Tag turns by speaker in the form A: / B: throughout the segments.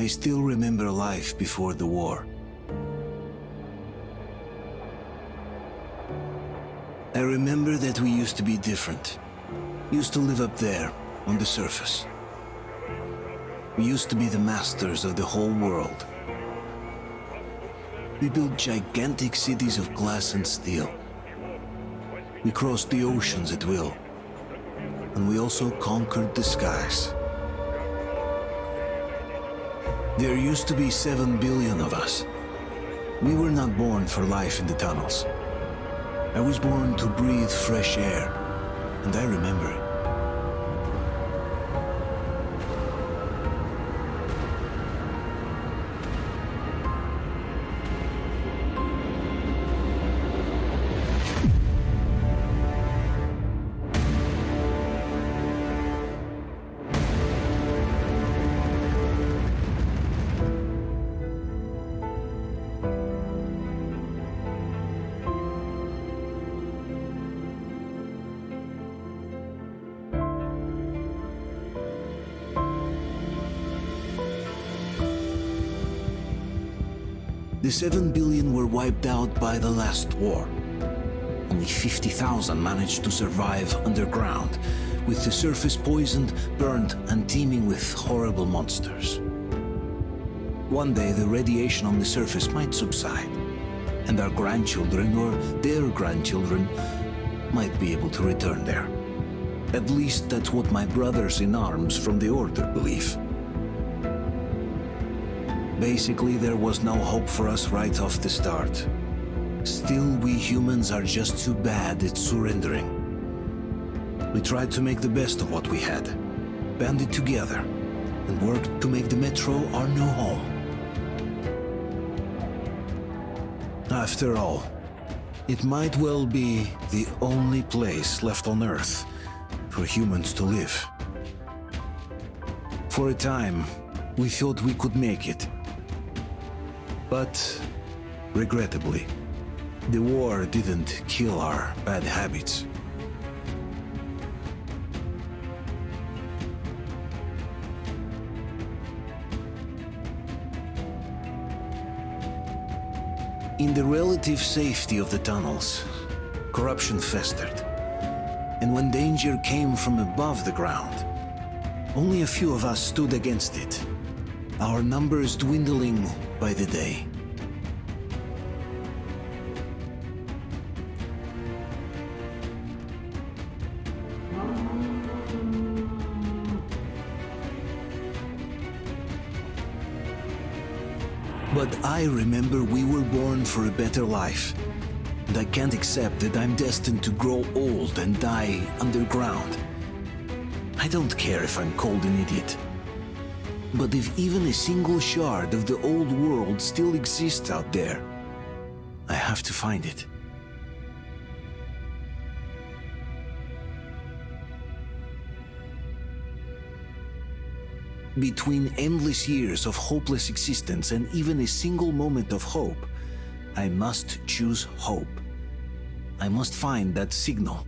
A: I still remember life before the war. I remember that we used to be different. Used to live up there, on the surface. We used to be the masters of the whole world. We built gigantic cities of glass and steel. We crossed the oceans at will. And we also conquered the skies. There used to be 7 billion of us. We were not born for life in the tunnels. I was born to breathe fresh air, and I remember it. The 7 billion were wiped out by the last war. Only 50,000 managed to survive underground, with the surface poisoned, burnt, and teeming with horrible monsters. One day the radiation on the surface might subside, and our grandchildren or their grandchildren might be able to return there. At least that's what my brothers in arms from the Order believe. Basically, there was no hope for us right off the start. Still, we humans are just too bad at surrendering. We tried to make the best of what we had, banded together, and worked to make the Metro our new home. After all, it might well be the only place left on Earth for humans to live. For a time, we thought we could make it. But, regrettably, the war didn't kill our bad habits. In the relative safety of the tunnels, corruption festered. And when danger came from above the ground, only a few of us stood against it, our numbers dwindling by the day. But I remember we were born for a better life, and I can't accept that I'm destined to grow old and die underground. I don't care if I'm called an idiot. But if even a single shard of the old world still exists out there, I have to find it. Between endless years of hopeless existence and even a single moment of hope, I must choose hope. I must find that signal.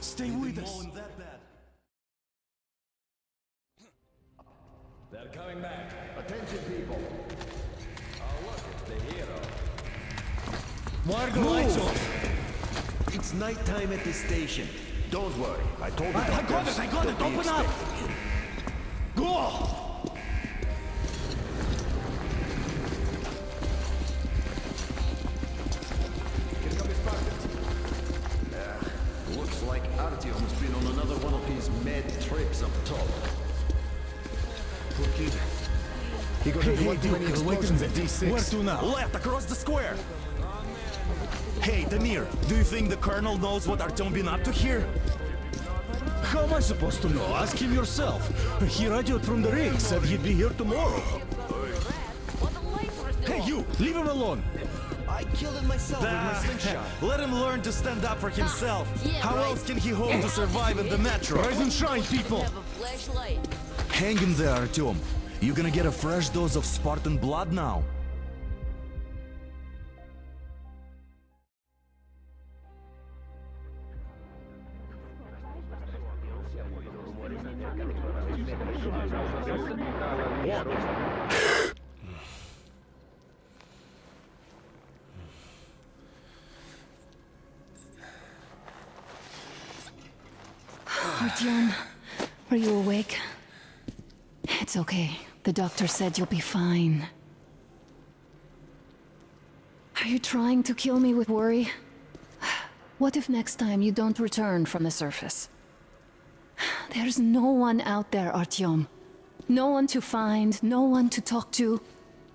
B: Stay with us.
C: They're coming back. Attention, people. Oh, look, it's the hero.
B: Why are the lights off?
D: It's nighttime at the station. Don't worry, I told you.
B: I got it, open up! Go!
C: Here come his partners.
D: Looks like Artyom's been on another one of his mad trips up top.
C: Poor kid. He got into one too many explosions at D6.
B: Where to now?
E: Left, across the square! Hey, Damir, do you think the Colonel knows what Artyom been up to here?
B: How am I supposed to know? Ask him yourself. He radioed from the rig, said he'd be here tomorrow. Hey, you! Leave him alone!
E: I killed it myself with my slingshot. Let him learn to stand up for himself. How else can he hope to survive in the metro?
B: Rise and shine, people!
E: Hang in there, Artyom. You gonna get a fresh dose of Spartan blood now.
F: Artyom, are you awake? It's okay. The doctor said you'll be fine. Are you trying to kill me with worry? What if next time you don't return from the surface? There's no one out there, Artyom. No one to find, no one to talk to.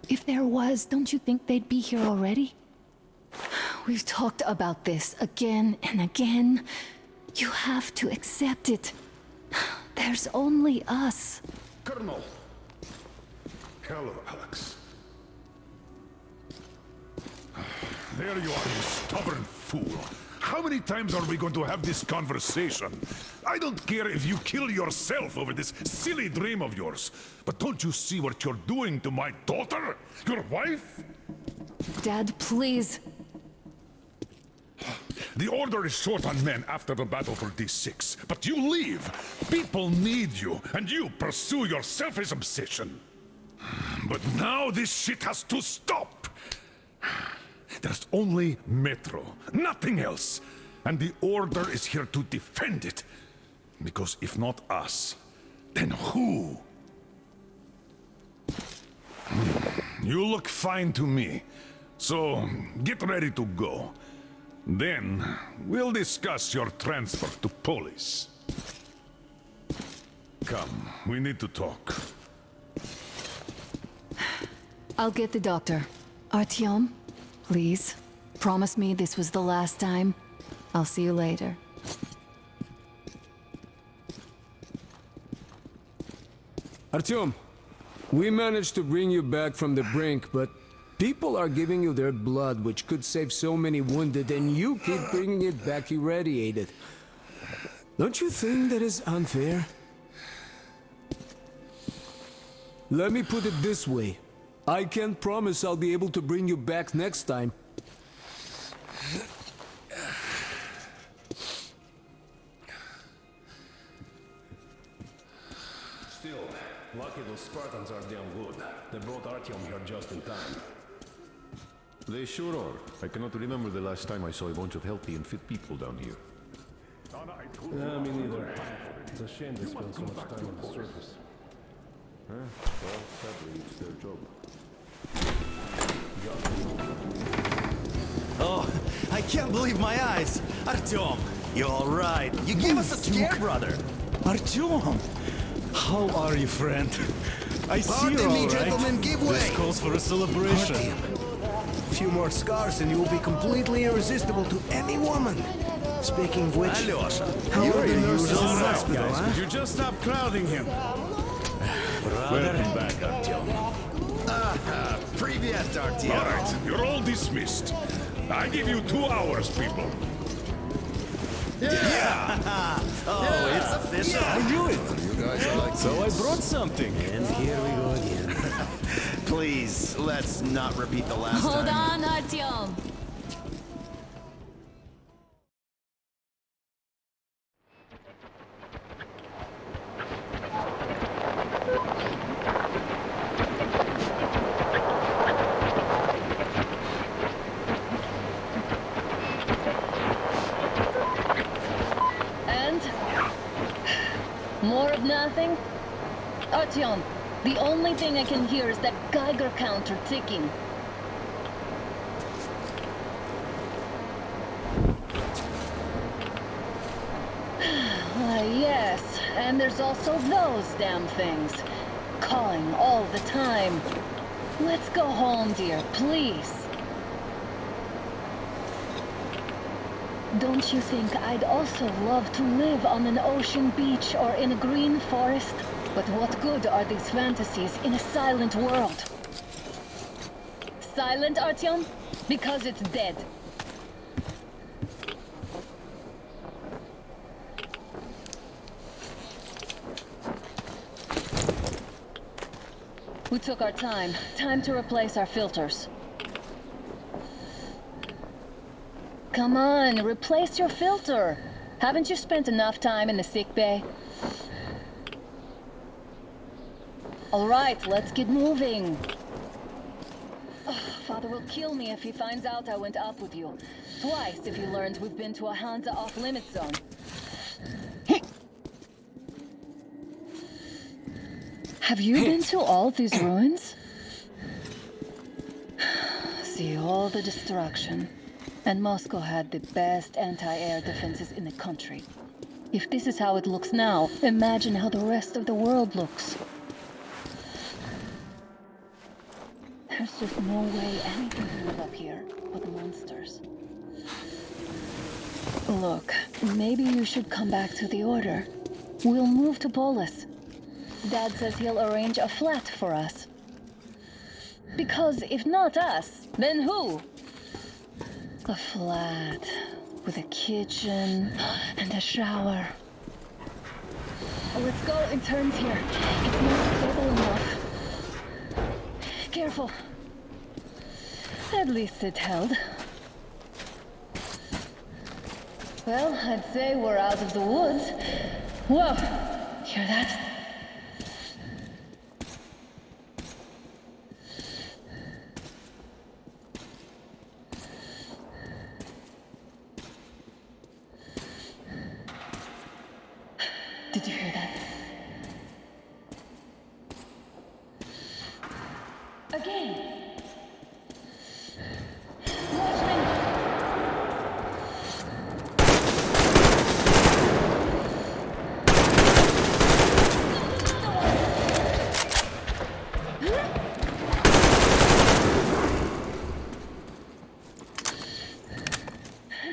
F: If there was, don't you think they'd be here already? We've talked about this again and again. You have to accept it. There's only us.
G: Colonel! Hello, Alex. There you are, you stubborn fool. How many times are we going to have this conversation? I don't care if you kill yourself over this silly dream of yours, but don't you see what you're doing to my daughter? Your wife?
F: Dad, please.
G: The Order is short on men after the battle for D6, but you leave. People need you, and you pursue your selfish obsession. But now this shit has to stop. There's only Metro, nothing else. And the Order is here to defend it. Because if not us, then who? You look fine to me. So, get ready to go. Then, we'll discuss your transfer to Polis. Come, we need to talk.
F: I'll get the doctor. Artyom, please, promise me this was the last time. I'll see you later.
H: Artyom, we managed to bring you back from the brink, but people are giving you their blood, which could save so many wounded, and you keep bringing it back irradiated. Don't you think that is unfair? Let me put it this way. I can't promise I'll be able to bring you back next time.
D: Still, lucky those Spartans are damn good. They brought Artyom here just in time.
C: They sure are. I cannot remember the last time I saw a bunch of healthy and fit people down here.
D: Yeah, me neither. It's a shame they spend so much time on the surface.
C: Well, sadly, it's their job.
E: Oh, I can't believe my eyes. Artyom, you all right? You gave us a scare, brother.
B: Artyom! How are you, friend? I see
E: Pardon
B: you're
E: me,
B: all right.
E: gentlemen, give way.
B: This calls for a celebration.
A: A few more scars and you will be completely irresistible to any woman. Speaking of which,
E: Alyosha,
A: how are the nurses in the
B: All right,
A: hospital,
B: guys,
A: huh?
B: could you just stop crowding him?
E: welcome back, Artyom. Привет, Artyom.
G: All right, you're all dismissed. I give you 2 hours, people.
E: Oh, it's official.
B: I knew it.
C: You guys are like
B: So I brought something.
E: And here we go again. Please, let's not repeat the last
F: Hold
E: time.
F: on, Artyom.
I: And? More of nothing? Artyom, the only thing I can hear is that Geiger counter ticking. Yes, and there's also those damn things. Calling all the time. Let's go home, dear, please. Don't you think I'd also love to live on an ocean beach or in a green forest? But what good are these fantasies in a silent world? Silent, Artyom? Because it's dead. We took our time. Time to replace our filters. Come on, replace your filter. Haven't you spent enough time in the sick bay? All right, let's get moving. Oh, Father will kill me if he finds out I went up with you. Twice if he learns we've been to a Hansa off-limits zone. Have you been to all these ruins? See all the destruction. And Moscow had the best anti-air defenses in the country. If this is how it looks now, imagine how the rest of the world looks. There's just no way anything can live up here but monsters. Look, maybe you should come back to the Order. We'll move to Polis. Dad says he'll arrange a flat for us. Because if not us, then who? A flat with a kitchen and a shower. Let's go in turns here. It's not stable enough. Careful. At least it held. Well, I'd say we're out of the woods. Whoa! Hear that? Did you hear that? Again! Watch me!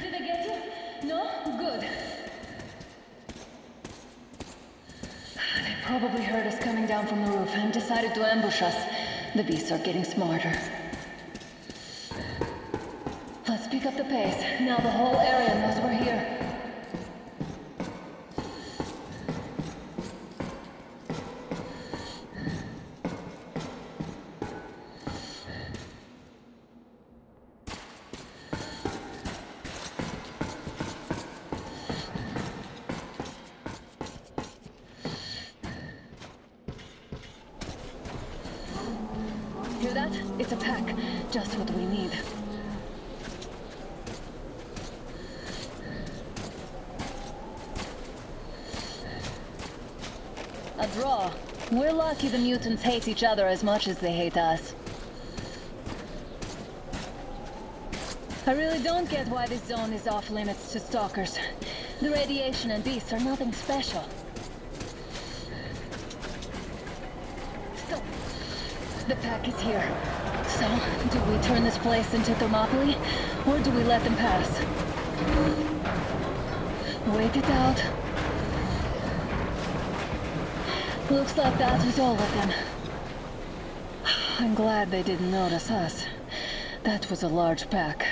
I: Did I get you? No? Good. They probably heard us coming down from the roof and decided to ambush us. The beasts are getting smarter. Let's pick up the pace. Now the whole area knows we're here. Hear that? It's a pack. Just what we need. A draw. We're lucky the mutants hate each other as much as they hate us. I really don't get why this zone is off limits to stalkers. The radiation and beasts are nothing special. Stop. The pack is here. So, do we turn this place into Thermopylae, or do we let them pass? Wait it out. Looks like that was all of them. I'm glad they didn't notice us. That was a large pack.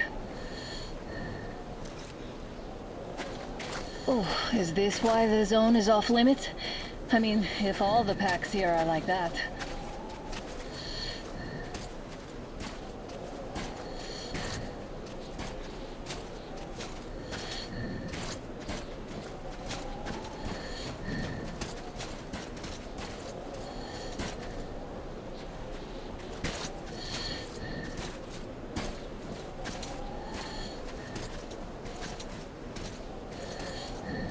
I: Oh, is this why the zone is off limits? I mean, if all the packs here are like that.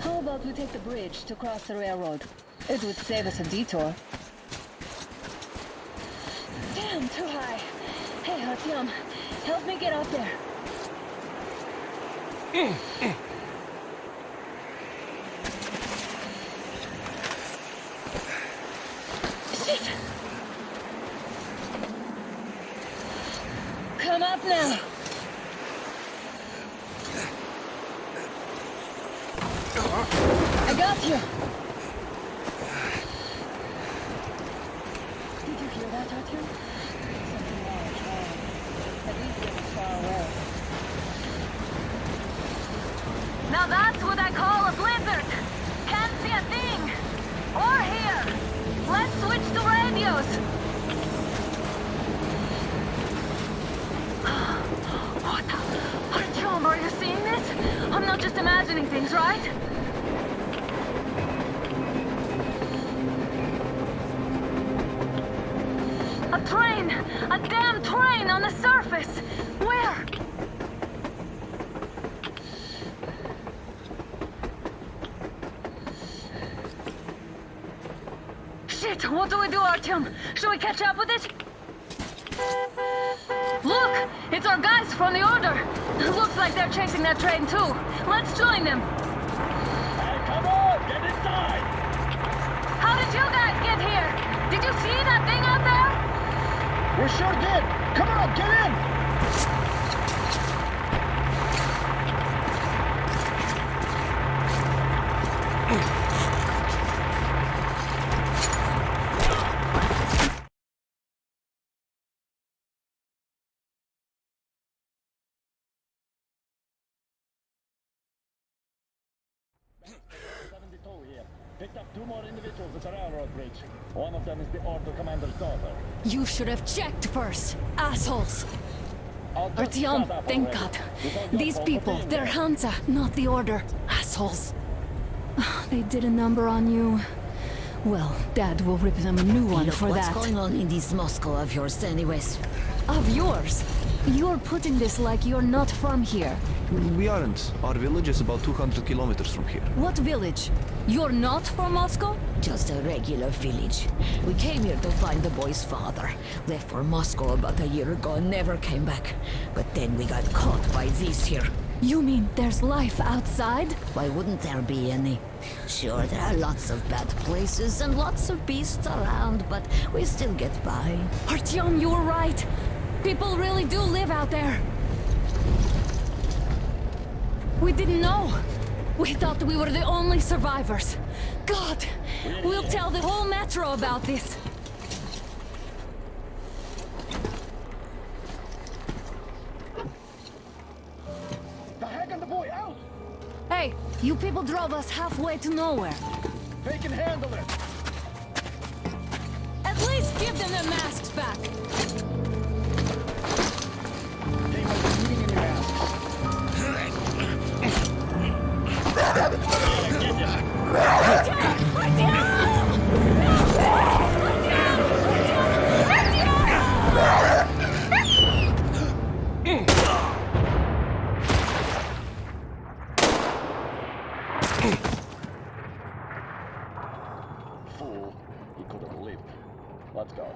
I: How about we take the bridge to cross the railroad? It would save us a detour. Damn, too high. Hey, Artyom, help me get up there. Shit! Come up now. I got you! Did you hear that, Artyom? Something large, at least it was far away.
J: Now that's what I call a blizzard! Can't see a thing! Or hear! Let's switch to radios! What the... Artyom, are you seeing this? I'm not just imagining things, right? A train! A damn train on the surface! Where? Shit! What do we do, Artyom? Should we catch up with it? Look! It's our guys from the Order! Looks like they're chasing that train too. Let's join them!
D: Hey, come on! Get inside!
J: How did you guys get here? Did you see that thing out there?
D: We sure did! Come on, get in! Picked up 2 more individuals at the railroad bridge. One of them is the Order commander's daughter.
F: You should have checked first, assholes!
D: I'll just shut
F: Artyom,
D: up
F: thank
D: already.
F: God.
D: It's all your
F: These
D: fault for
F: people,
D: being
F: they're
D: there.
F: Hansa, not the Order. Assholes. They did a number on you. Well, Dad will rip them a new one
K: Look,
F: for
K: what's
F: that.
K: going on in this Moscow of yours anyways?
F: Of yours? You're putting this like you're not from here.
L: We aren't. Our village is about 200 kilometers from here.
F: What village? You're not from Moscow?
K: Just a regular village. We came here to find the boy's father. Left for Moscow about a year ago and never came back. But then we got caught by these here.
F: You mean there's life outside?
K: Why wouldn't there be any? Sure, there are lots of bad places and lots of beasts around, but we still get by.
F: Artyom, you were right. People really do live out there. We didn't know. We thought we were the only survivors. God, we'll tell the whole metro about this.
D: The heck and the boy out!
F: Hey, you people drove us halfway to nowhere.
D: They can handle it!
F: At least give them their masks back.
D: They might be needing any masks. Fool. He could have lived. Let's go.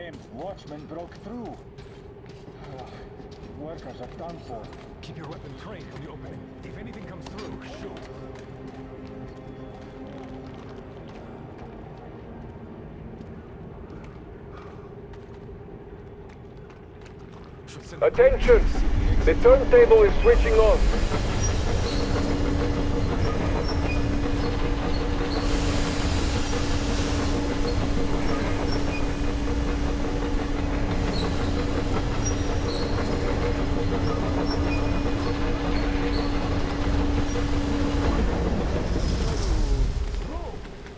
M: damned watchman broke through. Workers are done for.
D: Keep your weapon trained on the opening. If anything comes through, shoot.
N: Attention! The turntable is switching on.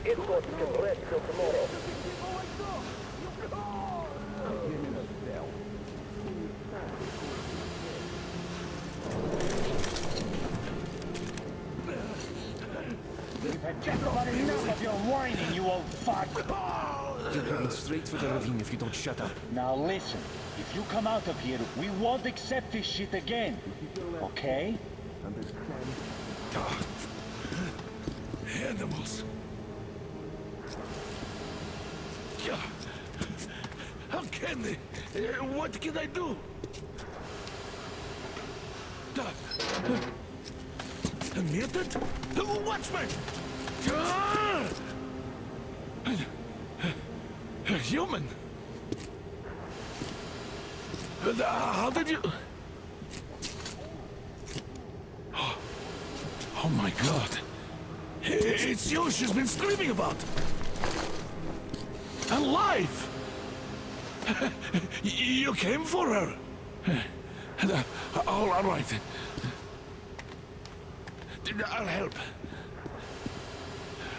N: It's got to rest till tomorrow.
M: We've had just about enough of your whining, you old fuck!
B: You're heading straight for the ravine if you don't shut up.
M: Now listen, if you come out of here, we won't accept this shit again. Okay?
G: Animals. How can they? What can I do? A mutant? Watchman! A human? How did you... Oh my god. It's you she's been screaming about. Alive! You came for her. All right. I'll help.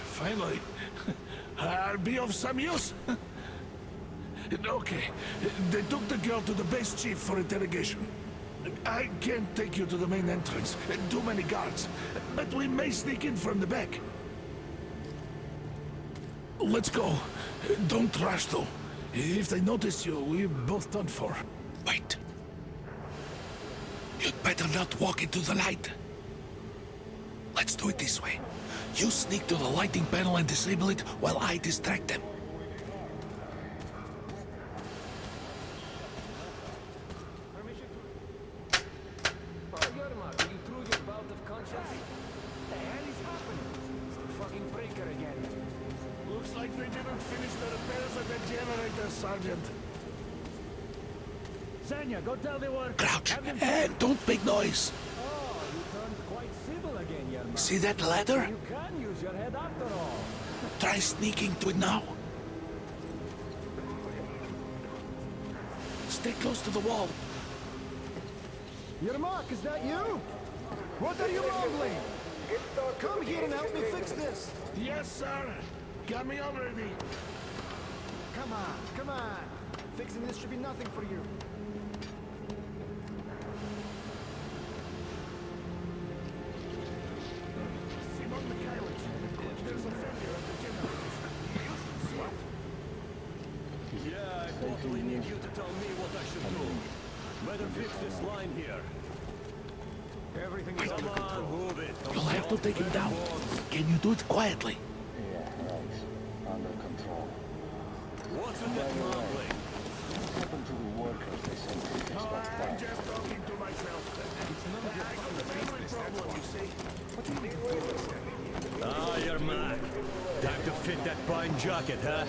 G: Finally, I'll be of some use. Okay, they took the girl to the base chief for interrogation. I can't take you to the main entrance. Too many guards. But we may sneak in from the back. Let's go. Don't rush, though. If they notice you, we're both done for. Wait. You'd better not walk into the light. Let's do it this way. You sneak to the lighting panel and disable it while I distract them. Looks like they didn't finish the repairs at the generator, Sergeant.
B: Sanya, go tell the workers.
G: Crouch and don't make noise.
B: Oh, you turned quite civil again, Yerma.
G: See that ladder?
B: You can use your head after all.
G: Try sneaking to it now. Stay close to the wall.
B: Yermak, is that you? What are you mumbling? Come here and help me fix this.
G: Yes, sir. Got me already.
B: Come on, come on. Fixing this should be nothing for you.
G: Simon Mikhailовich, there's a failure at the generators. You should swap.
D: Yeah, I totally need you to tell me what I should do. Better fix this line here. Everything is under control. Move it.
G: You'll have to take him down. Can you do it quietly?
M: Yeah, right. Under control.
D: What's with that mumbling?
M: What happened to the workers they sent to fix that
G: I'm
M: fire?
G: just talking to myself. It's none of your family problem, you see. What do you mean?
D: Ah, Yermak. Time to fit that pine jacket, huh?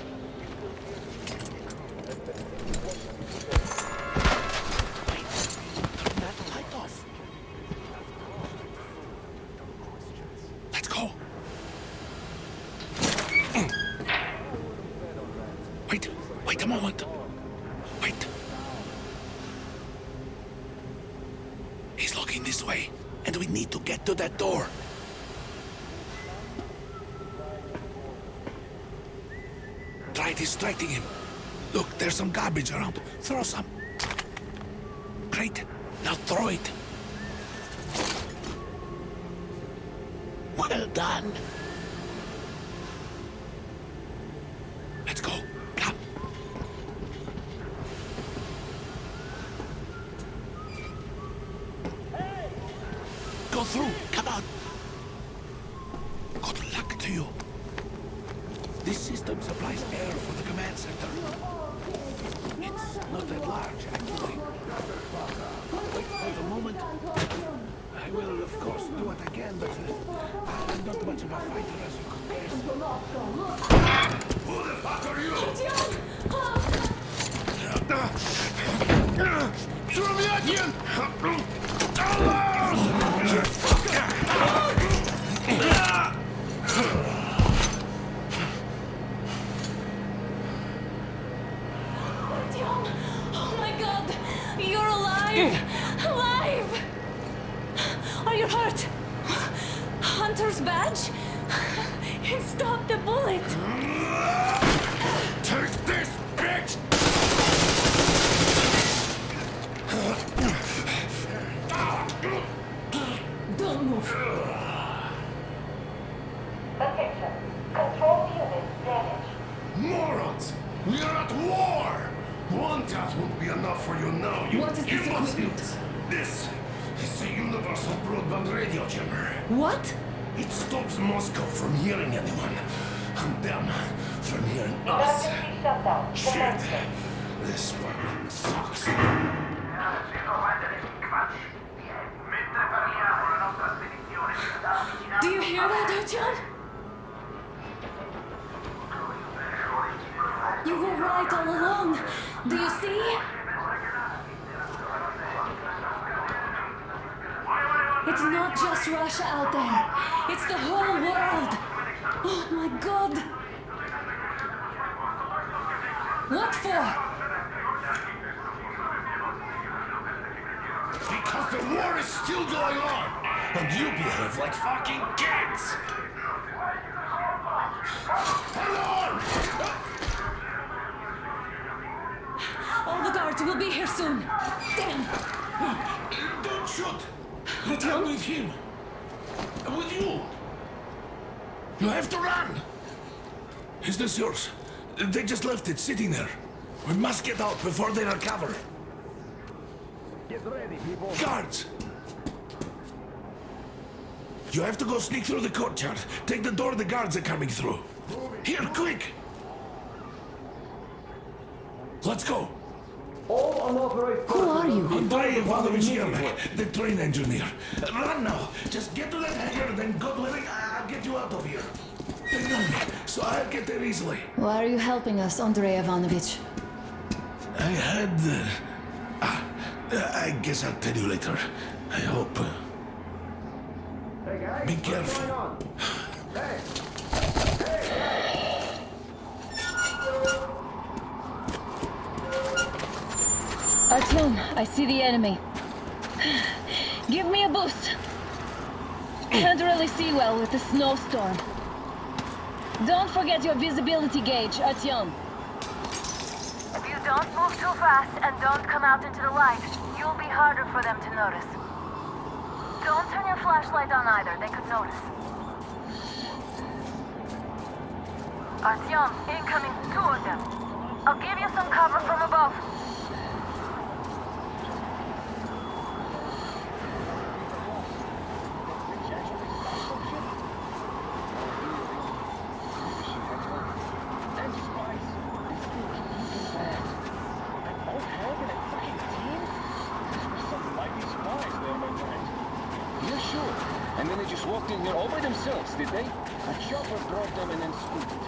G: Turn that light off. Let's go. Wait a moment. Wait. He's looking this way, and we need to get to that door. Try distracting him. Look, there's some garbage around. Throw some. Great. Now throw it. Well done. Let's go. Come. Go through. Come on. Good luck to you. This system supplies air for the command center.
B: can, but I'm not much of a fighter as you could guess.
G: Who the fuck are you? Throw me at you!
J: Oh my god! You're alive! Alive! Are you hurt? Hunter's badge? It stopped the bullet!
G: Take this, bitch!
J: Don't move.
N: Attention. Control unit damaged.
G: Morons! We're at war! One task won't be enough for you now, you
J: What is this equipment?
G: This is a universal broadband radio jammer.
J: What?
G: It stops Moscow from hearing anyone, and them from hearing us.
N: Emergency shutdown.
G: Shit! This fucking sucks.
J: Do you hear that, Artyom? You were right all along. Do you see? It's not just Russia out there. It's the whole world. Oh my god. What for?
G: Because the war is still going on, and you behave like fucking kids! Alarm!
J: All the guards will be here soon. Damn.
G: Don't shoot!
J: Artyom?
G: I'm with him. I'm with you. You have to run! Is this yours? They just left it sitting there. We must get out before they recover.
B: Get ready, people.
G: Guards! You have to go sneak through the courtyard. Take the door the guards are coming through. Here, quick! Let's go!
N: All unauthorized
F: Who are you?
G: Andrei Ivanovich Yermak, the train engineer. Run now! Just get to that hangar, then God willing, I'll get you out of here. They know me, so I'll get there easily.
F: Why are you helping us, Andrei Ivanovich?
G: I had... I guess I'll tell you later. I hope.
N: Hey guys,
G: Be
N: what's
G: careful.
N: going on? Hey!
I: Artyom, I see the enemy. Give me a boost. Can't really see well with the snowstorm. Don't forget your visibility gauge, Artyom.
J: If you don't move too fast and don't come out into the light, you'll be harder for them to notice. Don't turn your flashlight on either, they could notice. Artyom, incoming, 2 of them. I'll give you some cover from above.
M: And then they just walked in here all by themselves, did they? A chopper brought them and then scooted.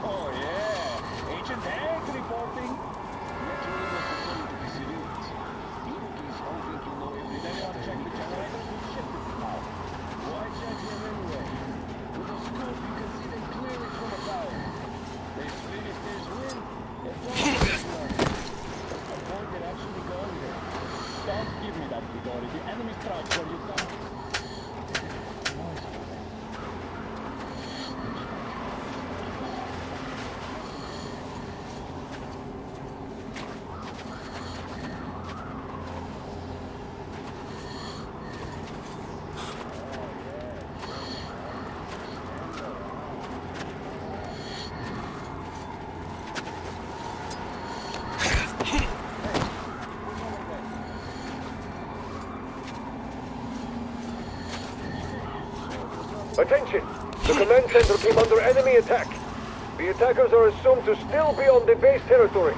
M: Oh yeah, Agent Hank reporting. Naturally necessary to the civilians. In case I think you know everything, I'll check the generators and ship it out. Why check them anyway? With a scope you can see them clearly from above. They split if there's wind. If not, there's none. Avoid they're actually going there. Don't give me that, Grigori. The enemy strikes where you come.
N: Attention! The command center came under enemy attack. The attackers are assumed to still be on the base territory.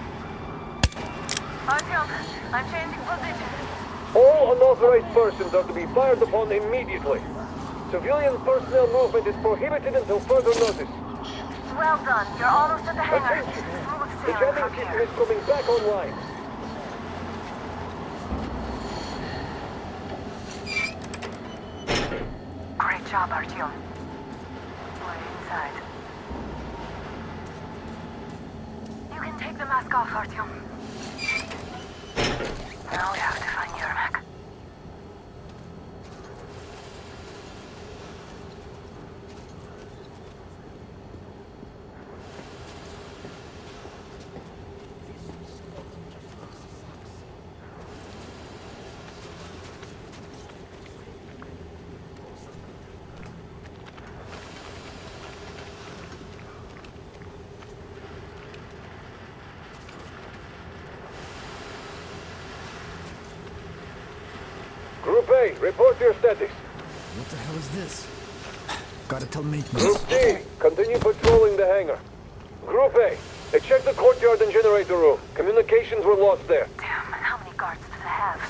J: Artyom, I'm changing position.
N: All unauthorized persons are to be fired upon immediately. Civilian personnel movement is prohibited until further notice.
J: Well done. You're almost at the hangar.
N: Attention!
J: Smooth
N: The
J: sailing
N: jamming
J: from
N: system
J: here.
N: is coming back online.
J: Great job, Artyom. We're inside. You can take the mask off, Artyom. Now we have to find Yermak.
N: Group A, report your status.
B: What the hell is this? Gotta tell maintenance.
N: Group D, continue patrolling the hangar. Group A, check the courtyard and generator room. Communications were lost there.
J: Damn, how many guards do they have?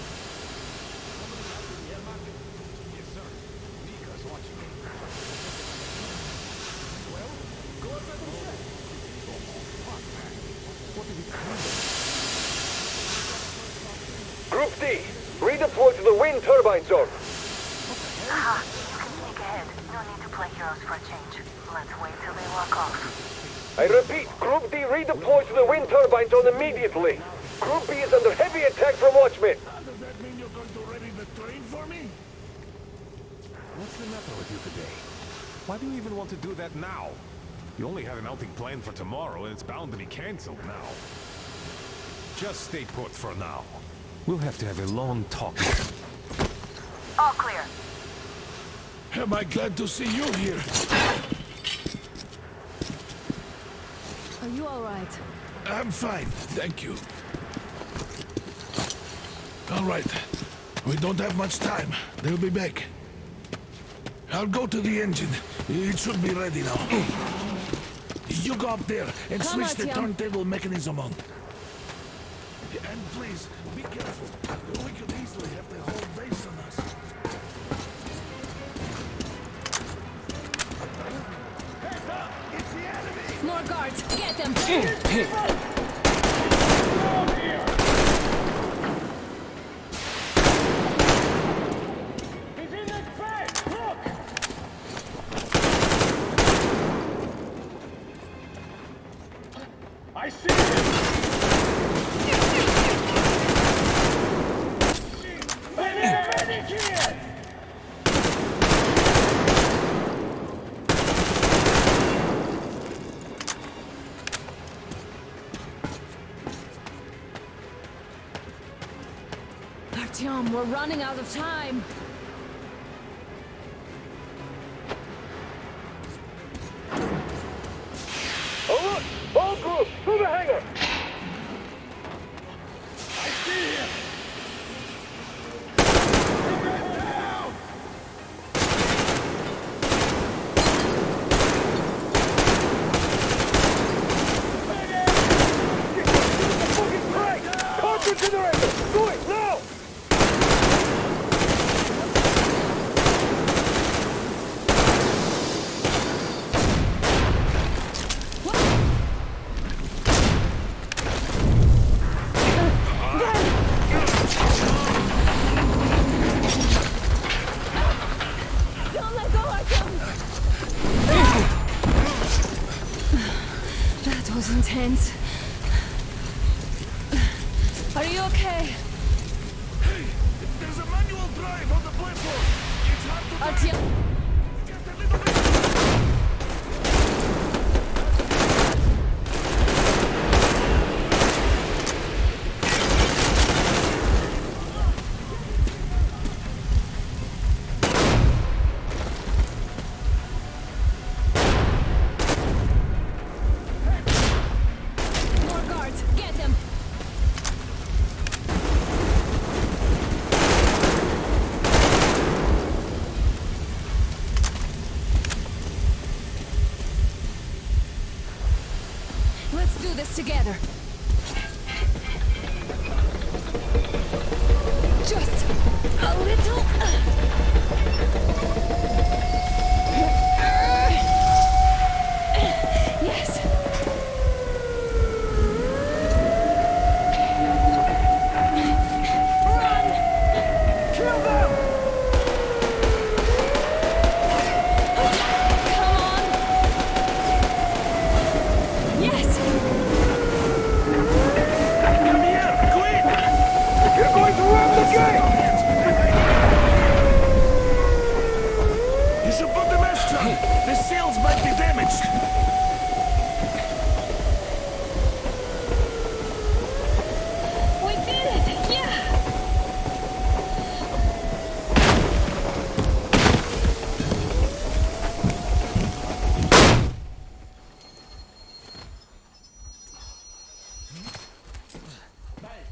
N: Group D, redeploy to the wind turbine zone.
J: Aha, you can sneak ahead. No need to play heroes for a change. Let's wait till they walk off.
N: I repeat, Group D redeploy to the wind turbine zone immediately. Group B is under heavy attack from Watchmen.
G: Does that mean you're going to ready the train for me?
D: What's the matter with you today? Why do you even want to do that now? You only had an outing planned for tomorrow, and it's bound to be cancelled now. Just stay put for now. We'll have to have a long talk.
J: All clear.
G: Am I glad to see you here?
F: Are you all right?
G: I'm fine, thank you. All right. We don't have much time. They'll be back. I'll go to the engine. It should be ready now. You go up there and
F: Come,
G: switch the
F: Artyom.
G: turntable mechanism on. And please, be careful. We could easily have the whole base on us. Heads up! It's the enemy!
F: More guards! Get them!
M: He's in that bag! Look! I see him! I need a medic here!
F: Artyom, we're running out of time.
N: Alert! All groups, to the hangar!
M: I see him!
N: Contra generator! Do it, now!
F: Don't let go, Artyom! That was intense. Are you okay?
G: Hey, there's a manual drive on the platform. It's hard to
F: Artyom!
G: Just a little bit.
F: More guards! Get them! Let's do this together. Just a little.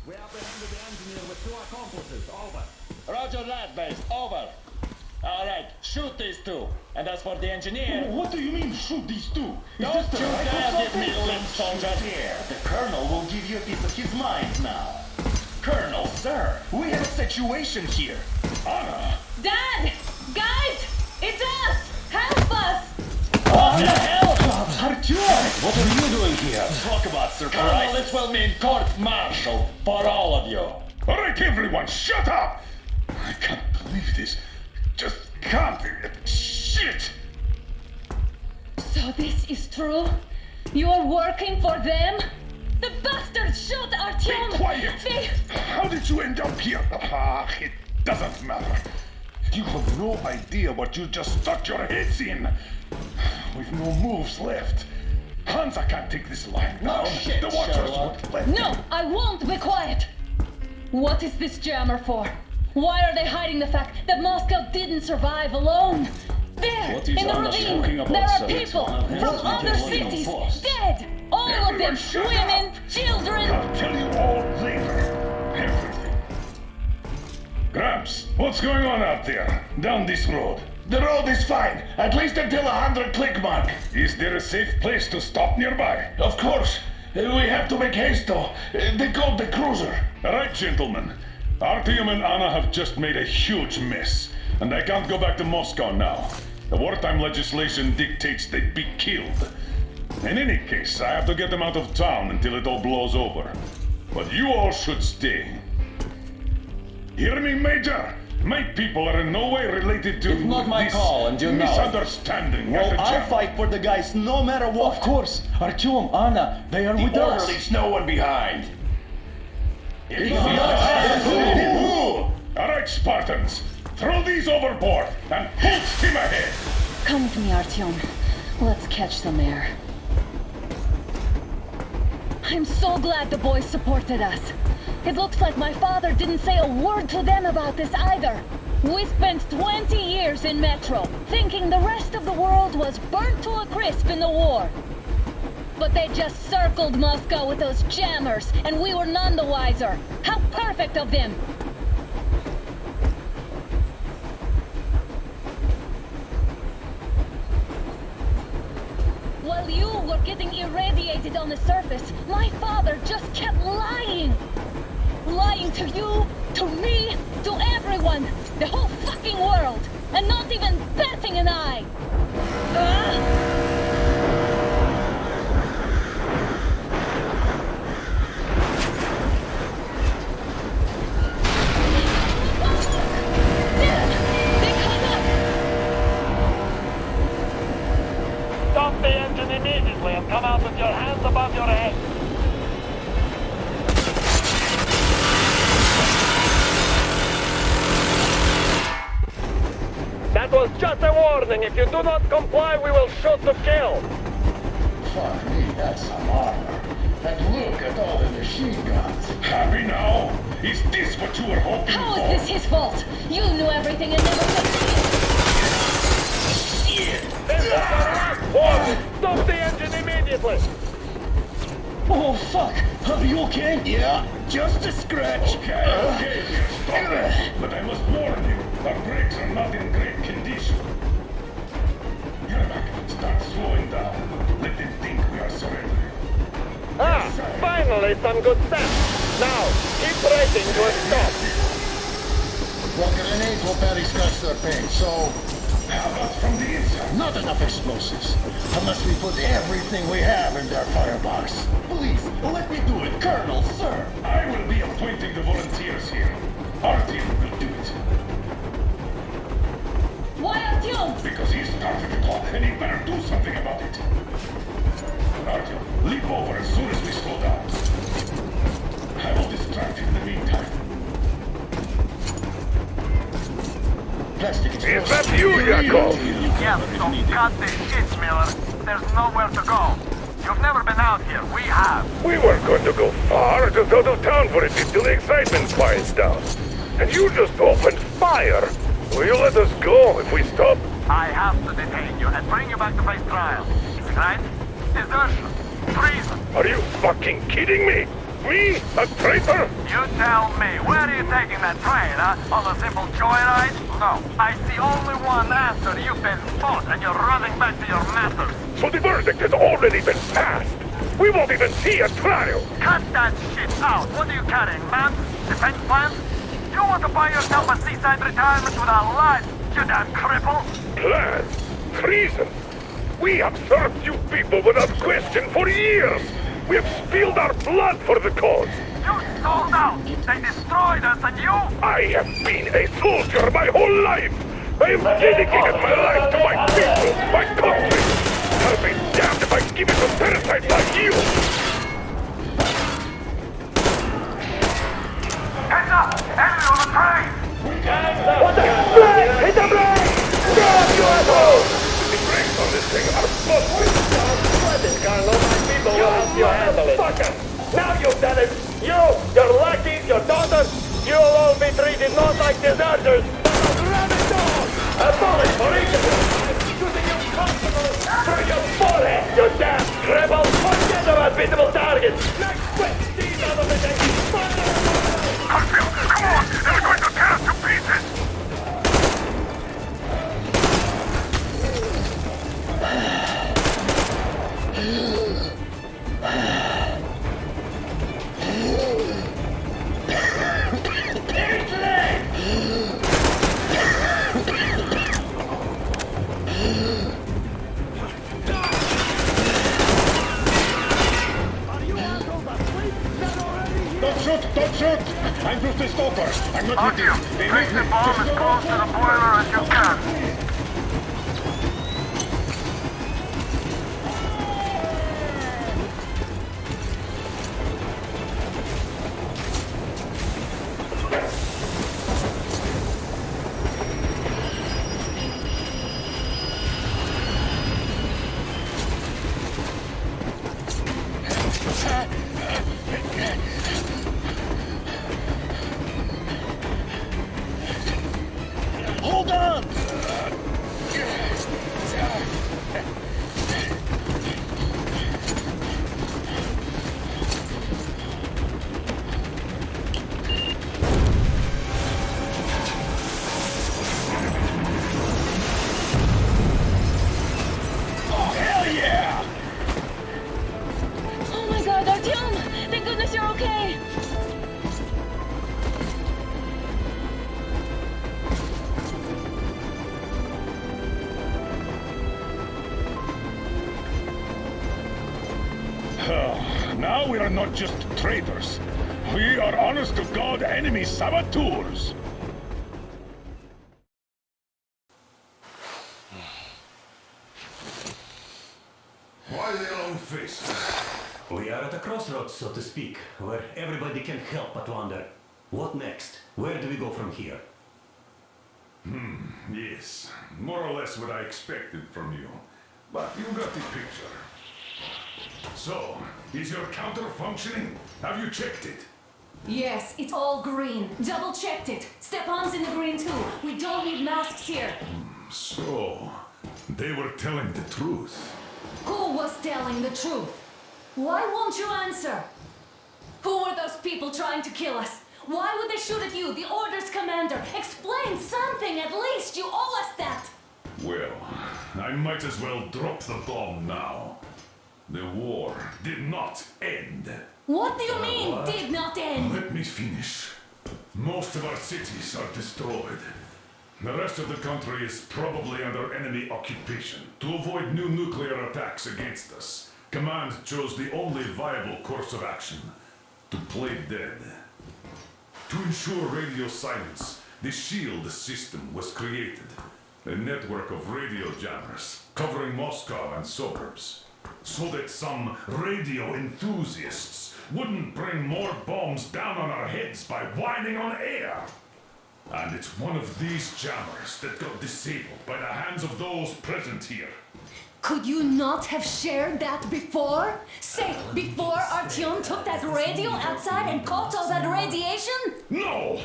M: We apprehended the engineer with 2 accomplices. Over. Roger that, base. Over. All right, shoot these 2. And as for the engineer...
G: What do you mean, shoot these 2?
M: Don't you dare give me limp, soldier. Here, the Colonel will give you a piece of his mind now. Colonel, sir, we have a situation here. Anna!
J: Dad! Guys! It's us! Help us!
M: What the hell? Artyom! What are you doing here? Talk about surprise. Colonel, it will mean court-martial for all of you.
G: All right, everyone, shut up! I can't believe this. Just can't. Shit!
I: So this is true? You're working for them? The bastards shot Artyom!
G: Be quiet! How did you end up here? It doesn't matter. You have no idea what you just stuck your heads in. We've no moves left. Hansa can't take this line.
M: No shit,
G: the Watchers
M: Sherlock.
G: won't let
I: No, I won't be quiet! What is this jammer for? Why are they hiding the fact that Moscow didn't survive alone? There,
M: What is
I: in the
M: Anna
I: ravine,
M: talking about,
I: there are
M: sir?
I: people
M: It's
I: from
M: one of
I: other
M: his
I: cities,
M: force.
I: dead! All of them,
G: Everyone shut
I: women,
G: up.
I: children!
G: I'll tell you all later. Everything. Gramps, what's going on out there? Down this road?
O: The road is fine, at least until 100 click mark.
G: Is there a safe place to stop nearby?
O: Of course. We have to make haste though. They called the cruiser.
G: All right, gentlemen. Artyom and Anna have just made a huge mess, and I can't go back to Moscow now. The wartime legislation dictates they be killed. In any case, I have to get them out of town until it all blows over. But you all should stay. Hear me, Major? My people are in no way related to
M: It's not my
G: this
M: call, and you know it.
G: misunderstanding.
M: Well,
G: at the
M: I'll
G: jam.
M: fight for the guys no matter what. Of course. Artyom, Anna, they are with
O: The
M: us.
O: orderlies, no one behind.
G: All right, Spartans. Throw these overboard and full steam ahead.
I: Come with me, Artyom. Let's catch some air. I'm so glad the boys supported us. It looks like my father didn't say a word to them about this either. We spent 20 years in Metro, thinking the rest of the world was burnt to a crisp in the war. But they just circled Moscow with those jammers, and we were none the wiser. How perfect of them! While you were getting irradiated on the surface, my father just kept lying. Lying to you, to me, to everyone, the whole fucking world, and not even batting an eye.
M: Stop the engine immediately and come out with your hands above your head.
N: That was just a warning. If you do not comply, we will shoot to kill.
O: Fuck me, that's some armor. And look at all the machine guns.
G: Happy now? Is this what you were hoping
I: How
G: for?
I: is this his fault? You knew everything and never succeeded.
N: This is our last warning. Stop the engine immediately.
M: Oh, fuck. Are you okay?
O: Yeah, just a scratch.
G: Okay, stop it. But I must warn you, our brakes are not in great condition. Yermak, start slowing down. Let them think we are surrendering.
N: Finally some good steps. Now, keep racing to a stop.
O: Well, grenades will barely scratch their paint, so...
G: How about from the inside?
O: Not enough explosives. Unless we put everything we have in their firebox.
M: Please, let me do it, Colonel, sir.
G: I will be appointing the volunteers here. Our team will do it.
I: Why Artyom?
G: Because he started the clock, and he better do something about it. Artyom, leap over as soon as we slow down. I will distract him in the meantime.
O: Plastic
N: Is that you, Yakov?
P: Yeah, so cut the shit, Miller. There's nowhere to go. You've never been out here. We have.
N: We weren't going to go far, just out of town for a bit till the excitement quiets down. And you just opened fire. Will you let us go if we stop?
P: I have to detain you and bring you back to face trial. Right? Desertion. Treason.
N: Are you fucking kidding me? Me? A traitor?
P: You tell me, where are you taking that train, huh? On a simple joyride? No, I see only one answer. You've been fought and you're running back to your masters.
N: So the verdict has already been passed. We won't even see a trial.
P: Cut that shit out. What are you carrying, man? Defense plans? You want to buy yourself a seaside retirement without life, you damn cripple?
N: Plans? Treason? We have served you people without question for years. We have spilled our blood for the cause.
P: You sold out. They destroyed us and you...
N: I have been a soldier my whole life. I have dedicated my life to my people, my country. I'll be damned if I give it to parasites like you.
P: Heads up! Enemy on the train!
N: What the flag? Hit the brake! Grab you asshole! The brakes on this thing are busted.
Q: What is Carlo? My people will help you handle it.
N: Fucker! Now you've done it! You, your lackeys, your daughters, you'll all be treated not like deserters, but as rabid dogs! A bullet for each of you! Shooting you constables through your forehead, you damn cripple! Forget about beatable targets! Next quick, these out of the day!
P: Harfield, come on! They're going to tear us to pieces!
G: Don't shoot! I'm just a stalker. I'm not with you.
P: Place the bomb as close to the boiler as you can.
Q: Hold on!
N: Oh, hell yeah!
I: Oh my god, Artyom! Thank goodness you're okay!
G: Now we are not just traitors. We are honest-to-God enemy saboteurs.
C: Why the long face?
R: We are at a crossroads, so to speak, where everybody can help but wonder, what next? Where do we go from here?
C: Yes, more or less what I expected from you. But you got the picture. So, is your counter functioning? Have you checked it?
F: Yes, it's all green. Double checked it. Stepan's in the green too. We don't need masks here.
C: So, they were telling the truth.
F: Who was telling the truth? Why won't you answer? Who were those people trying to kill us? Why would they shoot at you, the Order's commander? Explain something at least. You owe us that.
C: Well, I might as well drop the bomb now. The war did not end.
F: What do you mean, did not end?
C: Let me finish. Most of our cities are destroyed. The rest of the country is probably under enemy occupation. To avoid new nuclear attacks against us, Command chose the only viable course of action: to play dead. To ensure radio silence, the SHIELD system was created. A network of radio jammers covering Moscow and suburbs. So that some radio enthusiasts wouldn't bring more bombs down on our heads by whining on air. And it's one of these jammers that got disabled by the hands of those present here.
F: Could you not have shared that before? Say, before Artyom took that radio outside and caught all that radiation?
C: No!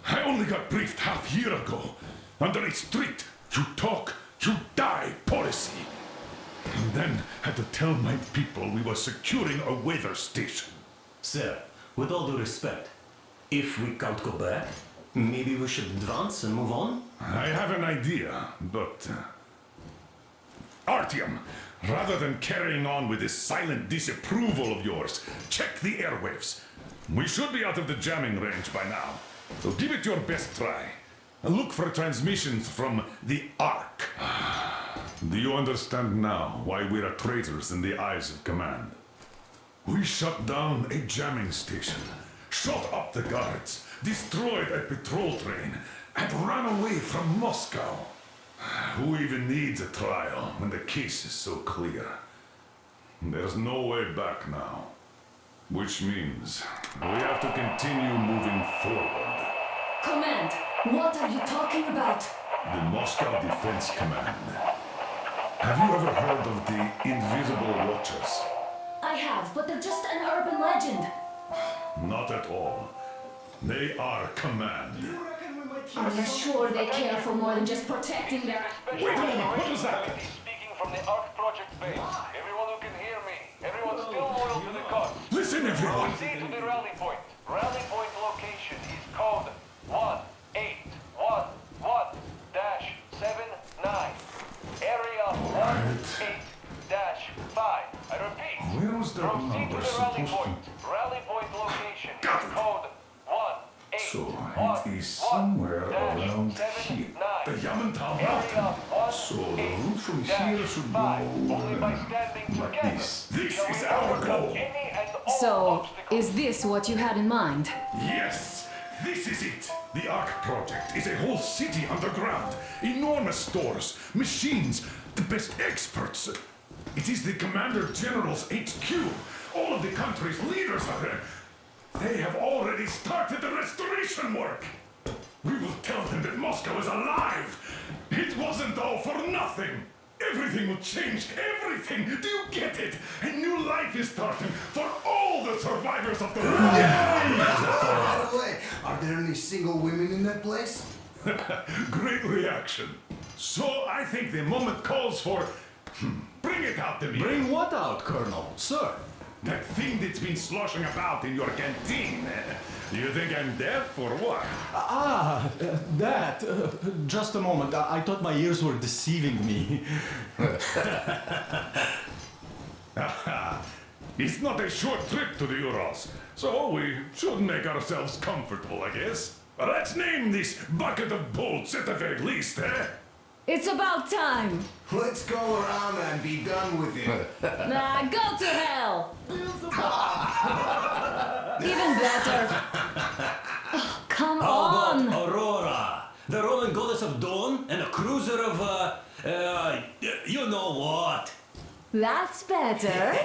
C: I only got briefed half year ago. Under a strict, you talk, you die policy. And then had to tell my people we were securing a weather station.
R: Sir, with all due respect, if we can't go back, maybe we should advance and move on?
C: I have an idea, but... Artyom, rather than carrying on with this silent disapproval of yours, check the airwaves. We should be out of the jamming range by now, so give it your best try. Look for transmissions from the Ark. Do you understand now why we are traitors in the eyes of command? We shut down a jamming station, shot up the guards, destroyed a patrol train, and ran away from Moscow. Who even needs a trial when the case is so clear? There's no way back now. Which means we have to continue moving forward.
F: Command, what are you talking about?
C: The Moscow Defense Command. Have you ever heard of the Invisible Watchers?
F: I have, but they're just an urban legend.
C: Not at all. They are command.
F: Are you sure they care for more than just protecting their...
C: Wait a minute, what was that?
P: Speaking from the Ark Project base. Everyone who can hear me. Everyone still loyal to the cause.
C: Listen, everyone!
P: Proceed to the rally point. Rally point location is code 1811-79. Area 18-5. I repeat.
C: Where was that
P: Proceed to
C: number
P: the rally
C: supposed
P: point.
C: to...
P: Rally point location is code 18.
C: So it is somewhere around here. The Yamantau Mountain. So the route from here should go like this. This is our goal.
F: So, is this what you had in mind?
C: Yes, this is it. The Ark Project is a whole city underground. Enormous stores, machines, the best experts. It is the Commander General's HQ. All of the country's leaders are there. They have already started the restoration work. We will tell them that Moscow is alive. It wasn't all for nothing. Everything will change. Everything. Do you get it? A new life is starting for all the survivors of the war.
B: By the way, are there any single women in that place?
C: Great reaction. So I think the moment calls for... Bring it out to me.
R: Bring what out, Colonel? Sir?
C: That thing that's been sloshing about in your canteen. You think I'm deaf or what?
R: That. Just a moment. I thought my ears were deceiving me.
C: It's not a short trip to the Urals, so we should make ourselves comfortable, I guess. Let's name this bucket of bolts at the very least, eh?
F: It's about time.
B: Let's go around and be done with it.
F: Nah, go to hell. Even better. Oh, come on.
R: How about Aurora, the Roman goddess of dawn, and a cruiser of, you know what?
F: That's better.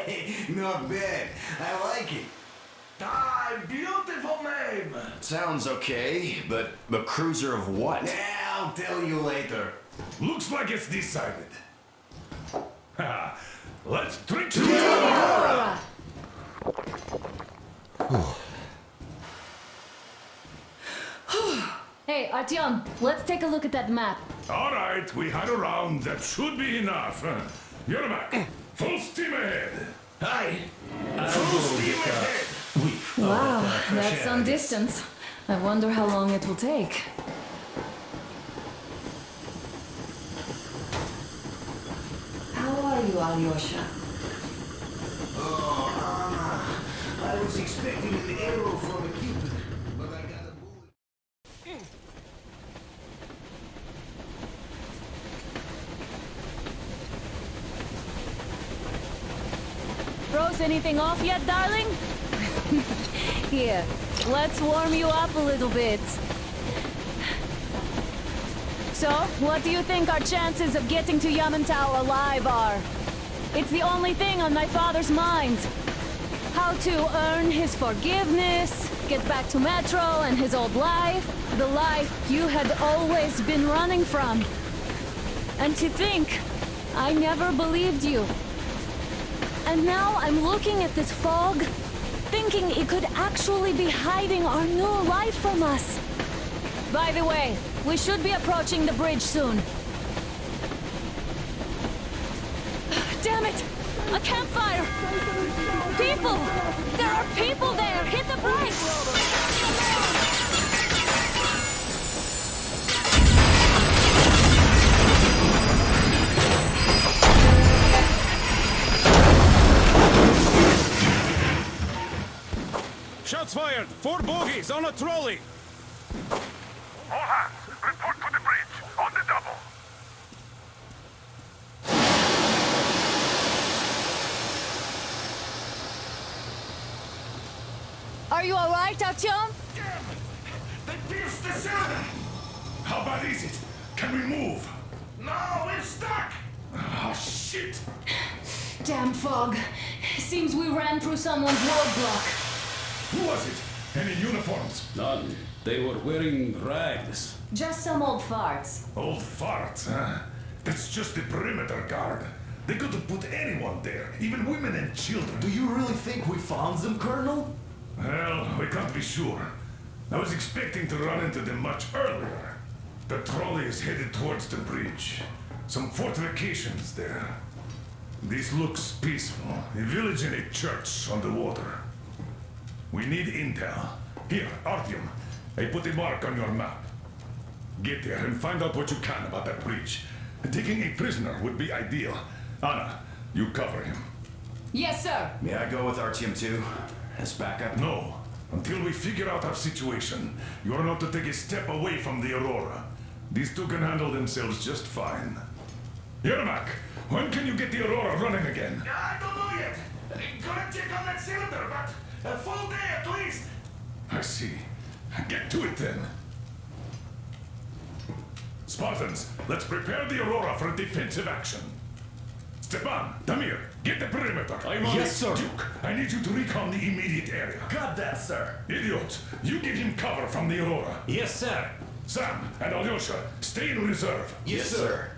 B: Not bad. I like it.
N: Ah, beautiful name.
L: Sounds okay, but the cruiser of what?
B: Yeah, I'll tell you later.
C: Looks like it's decided. Let's drink to
F: Aurora. Hey, Artyom, let's take a look at that map.
C: All right, we had a round. That should be enough. Yermak, full steam ahead.
R: Hi.
C: Full steam ahead.
F: Wow, that's some distance. I wonder how long it will take. How are you, Alyosha?
B: Oh, Anna. I was expecting an arrow from a Cupid, but I got a bullet.
F: Froze anything off yet, darling? Here, let's warm you up a little bit. So, what do you think our chances of getting to Yamantau alive are? It's the only thing on my father's mind. How to earn his forgiveness, get back to Metro and his old life, the life you had always been running from. And to think, I never believed you. And now I'm looking at this fog, thinking it could actually be hiding our new life from us. By the way, we should be approaching the bridge soon. Damn it!
K: A campfire! People! There are people there! Hit the brakes!
D: Shots fired! 4 bogies on a trolley!
G: All hands, report to the bridge, on the double.
K: Are you alright, Artyom?
C: They pierced the cylinder! How bad is it? Can we move? No, we're stuck! Oh, shit!
F: Damn fog. Seems we ran through someone's roadblock.
C: Who was it? Any uniforms?
S: None. They were wearing rags.
F: Just some old farts.
C: Old farts, huh? That's just the perimeter guard. They could have put anyone there, even women and children.
E: Do you really think we found them, Colonel?
C: Well, we can't be sure. I was expecting to run into them much earlier. The trolley is headed towards the bridge. Some fortifications there. This looks peaceful. A village and a church on the water. We need intel. Here, Artyom, I put a mark on your map. Get there and find out what you can about that bridge. Taking a prisoner would be ideal. Anna, you cover him.
F: Yes, sir.
E: May I go with Artyom too? As backup?
C: No. Until we figure out our situation, you are not to take a step away from the Aurora. These two can handle themselves just fine. Yermak, when can you get the Aurora running again?
N: I don't know yet. Gonna check on that cylinder, but a full day at least.
C: I see. Get to it then. Spartans, let's prepare the Aurora for a defensive action. Stepan, Damir, get the perimeter.
E: Yes, sir.
C: Duke, I need you to recon the immediate area.
E: Got that, sir.
C: Idiot, you give him cover from the Aurora.
R: Yes, sir.
C: Sam and Alyosha, stay in reserve.
E: Yes, sir.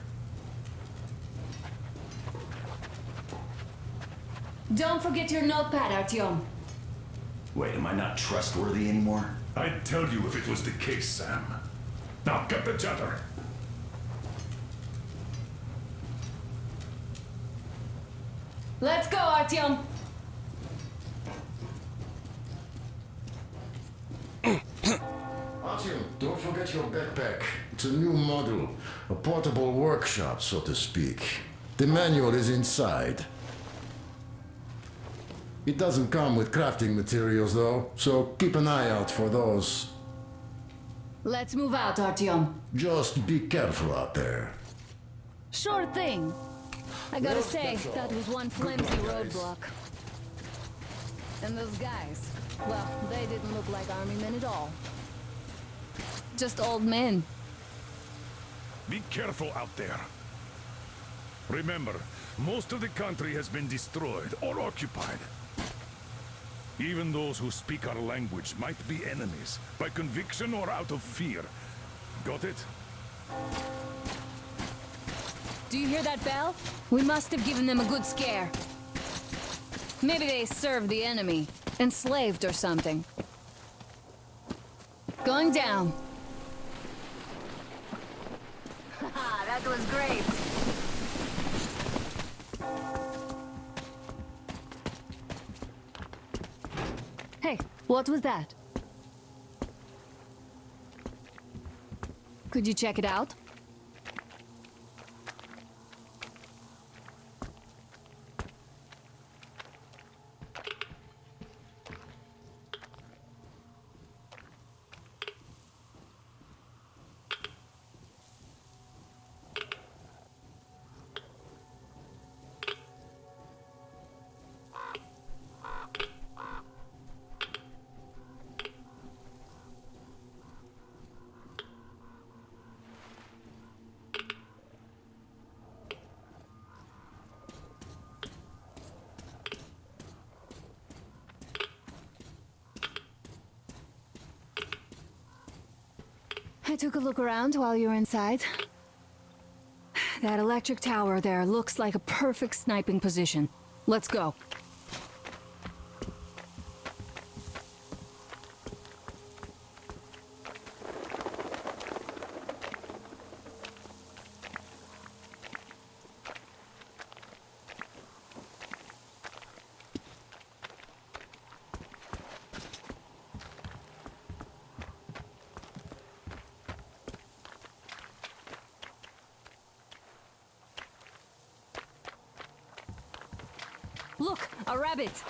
F: Don't forget your notepad, Artyom.
E: Wait, am I not trustworthy anymore?
C: I'd tell you if it was the case, Sam. Now, cut the chatter.
F: Let's go, Artyom.
O: Artyom, don't forget your backpack. It's a new model. A portable workshop, so to speak. The manual is inside. It doesn't come with crafting materials, though, so keep an eye out for those.
F: Let's move out, Artyom.
O: Just be careful out there.
F: Sure thing. I gotta say, that was one flimsy roadblock. And those guys, well, they didn't look like army men at all. Just old men.
C: Be careful out there. Remember, most of the country has been destroyed or occupied. Even those who speak our language might be enemies, by conviction or out of fear. Got it?
F: Do you hear that bell? We must have given them a good scare. Maybe they served the enemy, enslaved or something. Going down.
J: Haha, that was great.
F: Hey, what was that? Could you check it out? I took a look around while you were inside. That electric tower there looks like a perfect sniping position. Let's go. Look, a rabbit!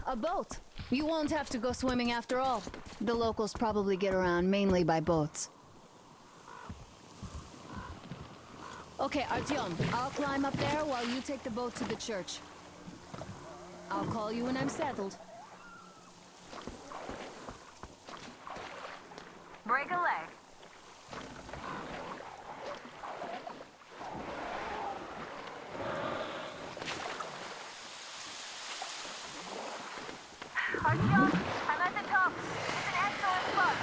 F: A boat. You won't have to go swimming after all. The locals probably get around mainly by boats. Okay, Artyom, I'll climb up there while you take the boat to the church. I'll call you when I'm settled.
J: Break a leg. Artyom, I'm at the top. It's an excellent spot.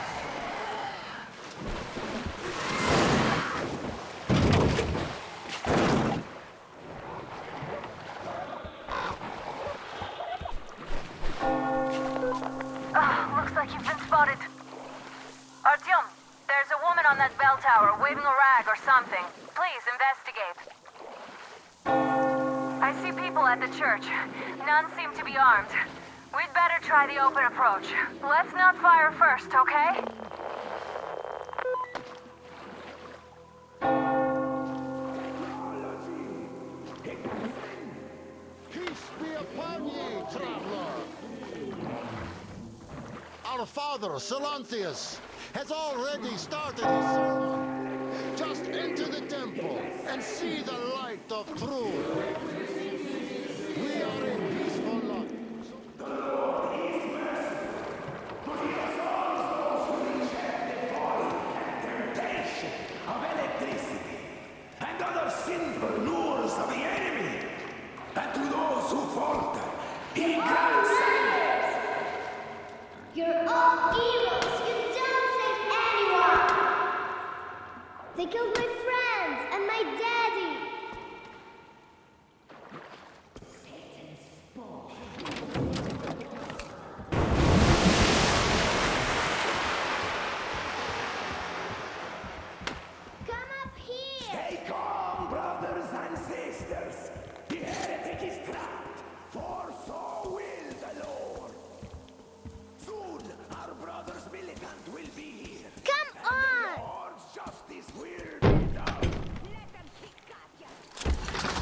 J: Looks like you've been spotted. Artyom, there's a woman on that bell tower waving a rag or something. Please investigate. I see people at the church. None seem to be armed. We'd better try the open approach. Let's not fire first, okay?
T: Peace be upon ye, traveler! Our father, Silantius, has already started his sermon. Just enter the temple and see the light of truth. We are a peaceful lot.
N: The Lord is merciful, but he has also rejected the folly and temptation of electricity and other sinful lures of the enemy. And to those who falter, he grants silence.
U: You're all evils! You don't save anyone! They killed my friends and my daddy! Come up here!
N: Stay calm, brothers and sisters. The heretic is trapped, for so will the Lord. Soon, our brother's militant will be here.
U: Come on!
N: The Lord's justice will be done.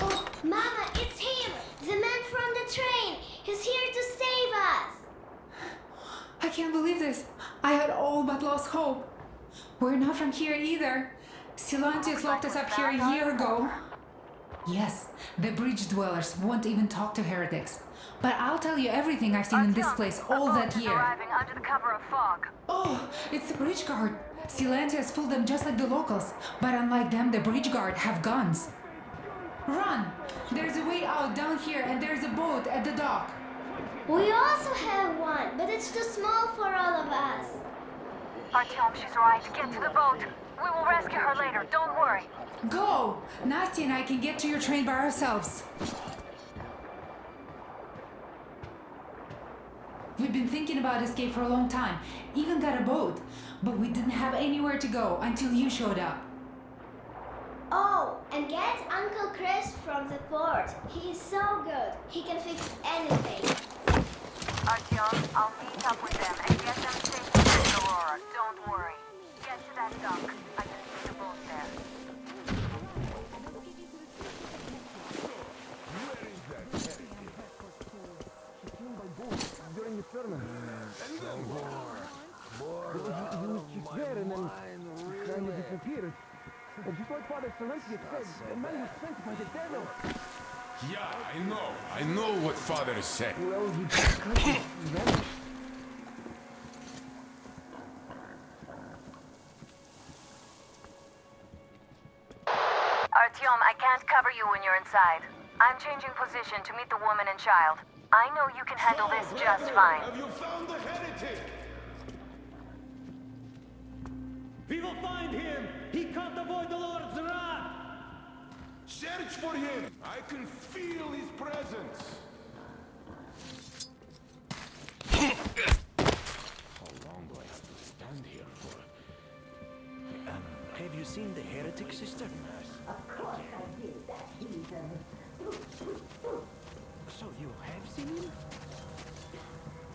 U: Oh, Mama, it's him! The man from the train! He's here to save us!
V: I can't believe this. I had all but lost hope. We're not from here either. Silantius locked us up here a year ago. Yes, the bridge dwellers won't even talk to heretics. But I'll tell you everything I've seen in this place all that year.
J: Arriving under the cover of fog.
V: Oh, it's the bridge guard. Silantius fooled them just like the locals. But unlike them, the bridge guard have guns. Run! There's a way out down here and there's a boat at the dock.
U: We also have one, but it's too small for all of us.
J: Artyom, she's right. Get to the boat. We will rescue her later. Don't worry.
V: Go! Nasty and I can get to your train by ourselves. We've been thinking about escape for a long time. Even got a boat. But we didn't have anywhere to go until you showed up.
U: Oh, and get Uncle Chris from the port. He is so good. He can fix anything.
J: Artyom, I'll meet up with them and get them safe to the Aurora. Don't worry. Get to that dock. I can see the boat there.
B: During the sermon. He was there and then kind of disappeared. And just like Father Silantius said, the man was sent by the devil.
G: Yeah, I know what Father said.
B: Well, he just vanished.
J: Artyom, I can't cover you when you're inside. I'm changing position to meet the woman and child. I know you can handle this just fine.
T: Have you found the heretic?
A: We will find him! He can't avoid the Lord's wrath!
G: Search for him! I can feel his presence!
L: How long do I have to stand here for? Have you seen the heretic sister?
U: Of course I did, that heathen.
L: So you have seen him?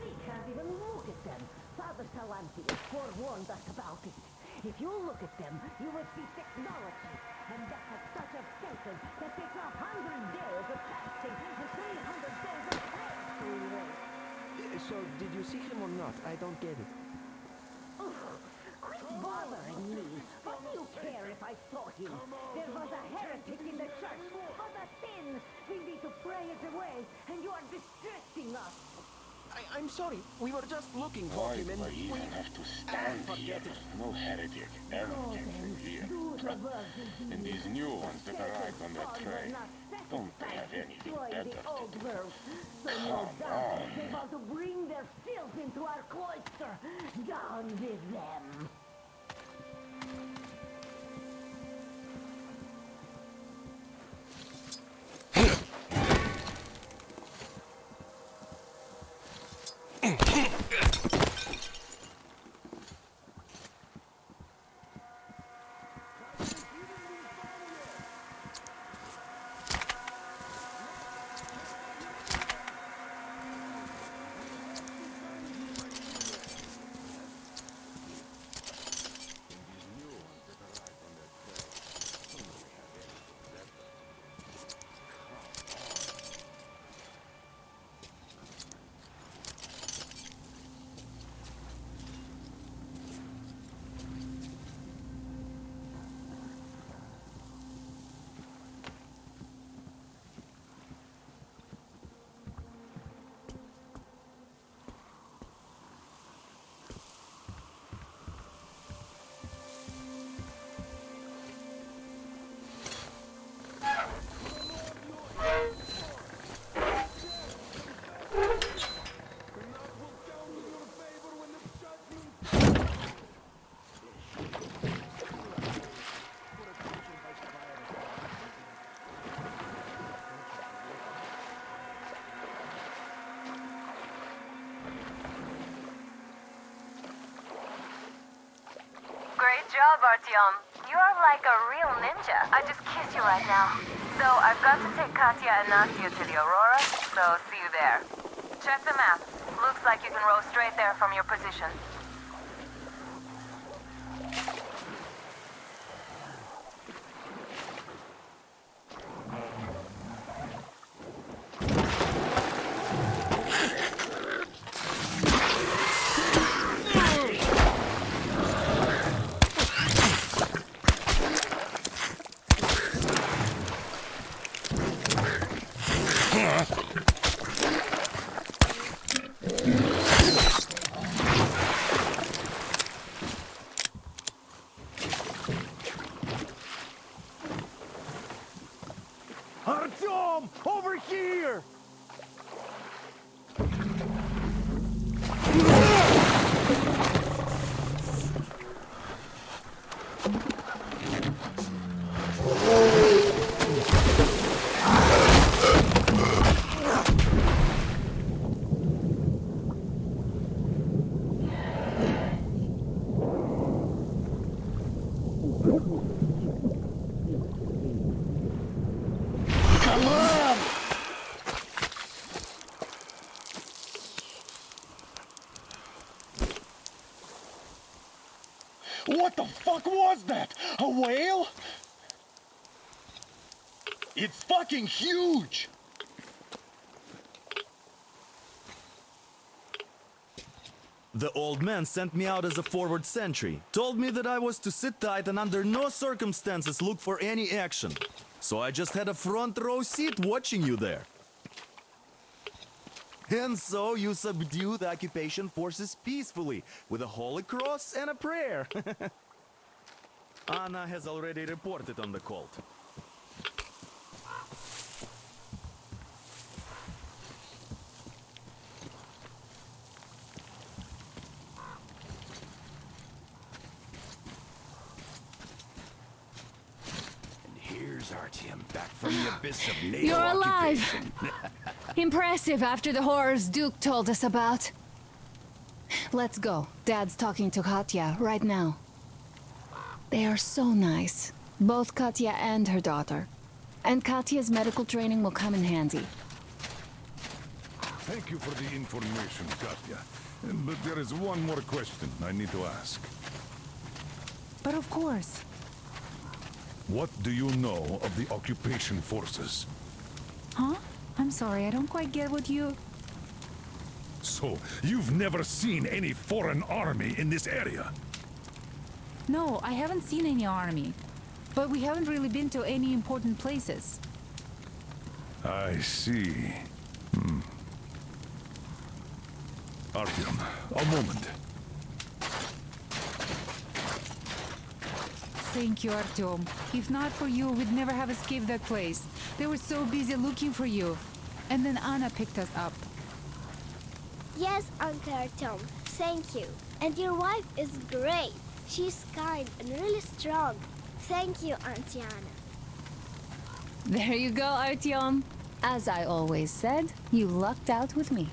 U: We can't even look at them. Father Salantius forewarned us about it. If you look at them, you will see technology. And that has such a sentence that takes 100 days of fasting and 300 days of prayer to erase.
L: So, did you see him or not? I don't get it.
U: Quit bothering me. What do you care if I saw him? There was a heretic in the church. For the sin, we need to pray it away, and you are distracting us.
L: I'm sorry. We were just looking for him and
M: we even have to stand here? No heretic ever came through here. And these new ones that arrived on their train, don't they have anything better to do?
U: Come on. They want to bring their filth into our cloister. Down with them.
J: Great job, Artyom. You are like a real ninja. I just kiss you right now. So I've got to take Katya and Nastya to the Aurora, so see you there. Check the map. Looks like you can row straight there from your position.
E: Artyom! Over here!
M: Come on! What the fuck was that? A whale? It's fucking huge!
E: The old man sent me out as a forward sentry. Told me that I was to sit tight and under no circumstances look for any action. So I just had a front row seat watching you there. And so you subdue the occupation forces peacefully with a holy cross and a prayer. Anna has already reported on the cult.
H: There's Artyom, back from the abyss of NATO
F: You're alive!
H: occupation.
F: Impressive after the horrors Duke told us about. Let's go. Dad's talking to Katya right now. They are so nice. Both Katya and her daughter. And Katya's medical training will come in handy.
G: Thank you for the information, Katya. But there is one more question I need to ask.
V: But of course.
G: What do you know of the occupation forces?
V: Huh? I'm sorry, I don't quite get what you...
G: So, you've never seen any foreign army in this area?
V: No, I haven't seen any army. But we haven't really been to any important places.
G: I see. Artyom, a moment.
V: Thank you, Artyom. If not for you, we'd never have escaped that place. They were so busy looking for you. And then Anna picked us up.
Q: Yes, Uncle Artyom. Thank you. And your wife is great. She's kind and really strong. Thank you, Auntie Anna.
F: There you go, Artyom. As I always said, you lucked out with me.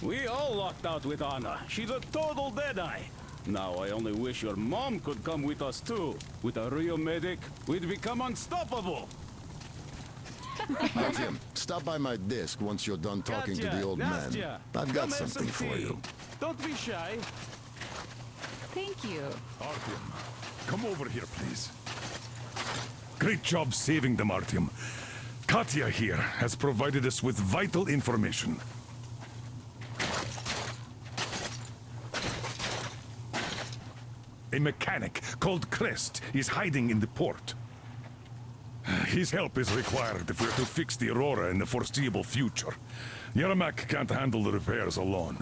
S: We all lucked out with Anna. She's a total deadeye. Now I only wish your mom could come with us too. With a real medic, we'd become unstoppable.
O: Artyom, stop by my desk once you're done talking to the old man. I've got something for you.
S: Don't be shy.
V: Thank you.
G: Artyom, come over here, please. Great job saving them, Artyom. Katya here has provided us with vital information. A mechanic called Crest is hiding in the port. His help is required if we're to fix the Aurora in the foreseeable future. Yermak can't handle the repairs alone.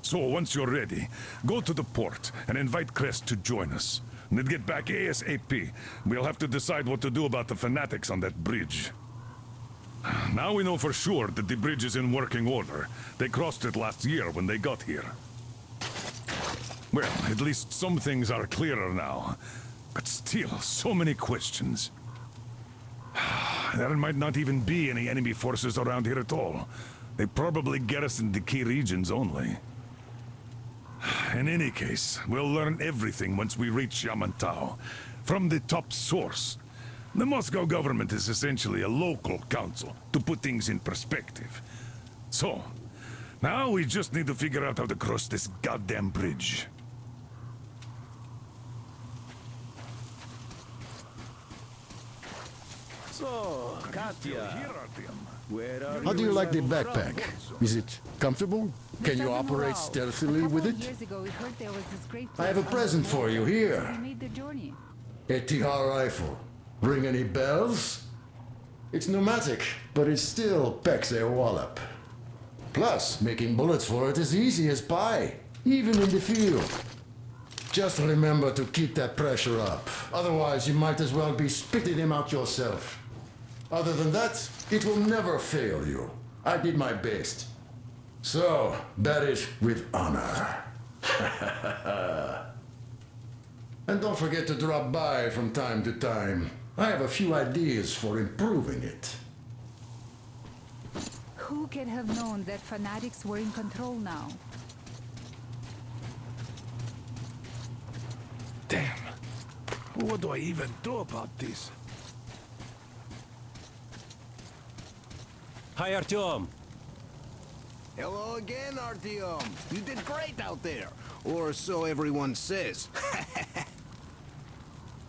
G: So once you're ready, go to the port and invite Crest to join us. And then get back ASAP. We'll have to decide what to do about the fanatics on that bridge. Now we know for sure that the bridge is in working order. They crossed it last year when they got here. Well, at least some things are clearer now. But still, so many questions. There might not even be any enemy forces around here at all. They probably garrisoned the key regions only. In any case, we'll learn everything once we reach Yamantau. From the top source. The Moscow government is essentially a local council, to put things in perspective. So, now we just need to figure out how to cross this goddamn bridge.
S: So, Katya, where are
O: How do you like the backpack? Is it comfortable? Can you operate stealthily with it?
V: Years ago, we heard there was this great
O: I have a present for you here.
V: We made the journey.
O: A TR rifle. Ring any bells? It's pneumatic, but it still packs a wallop. Plus, making bullets for it is easy as pie, even in the field. Just remember to keep that pressure up. Otherwise, you might as well be spitting him out yourself. Other than that, it will never fail you. I did my best. So, bear it with honor. And don't forget to drop by from time to time. I have a few ideas for improving it.
V: Who can have known that fanatics were in control now?
G: Damn. What do I even do about this?
R: Hi, Artyom.
L: Hello again, Artyom. You did great out there. Or so everyone says.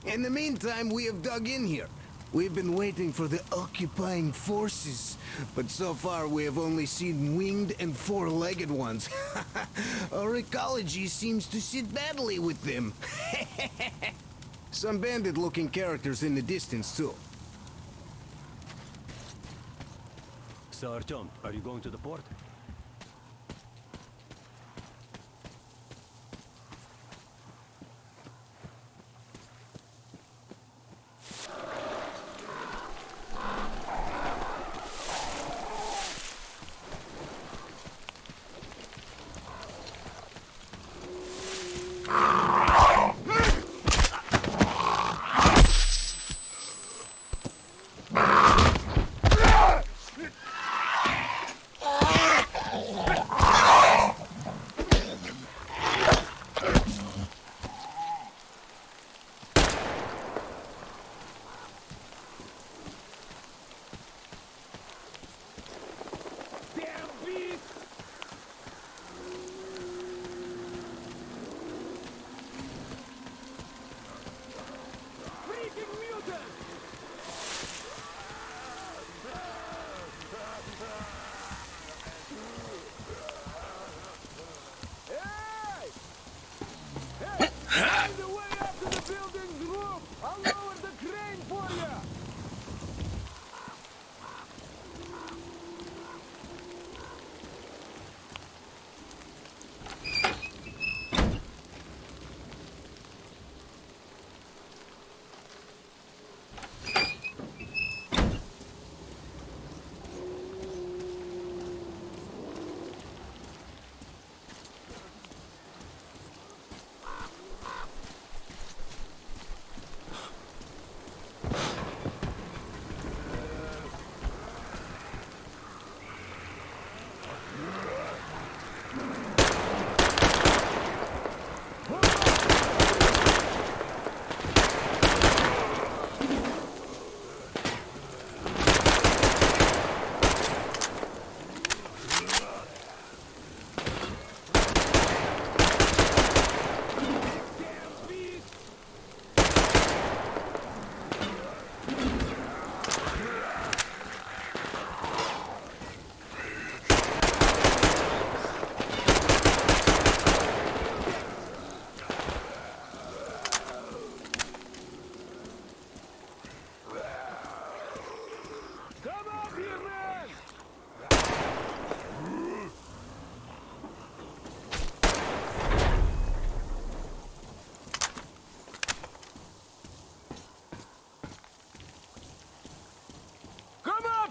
L: In the meantime, we have dug in here. We've been waiting for the occupying forces, but so far we have only seen winged and four-legged ones. Our ecology seems to sit badly with them. Some bandit-looking characters in the distance, too.
R: So, Artyom, are you going to the port?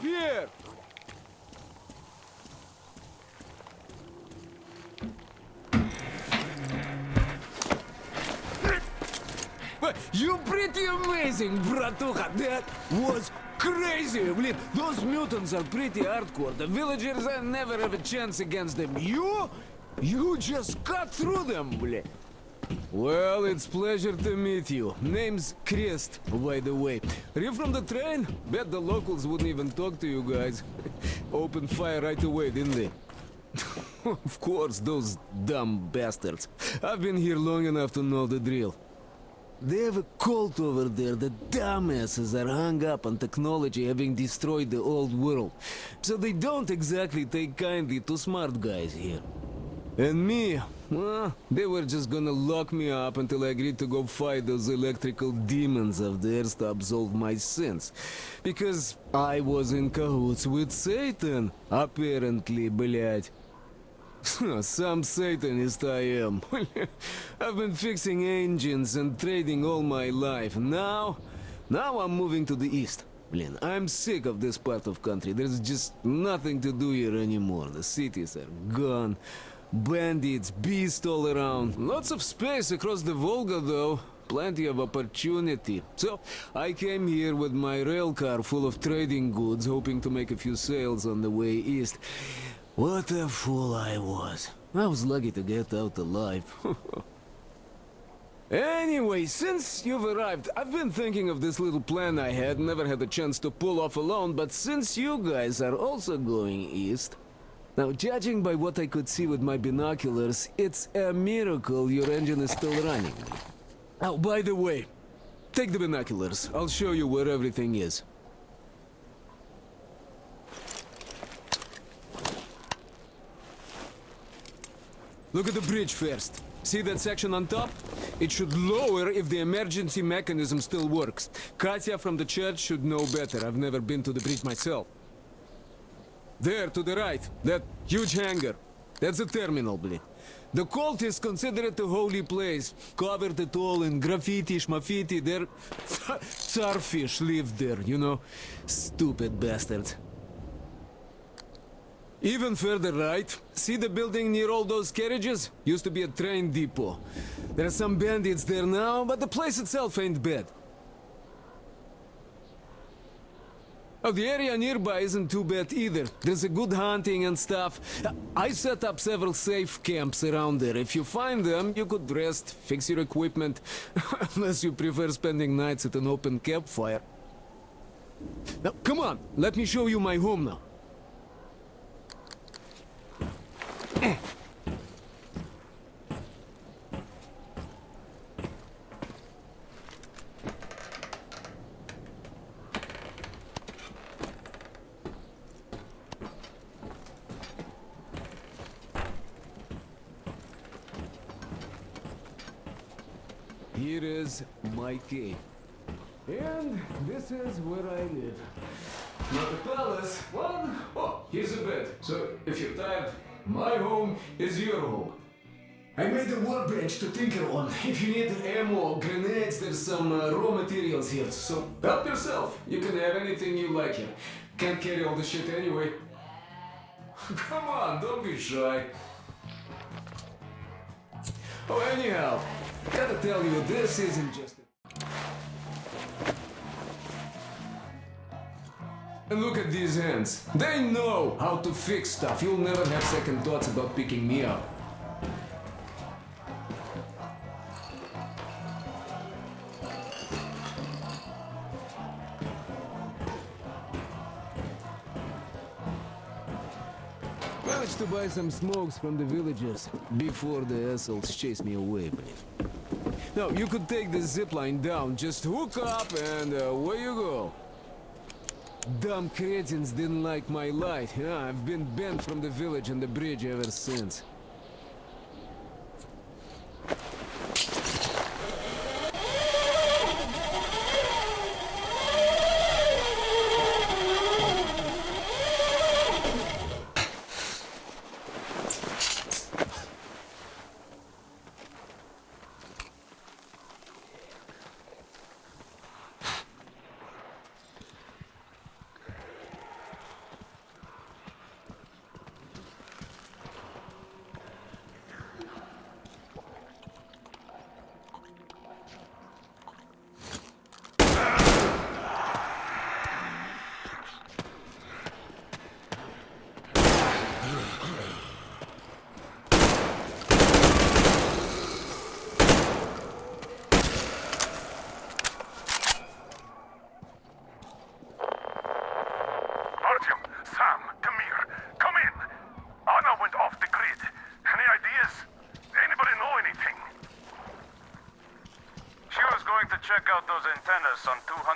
I: here! You pretty amazing, bratuха. That was crazy. Блин, those mutants are pretty hardcore. The villagers never have a chance against them. You just cut through them, блин. Well, it's pleasure to meet you. Name's Crest, by the way. Are you from the train? Bet the locals wouldn't even talk to you guys. Opened fire right away, didn't they? Of course, those dumb bastards. I've been here long enough to know the drill. They have a cult over there. The dumbasses are hung up on technology having destroyed the old world. So they don't exactly take kindly to smart guys here. And me, well, they were just gonna lock me up until I agreed to go fight those electrical demons of theirs to absolve my sins. Because I was in cahoots with Satan, apparently, блядь. Some Satanist I am. I've been fixing engines and trading all my life. Now I'm moving to the east. Blin, I'm sick of this part of country. There's just nothing to do here anymore. The cities are gone. Bandits, beasts all around. Lots of space across the Volga, though. Plenty of opportunity. So, I came here with my rail car full of trading goods, hoping to make a few sales on the way east. What a fool I was. I was lucky to get out alive. Anyway, since you've arrived, I've been thinking of this little plan I had, never had a chance to pull off alone, but since you guys are also going east... Now, judging by what I could see with my binoculars, it's a miracle your engine is still running. Oh, by the way, take the binoculars. I'll show you where everything is. Look at the bridge first. See that section on top? It should lower if the emergency mechanism still works. Katya from the church should know better. I've never been to the bridge myself. There, to the right, that huge hangar. That's a terminal, blin. The cult is considered a holy place. Covered it all in graffiti, schmaffiti. Their starfish live there, you know. Stupid bastards. Even further right, see the building near all those carriages? Used to be a train depot. There are some bandits there now, but the place itself ain't bad. Oh, the area nearby isn't too bad either. There's a good hunting and stuff. I set up several safe camps around there. If you find them, you could rest, fix your equipment. Unless you prefer spending nights at an open campfire. Now, come on, let me show you my home now. Here is my cave. And this is where I live. Not a palace, but... Oh, here's a bed. So, if you're tired, my home is your home. I made a workbench to tinker on. If you need ammo, grenades, there's some raw materials here. So, help yourself. You can have anything you like here. Can't carry all the shit anyway. Come on, don't be shy. Oh, anyhow, gotta tell you, this isn't just And look at these hands. They know how to fix stuff. You'll never have second thoughts about picking me up. Managed to buy some smokes from the villagers before the assholes chased me away, but... Now, you could take the zipline down, just hook up and away you go. Dumb cretins didn't like my light. Yeah, I've been banned from the village and the bridge ever since.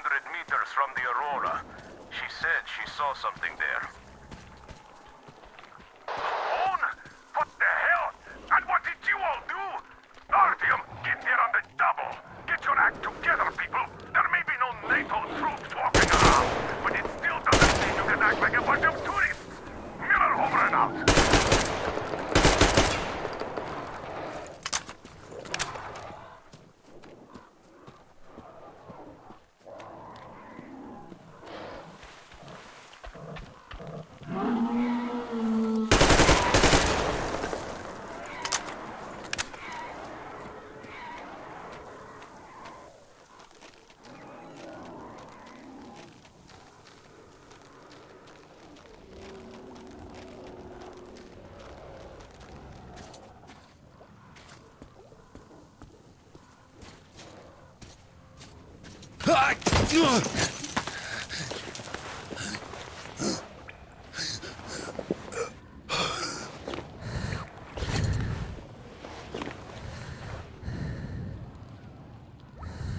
D: meters from the Aurora. She said she saw something there. Own? What the hell? And what did you all do? Artyom, get there on the double. Get your act together, people. There may be no NATO troops walking around, but it still doesn't mean you can act like a bunch of tourists. Miller over and out.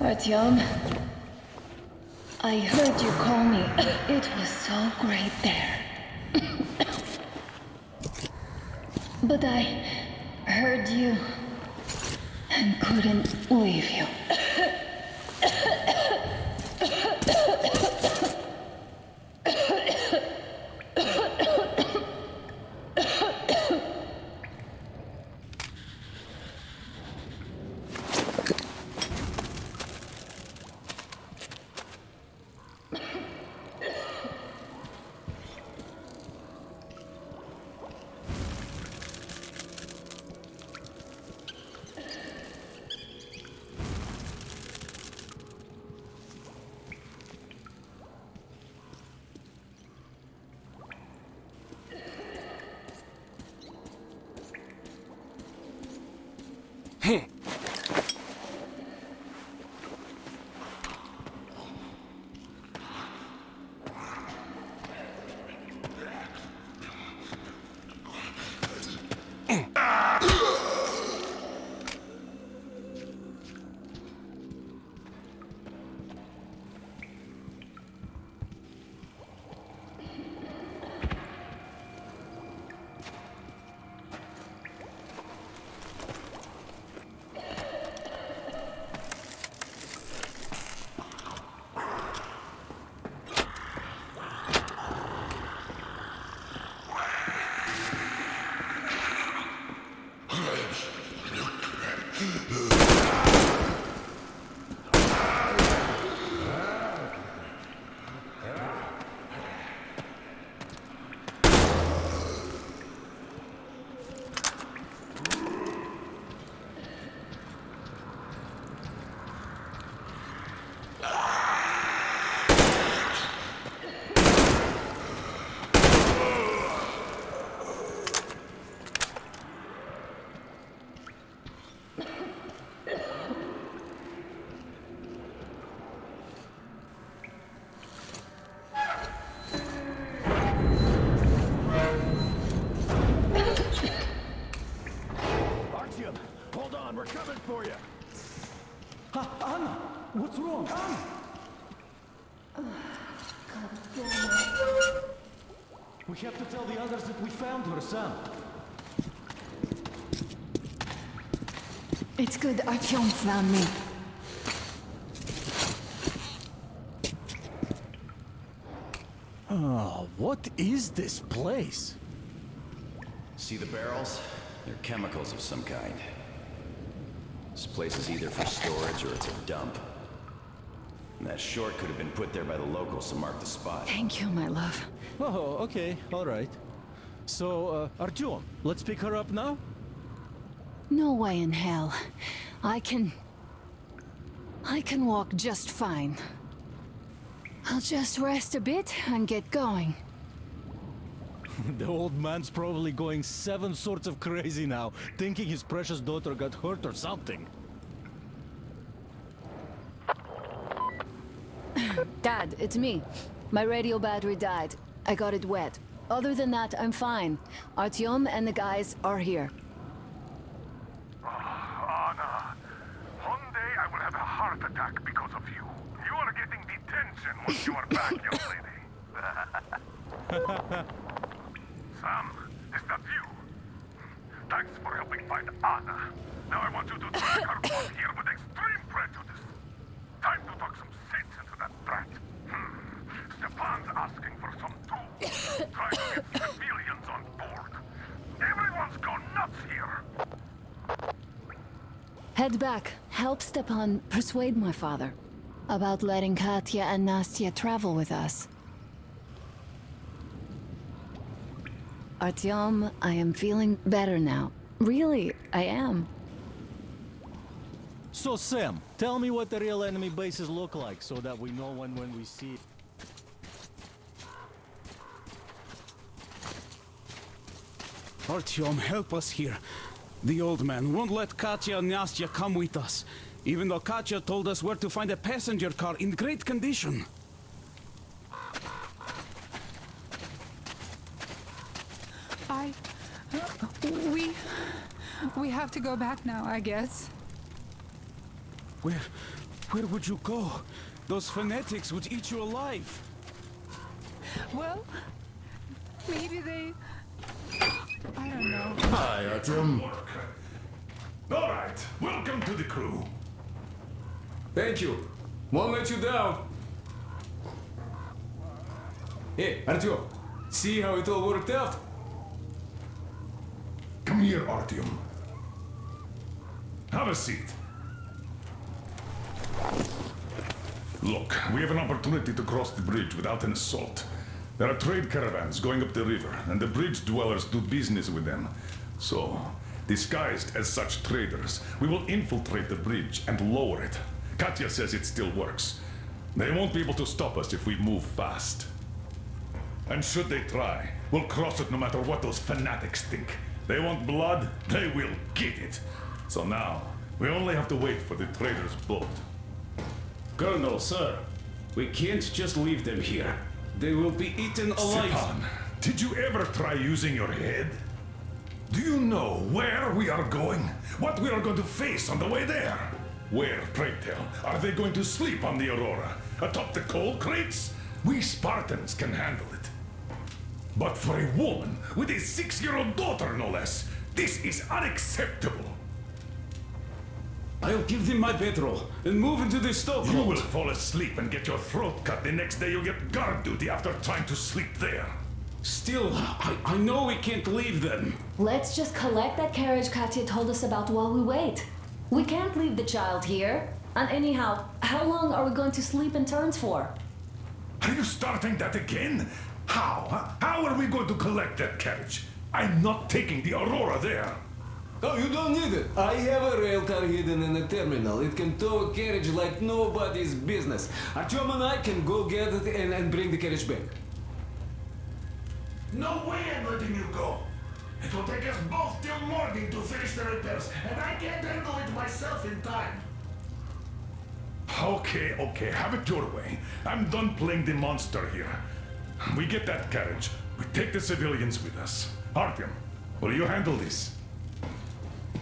F: Artyom, I heard you call me. It was so great there. But I heard you and couldn't leave you.
A: We're coming for you. Anna, what's wrong? Anna!
F: God damn it.
A: We have to tell the others that we found her, Sam.
F: It's good Artyom found me.
A: Oh, what is this place?
H: See the barrels? They're chemicals of some kind. This place is either for storage or it's a dump. And that short could have been put there by the locals to mark the spot.
F: Thank you, my love.
A: Oh, okay, all right. So, Artyom, let's pick her up now?
F: No way in hell. I can walk just fine. I'll just rest a bit and get going.
A: The old man's probably going 7 sorts of crazy now, thinking his precious daughter got hurt or something.
F: Dad, it's me. My radio battery died. I got it wet. Other than that, I'm fine. Artyom and the guys are here.
D: Anna, one day I will have a heart attack because of you. You are getting detained again once you are back, young lady. Sam, is that you? Thanks for helping find Anna. Now I want you to drag her out here with extreme prejudice. Time to talk some sense into that brat. Stefan's asking for some tools. Try to get civilians on board. Everyone's gone nuts here.
F: Head back. Help Stepan persuade my father about letting Katya and Nastya travel with us. Artyom, I am feeling better now. Really, I am.
A: So Sam, tell me what the real enemy bases look like so that we know when we see it.
S: Artyom, help us here. The old man won't let Katya and Nastya come with us, even though Katya told us where to find a passenger car in great condition.
V: We have to go back now, I guess.
S: Where would you go? Those fanatics would eat you alive.
V: Well, maybe they... I don't know.
O: Hi, Artyom.
C: All right, welcome to the crew.
I: Thank you. Won't let you down. Hey, Artyom, see how it all worked out?
C: Come here, Artyom. Have a seat. Look, we have an opportunity to cross the bridge without an assault. There are trade caravans going up the river, and the bridge dwellers do business with them. So, disguised as such traders, we will infiltrate the bridge and lower it. Katya says it still works. They won't be able to stop us if we move fast. And should they try, we'll cross it no matter what those fanatics think. They want blood, they will get it. So now, we only have to wait for the trader's boat.
S: Colonel, sir, we can't just leave them here. They will be eaten alive.
C: Stepan, did you ever try using your head? Do you know where we are going? What we are going to face on the way there? Where, pray tell, are they going to sleep on the Aurora? Atop the coal crates? We Spartans can handle it. But for a woman with a 6-year-old daughter, no less, this is unacceptable.
S: I'll give them my bedroll and move into the stokehold.
C: You will fall asleep and get your throat cut the next day you get guard duty after trying to sleep there.
S: Still, I know we can't leave them.
F: Let's just collect that carriage Katya told us about while we wait. We can't leave the child here. And anyhow, how long are we going to sleep in turns for?
C: Are you starting that again? How? Huh? How are we going to collect that carriage? I'm not taking the Aurora there.
I: Oh, you don't need it. I have a rail car hidden in the terminal. It can tow a carriage like nobody's business. Artyom and I can go get it and bring the carriage back.
C: No way I'm letting you go. It will take us both till morning to finish the repairs, and I can't handle it myself in time. Okay, have it your way. I'm done playing the monster here. We get that carriage. We take the civilians with us. Artyom, will you handle this?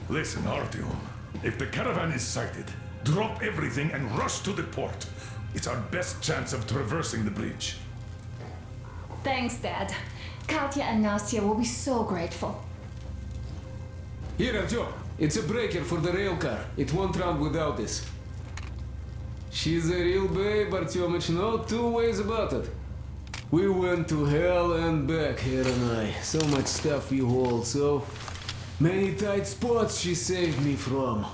C: Listen, Artyom. If the caravan is sighted, drop everything and rush to the port. It's our best chance of traversing the bridge.
F: Thanks, Dad. Katya and Nastya will be so grateful.
I: Here, Artyom. It's a breaker for the rail car. It won't run without this. She's a real babe, Artyomich. No two ways about it. We went to hell and back, her and I. So much stuff you hold, so many tight spots she saved me from.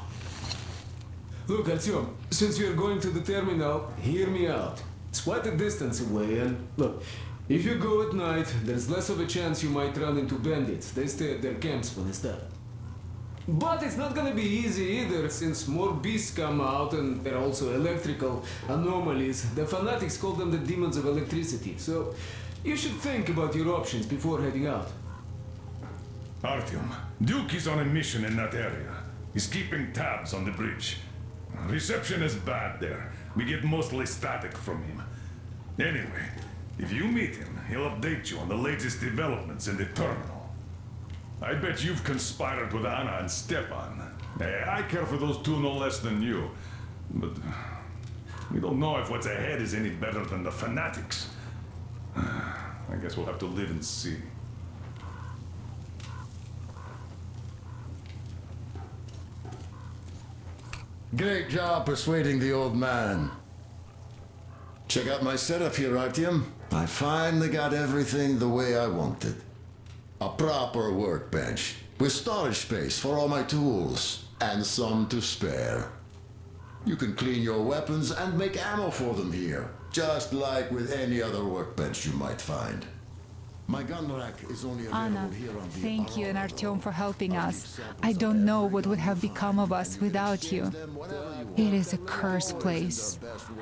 I: Look, Artyom, since we are going to the terminal, hear me out. It's quite a distance away, and look, if you go at night, there's less of a chance you might run into bandits. They stay at their camps when it's dark. But it's not gonna be easy either, since more beasts come out and there are also electrical anomalies. The fanatics call them the demons of electricity, so you should think about your options before heading out.
C: Artyom, Duke is on a mission in that area. He's keeping tabs on the bridge. Reception is bad there. We get mostly static from him. Anyway, if you meet him, he'll update you on the latest developments in the terminal. I bet you've conspired with Anna and Stepan. I care for those two no less than you. But We don't know if what's ahead is any better than the fanatics. I guess we'll have to live and see.
O: Great job persuading the old man. Check out my setup here, Artyom. I finally got everything the way I wanted. A proper workbench, with storage space for all my tools, and some to spare. You can clean your weapons and make ammo for them here, just like with any other workbench you might find. My gun rack is only
V: Anna,
O: available here on the
V: thank you and Artyom for helping us. I don't know what would have become of us without you. It is a cursed place.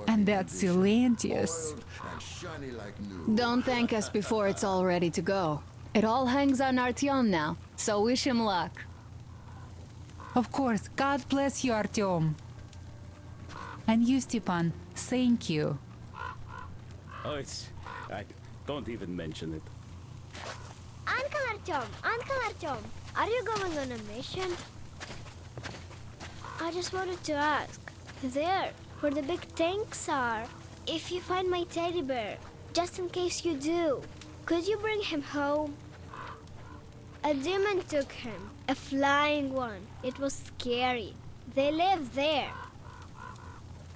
V: And that Silantius.
F: Don't thank us before it's all ready to go. It all hangs on Artyom now, so wish him luck.
V: Of course, God bless you, Artyom. And you, Stepan, thank you.
S: Oh, I don't even mention it.
Q: Uncle Artyom, are you going on a mission? I just wanted to ask, there, where the big tanks are, if you find my teddy bear, just in case you do, could you bring him home? A demon took him, a flying one. It was scary. They live there.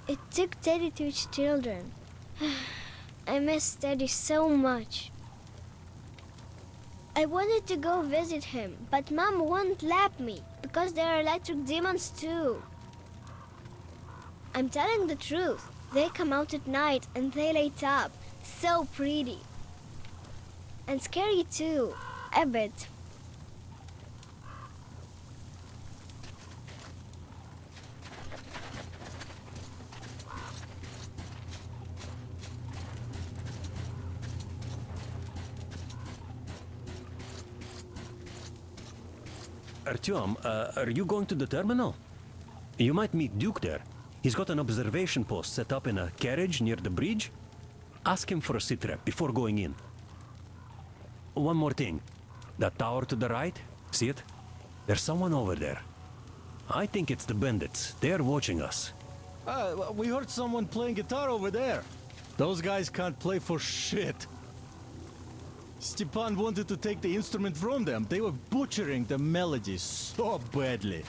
Q: It took Teddy to its children. I miss Teddy so much. I wanted to go visit him, but Mom won't let me because there are electric demons too. I'm telling the truth. They come out at night and they light up. So pretty. And scary too, a bit.
R: Artyom, are you going to the terminal? You might meet Duke there. He's got an observation post set up in a carriage near the bridge. Ask him for a sitrep before going in. One more thing. That tower to the right, see it? There's someone over there. I think it's the bandits. They're watching us.
A: We heard someone playing guitar over there. Those guys can't play for shit. Stepan wanted to take the instrument from them. They were butchering the melodies so badly.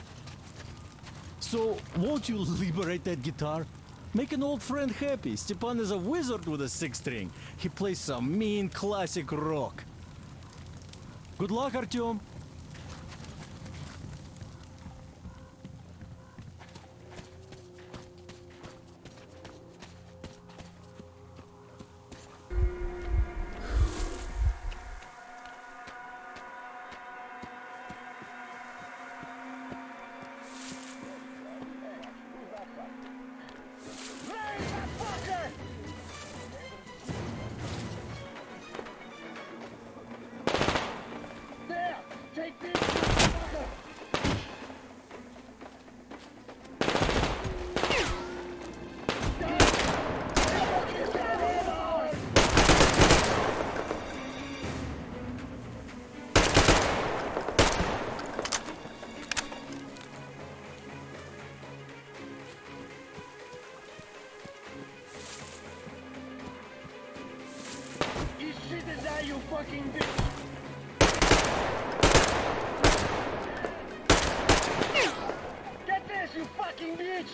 A: So, won't you liberate that guitar? Make an old friend happy. Stepan is a wizard with a six-string. He plays some mean classic rock. Good luck, Artyom.
N: You fucking bitch! Get this, you fucking bitch!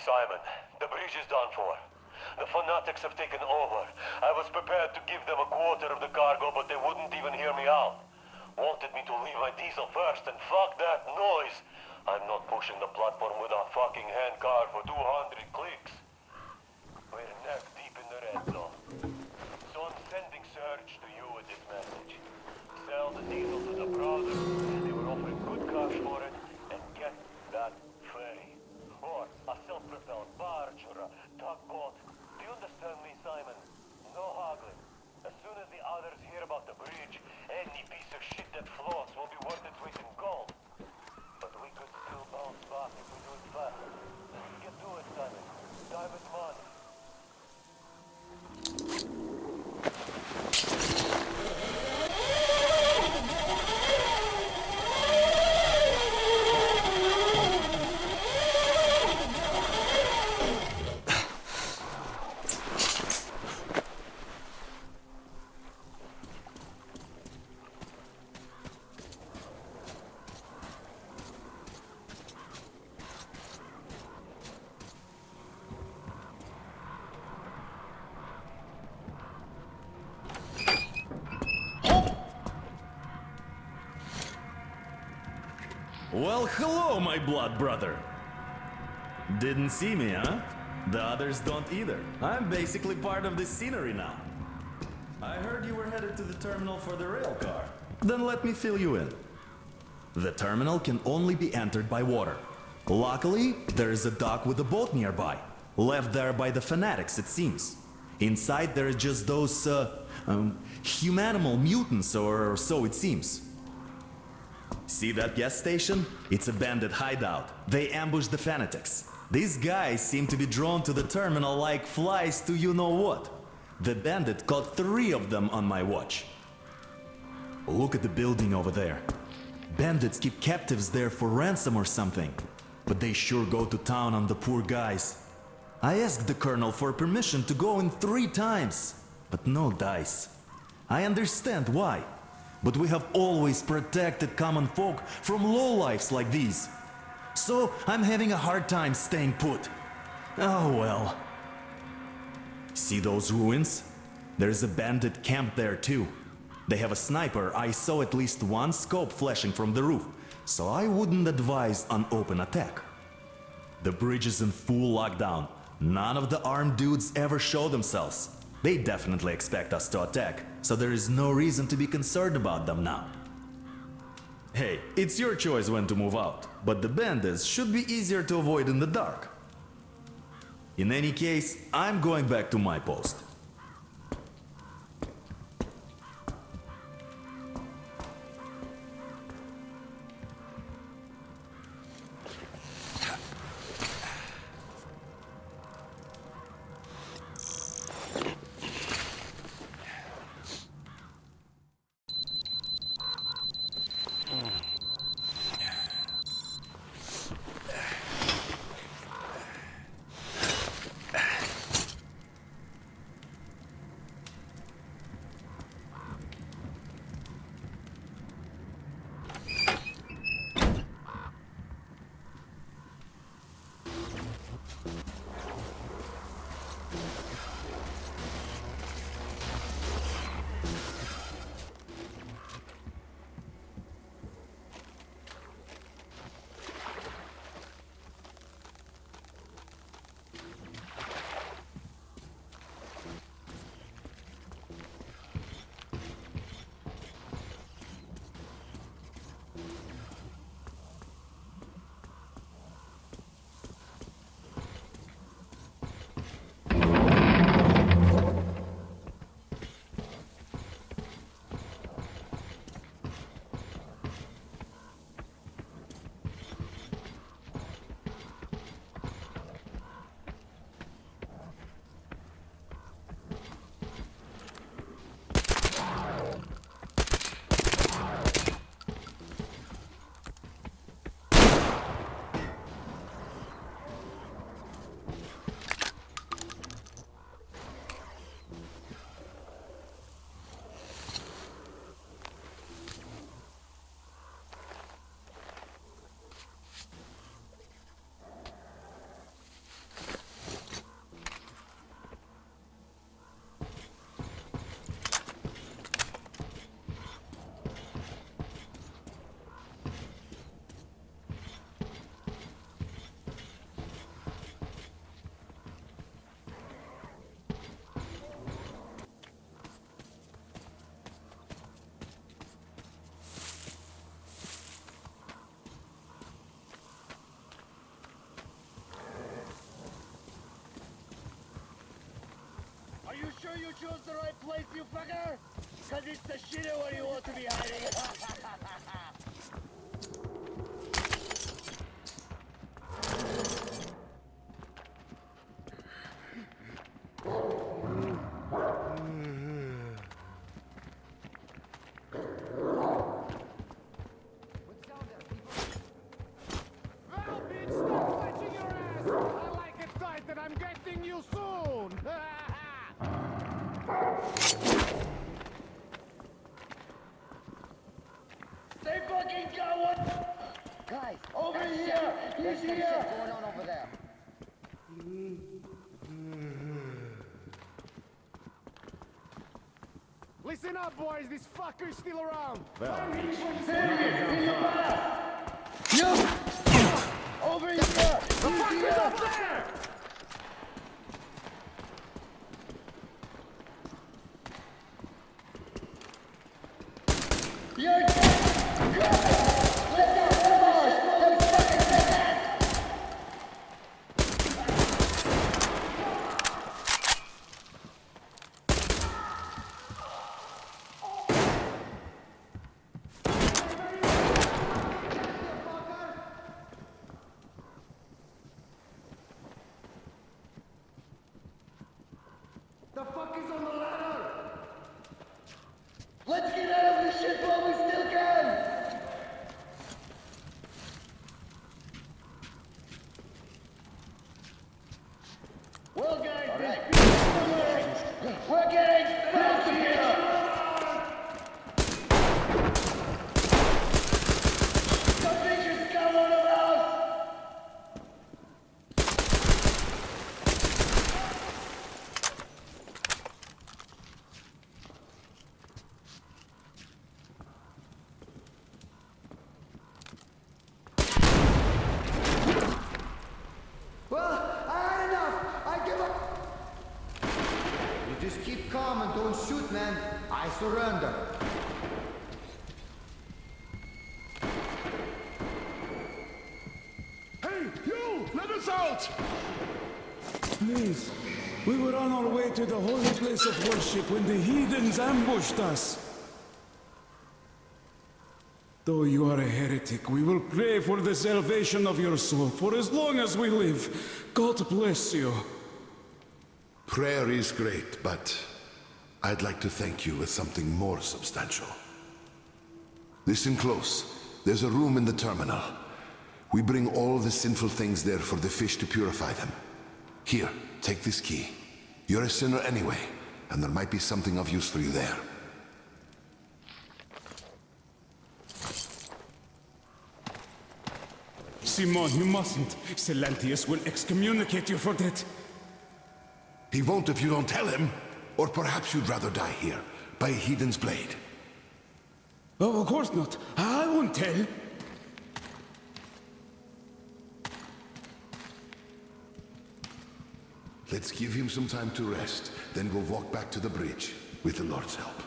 R: Simon, the bridge is done for. The fanatics have taken over. I was prepared to give them a quarter of the cargo, but they wouldn't even hear me out.
N: Wanted me to leave my diesel first, and fuck that noise. I'm not pushing the platform with a fucking handcar for 200 clicks. We're neck deep in the red zone. So I'm sending Surge to you with this message. Sell the diesel to the brothers, they were offering good cash for it, and get that ferry. Or a self-propelled barge or a tugboat. Do you understand me, Simon? No haggling. As soon as the others hear about the bridge, any piece of shit that floats will be worth its weight in gold. But we could still bounce back if we do it fast. Get to it, Simon. Time is money.
E: Well, hello, my blood brother. Didn't see me, huh? The others don't either. I'm basically part of this scenery now. I heard you were headed to the terminal for the rail car. Then let me fill you in. The terminal can only be entered by water. Luckily, there is a dock with a boat nearby. Left there by the fanatics, it seems. Inside there are just those, humanimal mutants, or so it seems. See that gas station? It's a bandit hideout. They ambush the fanatics. These guys seem to be drawn to the terminal like flies to you-know-what. The bandit caught 3 of them on my watch. Look at the building over there. Bandits keep captives there for ransom or something. But they sure go to town on the poor guys. I asked the colonel for permission to go in 3 times, but no dice. I understand why. But we have always protected common folk from lowlifes like these. So I'm having a hard time staying put. Oh well. See those ruins? There's a bandit camp there too. They have a sniper. I saw at least 1 scope flashing from the roof, so I wouldn't advise an open attack. The bridge is in full lockdown. None of the armed dudes ever show themselves. They definitely expect us to attack, so there is no reason to be concerned about them now. Hey, it's your choice when to move out, but the bandits should be easier to avoid in the dark. In any case, I'm going back to my post.
N: sure you chose the right place, you fucker? Cause it's the shitter where you want to be hiding.
K: I'm getting you soon!
N: They fucking got one! Guys, over here! He's here!
P: What's going on over there?
K: Listen up, boys! This fucker's still around!
N: You! Over here!
K: The fucker's up there!
N: You're
K: The fuck is on the ladder?
N: Let's get out of this shit while we still can! Well, guys, we're getting back here! The bitches got one of us!
T: Well, I had enough. I give up. You just keep calm and don't shoot, man. I surrender.
G: Hey, you! Let us out!
I: Please, we were on our way to the holy place of worship when the heathens ambushed us. Though you are a heretic, we will pray for the salvation of your soul for as long as we live. God bless you.
W: Prayer is great, but I'd like to thank you with something more substantial. Listen close. There's a room in the terminal. We bring all the sinful things there for the fish to purify them. Here, take this key. You're a sinner anyway, and there might be something of use for you there.
I: Simon, you mustn't. Silantius will excommunicate you for that.
W: He won't if you don't tell him. Or perhaps you'd rather die here, by a heathen's blade.
I: Oh, of course not. I won't tell.
W: Let's give him some time to rest, then we'll walk back to the bridge, with the Lord's help.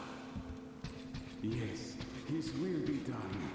I: Yes, his will be done.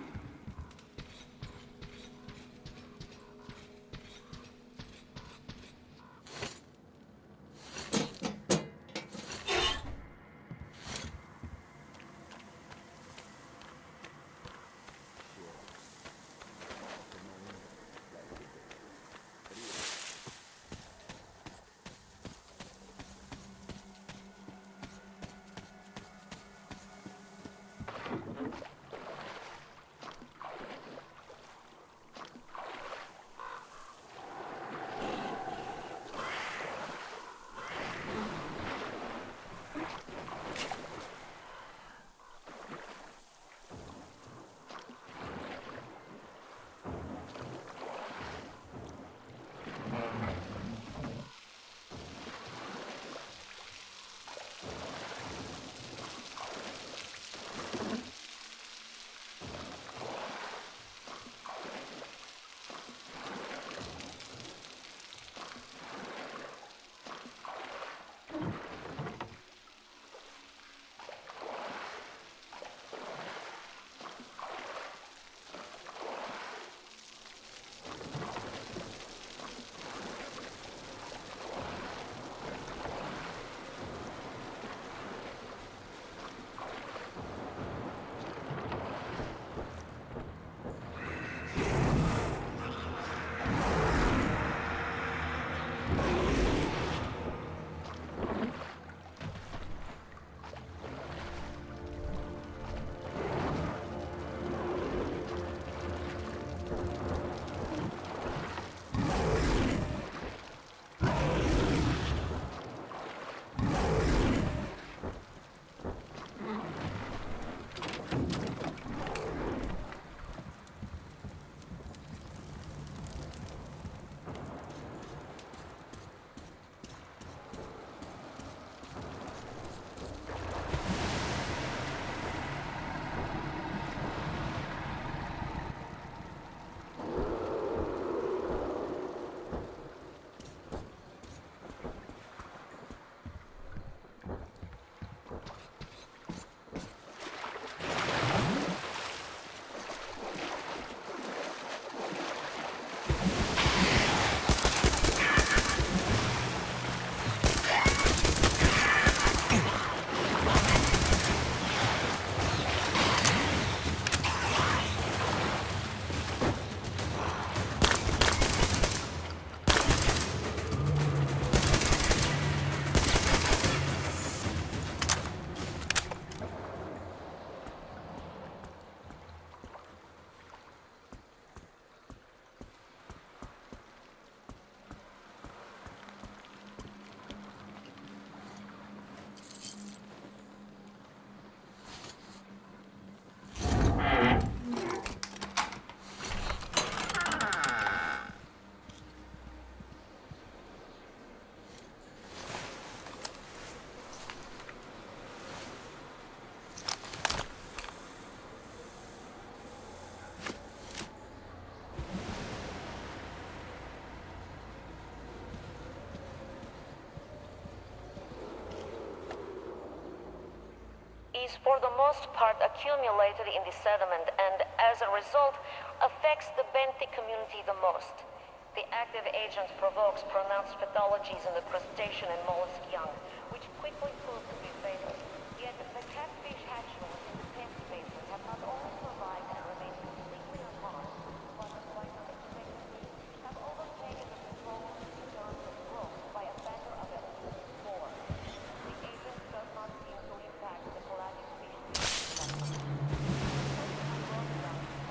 J: is for the most part accumulated in the sediment and, as a result, affects the benthic community the most. The active agent provokes pronounced pathologies in the crustacean and mollusk young, which quickly prove to be fatal. Yet the catfish hatchlings in the tank spaces have not only survived and remained completely unharmed, but quite unexpectedly have overtaken the control in terms of growth by a factor of at least 4. The agent does not seem to impact the pelagic fish species.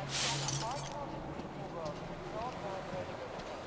J: Has shown a marginal increase in growth with no apparent negative effect.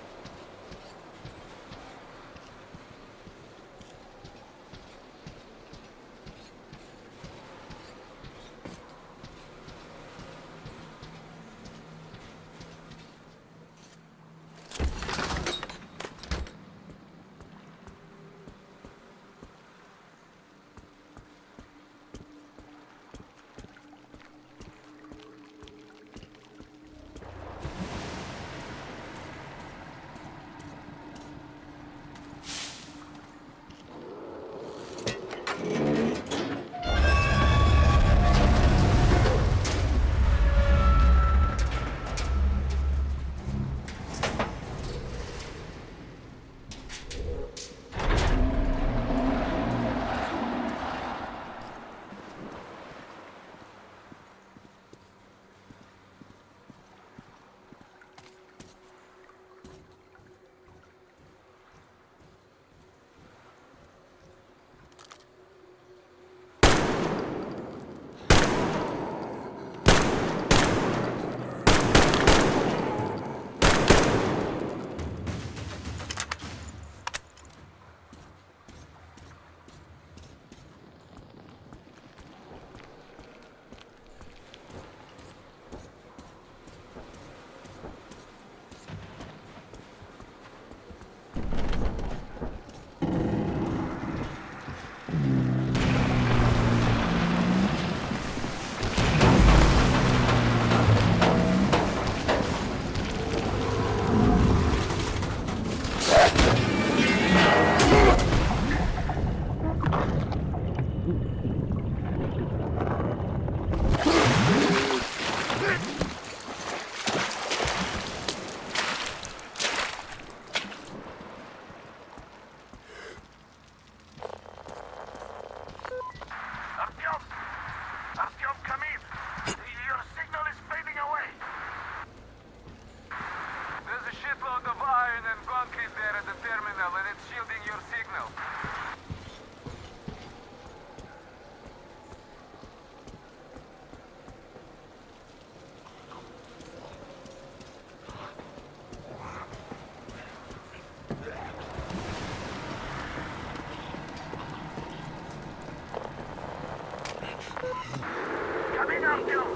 D: Come in, Artyom!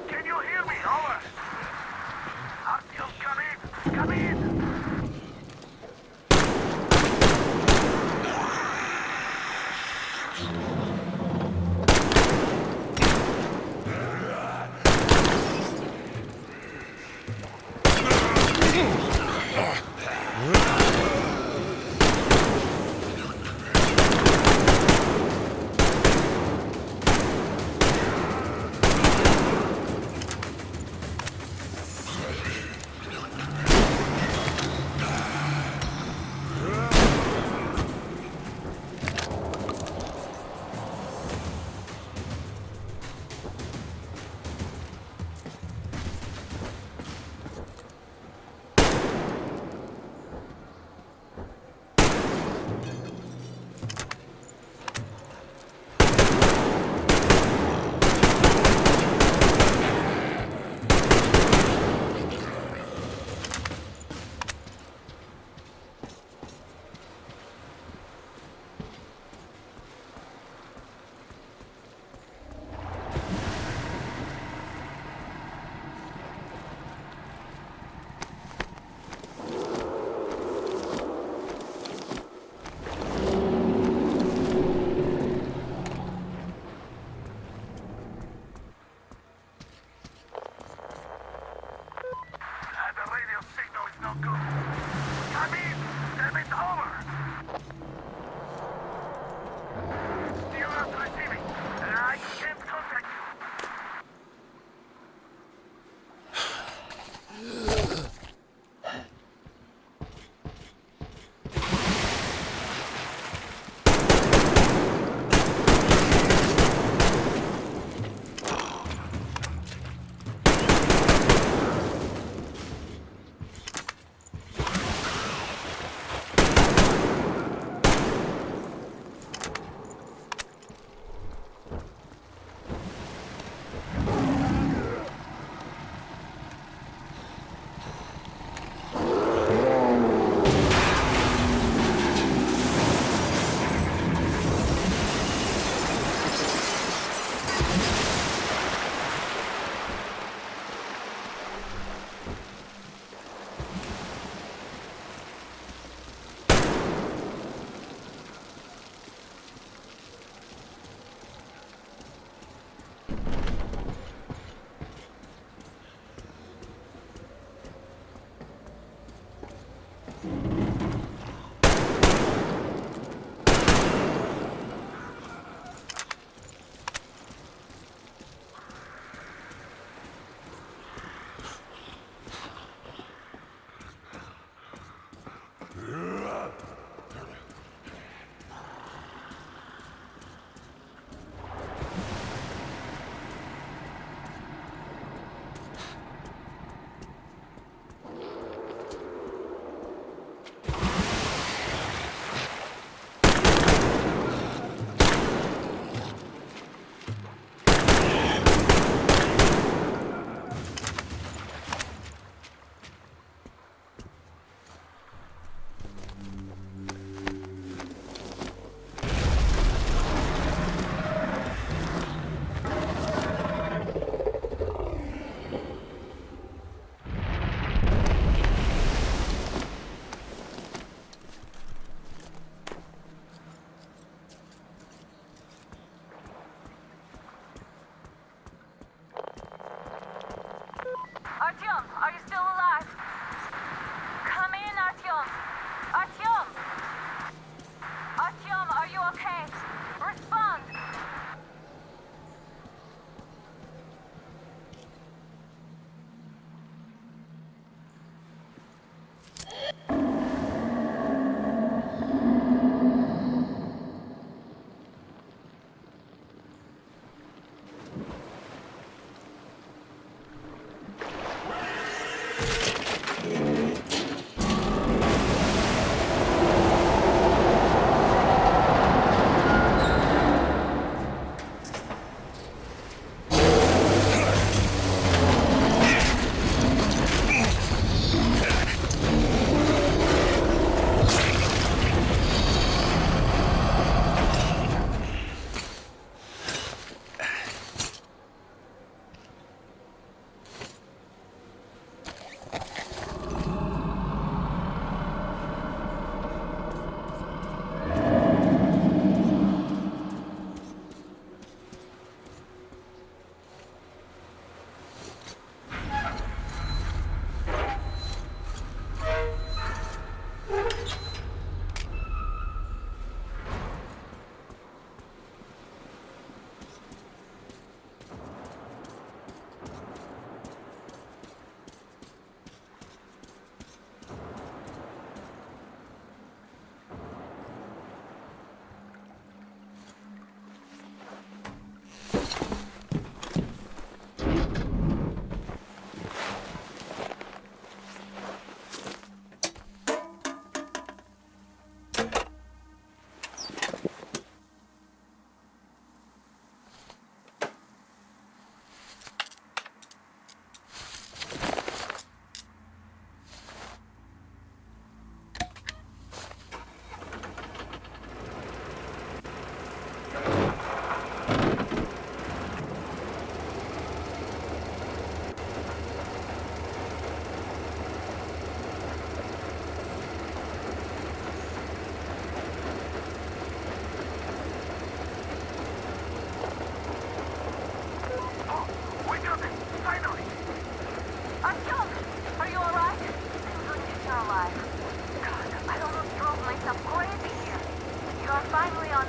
D: Can you hear me? Over! Artyom, come in! Come in!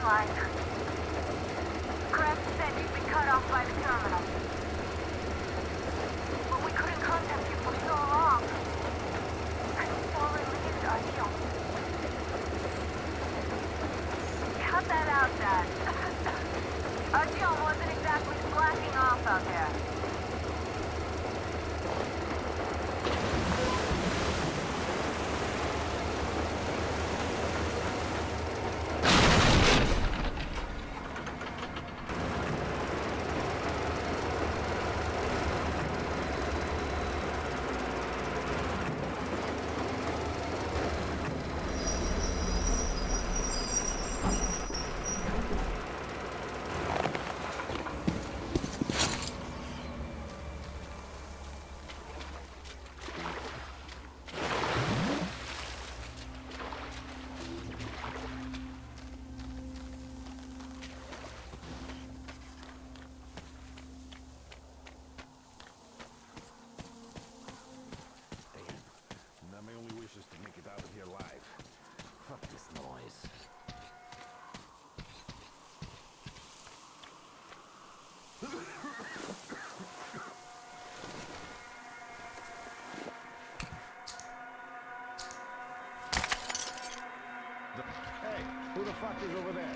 J: fine. Krabs said you'd been cut off by the terminal. But we couldn't contact you for so long. I'm so relieved, Artyom. Cut that out, Dad. Artyom wasn't exactly slacking off out there.
K: Who the fuck is over there?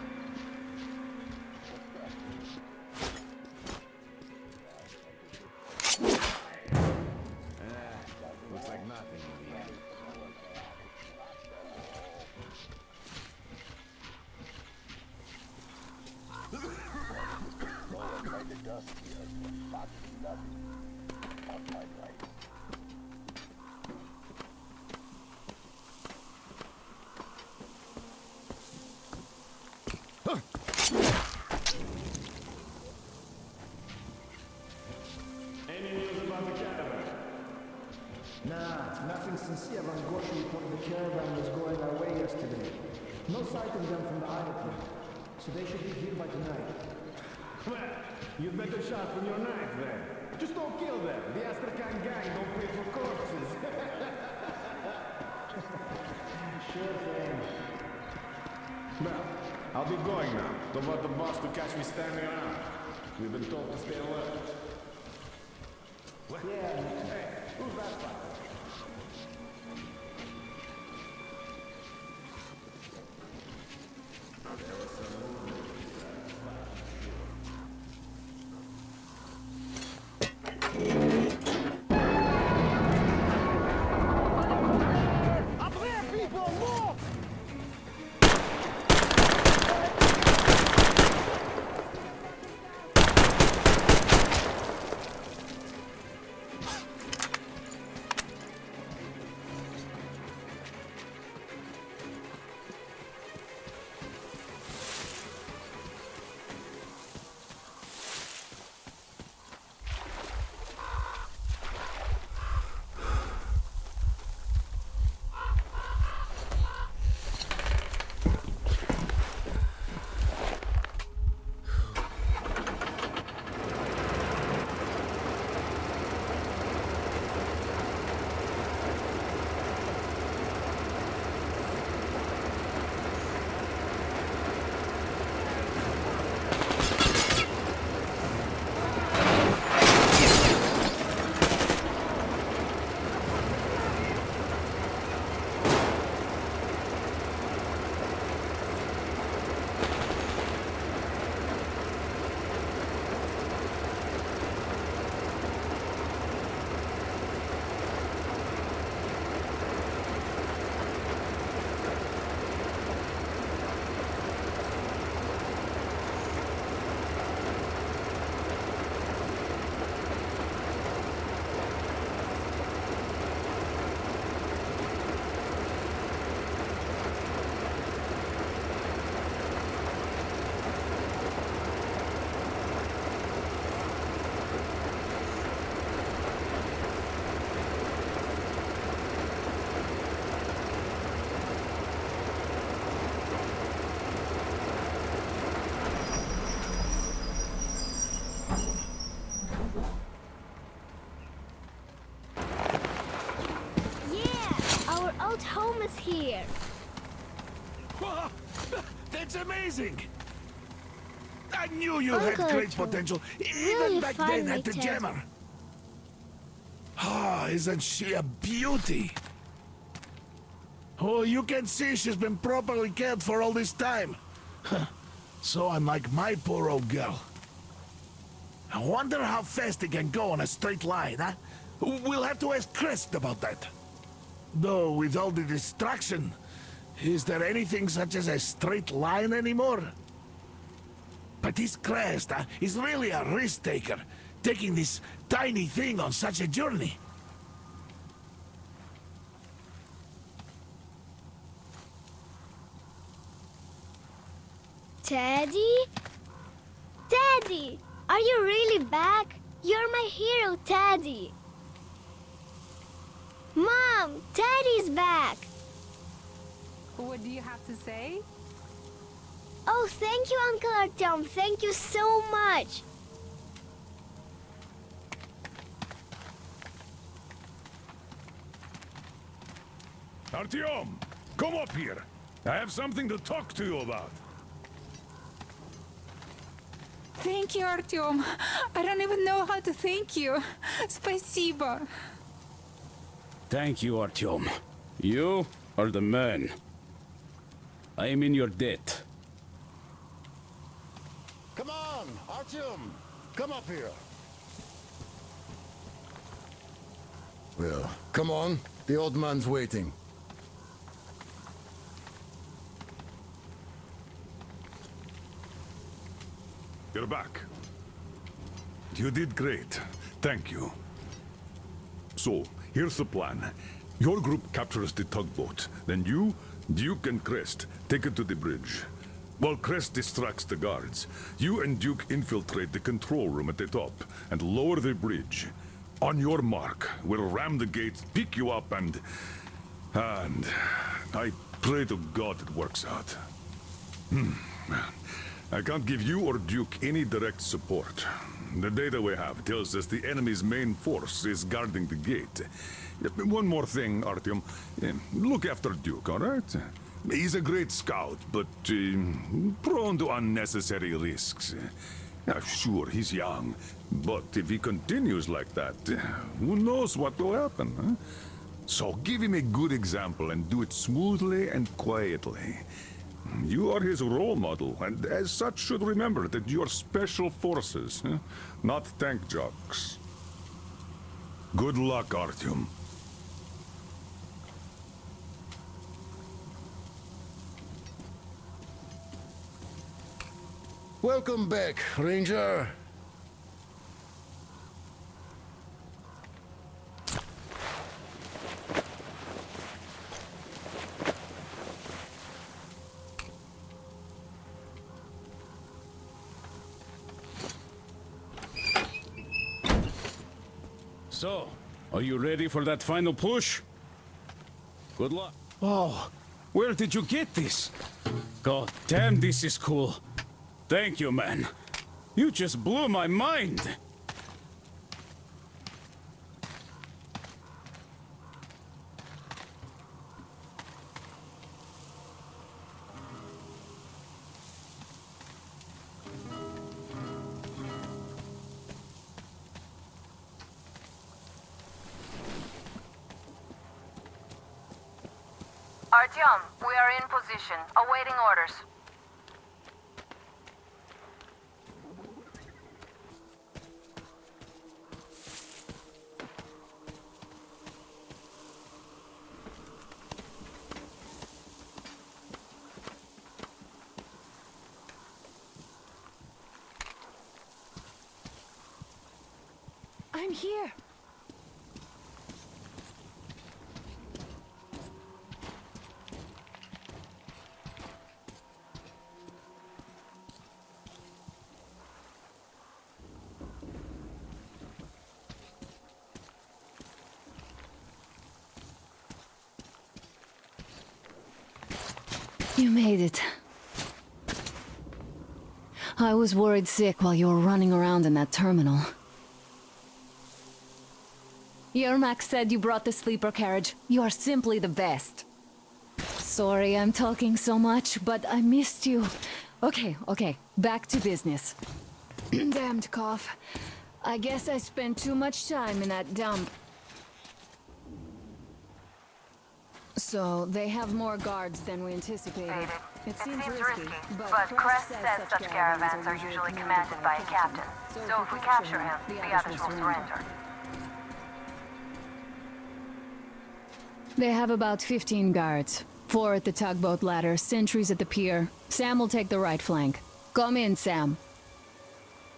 I: Looks like nothing in the end.
N: Any news about the caravan?
K: Nah, nothing since Evan Goshi reported the caravan was going our way yesterday. No sight of them from the airplane, so they should be here by tonight.
N: Well, you'd better sharpen your knife then. Just don't kill them. The Astrakhan gang don't pay for corpses.
K: Sure thing.
N: Well, I'll be going now. Don't want the boss to catch me standing around. We've been told to stay alert. What?
K: Yeah.
N: Hey, who's that fucker?
Q: Home is here.
S: That's amazing!
G: I knew you
Q: Uncle
G: had great
Q: Artyom,
G: potential,
Q: will
G: even
Q: you
G: back
Q: find
G: then
Q: my
G: at the
Q: Teddy?
G: jammer. Ah, isn't she a beauty? Oh, you can see she's been properly cared for all this time. So unlike my poor old girl. I wonder how fast it can go on a straight line, huh? We'll have to ask Crest about that. Though, with all the distraction, is there anything such as a straight line anymore? But this Crest is really a risk-taker, taking this tiny thing on such a journey.
Q: Teddy? Teddy! Are you really back? You're my hero, Teddy! Mom! Teddy's back!
V: What do you have to say?
Q: Oh, thank you, Uncle Artyom. Thank you so much.
G: Artyom, come up here. I have something to talk to you about.
V: Thank you, Artyom. I don't even know how to thank you. Спасибо.
S: Thank you, Artyom. You are the man. I am in your debt.
T: Come on, Artyom! Come up here.
O: Well, come on. The old man's waiting.
C: You're back. You did great. Thank you. So, here's the plan. Your group captures the tugboat. Then you, Duke, and Crest take it to the bridge. While Crest distracts the guards, you and Duke infiltrate the control room at the top and lower the bridge. On your mark, we'll ram the gate, pick you up, and I pray to God it works out. I can't give you or Duke any direct support. The data we have tells us the enemy's main force is guarding the gate. One more thing, Artyom. Look after Duke, all right? He's a great scout, but prone to unnecessary risks. Sure, he's young, but if he continues like that, who knows what will happen, huh? So give him a good example and do it smoothly and quietly. You are his role model, and as such should remember that you're special forces, not tank jocks. Good luck, Artyom.
O: Welcome back, Ranger.
S: So, are you ready for that final push? Good luck. Oh, where did you get this? God damn, this is cool. Thank you, man. You just blew my mind.
J: Artyom, we are in position, awaiting orders.
F: I'm here. You made it. I was worried sick while you were running around in that terminal. Yermak said you brought the sleeper carriage. You are simply the best. Sorry I'm talking so much, but I missed you. Okay, back to business. Damned cough. I guess I spent too much time in that dump. So, they have more guards than we anticipated. It seems risky, but
J: Crest says such caravans are usually commanded by a captain. So if we capture him, the others will surrender.
F: They have about 15 guards. 4 at the tugboat ladder, sentries at the pier. Sam will take the right flank. Come in, Sam.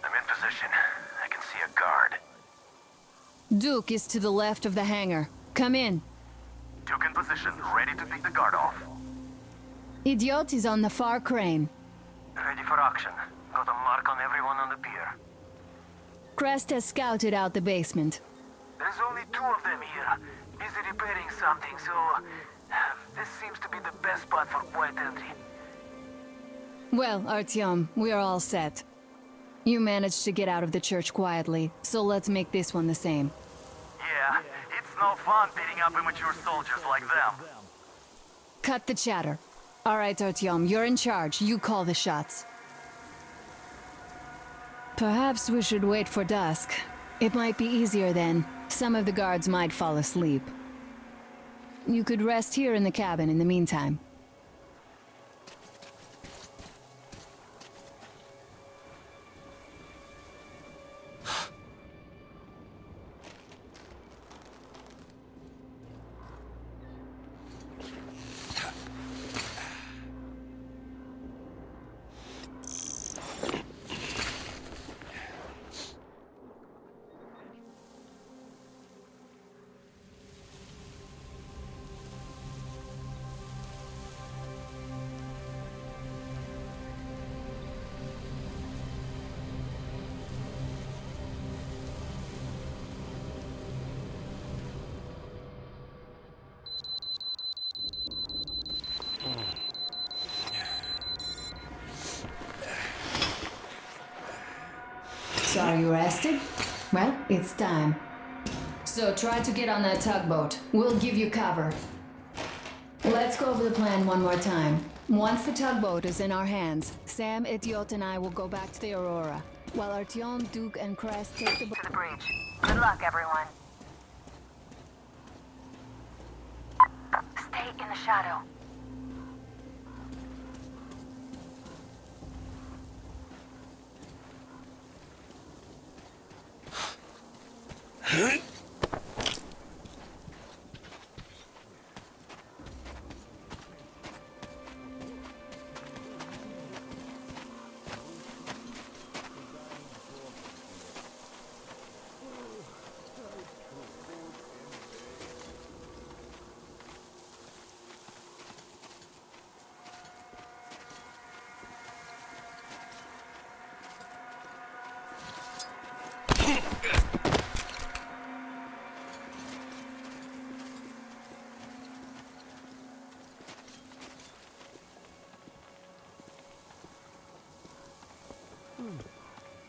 D: I'm in position. I can see a guard.
F: Duke is to the left of the hangar. Come in.
D: Duke in position, ready to pick the guard off.
F: Idiot is on the far crane.
D: Ready for action. Got a mark on everyone on the pier.
F: Crest has scouted out the basement.
D: There's only 2 of them here. Busy repairing something, so... this seems to be the best spot for quiet entry.
F: Well, Artyom, we are all set. You managed to get out of the church quietly, so let's make this one the same.
D: Yeah, it's no fun beating up immature soldiers like them.
F: Cut the chatter. All right, Artyom, you're in charge. You call the shots. Perhaps we should wait for dusk. It might be easier then. Some of the guards might fall asleep. You could rest here in the cabin in the meantime. So are you rested? Well, it's time. So try to get on that tugboat. We'll give you cover. Let's go over the plan one more time. Once the tugboat is in our hands, Sam, Idiot, and I will go back to the Aurora, while Artyom, Duke, and Crest take the...
J: To the bridge. Good luck, everyone. Stay in the shadow.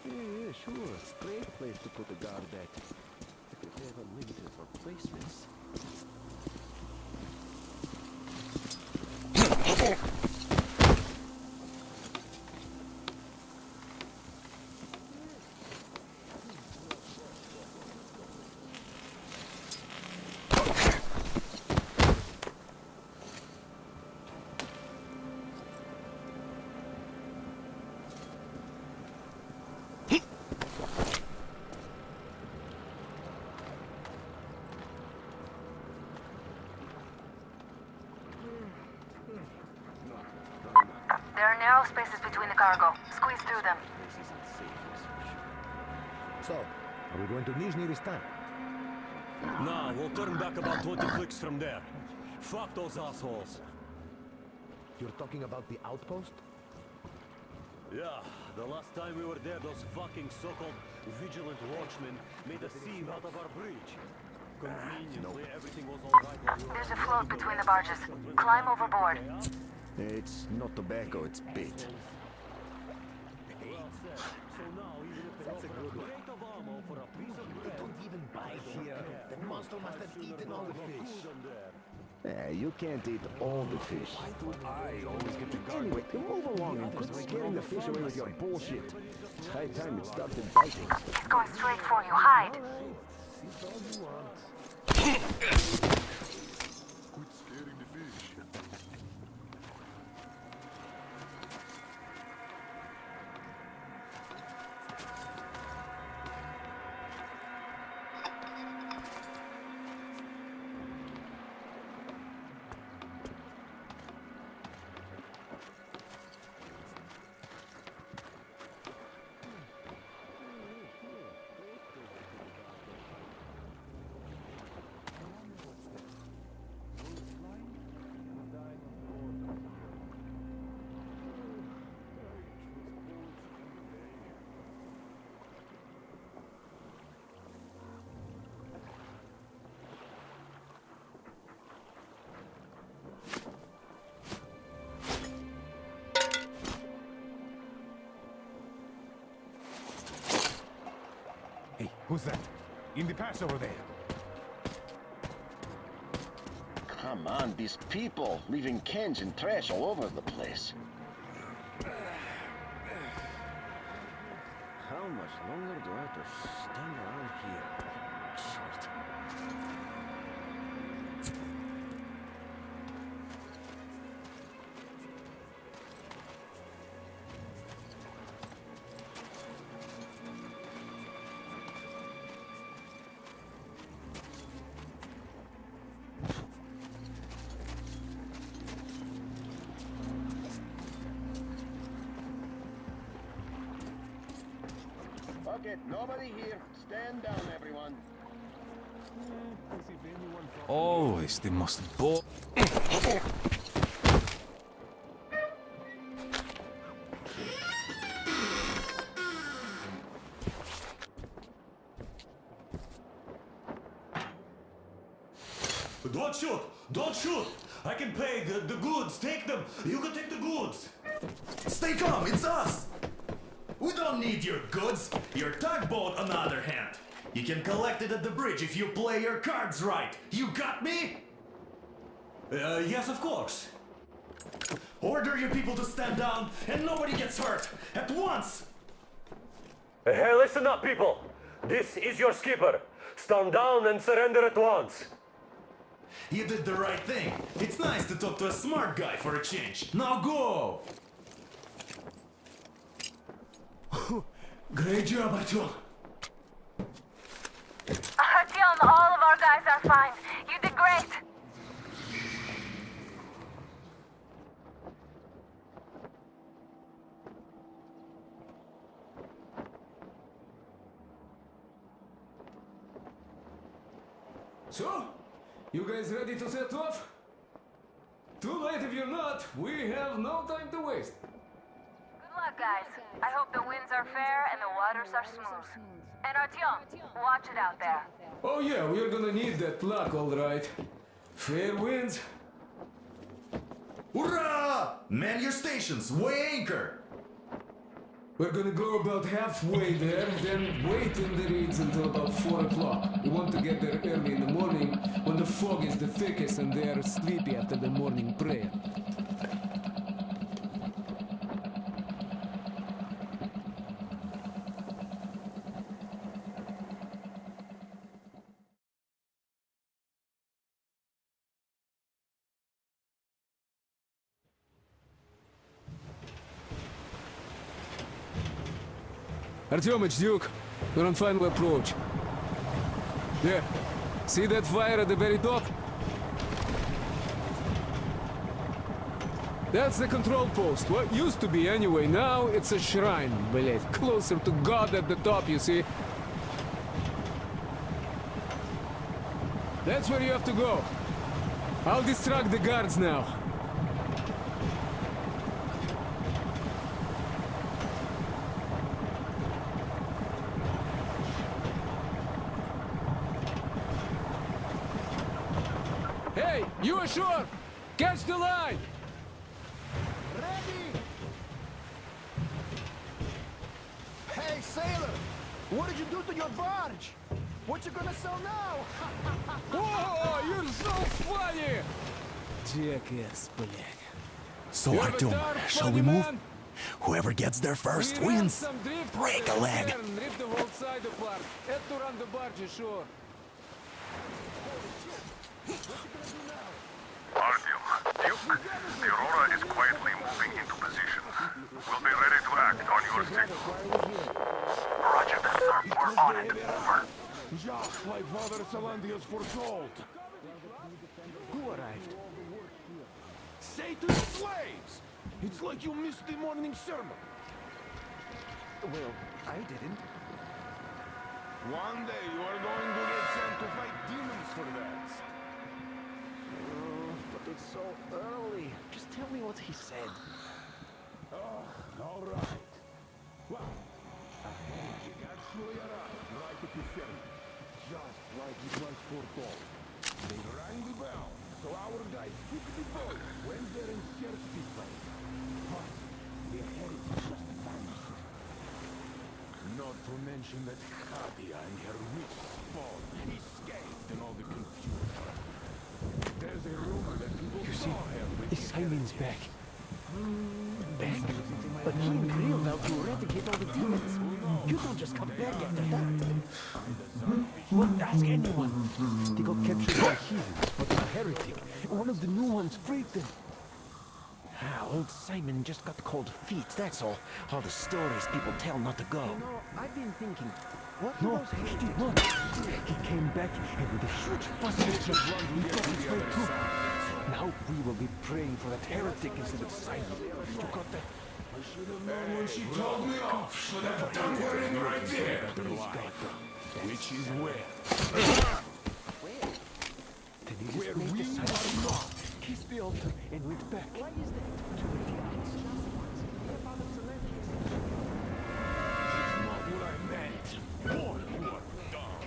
B: Yeah, sure. Great place to put a guard at. If they have unlimited replacements.
J: There are narrow spaces between the cargo. Squeeze through them.
B: So, are we going to Nizhny this time?
R: No, we'll turn back about 20 clicks from there. Fuck those assholes.
B: You're talking about the outpost?
R: Yeah, the last time we were there, those fucking so-called vigilant watchmen made a sieve out of our bridge. Conveniently, everything was all right while we were...
J: There's a float between the barges. Climb overboard.
B: It's not tobacco, it's bait. That's a good one. They don't even buy here. The monster must have eaten all the fish. Yeah, you can't eat all the fish.
N: Why do I always get the guard?
B: Anyway, move along and quit scaring the fish away with your bullshit. It's high time it started biting.
J: He's going straight for you. Hide.
B: Sit all you want.
C: Quit scaring the fish.
N: Hey, who's that? In the pass over there.
T: Come on, these people leaving cans and trash all over the place.
B: How much longer do I have to stand around here? Shit.
T: Okay, nobody here. Stand down, everyone.
I: Always the most bo-
E: Don't shoot! Don't shoot! I can pay the goods. Take them. You can take the goods. Stay calm. It's us. We don't need your goods. Your tugboat, on the other hand. You can collect it at the bridge if you play your cards right. You got me? Yes, of course. Order your people to stand down and nobody gets hurt. At once!
N: Hey, listen up, people. This is your skipper. Stand down and surrender at once.
E: You did the right thing. It's nice to talk to a smart guy for a change. Now go! Great job, Artyom.
J: Artyom, all of our guys are fine. You did great.
I: So, you guys ready to set off? Too late if you're not. We have no time to waste.
J: Good luck, guys. I hope the winds are fair and the waters are smooth. And Artyom, watch it out there.
I: Oh yeah, we're gonna need that luck, all right. Fair winds.
E: Hurrah! Man your stations, weigh anchor!
I: We're gonna go about halfway there, then wait in the reeds until about 4 o'clock. We want to get there early in the morning when the fog is the thickest and they are sleepy after the morning prayer. Artyom, it's Duke. We're on final approach. There. See that fire at the very top? That's the control post. What used to be anyway. Now it's a shrine, блять. Closer to God at the top, you see? That's where you have to go. I'll distract the guards now. Hey, you ashore! Catch the line!
K: Ready! Hey, sailor! What did you do to your barge?
I: What you gonna sell now? Whoa, you're so funny! Jackass, блядь.
E: So, Artyom, shall we move? Whoever gets there first wins. Break a leg.
I: Rip the whole side apart. Head to run the barge, sure.
D: Artyom, Duke, the Aurora is quietly moving into position. We'll be ready to act on your signal. Roger that, sir. We're on it. Over.
N: Just like Father Salandius foretold.
B: Who arrived?
N: Say to the slaves! It's like you missed the morning sermon.
B: Well, I didn't.
N: One day you are going to get sent to fight demons for that.
B: But it's so early. Just tell me what he said.
N: All right. Well, he actually arrived right at the sermon. Just like it was foretold. They rang the bell, so our guys took the boat, went there and shared the place. But the heritage just vanished. Not to mention that Katia and her witch spawn escaped in all the confusion. There's a rumor that people saw her with
B: Simon's back. Back? But he and Kirill vowed to eradicate all the demons. You don't just come back after that. Well, ask anyone. They got captured by heathens, but a heretic. One of the new ones freed them. Old Simon just got cold feet, that's all. All the stories people tell not to go.
K: You know, I've been thinking, what
B: No,
K: was
B: he did not. He came back and with a huge fuss he got his way through. Now we will be praying for that heretic instead of Simon. You got that?
N: I should have known when she told me off. Should have done her in right there. Which is where?
B: Then he
N: Where
B: just made
N: we
B: the
N: are
B: sign,
N: not.
B: kissed the altar, and went back. Why is that? To where the others
N: It's not what I meant. Boy, you are dumb.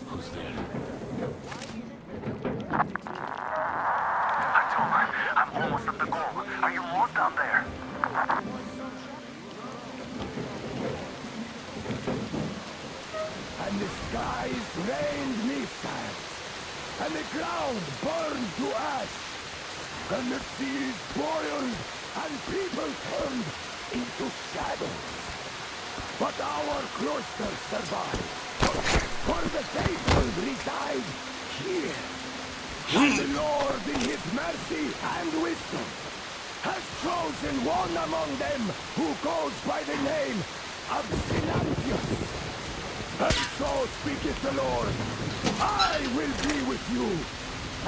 B: Who's there?
D: I'm almost at the goal. Are you lost down there?
N: And the skies rained missiles, and the ground burned to ash, and the seas boiled, and people turned into shadows. But our cloisters survived, for the faithful reside here. And the Lord in his mercy and wisdom has chosen one among them who goes by the name of Silantius. And so speaketh the Lord, I will be with you,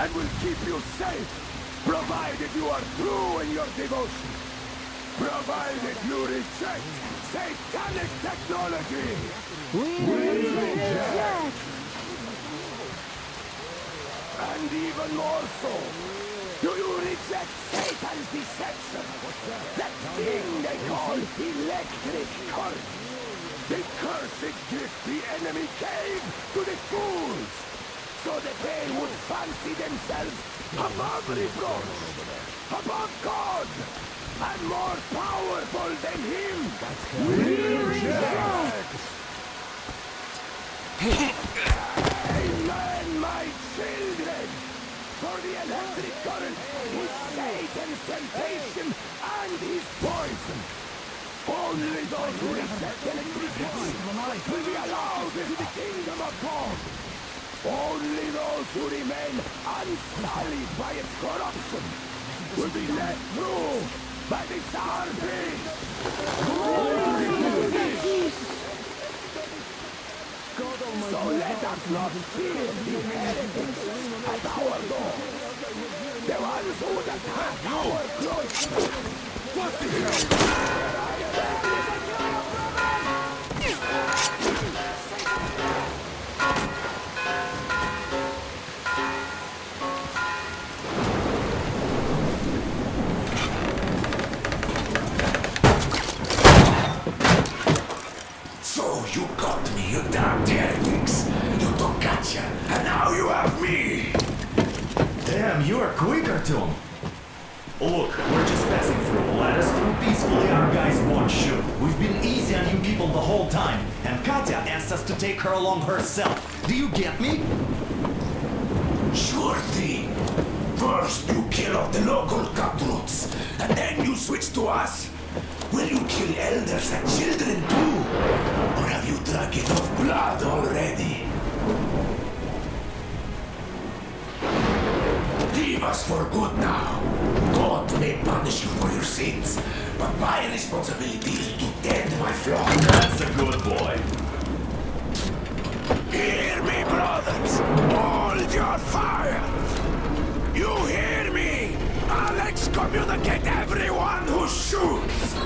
N: and will keep you safe, provided you are true in your devotion, provided you reject satanic technology. We reject. And even more so, do you reject Satan's deception? That thing they call electric current. The cursed gift the enemy gave to the fools, so that they would fancy themselves above reproach, above God, and more powerful than Him. We reject! Amen, my children! For the electric current is Satan's temptation and his poison. Only those who reject electricity will be allowed into the kingdom of God. Only those who remain unsullied by its corruption will be let through by the Tsar Beast. So let us not fear the heretics at our door. The ones who would attack our cloister. What the hell?
C: So you got me, you damned heretics. You took Katya, and now you have me.
E: Damn, you are quick, Artyom. Look, we're just passing through. Let us through peacefully, our guys won't shoot. We've been easy on you people the whole time, and Katya asked us to take her along herself. Do you get me?
M: Sure thing. First you kill off the local cutthroats, and then you switch to us. Will you kill elders and children too? Or have you drunk enough blood already? Leave us for good now. God may punish you for your sins, but my responsibility is to tend my flock.
E: That's a good boy.
M: Hear me, brothers! Hold your fire! You hear me? I'll excommunicate everyone who shoots!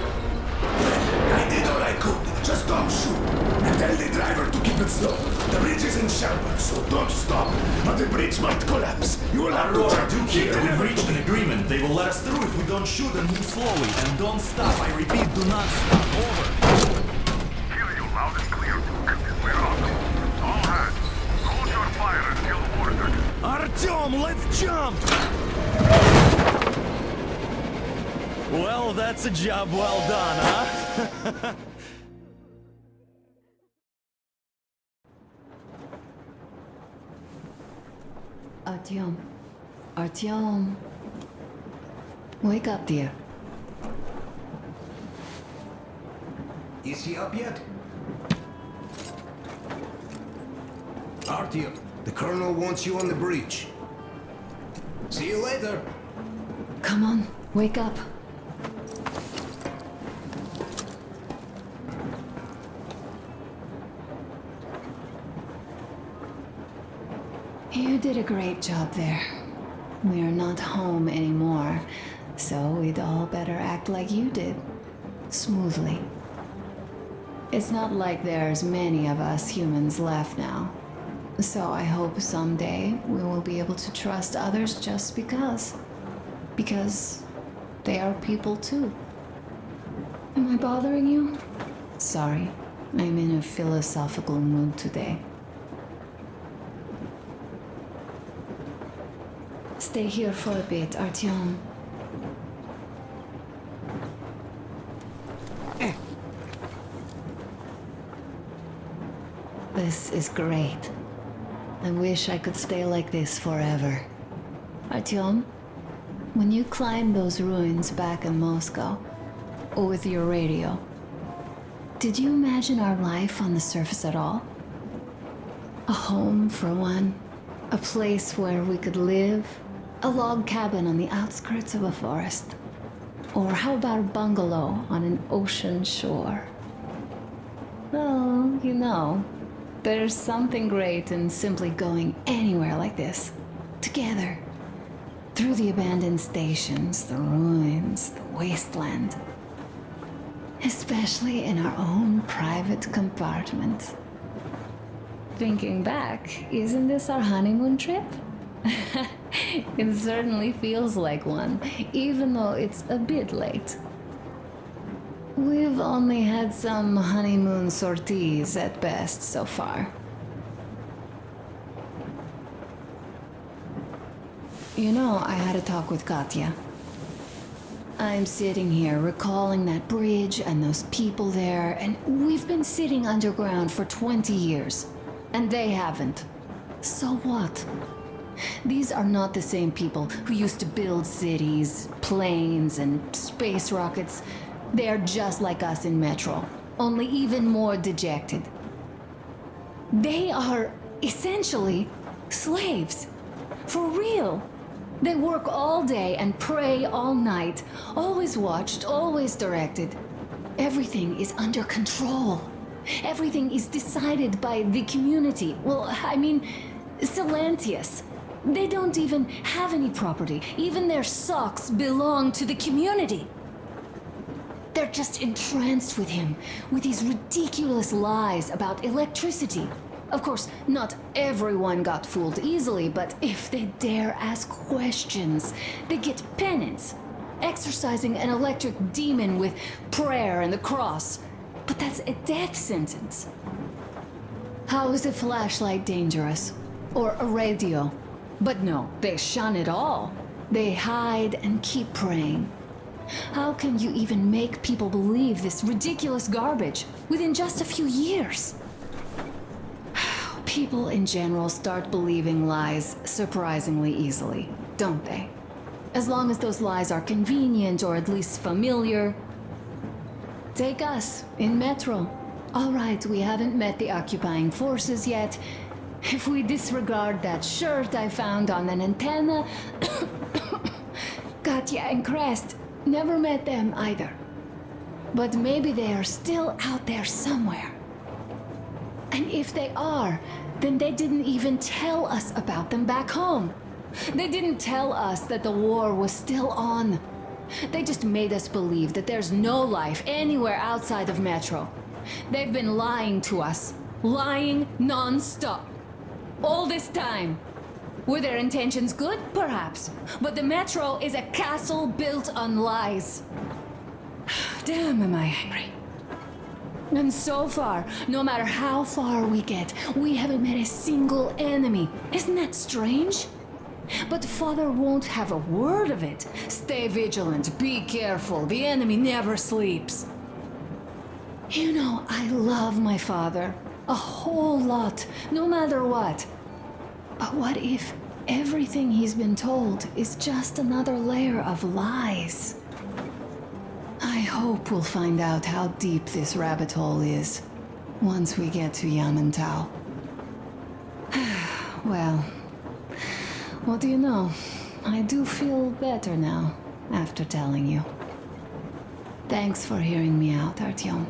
M: I did all I could. Just don't shoot. And tell the driver to keep it slow. The bridge is in shambles, so don't stop. Or the bridge might collapse. You will have to
E: Aurora,
M: jump
E: do care. We've reached an agreement. They will let us through if we don't shoot and move slowly. And don't stop. I repeat, do not stop. Over.
D: Hear you loud and clear, Duke. We're on them. All hands, hold your fire until ordered.
E: Artyom, let's jump! Well, that's a job well done, huh?
F: Artyom. Artyom. Wake up, dear.
L: Is he up yet? Artyom, the Colonel wants you on the breach. See you later.
F: Come on, wake up. You did a great job there. We're not home anymore, so we'd all better act like you did. Smoothly. It's not like there's many of us humans left now. So I hope someday we will be able to trust others just because. Because they are people too. Am I bothering you? Sorry, I'm in a philosophical mood today. Stay here for a bit, Artyom. This is great. I wish I could stay like this forever. Artyom, when you climbed those ruins back in Moscow, with your radio, did you imagine our life on the surface at all? A home, for one. A place where we could live. A log cabin on the outskirts of a forest. Or how about a bungalow on an ocean shore? Well, you know, there's something great in simply going anywhere like this. Together. Through the abandoned stations, the ruins, the wasteland. Especially in our own private compartment. Thinking back, isn't this our honeymoon trip? It certainly feels like one, even though it's a bit late. We've only had some honeymoon sorties at best so far. You know, I had a talk with Katya. I'm sitting here recalling that bridge and those people there, and we've been sitting underground for 20 years. And they haven't. So what? These are not the same people who used to build cities, planes, and space rockets. They are just like us in Metro, only even more dejected. They are essentially slaves. For real. They work all day and pray all night, always watched, always directed. Everything is under control. Everything is decided by the community. Well, I mean, Silantius. They don't even have any property. Even their socks belong to the community. They're just entranced with him, with these ridiculous lies about electricity. Of course, not everyone got fooled easily, but if they dare ask questions, they get penance, exorcising an electric demon with prayer and the cross. But that's a death sentence. How is a flashlight dangerous? Or a radio? But no, they shun it all. They hide and keep praying. How can you even make people believe this ridiculous garbage within just a few years? People in general start believing lies surprisingly easily, don't they? As long as those lies are convenient or at least familiar. Take us, in Metro. All right, we haven't met the occupying forces yet. If we disregard that shirt I found on an antenna... Katya and Crest, never met them either. But maybe they are still out there somewhere. And if they are, then they didn't even tell us about them back home. They didn't tell us that the war was still on. They just made us believe that there's no life anywhere outside of Metro. They've been lying to us. Lying non-stop. All this time. Were their intentions good? Perhaps. But the Metro is a castle built on lies. Damn, am I angry. And so far, no matter how far we get, we haven't met a single enemy. Isn't that strange? But Father won't have a word of it. Stay vigilant, be careful, the enemy never sleeps. You know, I love my father. A whole lot, no matter what. But what if everything he's been told is just another layer of lies? I hope we'll find out how deep this rabbit hole is once we get to Yamantau. Well, what do you know? I do feel better now after telling you. Thanks for hearing me out, Artyom.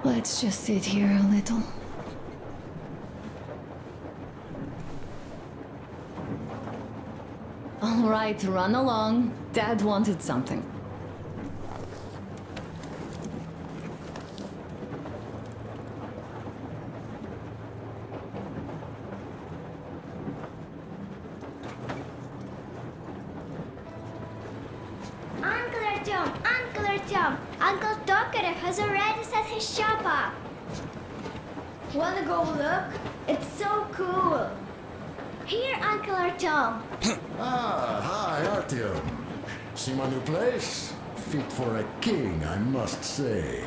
F: Let's just sit here a little. All right, run along. Dad wanted something.
Q: Uncle Artyom, Uncle Tokarev has already set his shop up. Wanna go look? It's so cool. Here, Uncle Artyom.
O: Hi, Artyom. See my new place? Fit for a king, I must say.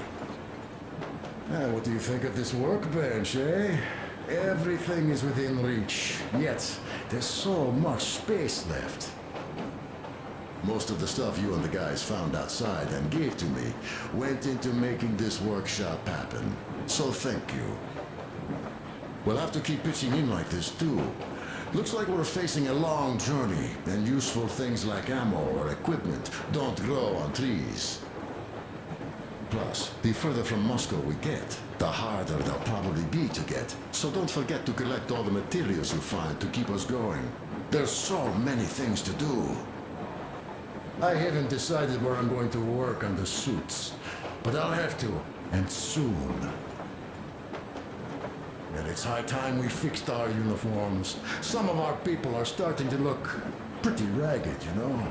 O: What do you think of this workbench, eh? Everything is within reach, yet there's so much space left. Most of the stuff you and the guys found outside and gave to me went into making this workshop happen. So thank you. We'll have to keep pitching in like this too. Looks like we're facing a long journey, and useful things like ammo or equipment don't grow on trees. Plus, the further from Moscow we get, the harder they'll probably be to get. So don't forget to collect all the materials you find to keep us going. There's so many things to do. I haven't decided where I'm going to work on the suits, but I'll have to, and soon. And it's high time we fixed our uniforms. Some of our people are starting to look pretty ragged, you know?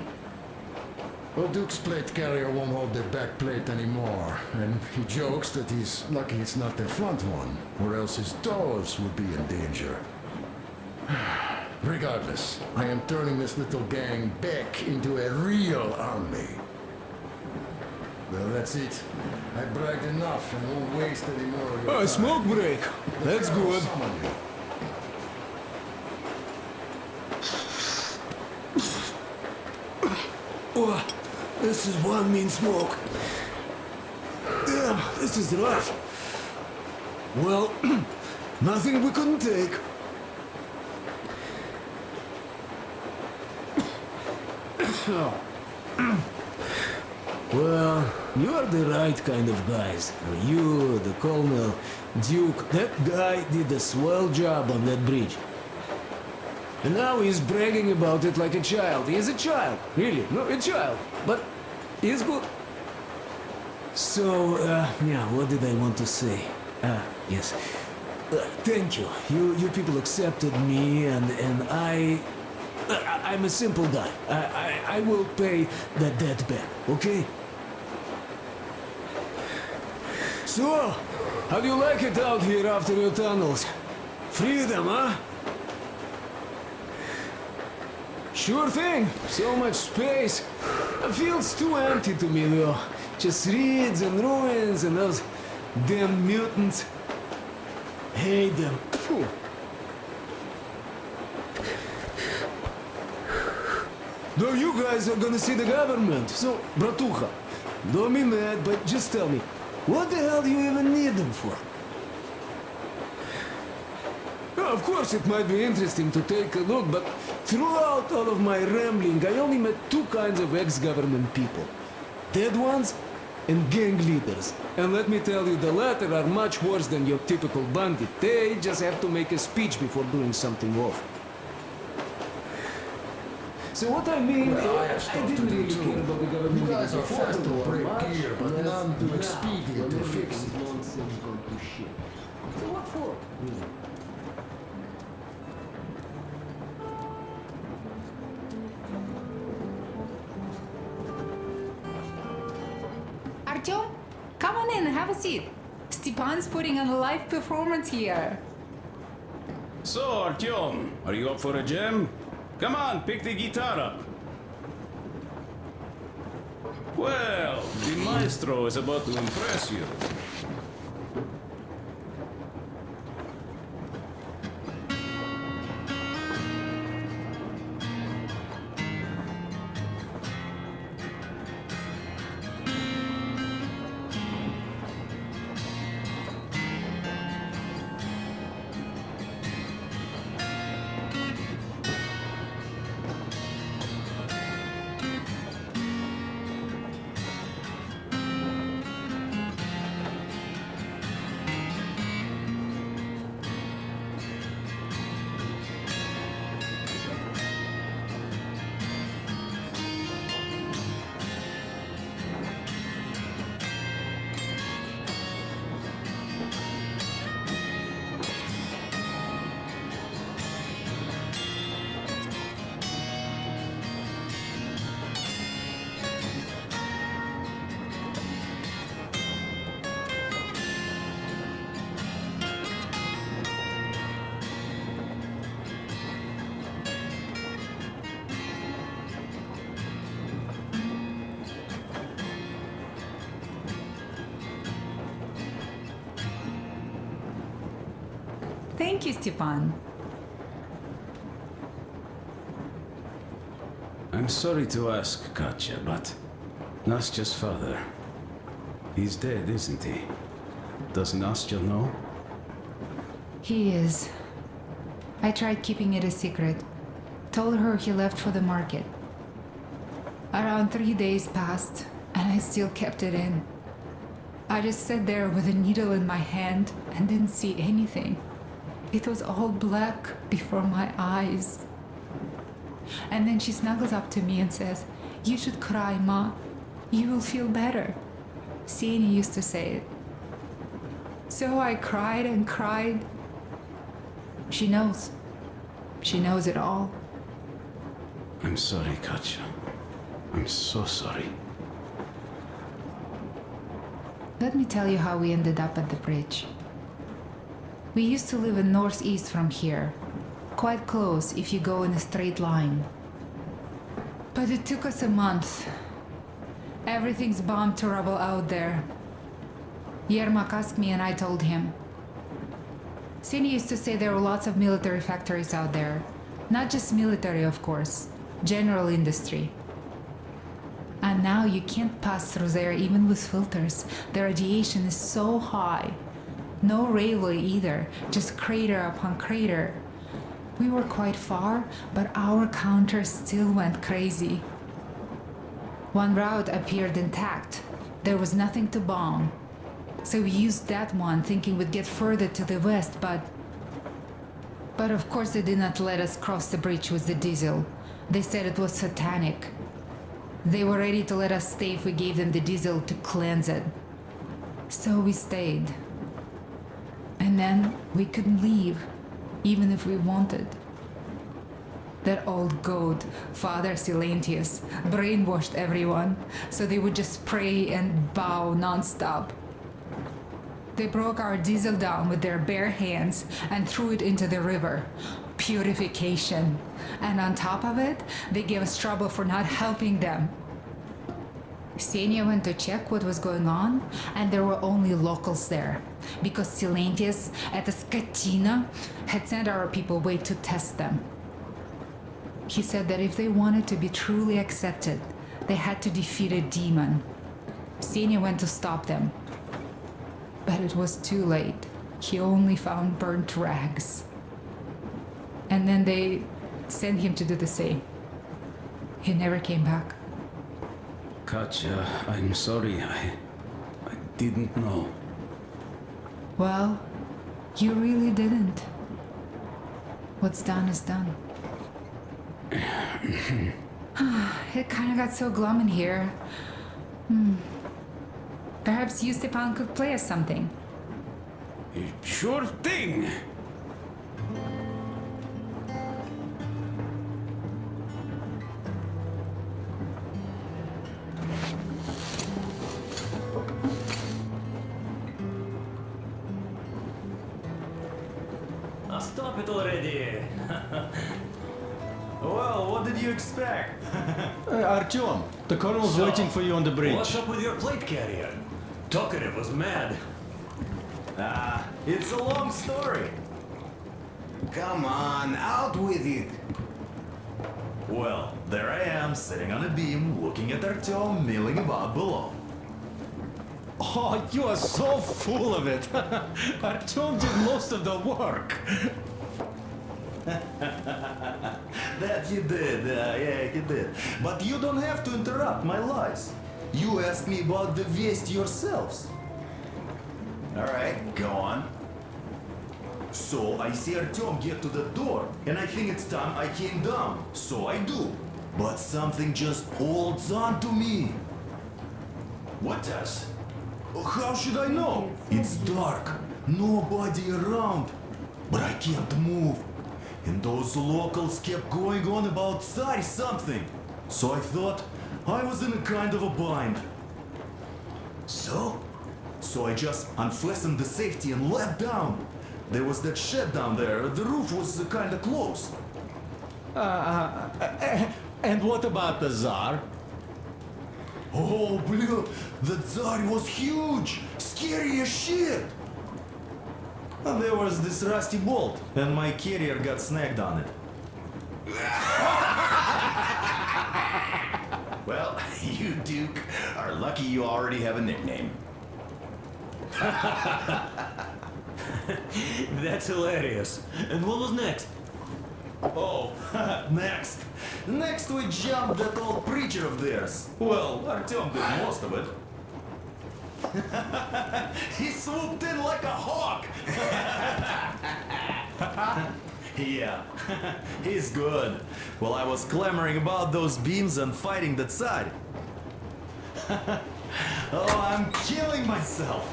O: Well, Duke's plate carrier won't hold the back plate anymore, and he jokes that he's lucky it's not the front one, or else his toes would be in danger. Regardless, I am turning this little gang back into a real army. Well, that's it. I bragged enough and won't waste any more of your time.
I: Smoke break. That's good. Oh, this is one mean smoke. Damn, this is rough. Well, nothing we couldn't take. Well, you are the right kind of guys. You, the Colonel, Duke, that guy did a swell job on that bridge. And now he's bragging about it like a child. He is a child, really, no, a child. But he's good. So, yeah, what did I want to say? Yes. Thank you. You people accepted me, and I'm a simple guy. I will pay that debt back, okay? So, how do you like it out here after your tunnels? Freedom, huh? Sure thing. So much space. It feels too empty to me, though. Just reeds and ruins and those damn mutants. Hate them. Phew. Though you guys are gonna see the government, so, bratucha, don't be mad, but just tell me, what the hell do you even need them for? Well, of course, it might be interesting to take a look, but throughout all of my rambling, I only met two kinds of ex-government people. Dead ones and gang leaders. And let me tell you, the latter are much worse than your typical bandit. They just have to make a speech before doing something awful. So what I mean,
O: Well, I have
I: I
O: stuff
I: didn't
O: to do
I: really
O: too.
I: care about the government.
O: You guys are
I: before
O: fast
I: the
O: to
I: war,
O: break
I: much
O: gear, but
I: less
O: none too
I: now,
O: expedient to
I: when
O: fix
I: everything's
O: it.
I: nonsense gone to shit. So what for? Really?
V: Artyom, come on in and have a seat. Stepan's putting on a live performance here.
S: So, Artyom, are you up for a jam? Come on, pick the guitar up. Well, the maestro is about to impress you.
V: Thank you, Stepan.
S: I'm sorry to ask, Katya, but Nastya's father, he's dead, isn't he? Does Nastya know?
V: He is. I tried keeping it a secret. Told her he left for the market. Around 3 days passed, and I still kept it in. I just sat there with a needle in my hand and didn't see anything. It was all black before my eyes. And then she snuggles up to me and says, "You should cry, Ma. You will feel better." Sieni used to say it. So I cried and cried. She knows. She knows it all.
S: I'm sorry, Katya. I'm so sorry.
V: Let me tell you how we ended up at the bridge. We used to live in northeast from here. Quite close if you go in a straight line. But it took us a month. Everything's bombed to rubble out there. Yermak asked me and I told him. Sieni used to say there were lots of military factories out there. Not just military, of course. General industry. And now you can't pass through there even with filters. The radiation is so high. No railway either, just crater upon crater. We were quite far, but our counter still went crazy. One route appeared intact. There was nothing to bomb. So we used that one, thinking we'd get further to the west, but of course they did not let us cross the bridge with the diesel. They said it was satanic. They were ready to let us stay if we gave them the diesel to cleanse it. So we stayed. And then we couldn't leave, even if we wanted. That old goat, Father Silentius, brainwashed everyone, so they would just pray and bow non-stop. They broke our diesel down with their bare hands and threw it into the river. Purification. And on top of it, they gave us trouble for not helping them. Xenia went to check what was going on, and there were only locals there, because Silantius at the Skatina had sent our people away to test them. He said that if they wanted to be truly accepted, they had to defeat a demon. Xenia went to stop them, but it was too late. He only found burnt rags. And then they sent him to do the same. He never came back.
S: Katya, I'm sorry. I didn't know.
V: Well, you really didn't. What's done is done. It kind of got so glum in here. Perhaps you, Stepan, could play us something.
S: Sure thing!
E: Stop it already! Well, what did you expect?
A: Artyom, the colonel's waiting for you on the bridge.
R: What's up with your plate carrier? Tokarev was mad.
E: It's a long story.
L: Come on, out with it.
E: Well, there I am, sitting on a beam, looking at Artyom milling about below.
A: Oh, you are so full of it. Artyom did most of the work.
E: That you did, yeah, you did. But you don't have to interrupt my lies. You asked me about the Vest yourselves. Alright, go on. So I see Artyom get to the door, and I think it's time I came down. So I do. But something just holds on to me. What does? How should I know? It's dark, nobody around. But I can't move. And those locals kept going on about Tsar something. So I thought I was in a kind of a bind. So I just unfastened the safety and leapt down. There was that shed down there. The roof was kind of close.
A: And what about the Tsar?
E: Oh, blue, the Tsar was huge, scary as shit. And there was this rusty bolt, and my carrier got snagged on it.
H: Well, you, Duke, are lucky you already have a nickname.
R: That's hilarious. And what was next?
E: Oh, next. Next we jumped that old preacher of theirs. Well, Artyom did most of it. He swooped in like a hawk. Yeah, he's good. While I was clamoring about those beams and fighting that side. Oh, I'm killing myself.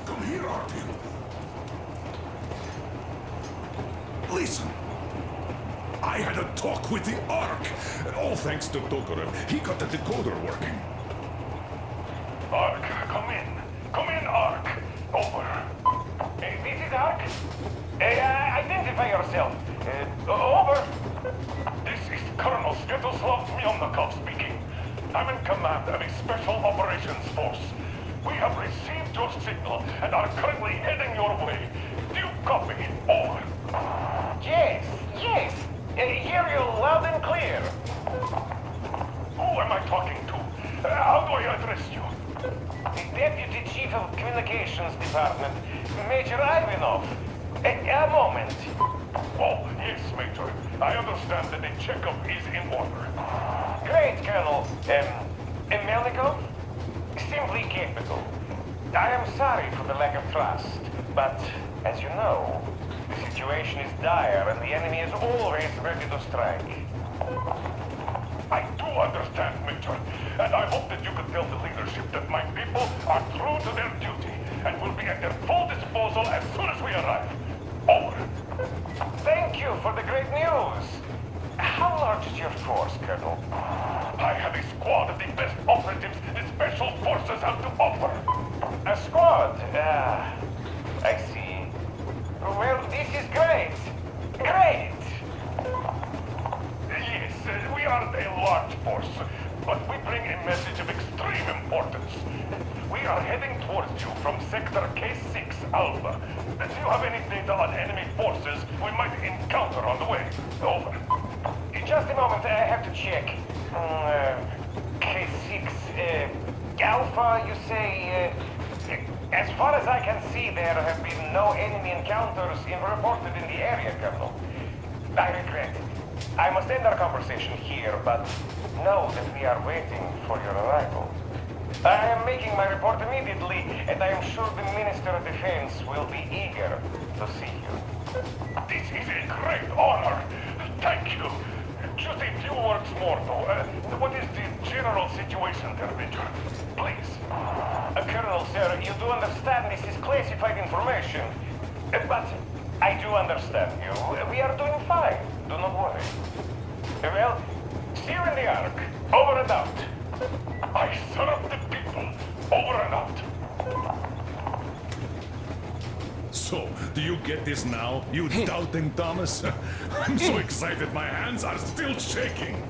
G: Come here, Artyom. Listen. I had a talk with the Ark. All thanks to Tokarev. He got the decoder working.
D: Ark, come in. Come in, Ark. Over. This is Ark. Identify yourself. Over. This is Colonel Svetoslav Myelnikov speaking. I'm in command of a special operations force. We have received your signal and are currently heading your way. Do you copy? Over. Yes. Hear you loud and clear. Who am I talking to? How do I address you? The Deputy Chief of Communications Department, Major Ivanov. A moment. Oh, yes, Major. I understand that the checkup is in order. Great, Colonel. Melnikov? Simply capable. I am sorry for the lack of trust, but, as you know, the situation is dire and the enemy is always ready to strike. I do understand, Major, and I hope that you can tell the leadership that my people are true to their duty and will be at their full disposal as soon as we arrive. Over. Thank you for the great news. How large is your force, Colonel? I have a squad of the best operatives the Special Forces have to offer. A squad? I see. Well, this is great. Great! Yes, we aren't a large force, but we bring a message of extreme importance. We are heading towards you from Sector K6 Alpha. Do you have any data on enemy forces we might encounter on the way? Over. Just a moment, I have to check. K6 Alpha, you say? As far as I can see, there have been no enemy encounters reported in the area, Colonel. I regret. I must end our conversation here, but know that we are waiting for your arrival. I am making my report immediately, and I am sure the Minister of Defense will be eager to see you. This is a great honor. Thank you. Just a few words more, though. What is the general situation there, Major? Please. Colonel, sir, you do understand this is classified information. But I do understand you. We are doing fine. Do not worry. Well, see you in the Ark. Over and out. I serve the people. Over and out.
C: So, do you get this now, you doubting Thomas? I'm so excited my hands are still shaking.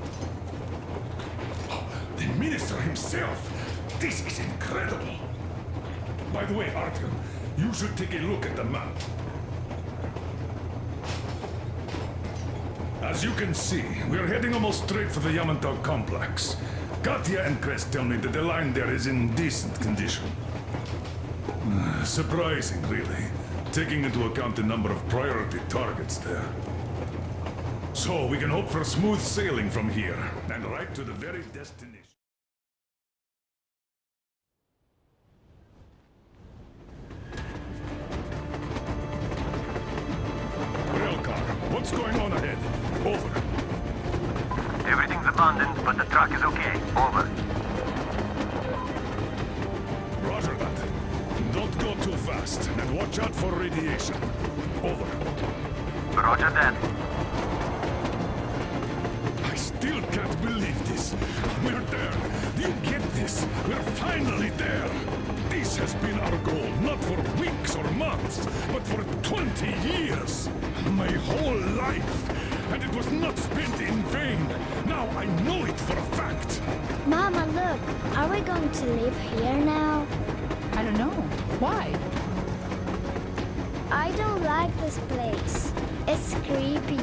C: The Minister himself. This is incredible. By the way, Artyom, you should take a look at the map. As you can see, we're heading almost straight for the Yamantau complex. Katya and Crest tell me that the line there is in decent condition. Surprising, really, taking into account the number of priority targets there. So we can hope for smooth sailing from here, and right to the very destination. Railcar, what's going on ahead? Over.
D: Everything's abandoned, but the truck is okay. Over.
C: Roger that. Don't go too fast, and watch out for radiation. Over.
D: Roger that.
C: I still can't believe this. We're there. Do you get this? We're finally there. This has been our goal, not for weeks or months, but for 20 years. My whole life. And it was not spent in vain. Now I know it for a fact.
Q: Mama, look. Are we going to live here now?
V: I don't know. Why?
Q: I don't like this place. It's creepy.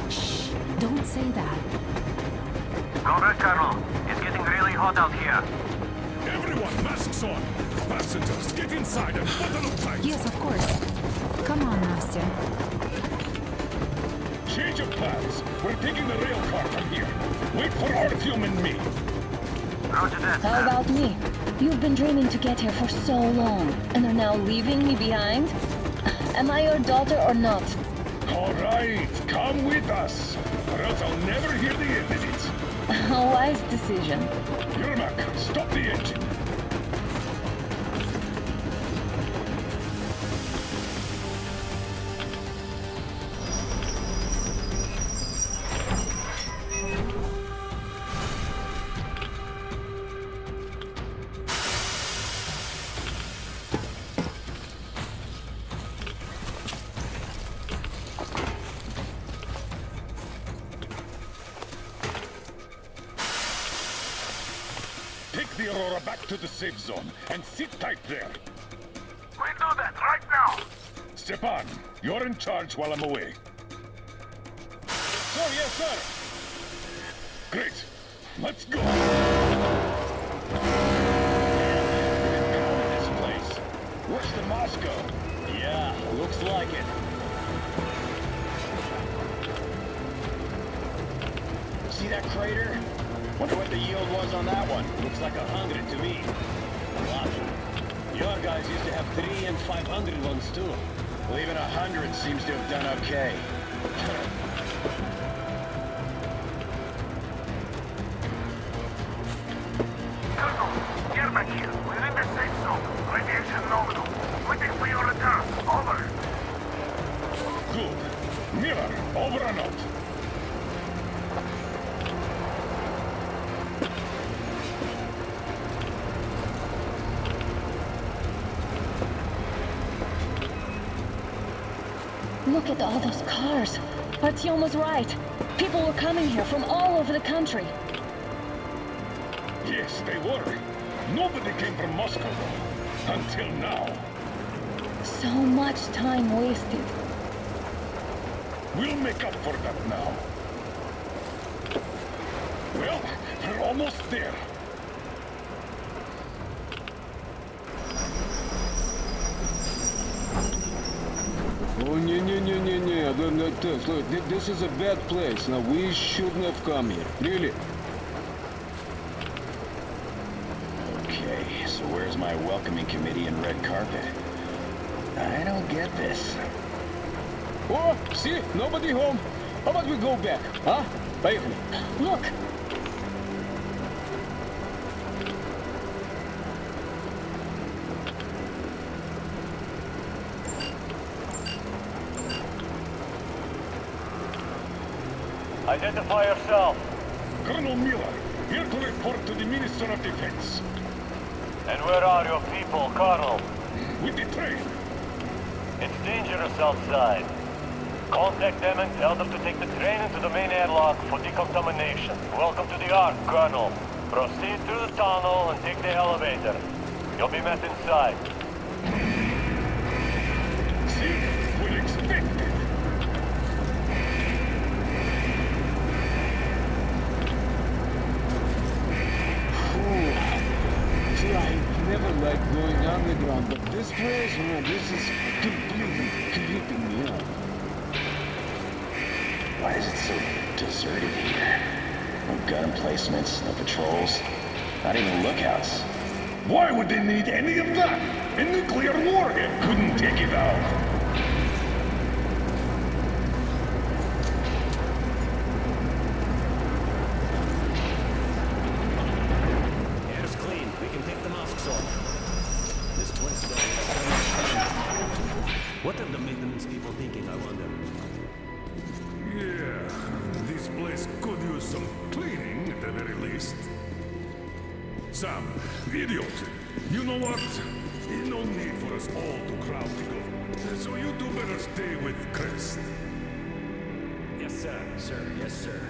F: Shh, don't say that.
D: Go back, Colonel. It's getting really hot out here.
C: Everyone, masks on. Passengers, get inside and button up tight.
V: Yes, of course. Come on, Nastya.
C: Change of plans. We're taking the rail car from here. Wait for Artyom and me.
D: Roger that.
F: How about me? You've been dreaming to get here for so long, and are now leaving me behind? Am I your daughter or not?
C: All right, come with us, or else I'll never hear the end of it.
F: A wise decision.
C: Yermak, stop the engine. Take the Aurora back to the safe zone and sit tight there.
D: We'll do that right now.
C: Stepan, you're in charge while I'm away. Sir, yes, sir. Great. Let's go.
N: This place. Worse than Moscow. Yeah, looks like it. See that crater? Wonder what the yield was on that one. Looks like 100 to me. A lot. Your guys used to have 3 and 500 ones too. Well, even 100 seems to have done okay.
D: Colonel, Yermak here. We're in the safe zone. Radiation nominal. Waiting for your return. Over.
C: Good. Miller, over and out.
F: Look at all those cars. Artyom was right. People were coming here from all over the country.
G: Yes, they were. Nobody came from Moscow, though. Until now.
F: So much time wasted.
G: We'll make up for that now. Well, we're almost there.
I: Oh, look, this is a bad place. Now, we shouldn't have come here. Really.
P: Okay, so where's my welcoming committee and red carpet? I don't get this.
I: Oh, see? Nobody home. How about we go back, huh? Поехали.
F: Look!
N: Identify yourself.
G: Colonel Miller, here to report to the Minister of Defense.
N: And where are your people, Colonel?
G: With the train.
N: It's dangerous outside. Contact them and tell them to take the train into the main airlock for decontamination. Welcome to the Ark, Colonel. Proceed through the tunnel and take the elevator. You'll be met inside.
G: See, we expected.
I: See, I never liked going underground, but this place, man, this is completely creeping me out.
P: Why is it so deserted here? No gun placements, no patrols, not even lookouts.
G: Why would they need any of that? A nuclear warhead couldn't take it out.
R: Air's clean. We can take the masks off. This place, though, is kind of... What are the maintenance people thinking, I wonder?
G: Yeah, this place could use some cleaning at the very least. Sam, idiot, you know what? There's no need for us all to crowd the government, so you two better stay with Crest.
R: Yes, sir.
H: Sir, yes, sir.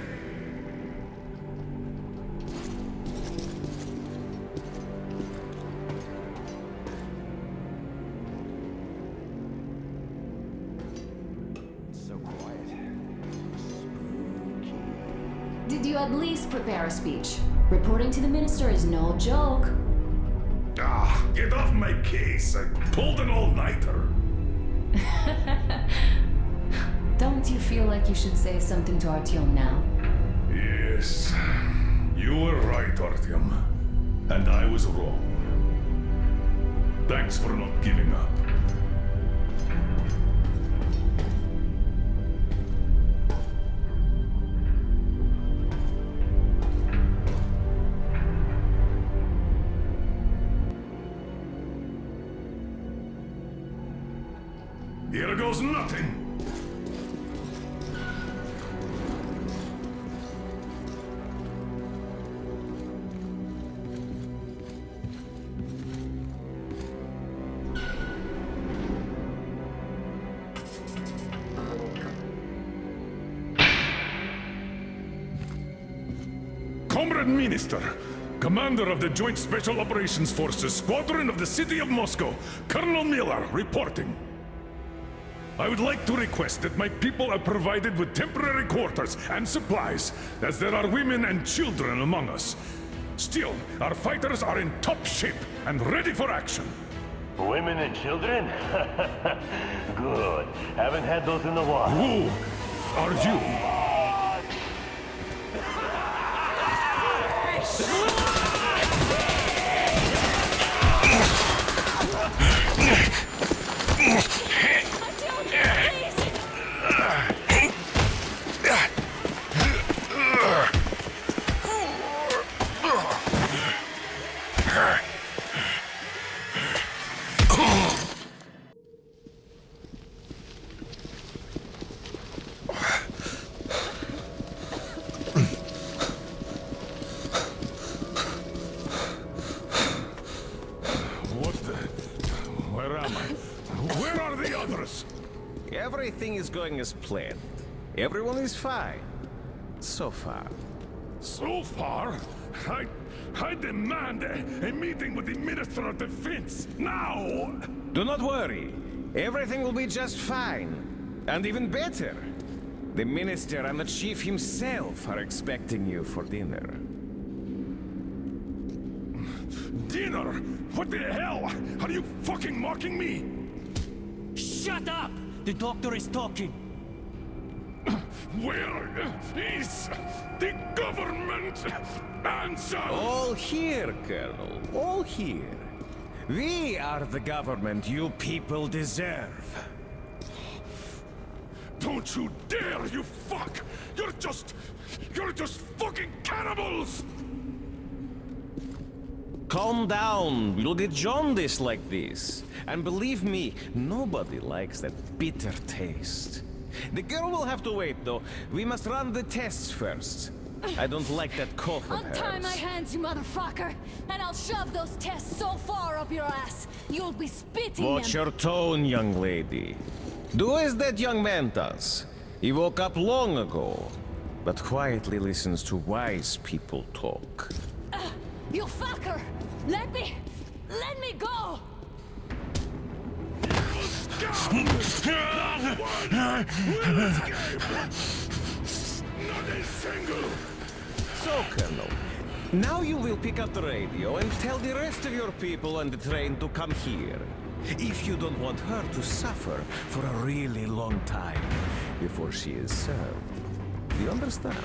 H: So quiet.
F: Did you at least prepare a speech? Reporting to the minister is no joke.
G: Ah, get off my case. I pulled an all-nighter.
F: Don't you feel like you should say something to Artyom now?
G: Yes, you were right, Artyom. And I was wrong. Thanks for not giving up. Here goes nothing! Comrade Minister, Commander of the Joint Special Operations Forces, Squadron of the City of Moscow, Colonel Miller, reporting. I would like to request that my people are provided with temporary quarters and supplies, as there are women and children among us. Still, our fighters are in top shape and ready for action.
N: Women and children? Good. Haven't had those in a while.
G: Who are you? Where am I? Where are they
T: is going as planned. Everyone is fine. So far.
G: So far? I demand a meeting with the Minister of Defense, now!
T: Do not worry. Everything will be just fine. And even better. The Minister and the Chief himself are expecting you for dinner.
G: Dinner? What the hell? Are you fucking mocking me?
B: Shut up! The doctor is talking.
G: Where is the government answer?
T: All here, Colonel. All here. We are the government you people deserve.
G: Don't you dare, you fuck! You're just fucking cannibals!
T: Calm down. We'll get jaundice like this. And believe me, nobody likes that bitter taste. The girl will have to wait, though. We must run the tests first. I don't like that cough of
U: Untie
T: hers.
U: my hands, you motherfucker, and I'll shove those tests so far up your ass, you'll be spitting
T: Watch
U: them.
T: your tone, young lady. Do as that young man does. He woke up long ago, but quietly listens to wise people talk.
U: You fucker! Let me go!
T: So, Colonel, now you will pick up the radio and tell the rest of your people on the train to come here. If you don't want her to suffer for a really long time before she is served. Do you understand?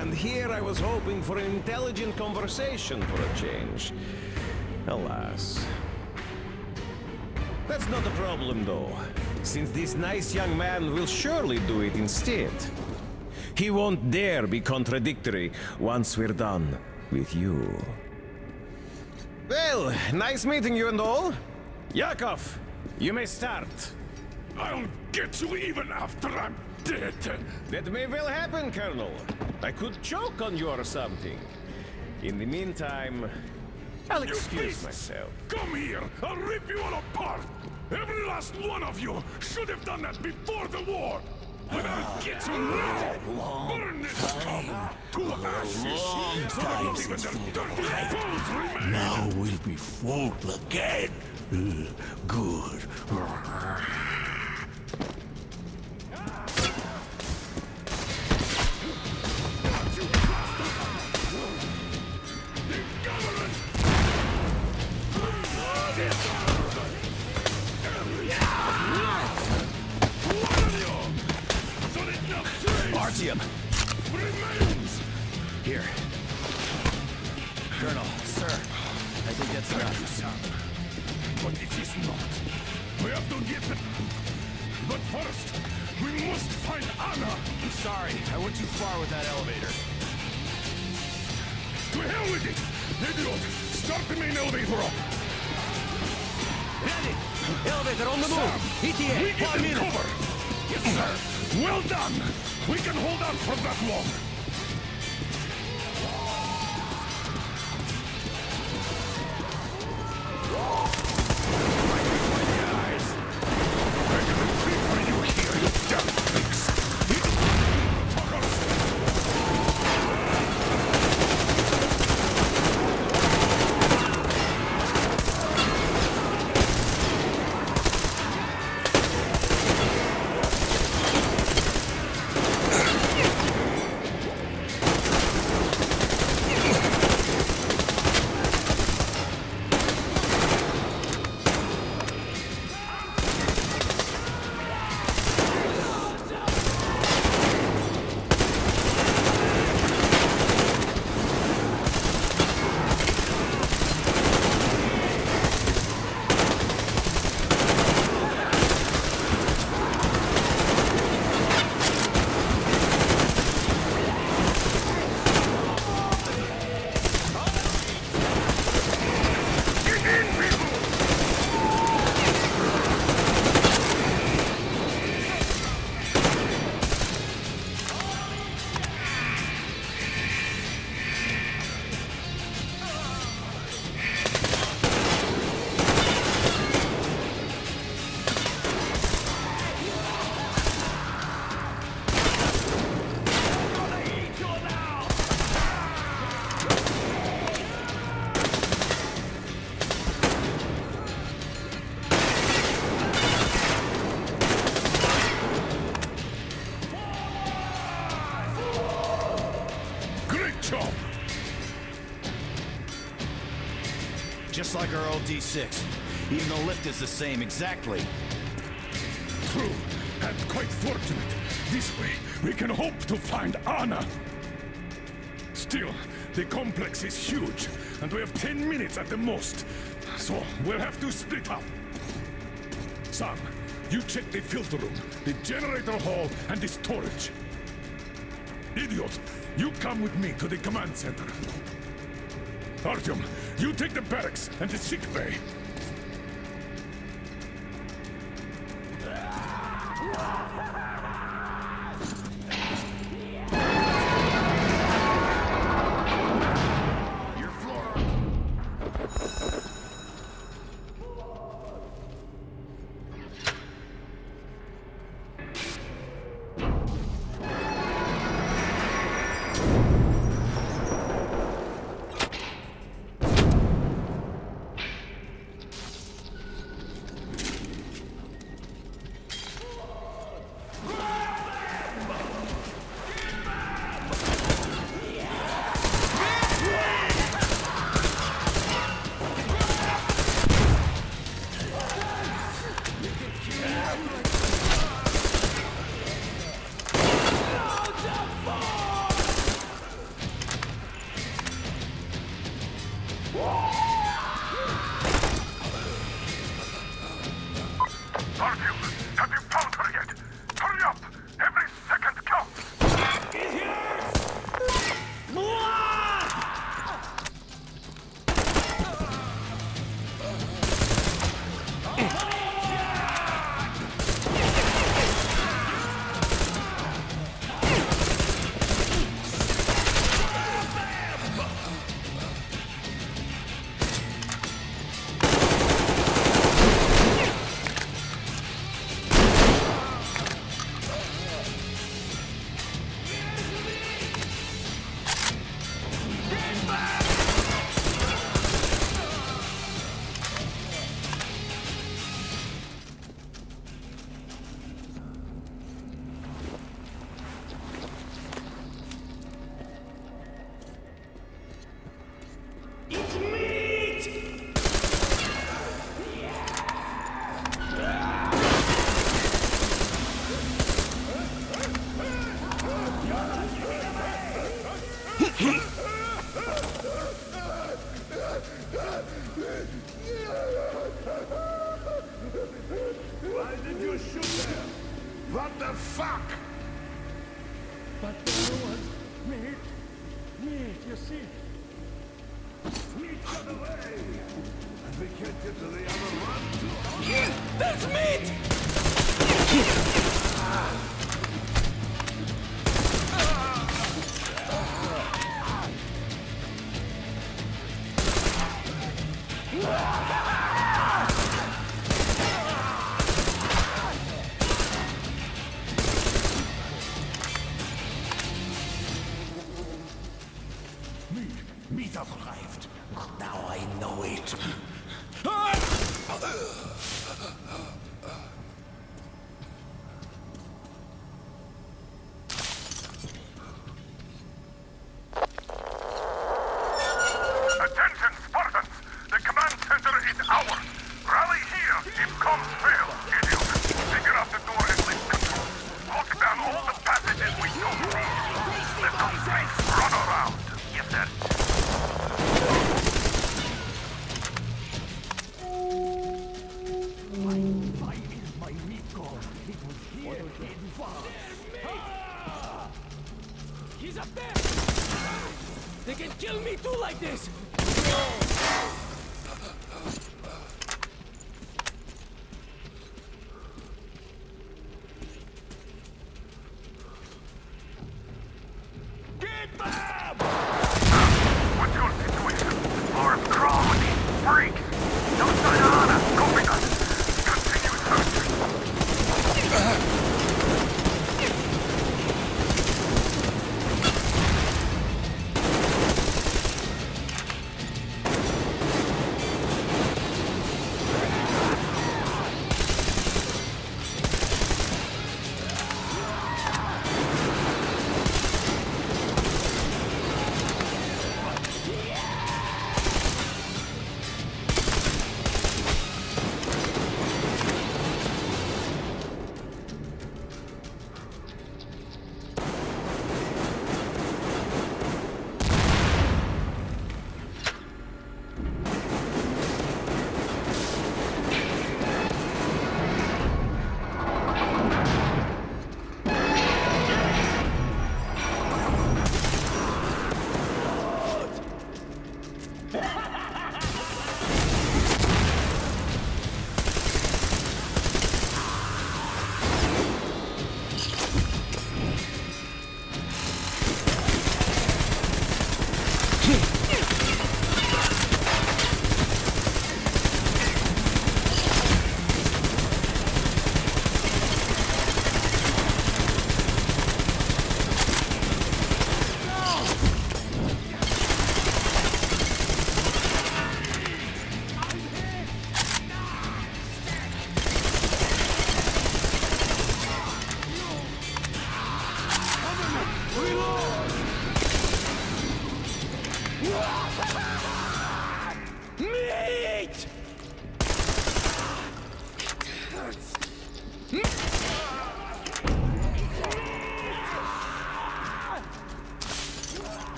T: And here I was hoping for an intelligent conversation for a change. Alas. That's not a problem, though, since this nice young man will surely do it instead. He won't dare be contradictory once we're done with you. Well, nice meeting you and all. Yakov, you may start.
G: I'll get you even after I'm dead.
T: That may well happen, Colonel. I could choke on you or something. In the meantime, I'll excuse myself.
G: Come here! I'll rip you all apart! Every last one of you should have done that before the war! But I'll get you now! Burn this town to ashes! So that not even their dirty bones remain!
M: Now we'll be full again. Good.
E: Artyom! Here. Colonel, sir, I think that's enough.
G: But it is not. We have to get them. But first, we must find Anna.
E: I'm sorry, I went too far with that elevator.
G: To hell with it! Idiot! Start the main elevator up!
B: Ready! Elevator on the move! ETA,
G: We get
B: 5
G: them
B: minutes!
G: cover! Yes, sir! Well done! We can hold out for that long!
H: just like our old D6. Even the lift is the same, exactly.
G: True, and quite fortunate. This way, we can hope to find Anna. Still, the complex is huge, and we have 10 minutes at the most. So, we'll have to split up. Sam, you check the filter room, the generator hall, and the storage. Idiot, you come with me to the command center. Artyom, you take the barracks and the sick bay.
M: Why did you shoot there? What the fuck?
N: But there was meat. Meat, you see.
M: Meat got away! And we can't get to the other one too.
N: There's meat!
M: Meat arrived. Now I know it.
D: Attention, Spartans! The command center is ours! Rally here if comms fail, idiot! Figure out the door and lift control. Lock down all the passages we don't need. Let those things run around. Yes, sir.
N: Why is my meat gone? It was here in far. He's up there! They can kill me too like this!
D: Get them! What's your situation? Or crawl with these freaks? No sign of Anna. Copy that. Continue searching.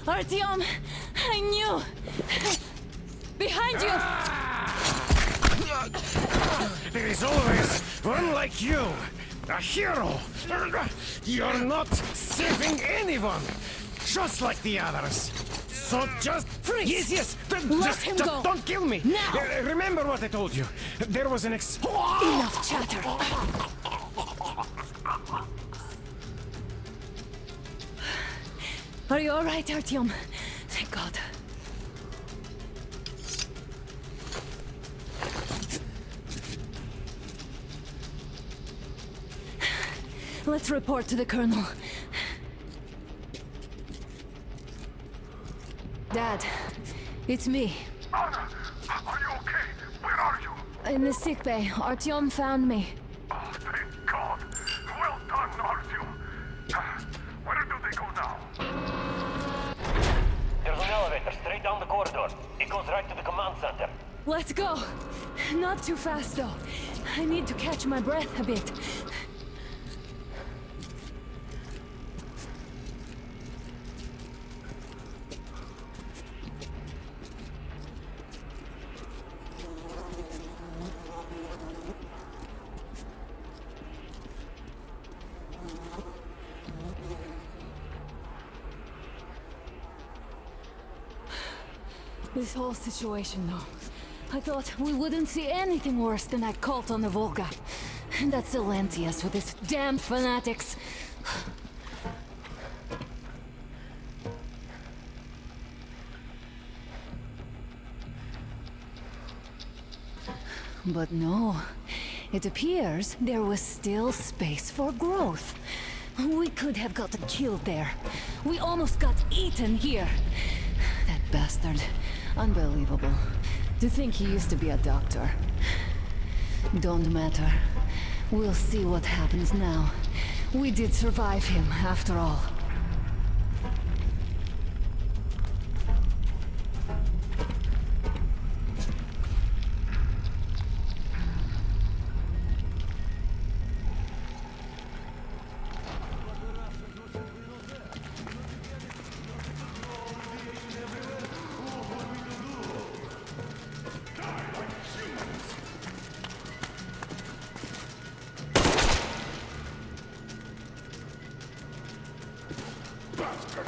U: Artyom, I knew! Behind you!
M: There is always one like you, a hero. You're not saving anyone, just like the others. So just
U: freeze.
M: Yes.
U: Let him go.
M: Don't kill me.
U: Now.
M: Remember what I told you. There was an
U: Enough chatter. Are you all right, Artyom? Thank God. Let's report to the Colonel. Dad, it's me.
D: Anna, are you okay? Where are you?
U: In the sickbay. Artyom found me.
D: Oh, thank God. Well done, Artyom. Where do they go now?
N: There's an elevator straight down the corridor. It goes right to the command center.
U: Let's go. Not too fast, though. I need to catch my breath a bit. This whole situation, though. I thought we wouldn't see anything worse than that cult on the Volga. And that Silencius with his damned fanatics. But no. It appears there was still space for growth. We could have gotten killed there. We almost got eaten here. That bastard. Unbelievable. To think he used to be a doctor. Don't matter. We'll see what happens now. We did survive him, after all.
C: Bastard!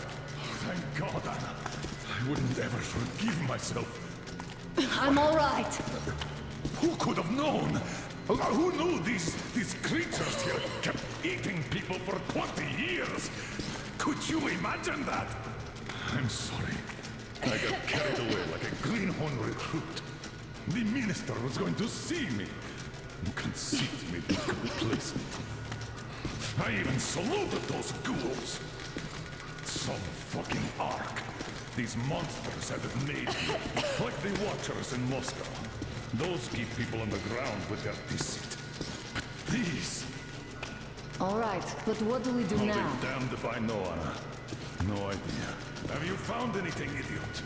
C: Thank God, Anna. I wouldn't ever forgive myself.
U: I'm all right.
C: Who could have known? Who knew these creatures here kept eating people for 20 years? Could you imagine that? I'm sorry. I got carried away like a greenhorn recruit. The minister was going to see me. Conceit made me complacent. I even saluted those ghouls. Some fucking ark. These monsters had it made here, like the Watchers in Moscow. Those keep people on the ground with their deceit. But these...
U: All right, but what do we do
C: I'll
U: now?
C: be damned if I know, Anna. No idea. Have you found anything, idiot?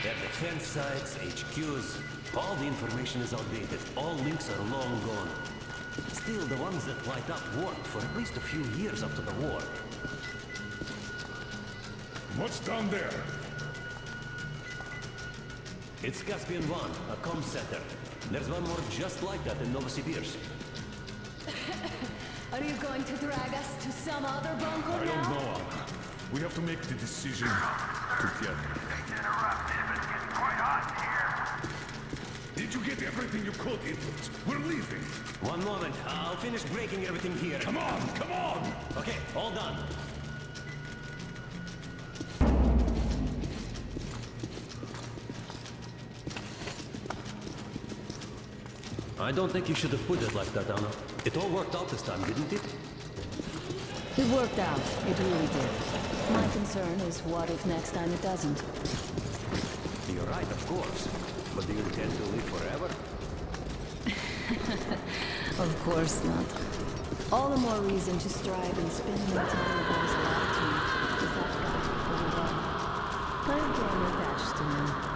R: At defense sites, HQs, all the information is outdated. All links are long gone. Still, the ones that light up worked for at least a few years after the war.
C: What's down there?
R: It's Caspian 1, a comm center. There's one more just like that in Novosibirsk.
U: Are you going to drag us to some other bunker
C: I
U: now?
C: don't know, Anna. We have to make the decision together. Did you get everything you could, idiot? We're leaving.
R: One moment, I'll finish breaking everything here.
C: Come on, come on!
R: Okay, all done. I don't think you should have put it like that, Anna. It all worked out this time, didn't it?
F: It worked out. It really did. My concern is what if next time it doesn't?
R: You're right, of course. But do you intend to live forever?
F: Of course not. All the more reason to strive and spend my time with those latitude. If that guy over there. I'm getting attached to him.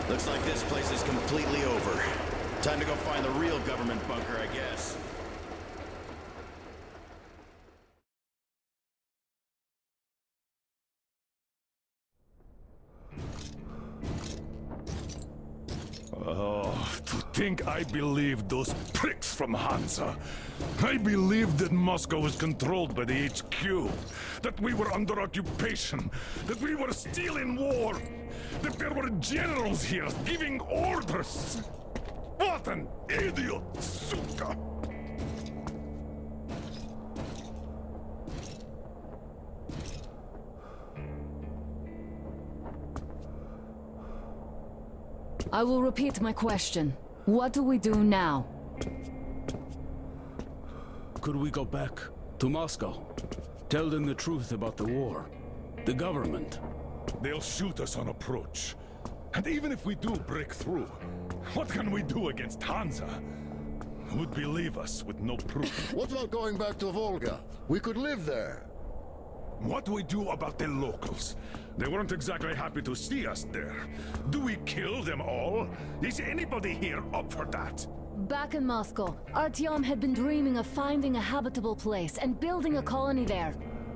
E: Looks like this place is completely over. Time to go find the real government bunker, I guess.
G: Oh, to think I believed those pricks from Hansa. I believed that Moscow was controlled by the HQ, that we were under occupation, that we were still in war, that there were generals here giving orders. What an idiot, suka!
F: I will repeat my question. What do we do now?
S: Could we go back to Moscow? Tell them the truth about the war. The government.
G: They'll shoot us on approach. And even if we do break through, what can we do against Hansa? Who'd believe us with no proof?
O: What about going back to Volga? We could live there.
G: What do we do about the locals? They weren't exactly happy to see us there. Do we kill them all? Is anybody here up for that?
F: Back in Moscow, Artyom had been dreaming of finding a habitable place and building a colony there.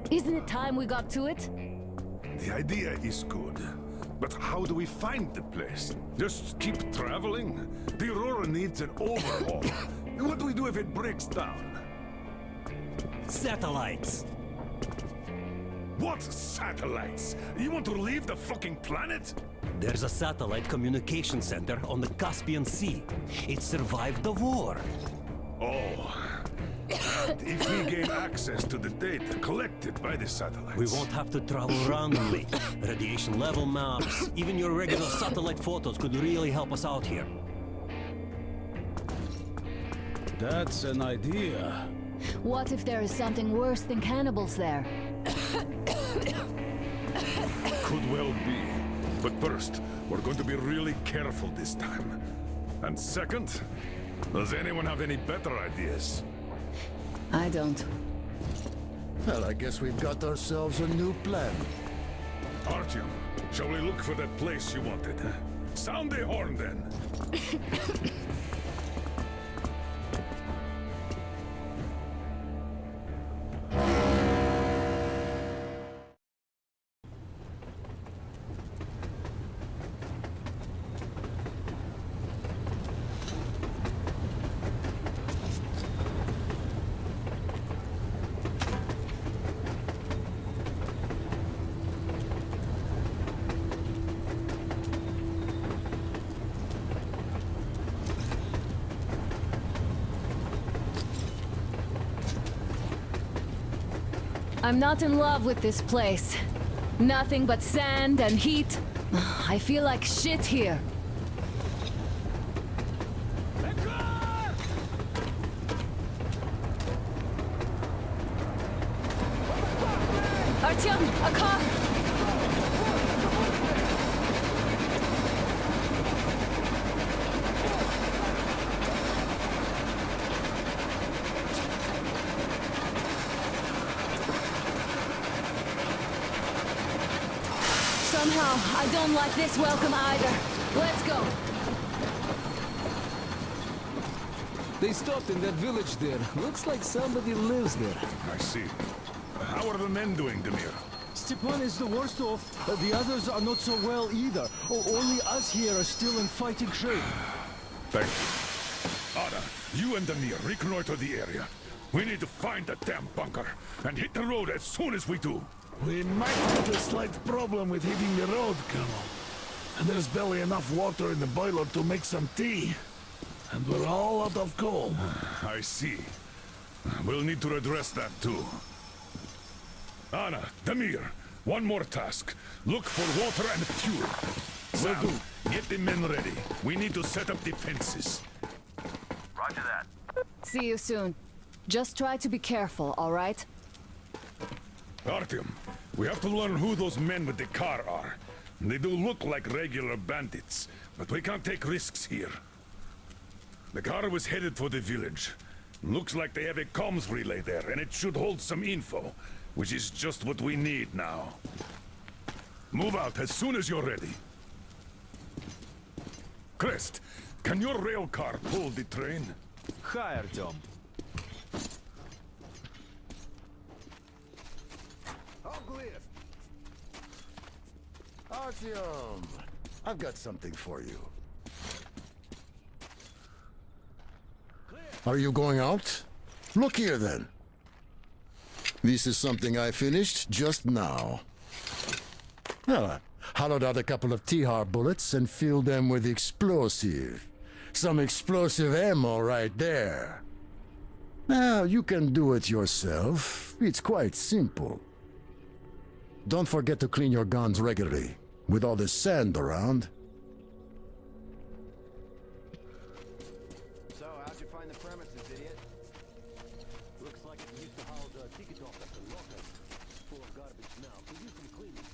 F: Isn't it time we got to it?
G: The idea is good. But how do we find the place? Just keep traveling? The Aurora needs an overhaul. What do we do if it breaks down?
R: Satellites!
G: What satellites? You want to leave the fucking planet?
R: There's a satellite communication center on the Caspian Sea. It survived the war.
G: Oh. And if we gain access to the data collected by the satellites...
R: We won't have to travel randomly. Radiation level maps, even your regular satellite photos could really help us out here.
S: That's an idea.
F: What if there is something worse than cannibals there?
G: Could well be. But first, we're going to be really careful this time. And second, does anyone have any better ideas?
F: I don't.
O: Well, I guess we've got ourselves a new plan.
G: Artyom, shall we look for that place you wanted? Sound the horn, then.
F: I'm not in love with this place. Nothing but sand and heat. I feel like shit here. Artyom, a car! Somehow, I don't like this welcome either. Let's go.
I: They stopped in that village there. Looks like somebody lives there.
C: I see. How are the men doing, Demir?
A: Stepan is the worst off. The others are not so well either. Only us here are still in fighting shape.
C: Thank you. Anna, you and Demir reconnoiter the area. We need to find the damn bunker and hit the road as soon as we do.
M: We might have a slight problem with hitting the road, Colonel. And there's barely enough water in the boiler to make some tea. And we're all out of coal.
C: I see. We'll need to address that too. Anna, Demir, one more task. Look for water and fuel. Will do. Get the men ready. We need to set up defenses.
D: Roger that.
F: See you soon. Just try to be careful, all right?
C: Artyom, we have to learn who those men with the car are. They do look like regular bandits, but we can't take risks here. The car was headed for the village. Looks like they have a comms relay there, and it should hold some info, which is just what we need now. Move out as soon as you're ready. Crest, can your rail car pull the train?
E: Hi, Artyom.
O: Artyom, I've got something for you. Are you going out? Look here, then. This is something I finished just now. Well, I hollowed out a couple of T-Har bullets and filled them with explosive. Some explosive ammo right there. Now, you can do it yourself. It's quite simple. Don't forget to clean your guns regularly. With all this sand around.
H: So, how'd you find the premises, idiot?
R: Looks like it used to house a ticket off at the locker. Full of garbage now. Could use some cleaning.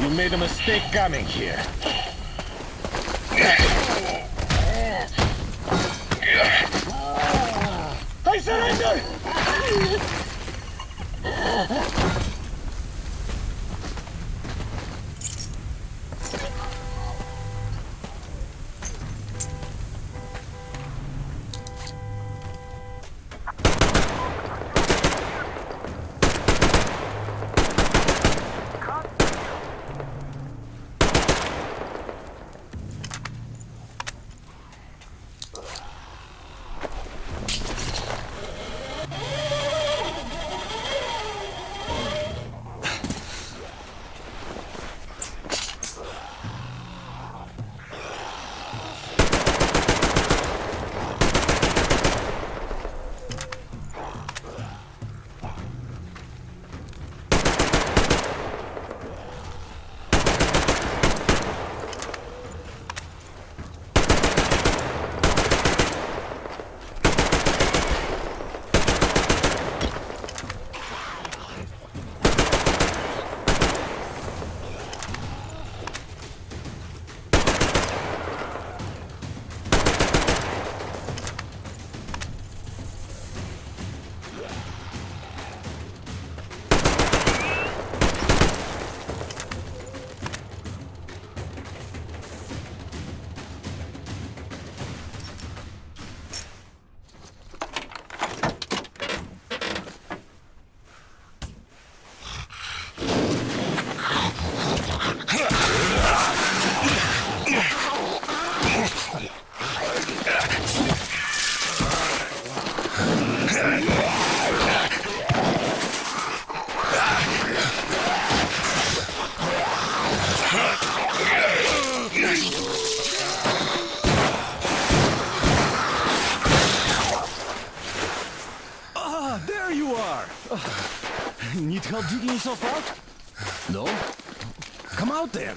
N: You made a mistake coming here. I surrender!
A: car. Need help digging yourself out? No? Come out then.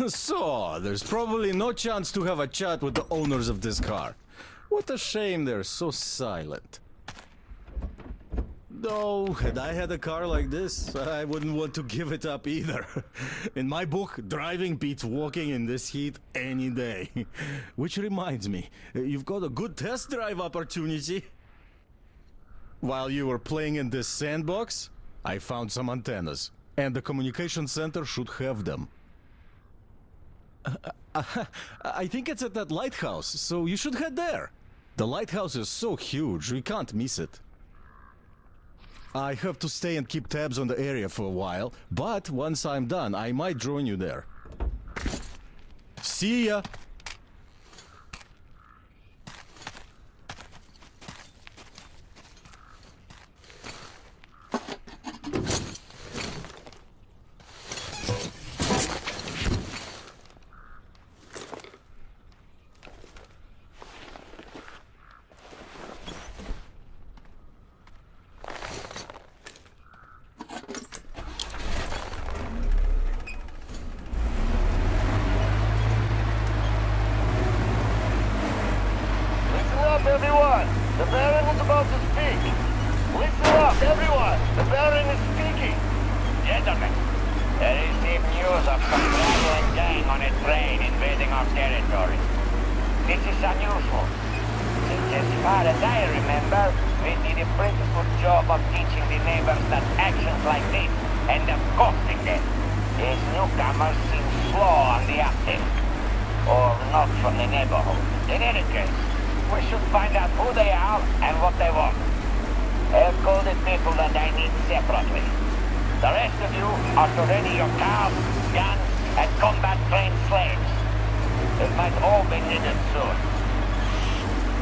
A: So, there's probably no chance to have a chat with the owners of this car. What a shame they're so silent. Though, had I had a car like this, I wouldn't want to give it up either. In my book, driving beats walking in this heat any day. Which reminds me, you've got a good test drive opportunity. While you were playing in this sandbox, I found some antennas, and the communication center should have them. I think it's at that lighthouse, so you should head there. The lighthouse is so huge, we can't miss it. I have to stay and keep tabs on the area for a while, but once I'm done, I might join you there. See ya!
N: Everyone, the Baron is about to speak. Listen up, everyone. The Baron is speaking.
J: Gentlemen, there is deep news of some traveling gang on a train invading our territory. This is unusual, since as far as I remember, we did a pretty good job of teaching the neighbors that actions like this end up costing them. These newcomers seem slow on the uptake, or not from the neighborhood. In any case, we should find out who they are and what they want. I have called the people that I need separately. The rest of you are to ready your cars, guns, and combat-trained slaves. They might all be needed soon.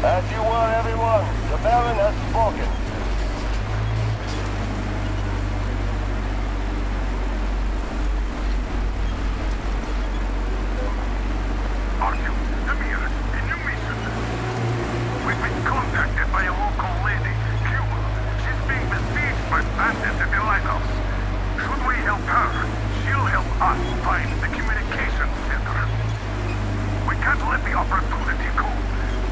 N: As you were, everyone, the Baron has spoken.
D: Contacted by a local lady, Q. She's being besieged by bandits at the lighthouse. Should we help her, she'll help us find the communication center. We can't let the opportunity go.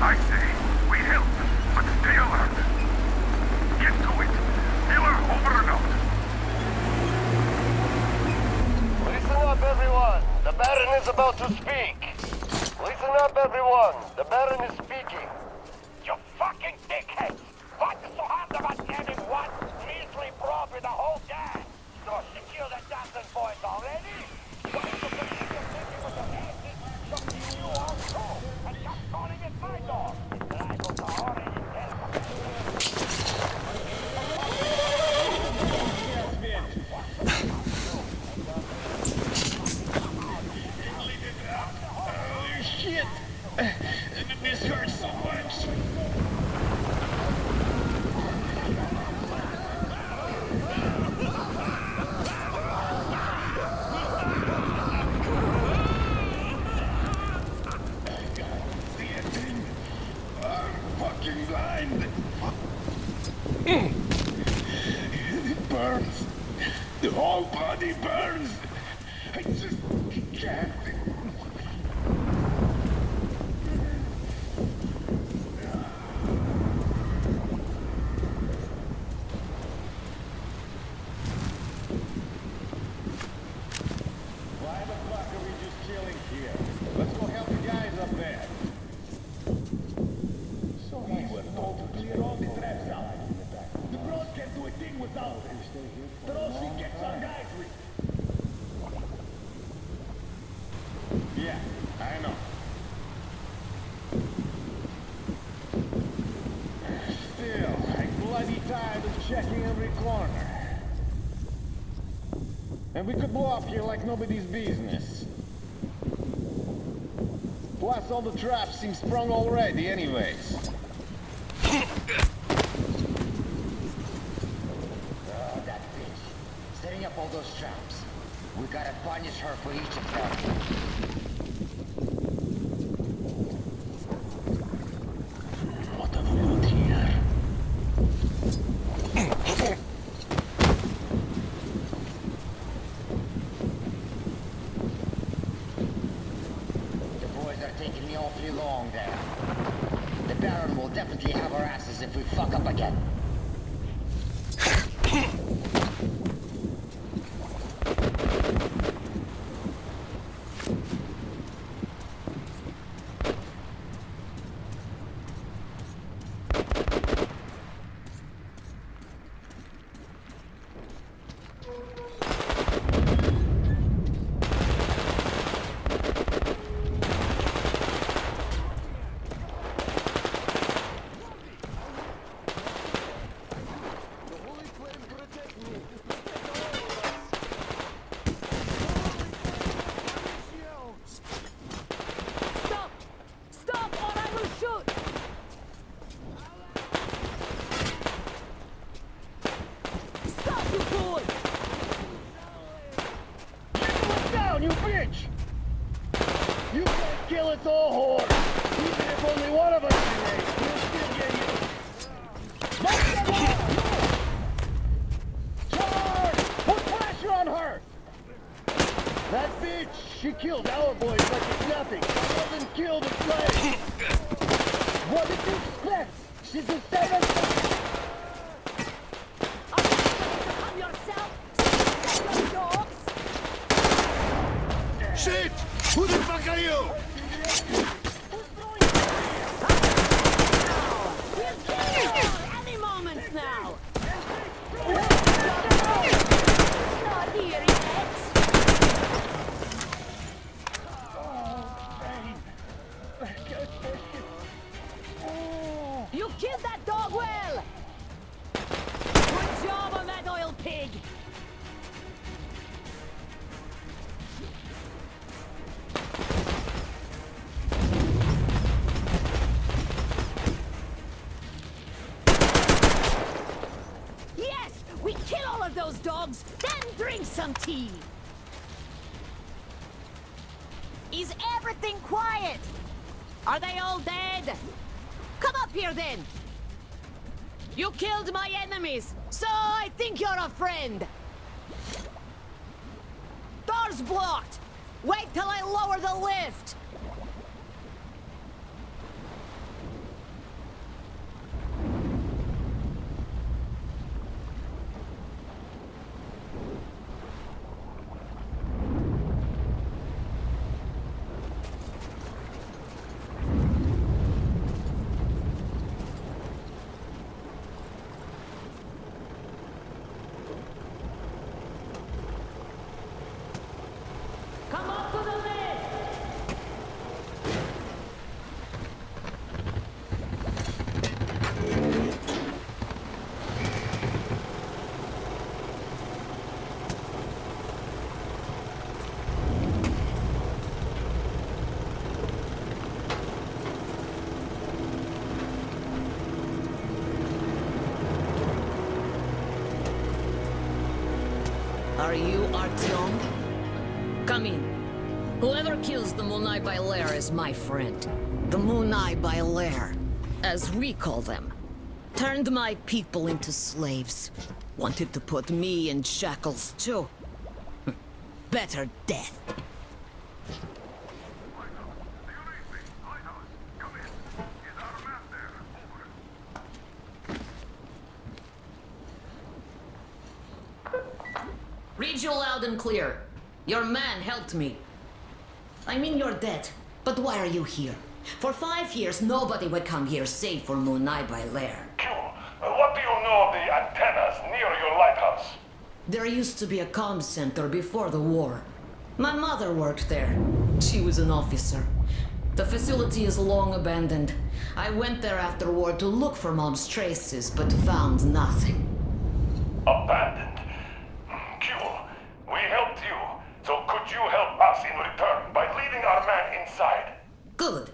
D: I say, we help, but stay alert. Get to it. Miller, over and out.
N: Listen up, everyone. The Baron is about to speak. Listen up, everyone. The Baron is speaking.
J: You fucking dickheads! What's so hard about getting one measly probe with the whole gang? So you killed a dozen boys already? What is the believe you're thinking with your hands? Something you all too, and just calling it my door. Rivals are already dead.
M: Holy shit! This hurts so much! It burns. The whole body burns. I just can't.
K: Why the fuck are we just chilling here? Let's go help the guys up there. So we were told to clear all the traps out. The bros can't do a thing without it. Trossi gets our guys with. Yeah, I know. Still, I'm bloody tired of checking every corner. And we could blow up here like nobody's business. Plus, all the traps seem sprung already anyways.
J: That bitch. Setting up all those traps. We gotta punish her for each of them.
M: What have we got here?
J: our asses if we fuck up again.
N: You bitch! You can't kill us all, horde! Even if only one of us remains, we'll still get you! Knock them out! Charge! Put pressure on her! That bitch, she killed our boys like it's nothing. She wasn't killed or slain. What did you expect? She's the same as...
M: Shit! Who the fuck are you?
L: We'll kill you any moment now! Not here yet! You killed that dog well! Good job on that oil pig! Those dogs, then drink some tea. Is everything quiet? Are they all dead? Come up here then. You killed my enemies, so I think you're a friend. Door's blocked. Wait till I lower the lift. Are you Artyom? Come in. Whoever kills the Munai by Lair is my friend. The Munai by Lair, as we call them, turned my people into slaves. Wanted to put me in shackles too. Better death. Read you loud and clear. Your man helped me. I mean, you're dead, but why are you here? For 5 years, nobody would come here save for Munai by Lair.
D: Q, what do you know of the antennas near your lighthouse?
L: There used to be a comm center before the war. My mother worked there. She was an officer. The facility is long abandoned. I went there after war to look for Mom's traces, but found nothing.
D: Abandoned? Q, we helped you, so could you help us in return by leading our man inside?
L: Good.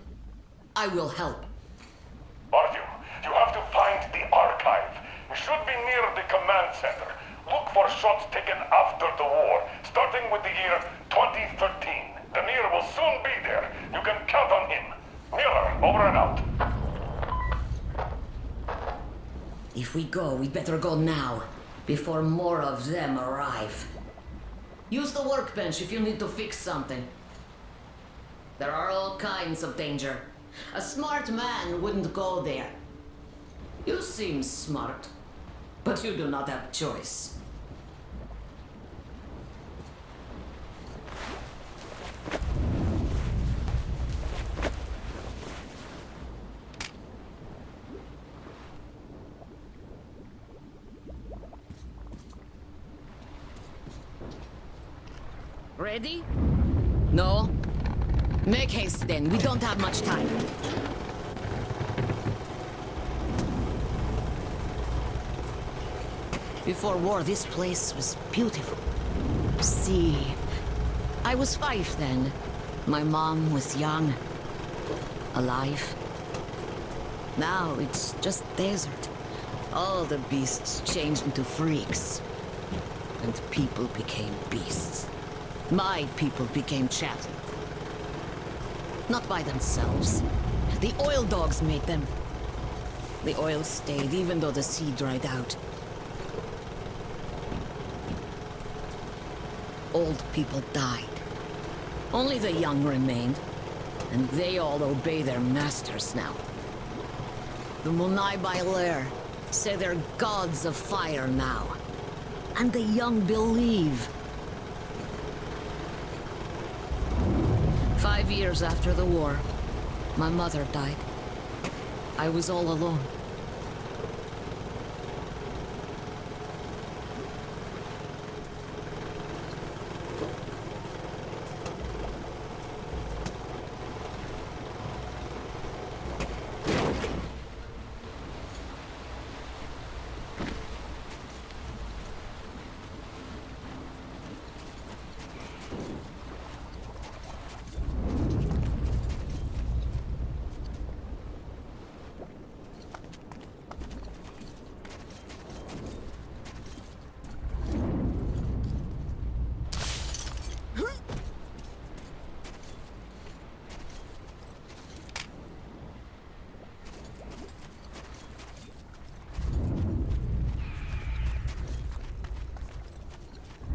L: I will help.
D: Artyom, you have to find the archive. It should be near the command center. Look for shots taken after the war, starting with the year 2013. Demir will soon be there. You can count on him. Miller, over and out.
L: If we go, we better go now, before more of them arrive. Use the workbench if you need to fix something. There are all kinds of danger. A smart man wouldn't go there. You seem smart, but you do not have choice. Ready? No? Make haste then, we don't have much time. Before war, this place was beautiful. See, I was 5 then. My mom was young, alive. Now it's just desert. All the beasts changed into freaks. And people became beasts. My people became chattel. Not by themselves. The oil dogs made them. The oil stayed even though the sea dried out. Old people died. Only the young remained. And they all obey their masters now. The Modifier say they're gods of fire now. And the young believe. 5 years after the war, my mother died. I was all alone.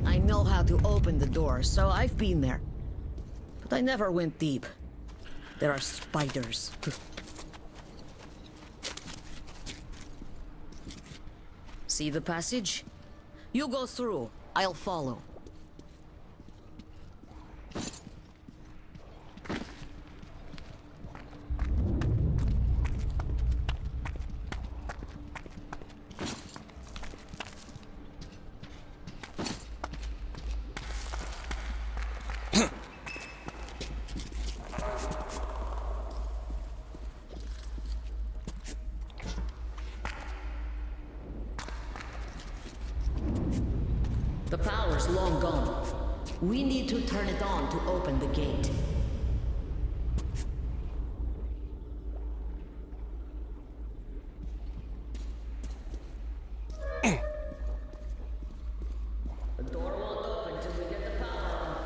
L: I know how to open the door, so I've been there. But I never went deep. There are spiders. See the passage? You go through. I'll follow. The power's long gone. We need to turn it on to open the gate. The door won't open till we get the power on.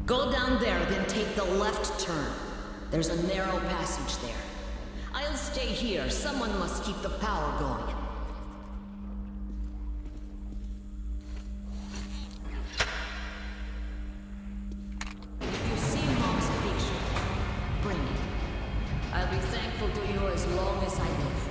L: Go down there, then take the left turn. There's a narrow passage there. I'll stay here. Someone must keep the power going. If you see Mom's picture, bring it. I'll be thankful to you as long as I live.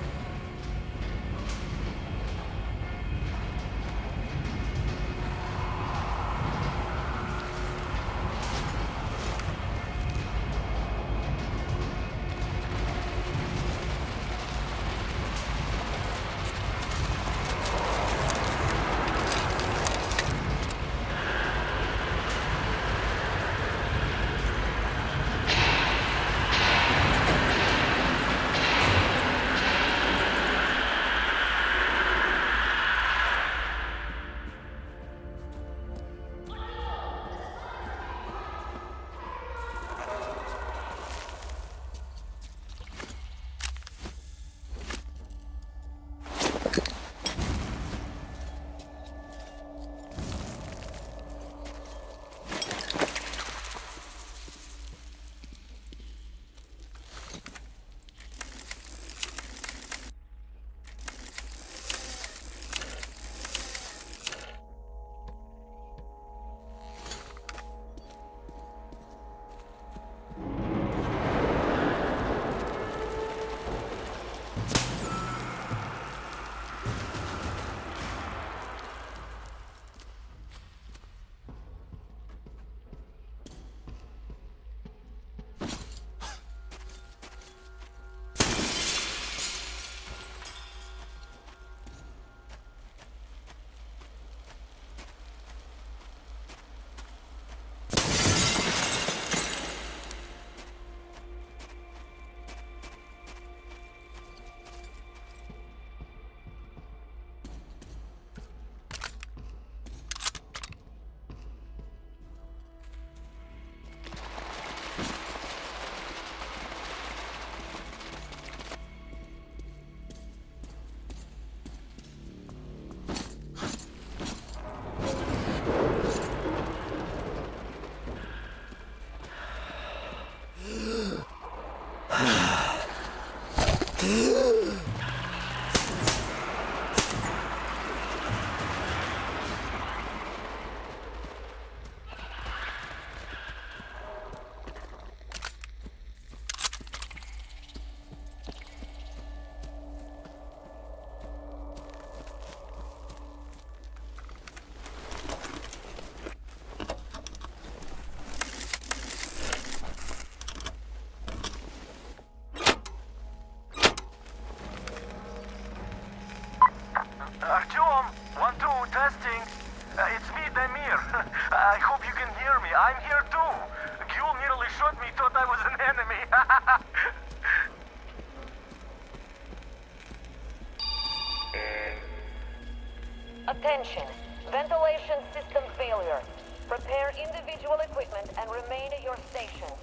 L: Attention. Ventilation system failure. Prepare individual equipment and remain at your stations.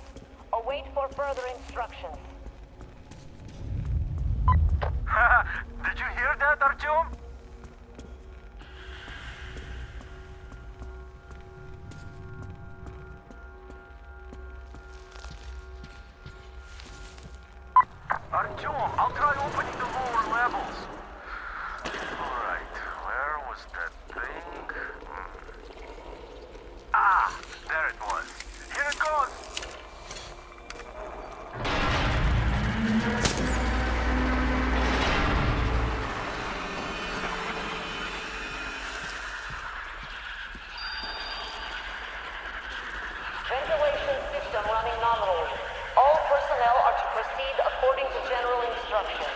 L: Await for further instructions.
N: Did you hear that, Artyom? Artyom, I'll try opening the lower levels. Alright, where was that thing? Ah, there it was. Here it goes!
L: Ventilation system running nominally. All personnel are to proceed according to general instructions.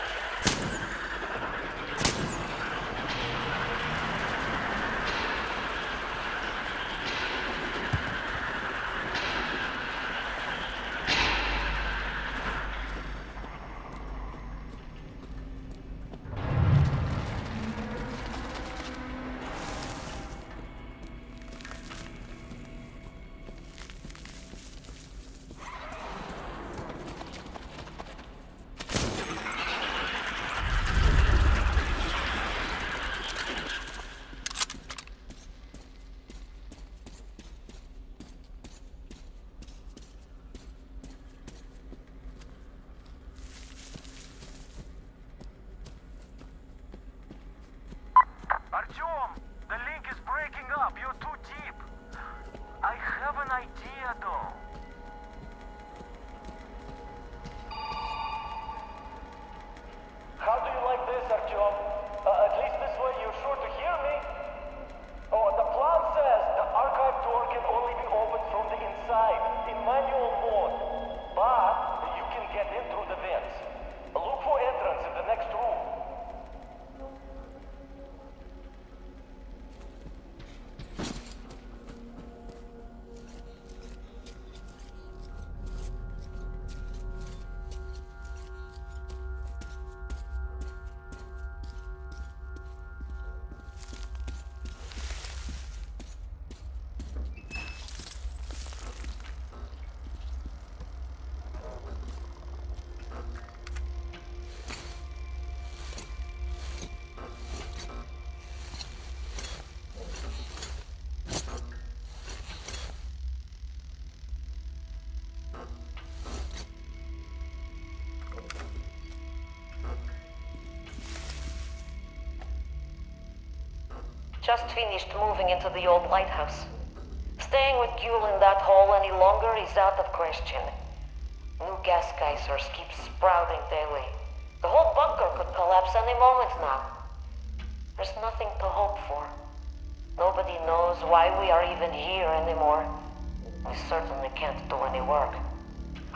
N: Artyom, the link is breaking up. You're too deep. I have an idea, though. How do you like this, Artyom? At least this way you're sure to hear me. Oh, the plan says the archive door can only be opened from the inside, in manual mode. But you can get in through the vents. Look for entrance in the next room.
L: Just finished moving into the old lighthouse. Staying with Gule in that hole any longer is out of question. New gas geysers keep sprouting daily. The whole bunker could collapse any moment now. There's nothing to hope for. Nobody knows why we are even here anymore. We certainly can't do any work.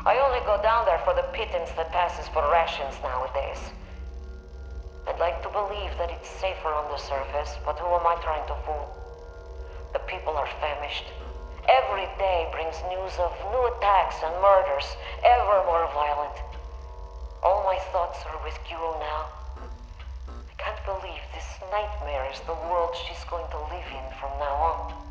L: I only go down there for the pittance that passes for rations nowadays. I'd like to believe that it's safer on the surface, but who am I trying to fool? The people are famished. Every day brings news of new attacks and murders, ever more violent. All my thoughts are with Gule now. I can't believe this nightmare is the world she's going to live in from now on.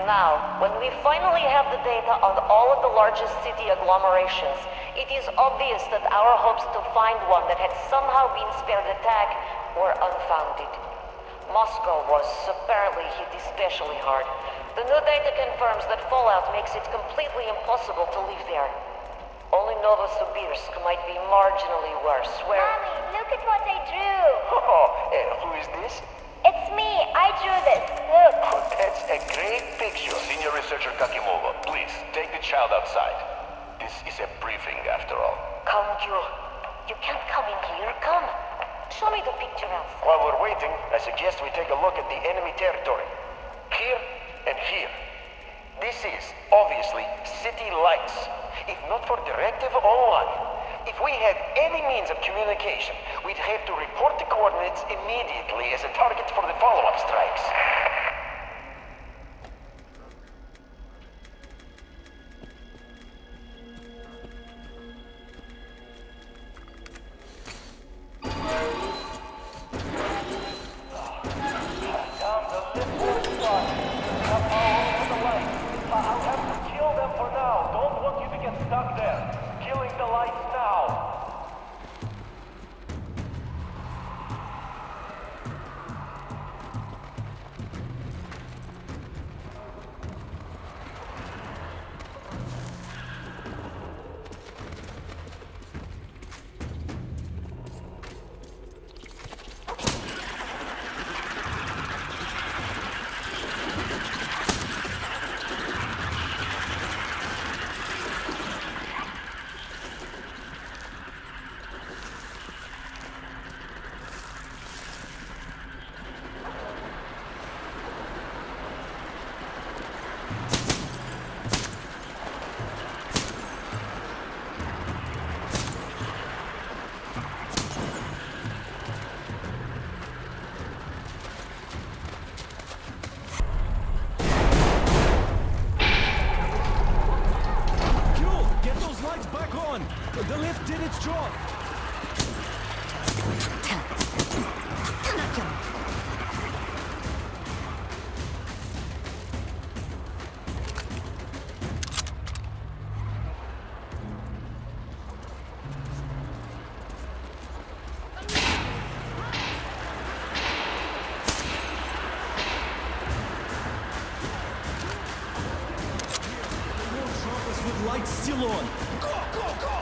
Q: Now, when we finally have the data on all of the largest city agglomerations, it is obvious that our hopes to find one that had somehow been spared attack were unfounded. Moscow was apparently hit especially hard. The new data confirms that fallout makes it completely impossible to live there. Only Novosibirsk might be marginally worse, where...
V: Mommy, look at what I drew!
W: Who is this?
V: It's me! I drew this! Look!
W: That's a great picture.
X: Senior Researcher Kakimova, please, take the child outside. This is a briefing, after all.
Q: Come, Jule. You can't come in here. Come. Show me the picture outside.
W: While we're waiting, I suggest we take a look at the enemy territory. Here and here. This is, obviously, city lights. If not for Directive 01, if we had any means of communication, we'd have to report the coordinates immediately as a target for the follow-up strikes.
N: I'll have to kill them for now. Don't want you to get stuck there. Killing the lights now.
A: The lift did its job! With lights still on! Go, go, go!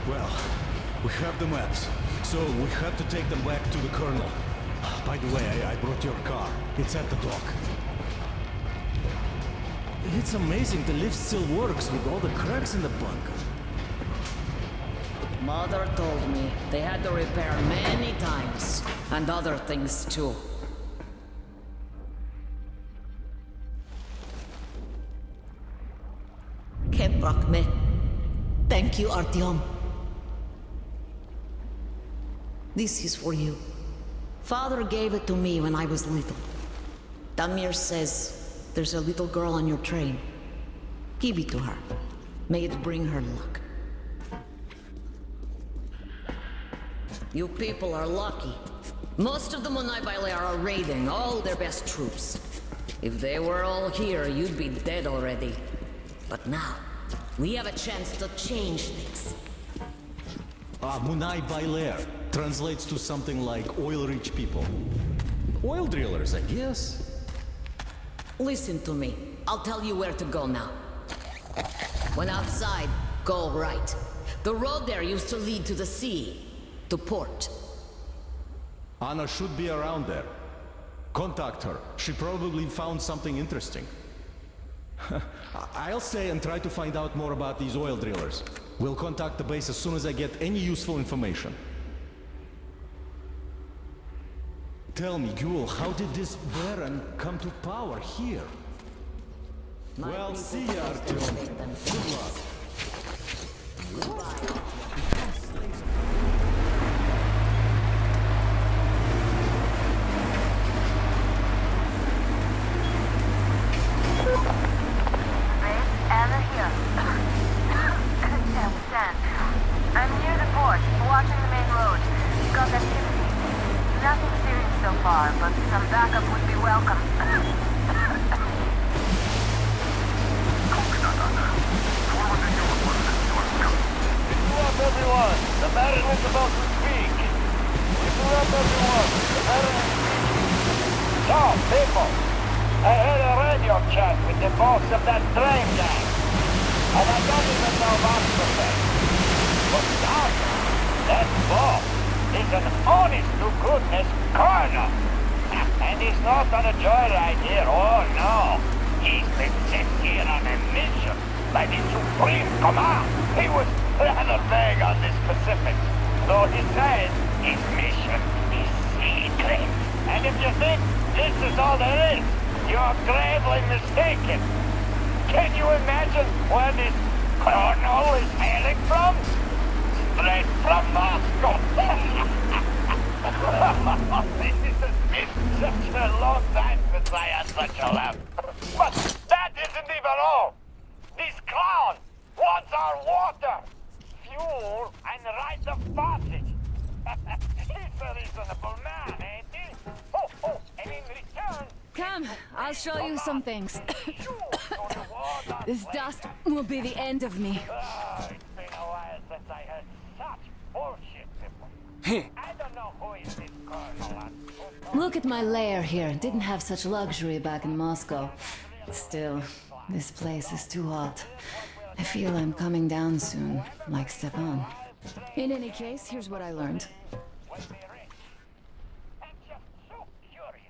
A: Well, we have the maps, so we have to take them back to the Colonel. By the way, I brought your car. It's at the dock. It's amazing the lift still works with all the cracks in the bunker.
L: Mother told me they had to repair many times, and other things too. Keprakme. Thank you, Artyom. This is for you. Father gave it to me when I was little. Damir says there's a little girl on your train. Give it to her. May it bring her luck. You people are lucky. Most of the Modifier are raiding all their best troops. If they were all here, you'd be dead already. But now, we have a chance to change things.
A: Munai Bailer translates to something like oil-rich people. Oil drillers, I guess.
L: Listen to me. I'll tell you where to go now. When outside, go right. The road there used to lead to the sea, to port.
A: Anna should be around there. Contact her. She probably found something interesting. I'll stay and try to find out more about these oil drillers. We'll contact the base as soon as I get any useful information. Tell me, Ghoul, how did this Baron come to power here? Well, see ya, Artyom. Good luck.
V: Anna here. Stan. I'm near the port, watching the main road. Got activity. Nothing serious so far, but some backup would be welcome.
N: Up everyone! The Baron is about to speak! Listen up everyone! The Baron is speaking!
J: So, people, I had a radio chat with the boss of that train gang. And I don't even know what to say. But now, that boss is an honest-to-goodness colonel. And he's not on a joyride here, oh no. He's been sent here on a mission by the Supreme Command. He was rather vague on the specifics, though he says his mission is secret. And if you think this is all there is, you're gravely mistaken. Can you imagine where this colonel is hailing from? Straight from Moscow. This has been such a long time since I had such a laugh. But that isn't even all. This clown wants our water, fuel, and rites of passage. He's a reasonable man, ain't he? Oh, and in return...
F: Come, I'll show you some things. This dust will be the end of me.
J: It's been a while since I heard such bullshit before. I don't know who is this colonel.
F: Look at my lair here. Didn't have such luxury back in Moscow. Still, this place is too hot. I feel I'm coming down soon, like Stepan. In any case, here's what I learned.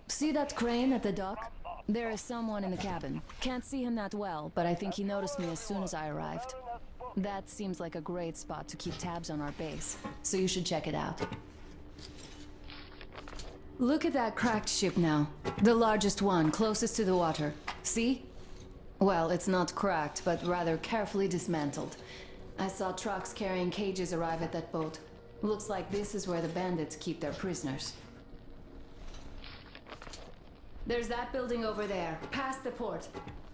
F: See that crane at the dock? There is someone in the cabin. Can't see him that well, but I think he noticed me as soon as I arrived. That seems like a great spot to keep tabs on our base, so you should check it out. Look at that cracked ship now. The largest one, closest to the water. See? Well, it's not cracked, but rather carefully dismantled. I saw trucks carrying cages arrive at that boat. Looks like this is where the bandits keep their prisoners. There's that building over there, past the port.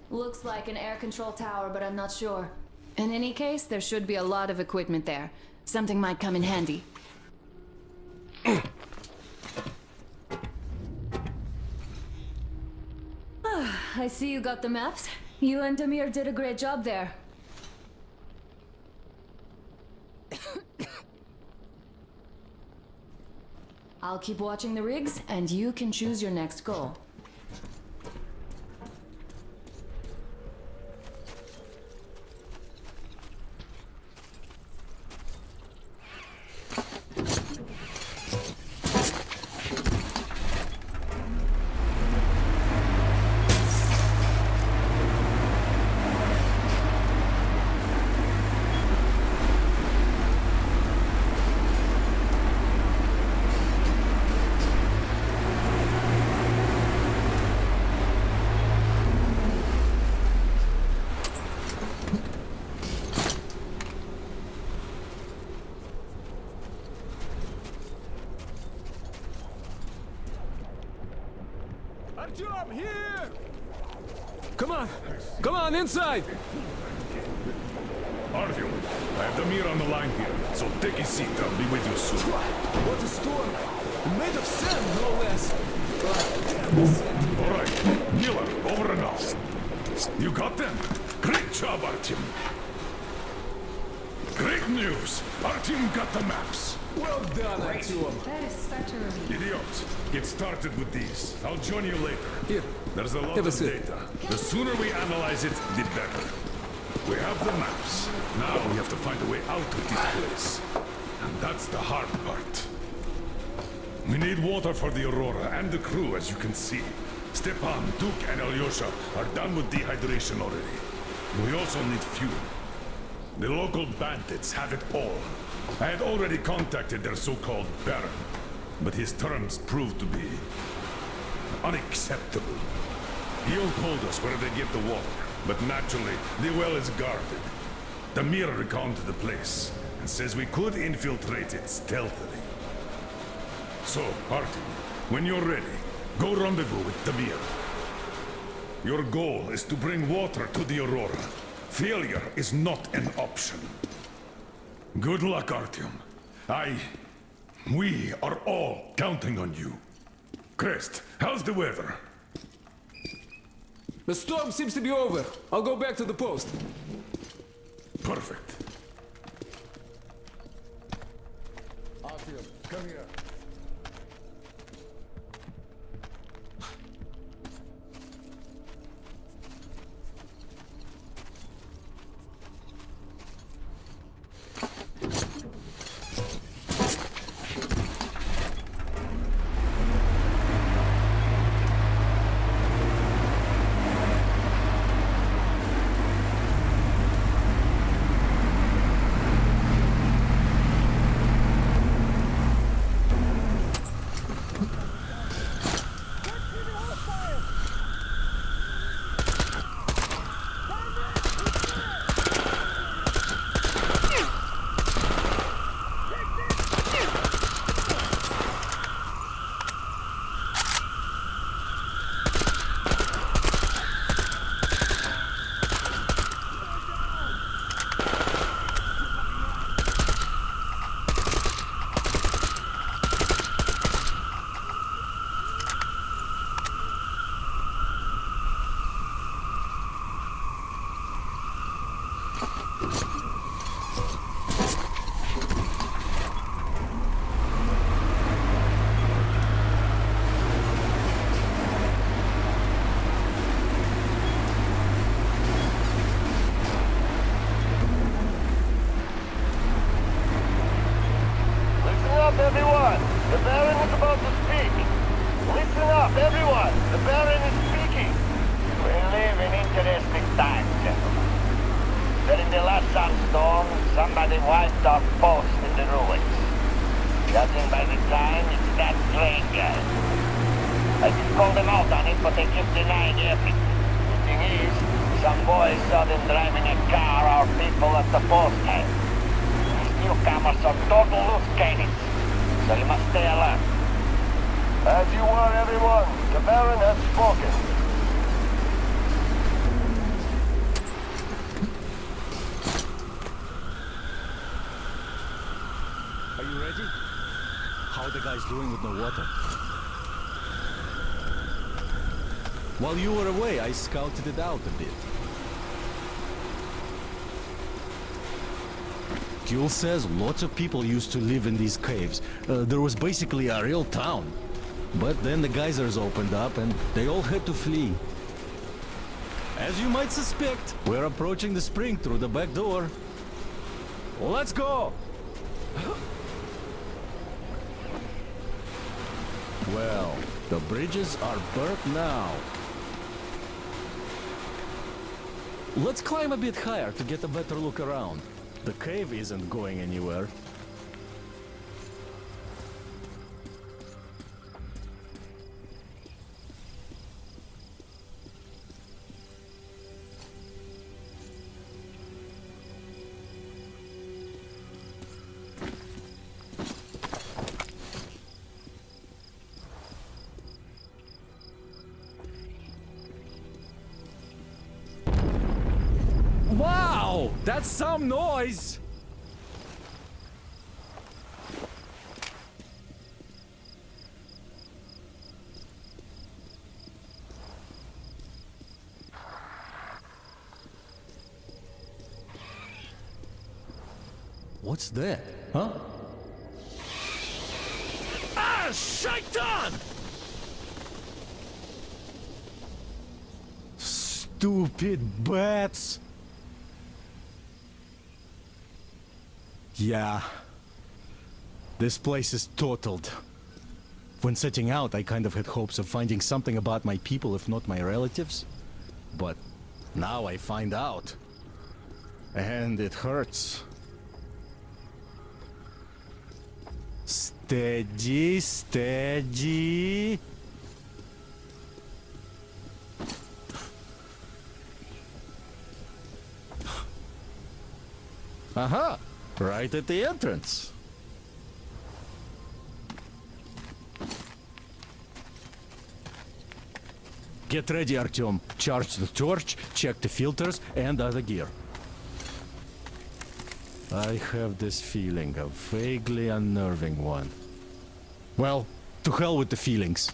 F: Looks like an air control tower, but I'm not sure. In any case, there should be a lot of equipment there. Something might come in handy. I see you got the maps. You and Damir did a great job there. I'll keep watching the rigs, and you can choose your next goal.
I: Artyom, here! Come on, inside!
C: Artyom, I have Damir on the line here, so take a seat. I'll be with you soon.
I: What a storm! Made of sand, no less! Damn the sand!
C: All right, Miller, over and out. You got them? Great job, Artyom. Great news! Artyom got the maps.
I: Well done, Artyom.
V: That is such a relief.
C: Idiots, get started with these. I'll join you later.
I: Here.
C: There's a lot
I: Have a
C: of
I: sip.
C: data. The sooner we analyze it, the better. We have the maps. Now we have to find a way out of this place. And that's the hard part. We need water for the Aurora and the crew, as you can see. Stepan, Duke, and Alyosha are done with dehydration already. We also need fuel. The local bandits have it all. I had already contacted their so-called Baron, but his terms proved to be unacceptable. He all told us where they get the water, but naturally, the well is guarded. Damir reconned the place, and says we could infiltrate it stealthily. So, Artyom, when you're ready, go rendezvous with Damir. Your goal is to bring water to the Aurora. Failure is not an option. Good luck, Artyom. We are all counting on you. Crest, how's the weather?
I: The storm seems to be over. I'll go back to the post.
C: Perfect.
O: Artyom, come here.
W: Everyone, the Baron is about to speak. Listen up, everyone. The Baron is speaking.
J: We live in interesting times, gentlemen. During the last sandstorm, somebody wiped our post in the ruins. Judging by the time, it's that train guy. I did call them out on it, but they keep denying everything. The thing is, some boys saw them driving a car our people at the post had. These newcomers are total loose cannons. So you must stay alert.
W: As you were, everyone. The Baron has spoken.
A: Are you ready? How are the guys doing with no water? While you were away, I scouted it out a bit. Kuhl says lots of people used to live in these caves. There was basically a real town. But then the geysers opened up and they all had to flee. As you might suspect, we're approaching the spring through the back door. Let's go! Well, the bridges are burnt now. Let's climb a bit higher to get a better look around. The cave isn't going anywhere. Wow! That's some noise! What's that? Huh? Ah, shaitan! Stupid bats! Yeah. This place is totaled. When setting out, I kind of had hopes of finding something about my people, if not my relatives. But now I find out. And it hurts. Steady, steady. Aha! Right at the entrance. Get ready, Artyom. Charge the torch, check the filters and other gear. I have this feeling, a vaguely unnerving one. Well, to hell with the feelings.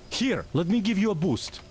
A: Here, let me give you a boost.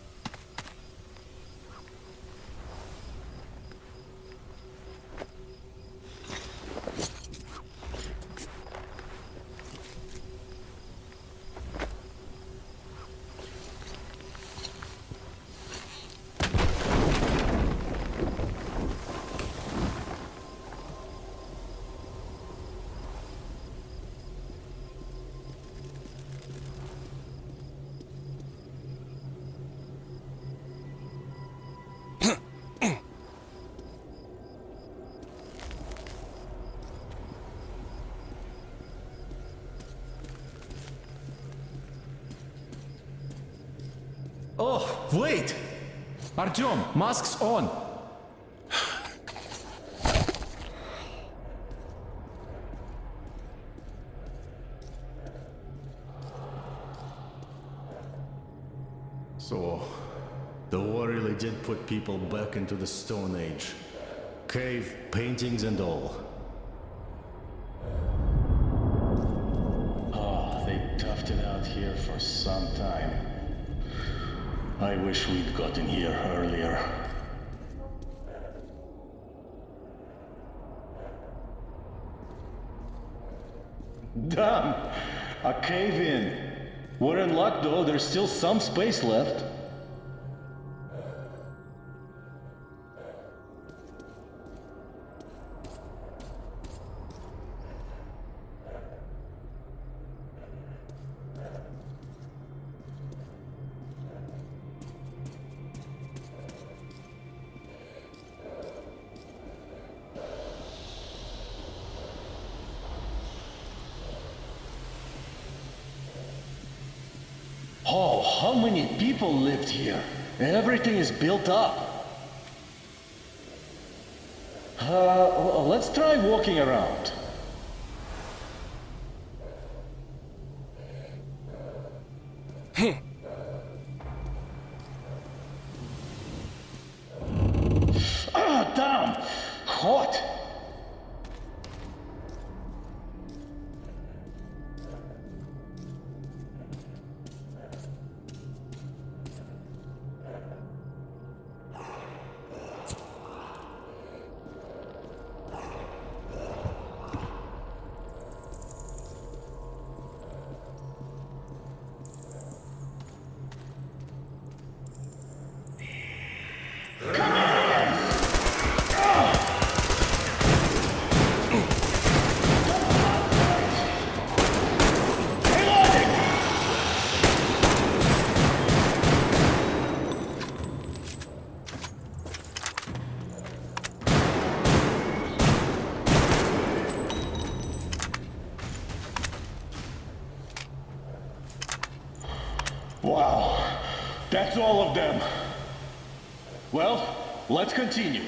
A: Oh, wait! Artyom, mask's on! So, the war really did put people back into the Stone Age. Cave, paintings and all.
B: Oh, they toughed it out here for some time. I wish we'd gotten here earlier. Damn! A cave-in! We're in luck though, there's still some space left. Oh, how many people lived here? Everything is built up. Let's try walking around. Ah, damn! Hot! Wow, that's all of them. Well, let's continue.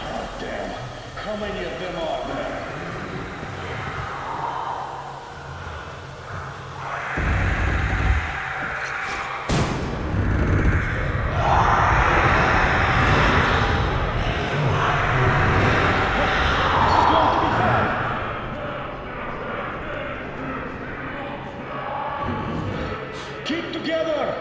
B: Oh, damn. How many of them are there? Keep together!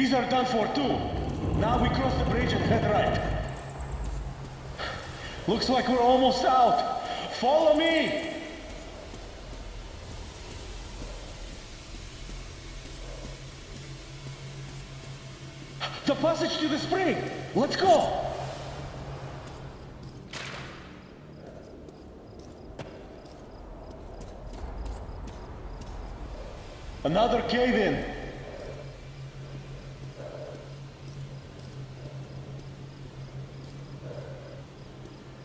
B: These are done for too. Now we cross the bridge and head right. Looks like we're almost out. Follow me! The passage to the spring! Let's go! Another cave-in!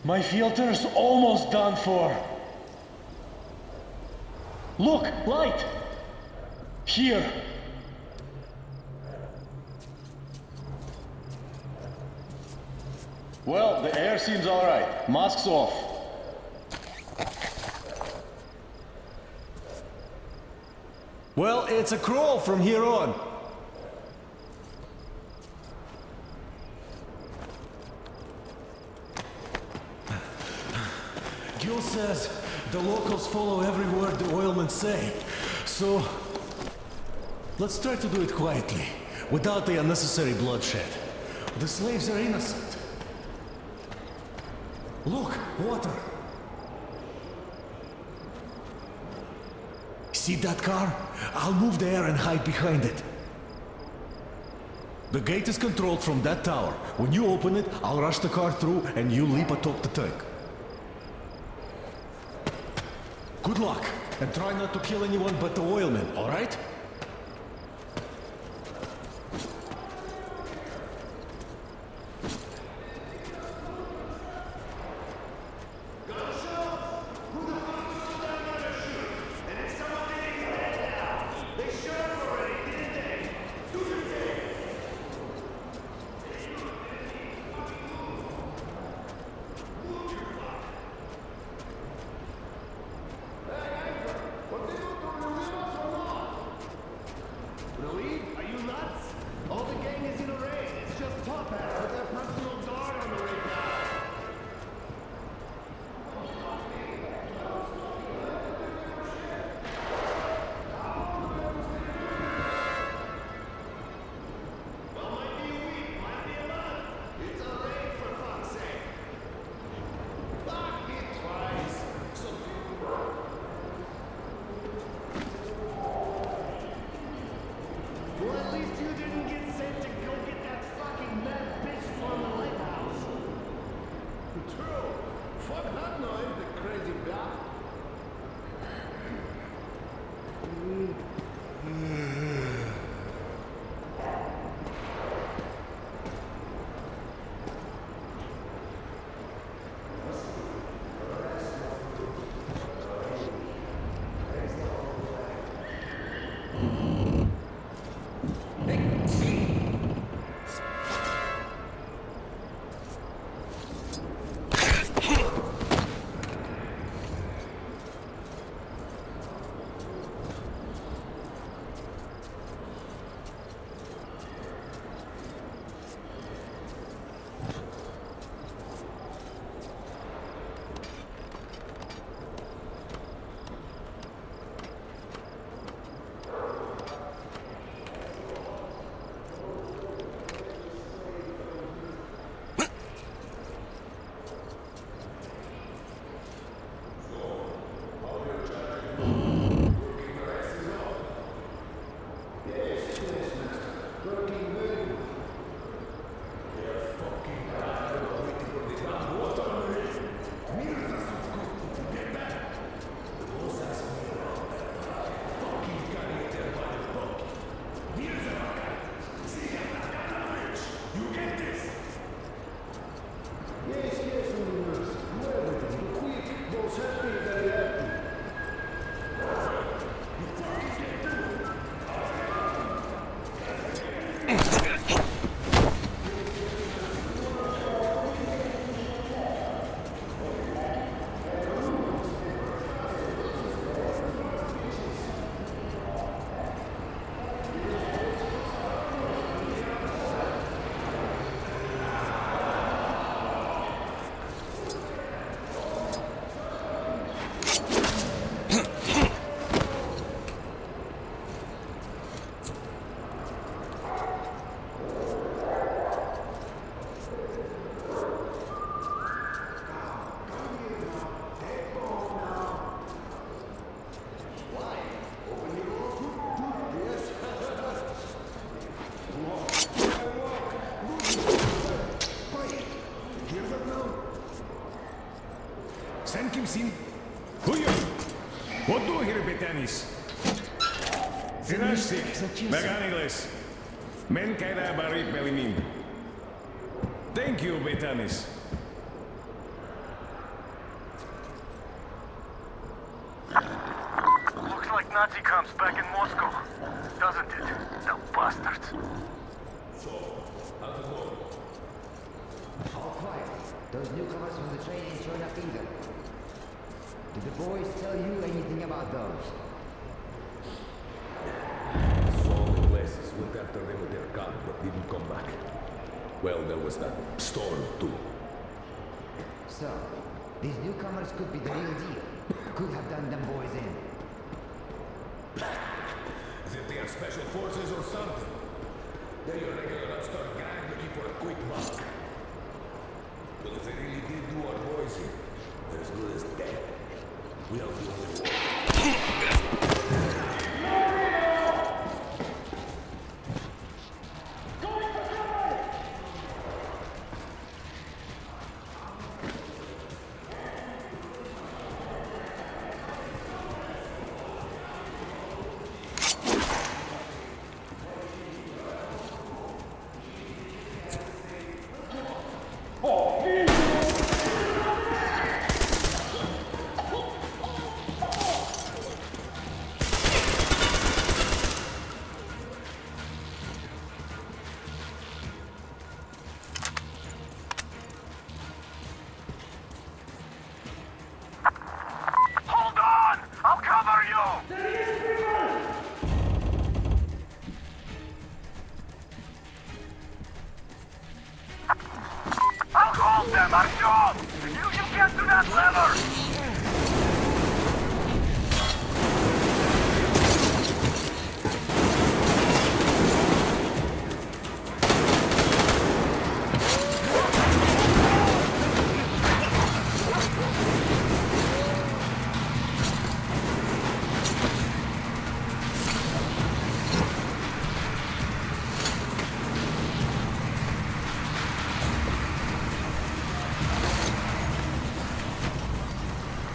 B: My filter's almost done for. Look, light! Here! Well, the air seems alright. Masks off.
A: Well, it's a crawl from here on. Gil says the locals follow every word the oilmen say. So, let's try to do it quietly, without the unnecessary bloodshed. The slaves are innocent. Look, water. See that car? I'll move there and hide behind it. The gate is controlled from that tower. When you open it, I'll rush the car through and you leap atop the tank. Good luck, and try not to kill anyone but the oilmen, all right?
K: sen kimsin? Buyur. What do here, Betanis? Sinashtik, Meganiles. Men kaida barit melimin. Thank you, Betanis.
D: Looks like Nazi camp's back in Moscow, doesn't it? The bastards.
P: All quiet. Those newcomers from the train ain't showing up either. Did the boys tell you anything about those?
K: Saw the places went after them with their car, but didn't come back. Well, there was that storm, too.
P: So, these newcomers could be the real deal. Could have done them boys in.
K: As if they are special forces or something. They're your regular upstart gang looking for a quick buck. But if they really did do our boys in, they're as good as dead. We are the only ones.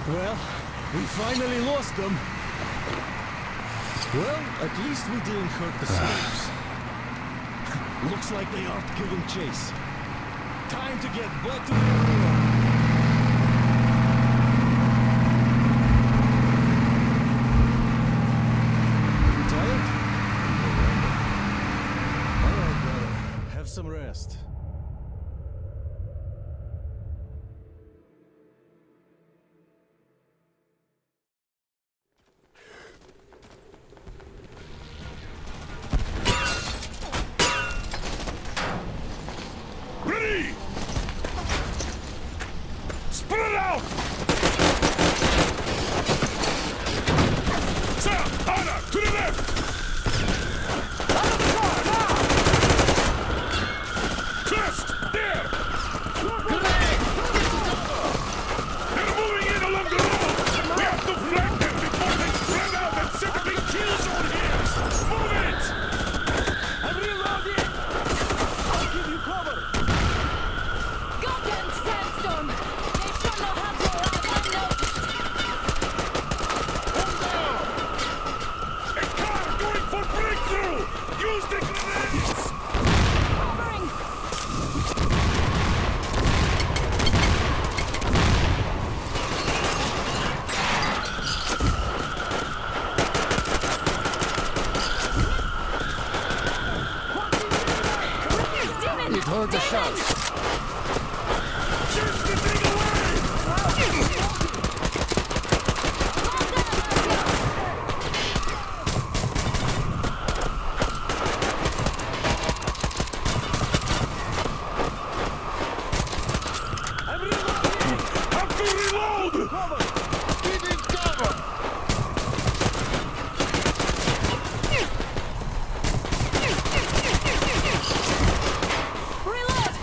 A: Well, we finally lost them. Well, at least we didn't hurt the slaves. Looks like they aren't giving chase. Time to get back to the arena. You tired? All right, brother. Have some rest.
K: Ready! Spread out! Sir, Anna, to the left! Crest, there! They're moving in along the road! We have to flank them before they spread out and set a big kill zone here! Move it!
I: I'm reloading! I'll give you cover!
V: Goddamn sandstorm! They sure know how to arrive unnoticed!
K: A car going for breakthrough! Use the grenades!
V: Covering!
O: It heard the shots.
K: Shoot the thing away! Have to reload!
O: Keep it cover.
V: Reload!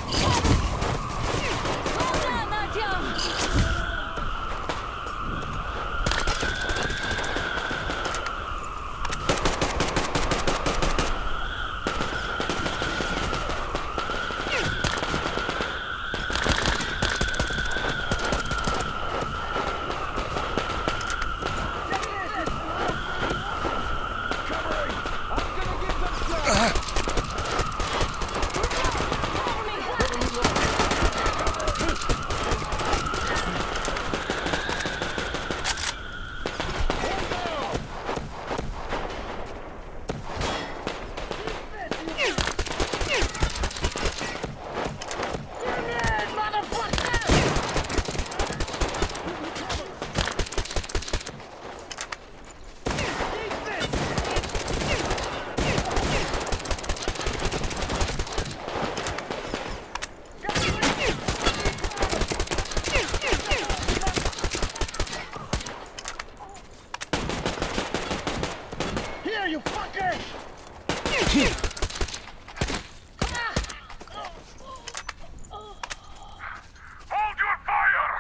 D: Hold your fire!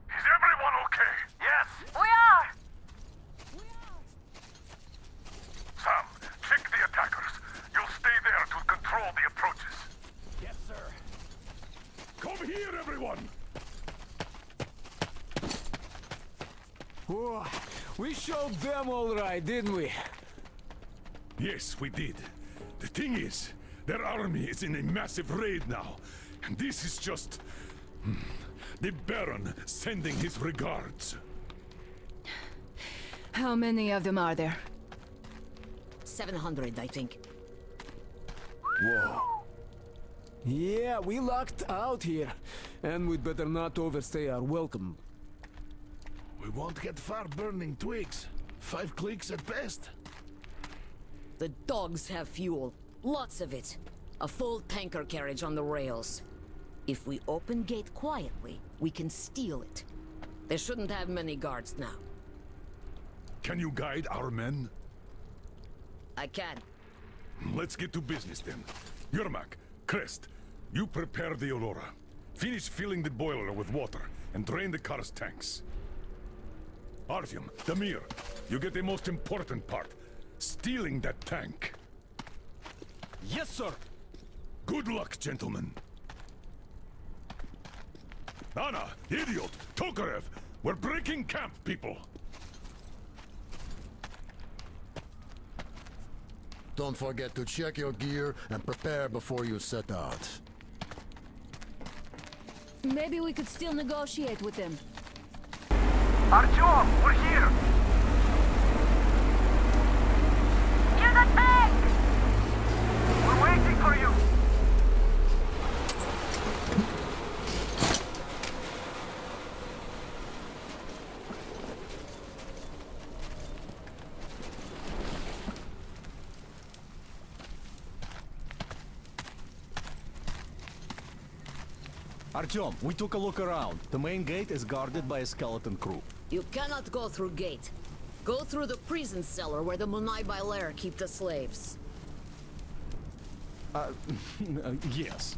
D: Is everyone okay? Yes.
V: We are!
D: Sam, check the attackers. You'll stay there to control the approaches.
C: Yes, sir. Come here, everyone!
I: Whoa, we showed them all right, didn't we?
C: Yes, we did. The thing is, their army is in a massive raid now. And this is just... the Baron sending his regards.
F: How many of them are there?
L: 700, I think.
I: Whoa. Yeah, we locked out here. And we'd better not overstay our welcome.
K: We won't get far burning twigs. 5 clicks at best.
L: The dogs have fuel. Lots of it. A full tanker carriage on the rails. If we open gate quietly, we can steal it. They shouldn't have many guards now.
C: Can you guide our men?
L: I can.
C: Let's get to business then. Yermak, Crest, you prepare the Aurora. Finish filling the boiler with water and drain the car's tanks. Artyom, Damir, you get the most important part. Stealing that tank.
A: Yes, sir.
C: Good luck, gentlemen. Anna, Idiot, Tokarev, we're breaking camp, people.
O: Don't forget to check your gear and prepare before you set out.
F: Maybe we could still negotiate with them.
D: Artyom, we're here!
V: Near the tank!
D: We're waiting for you!
A: Artyom, we took a look around. The main gate is guarded by a skeleton crew.
L: You cannot go through gate. Go through the prison cellar where the Munai Bailer keep the slaves.
A: Yes.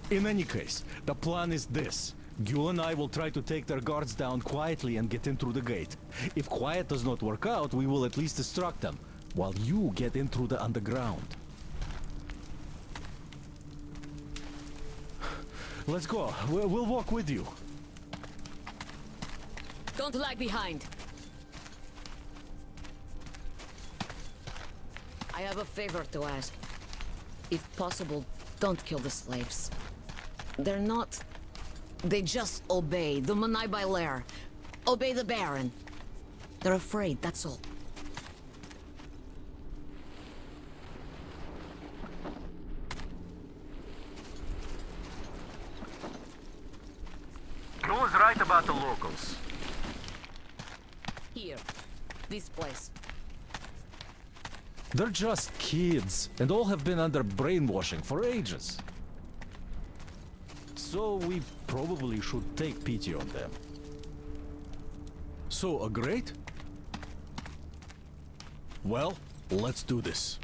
A: In any case, the plan is this. Gül and I will try to take their guards down quietly and get in through the gate. If quiet does not work out, we will at least distract them, while you get in through the underground. Let's go. We'll walk with you.
L: Don't lag behind. I have a favor to ask. If possible, don't kill the slaves. They're not... They just obey the Munai Bailer. Obey the Baron. They're afraid, that's all.
D: Gül's right about the locals.
L: Here. This place.
A: They're just kids, and all have been under brainwashing for ages. So we probably should take pity on them. So, a grate? Well, let's do this.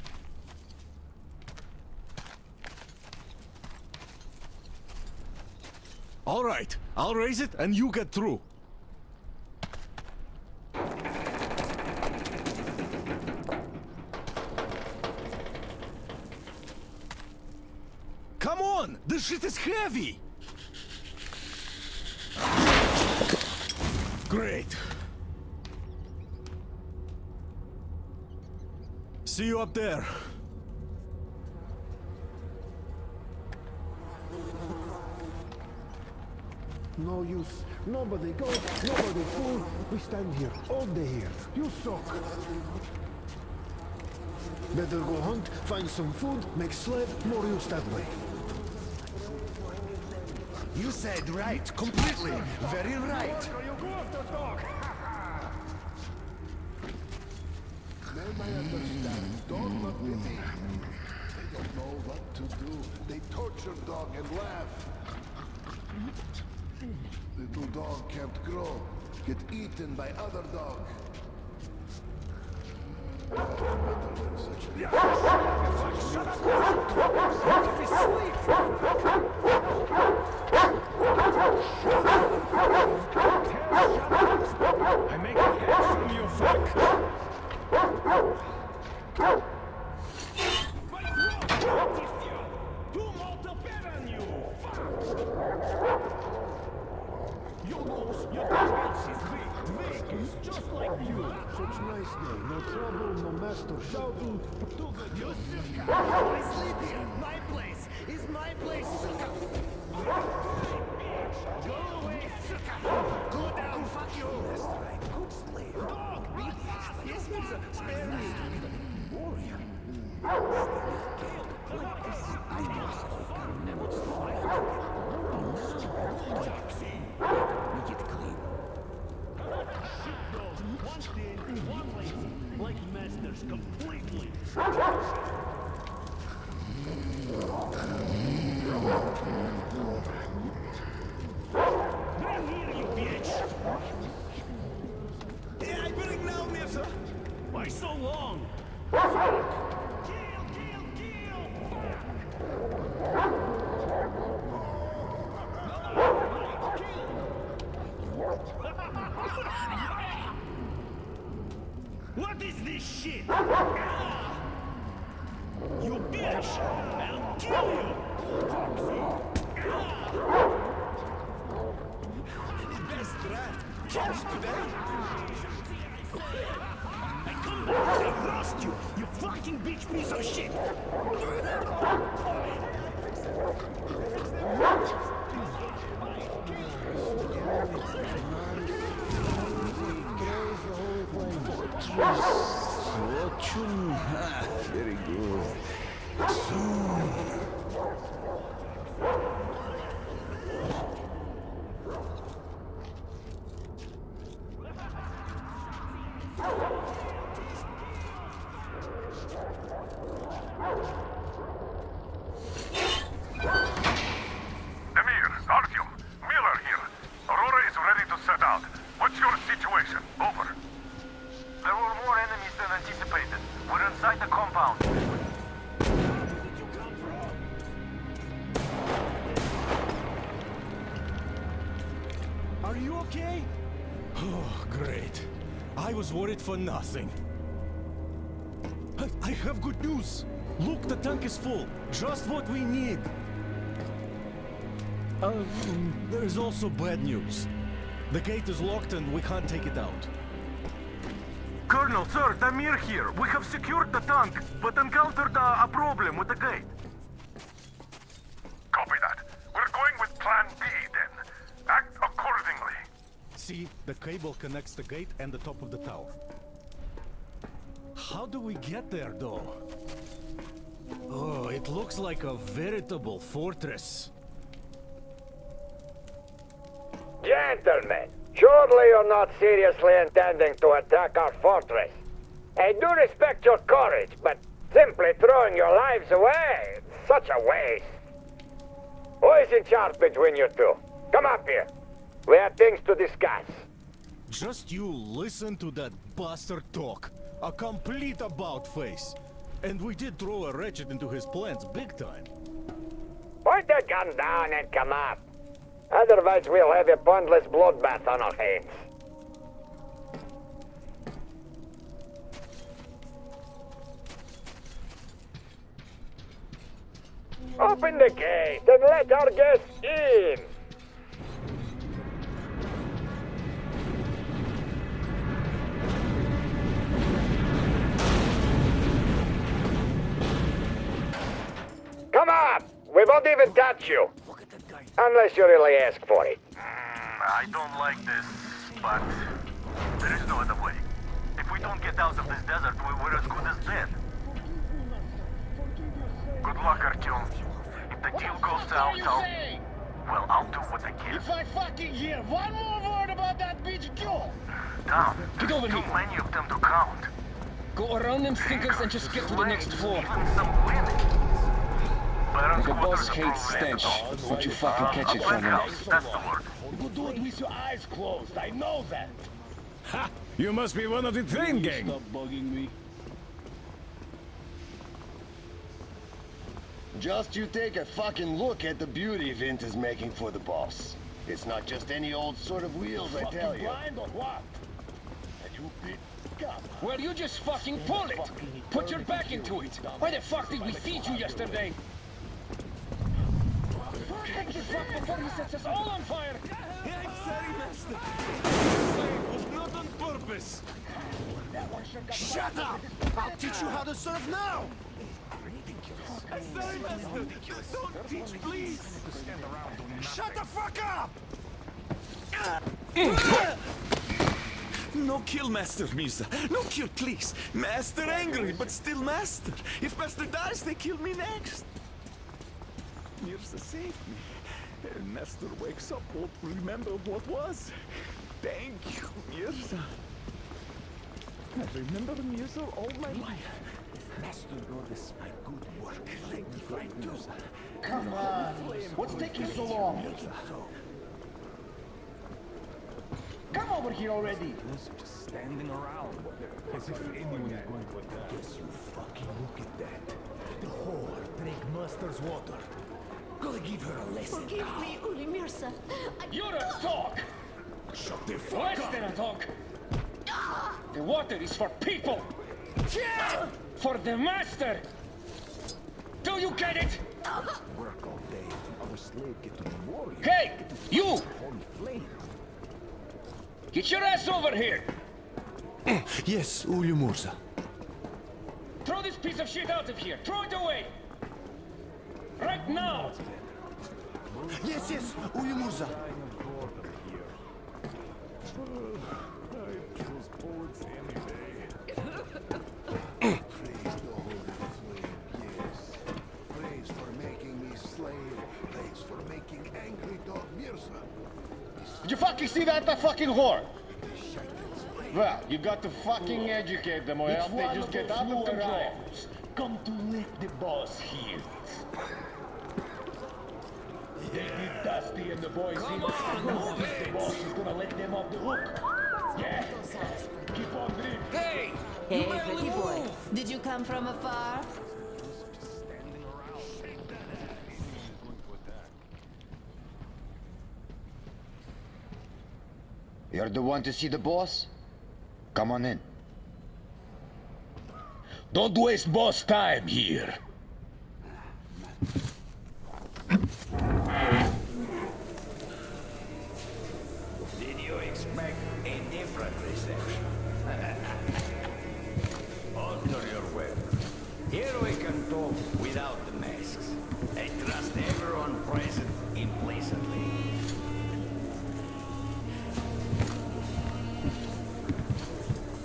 A: All right, I'll raise it and you get through. Come on, this shit is heavy. Great. See you up there.
K: No use. Nobody go, nobody fool. We stand here, all day here. You suck. Better go hunt, find some food, make slave, more use that way.
H: You said right, completely. Very right.
K: They may understand. Don't look pity. They don't know what to do. They torture dog and laugh. Little dog can't grow. Get eaten by other dog. I make a head from you, fuck!
O: Just like you. Such nice day. No trouble, no master shouting.
K: You suka! I sleep here! My place is my place, suka! Go away, suka! Go down, fuck you! That's right, good slave. Dog, be fast! Yes, Mr. Spare me! Warrior. I must have never survived. Make it clean.
N: One thin, one lazy, like masters completely. Bring here, you bitch!
K: Yeah, I bring now, Mirza!
N: Why so long? What is this shit? You bitch! I'll kill you!
K: Best rat! Kills today!
N: I come back and I roast you, you fucking bitch piece of shit!
K: Fortune. Very good. Soon.
D: Emir, Artyom, Miller here. Aurora is ready to set out. What's your situation? Over.
G: There were more enemies than anticipated. We're inside the compound.
A: Are you okay? Oh, great. I was worried for nothing. I have good news. Look, the tank is full. Just what we need. There is also bad news. The gate is locked and we can't take it out.
G: Colonel, sir, Damir here. We have secured the tank, but encountered a problem with the gate.
D: Copy that. We're going with Plan B then. Act accordingly.
A: See, the cable connects the gate and the top of the tower. How do we get there, though? Oh, it looks like a veritable fortress.
S: Gentlemen, surely you're not seriously intending to attack our fortress. I do respect your courage, but simply throwing your lives away, it's such a waste. Who is in charge between you two? Come up here. We have things to discuss.
A: Just you listen to that bastard talk. A complete about-face. And we did throw a wretched into his plans big time.
S: Point the gun down and come up. Otherwise we'll have a pointless bloodbath on our hands. Open the gate and let our guests in! Come up! We won't even touch you! Unless you really ask for it.
G: I don't like this, but there is no other way. If we don't get out of this desert, we're as good as dead. Good luck, Artyom. If the deal goes south, I'll do what I can.
N: If I fucking hear one more word about that bitch, go!
G: Tom, there's too many of them to count.
T: Go around them stinkers and just get to the next floor.
G: The
T: boss hates stench. Won't you fucking catch it from him?
G: That's the word.
N: You do it with your eyes closed, I know that.
K: Ha! You must be one of the train gang.
N: Stop bugging me.
E: Just you take a fucking look at the beauty Vint is making for the boss. It's not just any old sort of wheels, I tell you.
N: Blind or what?
E: And you bit... God.
T: Well, you just fucking pull it. Put your back into it. Why the fuck did we feed you yesterday? Take the fuck before he sets us all on fire.
I: Yeah, I'm sorry, master. It was not on purpose.
N: Shut up! I'll teach you how to surf now!
I: I'm sorry, master. Don't teach, please.
N: Shut the fuck up!
I: No kill, Master Mirza. No kill, please. Master angry, but still master. If Master dies, they kill me next. Mirza saved me. And Master wakes up, won't remember what was. Thank you, Mirza. I remember Mirza all my life. Master noticed my good work. Thank you, Mirza.
N: Come on! What's taking so long? Come over here already!
I: Just standing around, as if anyone is going to attack.
K: Guess you fucking look at that. The whore drank Master's water. Gotta give her a lesson.
Q: Forgive me, Uli Mirza.
T: You're a dog!
K: Shut the fuck
T: Less
K: up!
T: than a dog. The water is for people! For the master! Do you get it?
K: Work all day. Our slave get to the warrior.
T: Hey! You!
K: Holy flame.
T: Get your ass over here!
I: Yes, Uli Mirza.
T: Throw this piece of shit out of here! Throw it away! Right now!
I: Yes, yes, Uli Mirza.
K: I choose bullets any day. Praise the holy flame, yes. Praise for making me slave. Praise for making angry dog Mirza.
E: Did you fucking see that fucking whore? Well, you got to fucking educate them or else they just get out of control.
B: Come to lick the boss heels. They did Dusty and the boys in. The boss is gonna let them off the hook. Yeah. Keep on grip.
T: Hey!
M: Hey, pretty boy. Did you come from afar?
E: You're the one to see the boss? Come on in.
B: Don't waste boss time here.
R: Did you expect a different reception? Alter your weapon. Here we can talk without the masks. I trust everyone present implicitly.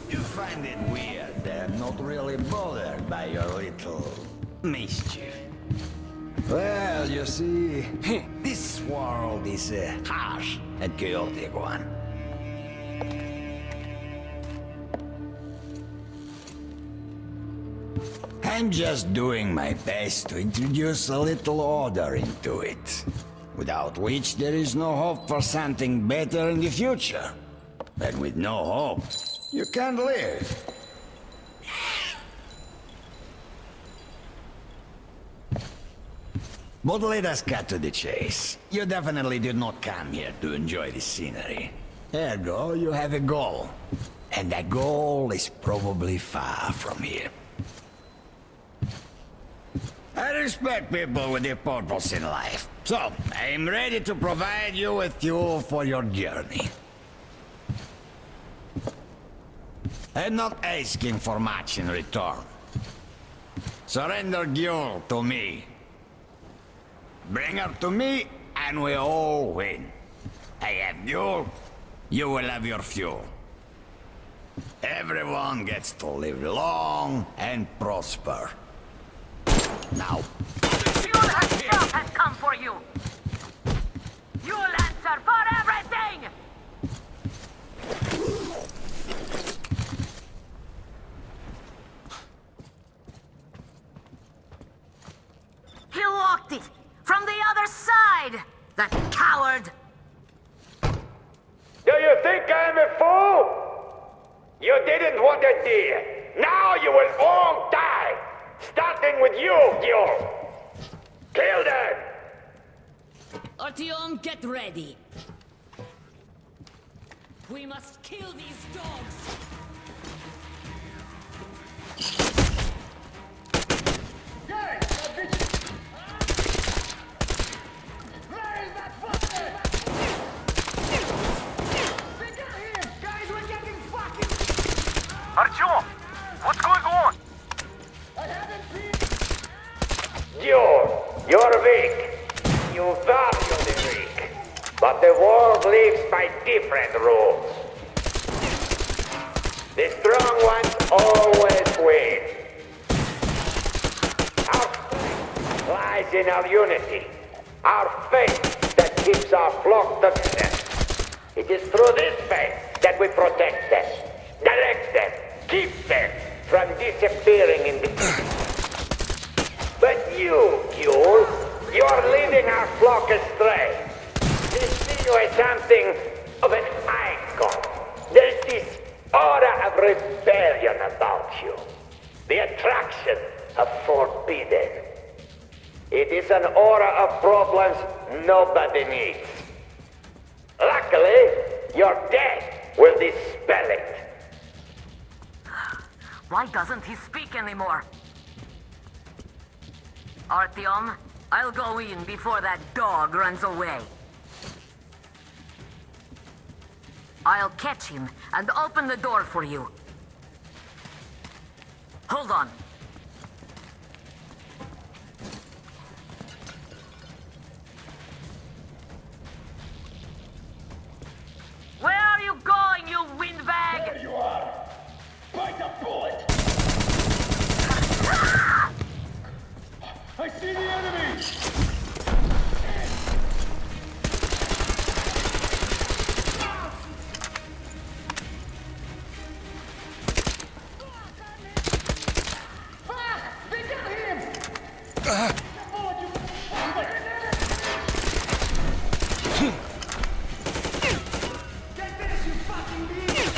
R: You find it weird that I'm not really bothered by your little mischief. Well, you see, this world is a harsh and chaotic one. I'm just doing my best to introduce a little order into it, without which there is no hope for something better in the future. And with no hope, you can't live. But let us cut to the chase. You definitely did not come here to enjoy the scenery. Ergo, you have a goal. And that goal is probably far from here. I respect people with a purpose in life. So, I'm ready to provide you with fuel for your journey. I'm not asking for much in return. Surrender Gyul to me. Bring her to me, and we all win. I have Gyul, you will have your fuel. Everyone gets to live long and prosper. Now.
V: Fuel herself has come for you! You'll answer for everything! He locked it! From the other side! That coward!
S: Do you think I'm a fool? You didn't want a deal. Now you will all die! Starting with you, Gyul! Kill them!
L: Artyom, get ready. We must kill these dogs.
T: Guys, that bitch! Where is that fucker? They got him! Guys, we're getting fucking...
G: Artyom, what's going on?
T: I haven't been...
S: You're weak. You valuably weak. But the world lives by different rules. The strong ones always win. Our strength lies in our unity. Our faith that keeps our flock together. It is through this faith that we protect them, direct them, keep them from disappearing in the... But you, Yule, you're leading our flock astray. They see you as something of an icon. There's this aura of rebellion about you. The attraction of forbidden. It is an aura of problems nobody needs. Luckily, your death will dispel it.
L: Why doesn't he speak anymore? Artyom, I'll go in before that dog runs away. I'll catch him and open the door for you. Hold on. Where are you going, you windbag?
T: There you are! Bite a bullet! I see the enemy! They got him! Get this, you fucking bitch!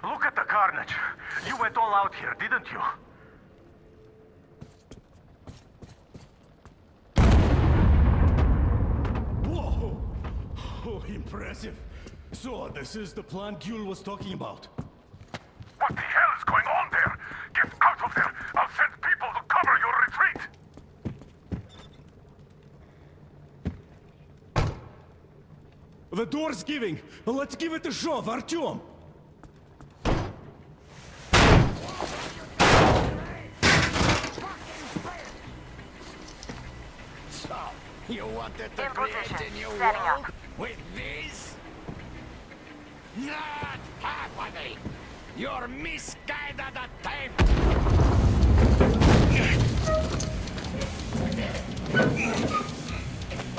G: Look at the carnage. You went all out here, didn't you?
A: Whoa! Oh, impressive. So, this is the plan Gül was talking about.
D: What the hell is going on there? Get out of there! I'll send people to cover your retreat!
A: The door's giving. Let's give it a shove, Artyom.
R: So, you wanted to
V: In
R: create
V: position.
R: a new
V: Setting
R: world
V: up.
R: with this? Not happening! You're misguided attempt!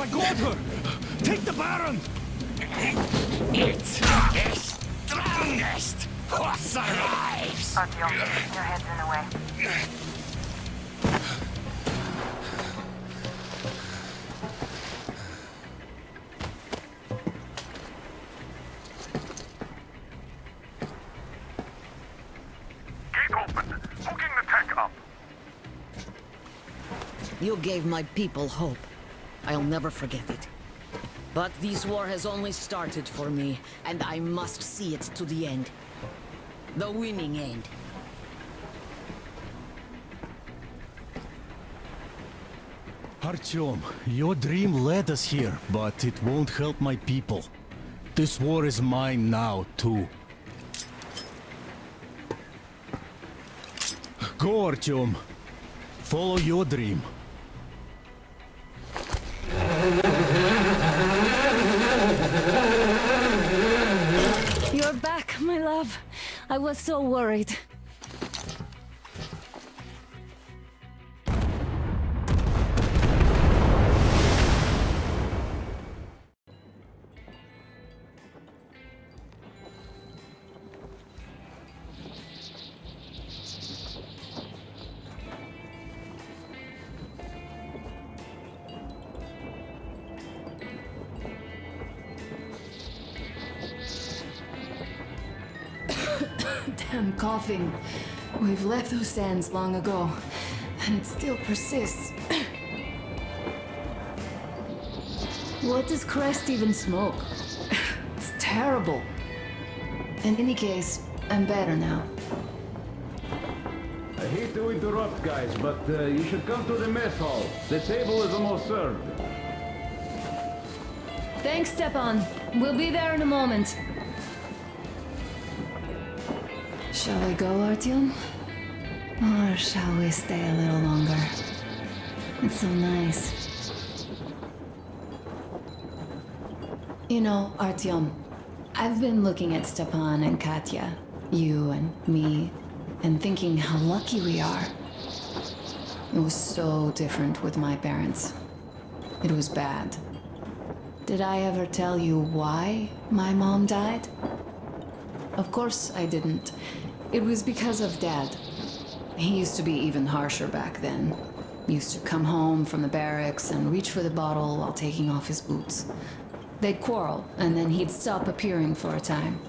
A: I got her! Take the Baron!
R: It's the strongest who survives!
V: Artyom, your head's in the way.
D: Gate open! Hooking the tank up!
L: You gave my people hope. I'll never forget it. But this war has only started for me, and I must see it to the end. The winning end.
A: Artyom, your dream led us here, but it won't help my people. This war is mine now, too. Go, Artyom. Follow your dream.
F: love. I was so worried. Damn coughing. We've left those sands long ago, and it still persists. What does Crest even smoke? It's terrible. In any case, I'm better now.
J: I hate to interrupt, guys, but you should come to the mess hall. The table is almost served.
F: Thanks, Stepan. We'll be there in a moment. Shall we go, Artyom? Or shall we stay a little longer? It's so nice. You know, Artyom, I've been looking at Stepan and Katya, you and me, and thinking how lucky we are. It was so different with my parents. It was bad. Did I ever tell you why my mom died? Of course I didn't. It was because of Dad. He used to be even harsher back then. He used to come home from the barracks and reach for the bottle while taking off his boots. They'd quarrel, and then he'd stop appearing for a time.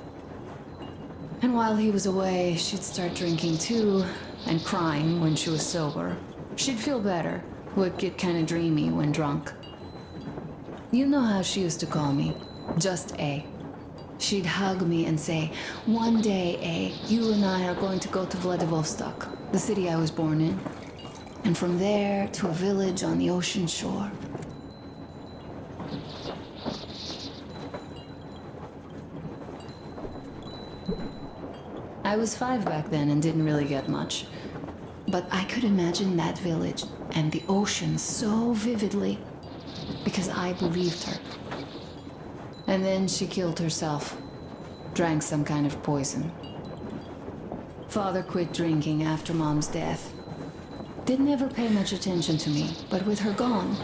F: And while he was away, she'd start drinking too, and crying when she was sober. She'd feel better, would get kinda dreamy when drunk. You know how she used to call me? Just A. She'd hug me and say, "One day, A, you and I are going to go to Vladivostok, the city I was born in. And from there to a village on the ocean shore." I was 5 back then and didn't really get much. But I could imagine that village and the ocean so vividly because I believed her. And then she killed herself. Drank some kind of poison. Father quit drinking after Mom's death. Didn't ever pay much attention to me, but with her gone,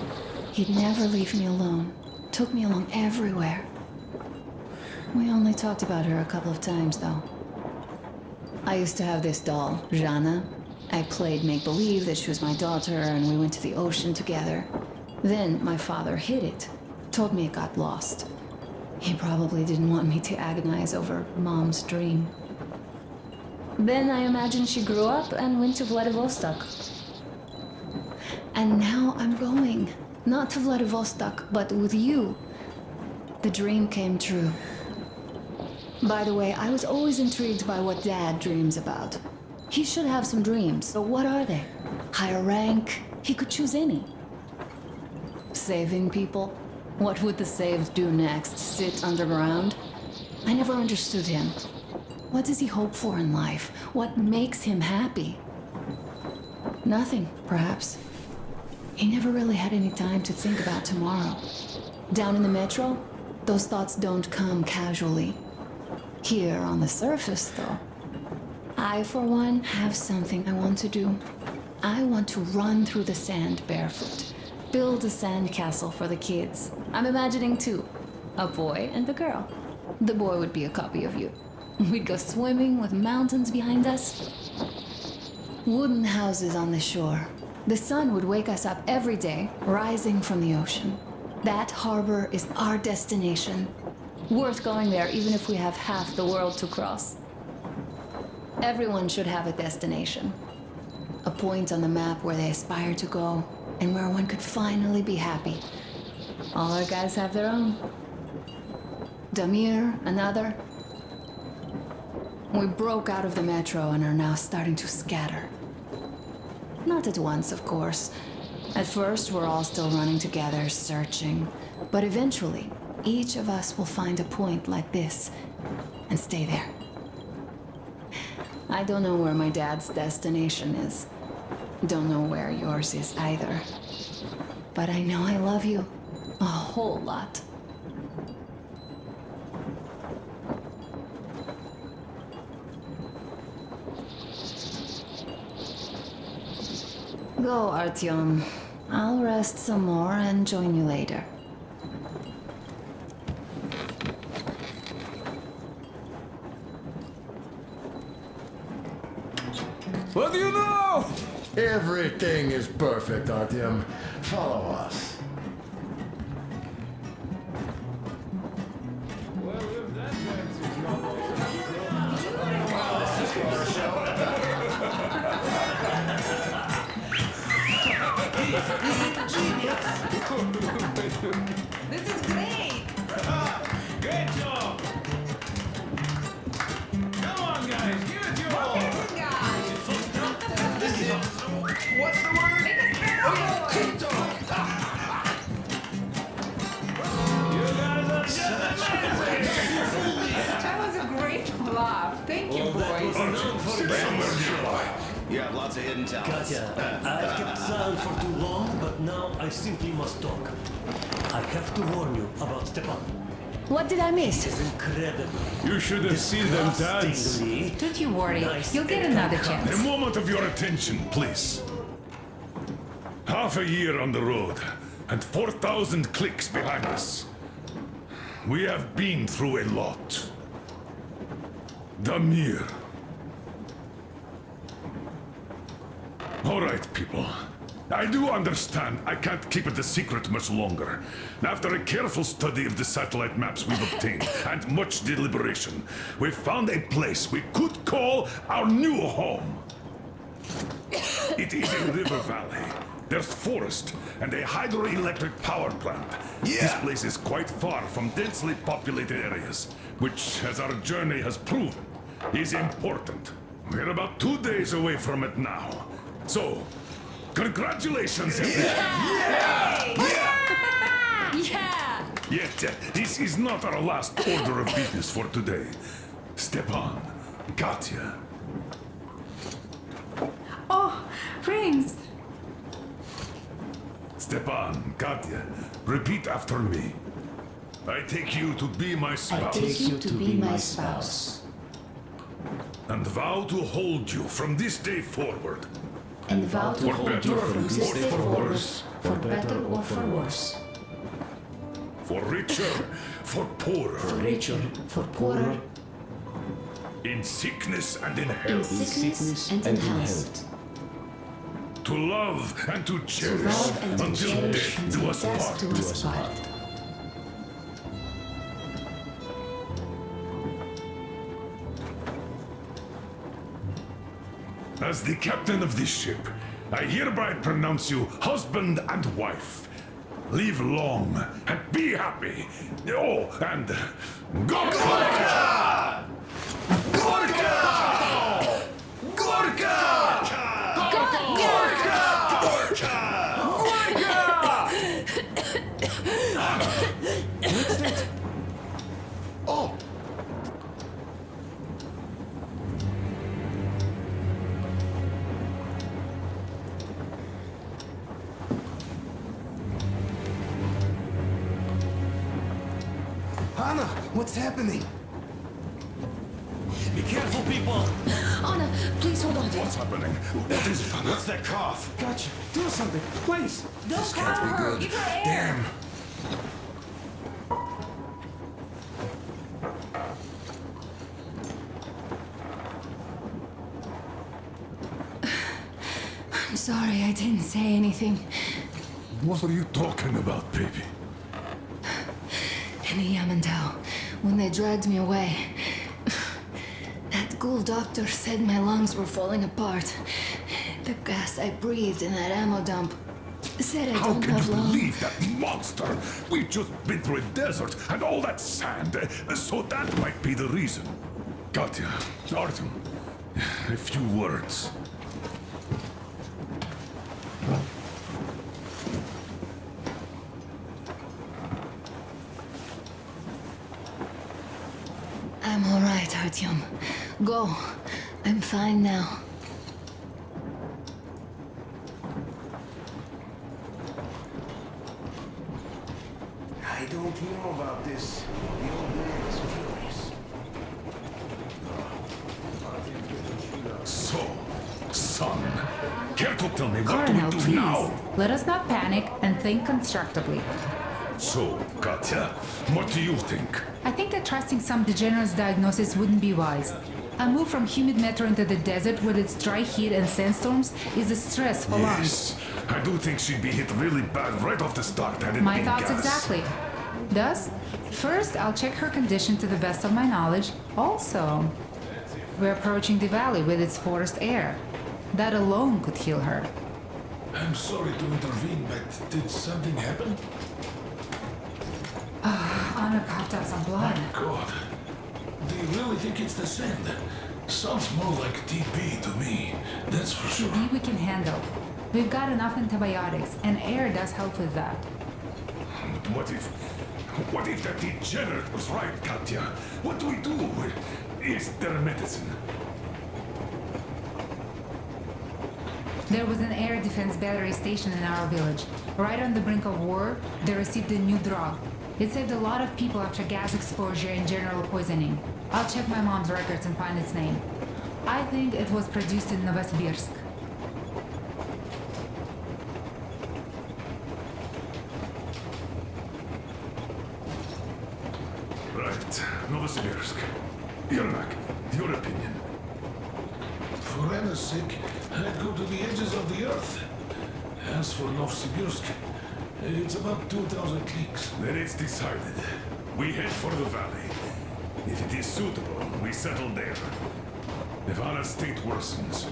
F: he'd never leave me alone. Took me along everywhere. We only talked about her a couple of times, though. I used to have this doll, Jana. I played make-believe that she was my daughter, and we went to the ocean together. Then my father hid it. Told me it got lost. He probably didn't want me to agonize over Mom's dream. Then I imagined she grew up and went to Vladivostok. And now I'm going. Not to Vladivostok, but with you. The dream came true. By the way, I was always intrigued by what Dad dreams about. He should have some dreams, but what are they? Higher rank? He could choose any. Saving people? What would the saved do next? Sit underground? I never understood him. What does he hope for in life? What makes him happy? Nothing, perhaps. He never really had any time to think about tomorrow. Down in the metro, those thoughts don't come casually. Here on the surface, though, I, for one, have something I want to do. I want to run through the sand barefoot. Build a sand castle for the kids. I'm imagining two. A boy and a girl. The boy would be a copy of you. We'd go swimming with mountains behind us. Wooden houses on the shore. The sun would wake us up every day, rising from the ocean. That harbor is our destination. Worth going there even if we have half the world to cross. Everyone should have a destination. A point on the map where they aspire to go, and where one could finally be happy. All our guys have their own. Damir, another. We broke out of the metro and are now starting to scatter. Not at once, of course. At first, we're all still running together, searching. But eventually, each of us will find a point like this and stay there. I don't know where my dad's destination is. Don't know where yours is either. But I know I love you a whole lot. Go, Artyom. I'll rest some more and join you later.
I: What do you know?
O: Everything is perfect, Artyom. Follow us.
M: This is great!
K: Great job! Come on, guys, give it your all!
N: What's the word?
M: Make us better!
K: You guys are just
M: That was a great laugh. Thank you, boys.
H: You have lots of hidden talents.
P: Katya, I've kept silent for too long, but now I simply must talk. I have to warn you about Stepan.
F: What did I miss?
P: It's incredible.
C: You should have seen them dance.
P: Disgustingly
M: Don't you worry.
P: nice
M: You'll get another chance.
C: A moment of your attention, please. Half a year on the road, and 4,000 clicks behind us. We have been through a lot. Damir. All right, people. I do understand I can't keep it a secret much longer. After a careful study of the satellite maps we've obtained, and much deliberation, we've found a place we could call our new home. It is a river valley. There's forest and a hydroelectric power plant. This place is quite far from densely populated areas, which, as our journey has proven, is important. We're about 2 days away from it now. So, congratulations, everyone!
M: Yeah!
C: Yet, this is not our last order of business for today. Stepan, Katya.
M: Oh, Prince!
C: Stepan, Katya, repeat after me. I take you to be my spouse.
F: I take you to be my spouse.
C: And vow to hold you from this day forward.
F: And vow to
C: For
F: hold
C: better
F: you from this day
C: or for
F: forward,
C: worse.
F: for better or for worse.
C: For richer, for poorer.
F: For richer, for poorer,
C: In sickness and in
F: in
C: health.
F: sickness and in health.
C: To love and to
F: To
C: cherish
F: love and to
C: until
F: cherish
C: death
F: until
C: do us
F: death
C: part.
F: do us part.
C: As the captain of this ship, I hereby pronounce you husband and wife. Live long and be happy. Oh, and Gorka!
N: Gorka! Gorka!
O: What's that? Oh!
H: Anna, what's happening?
P: Be careful, people!
F: Anna, please hold on.
C: What's happening? What is it, Anna?
H: What's that cough?
I: Gotcha. Do something, please.
M: Don't cover her! Give her air!
C: Damn.
F: I'm sorry I didn't say anything.
C: What are you talking about, baby?
F: In the Yamantau, when they dragged me away, that ghoul doctor said my lungs were falling apart. The gas I breathed in that ammo dump said I
C: How
F: don't
C: can
F: have
C: you
F: long.
C: believe that monster? We've just been through a desert and all that sand, so that might be the reason. Katya, Artyom, a few words.
F: I'm all right, Artyom. Go. I'm fine now.
H: I don't know about this. The old man is furious.
C: So son. Care to tell me what
M: Colonel,
C: do we do
M: please.
C: now?
M: Let us not panic and think constructively.
C: So, Katya, what do you think?
M: I think that trusting some degenerate's diagnosis wouldn't be wise. A move from humid metro into the desert with its dry heat and sandstorms is a stress for lungs.
C: Yes, I do think she'd be hit really bad right off the start had it
M: My
C: been
M: thoughts
C: gas.
M: exactly. Thus, first I'll check her condition to the best of my knowledge. Also, we're approaching the valley with its forest air. That alone could heal her.
K: I'm sorry to intervene, but did something happen?
M: Anna coughed out some blood.
K: God. Do you really think it's the sand? Sounds more like TB to me. That's for sure.
M: TB we can handle. We've got enough antibiotics, and air does help with that.
C: But what if that degenerate was right, Katya? What do we do? Is there a medicine?
M: There was an air defense battery station in our village. Right on the brink of war, they received a new drug. It saved a lot of people after gas exposure and general poisoning. I'll check my mom's records and find its name. I think it was produced in Novosibirsk.
C: Right, Novosibirsk. Yermak, your opinion.
K: For Anna's sake, I'd go to the edges of the earth. As for Novosibirsk, it's about 2,000 cliques.
C: Then it's decided. We head for the valley. If it is suitable, we settle there. If Anna's state worsens,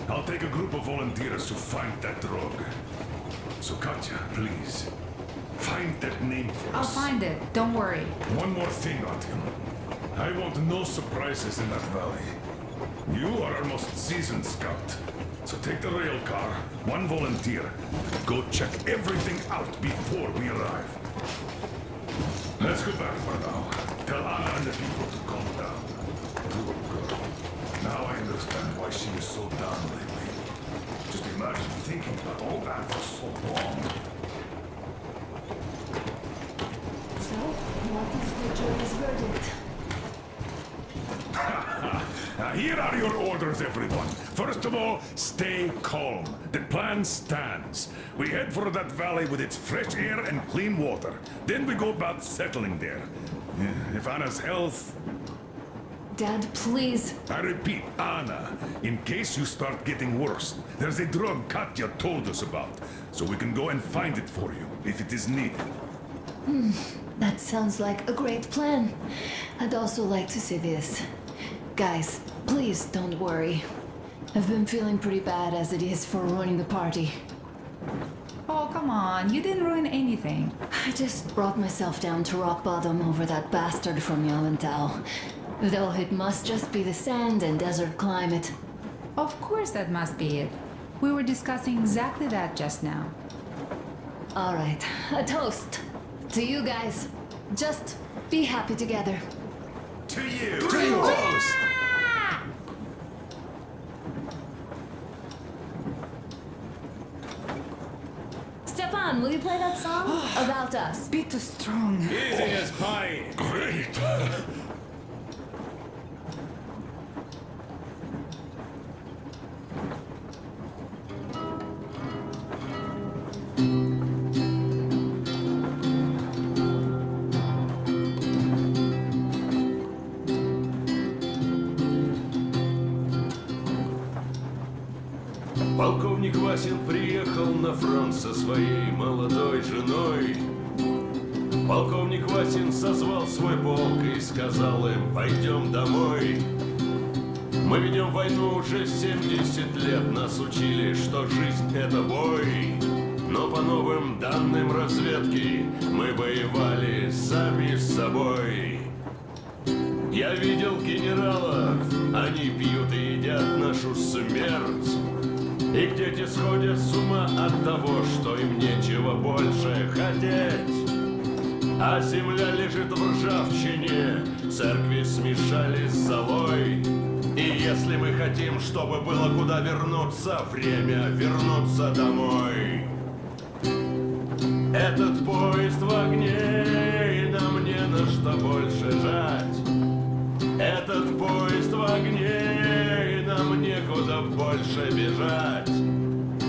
C: I'll take a group of volunteers to find that drug. So Katya, please, find that name for
M: I'll
C: us.
M: find it, don't worry.
C: One more thing, Artyom. I want no surprises in that valley. You are our most seasoned scout. So take the rail car, one volunteer. Go check everything out before we arrive. Let's go back for now. Tell Anna and the people to calm down. Good girl. Now I understand why she is so down lately. Just imagine thinking about all that for so long.
F: So, what is the jury's verdict?
C: Now, here are your orders, everyone. First of all, stay calm. The plan stands. We head for that valley with its fresh air and clean water. Then we go about settling there. If Anna's health...
F: Dad, please.
C: I repeat, Anna, in case you start getting worse, there's a drug Katya told us about, so we can go and find it for you, if it is needed.
F: That sounds like a great plan. I'd also like to say this. Guys, please don't worry. I've been feeling pretty bad as it is for ruining the party.
M: Oh, come on, you didn't ruin anything.
F: I just brought myself down to rock bottom over that bastard from Yavantau. Though it must just be the sand and desert climate.
M: Of course that must be it. We were discussing exactly that just now.
F: All right, a toast. To you guys. Just be happy together.
C: To you!
F: To you!
C: Toast!
F: Stefan, will you play that song? About us.
M: Be too strong.
K: Easy as pie.
C: Great!
K: Полковник Васин приехал на фронт со своей молодой женой. Полковник Васин созвал свой полк и сказал им: пойдем домой. Мы ведем войну уже 70 лет, нас учили, что жизнь это бой. Но по новым данным разведки мы воевали сами с собой. Я видел генералов, они пьют и едят нашу смерть. Их дети сходят с ума от того, что им нечего больше хотеть. А земля лежит в ржавчине, церкви смешались с золой. И если мы хотим, чтобы было куда вернуться, время вернуться домой. Этот поезд в огне, и нам не на что больше жать. Этот поезд в огне, и нам некуда
Q: некуда больше бежать.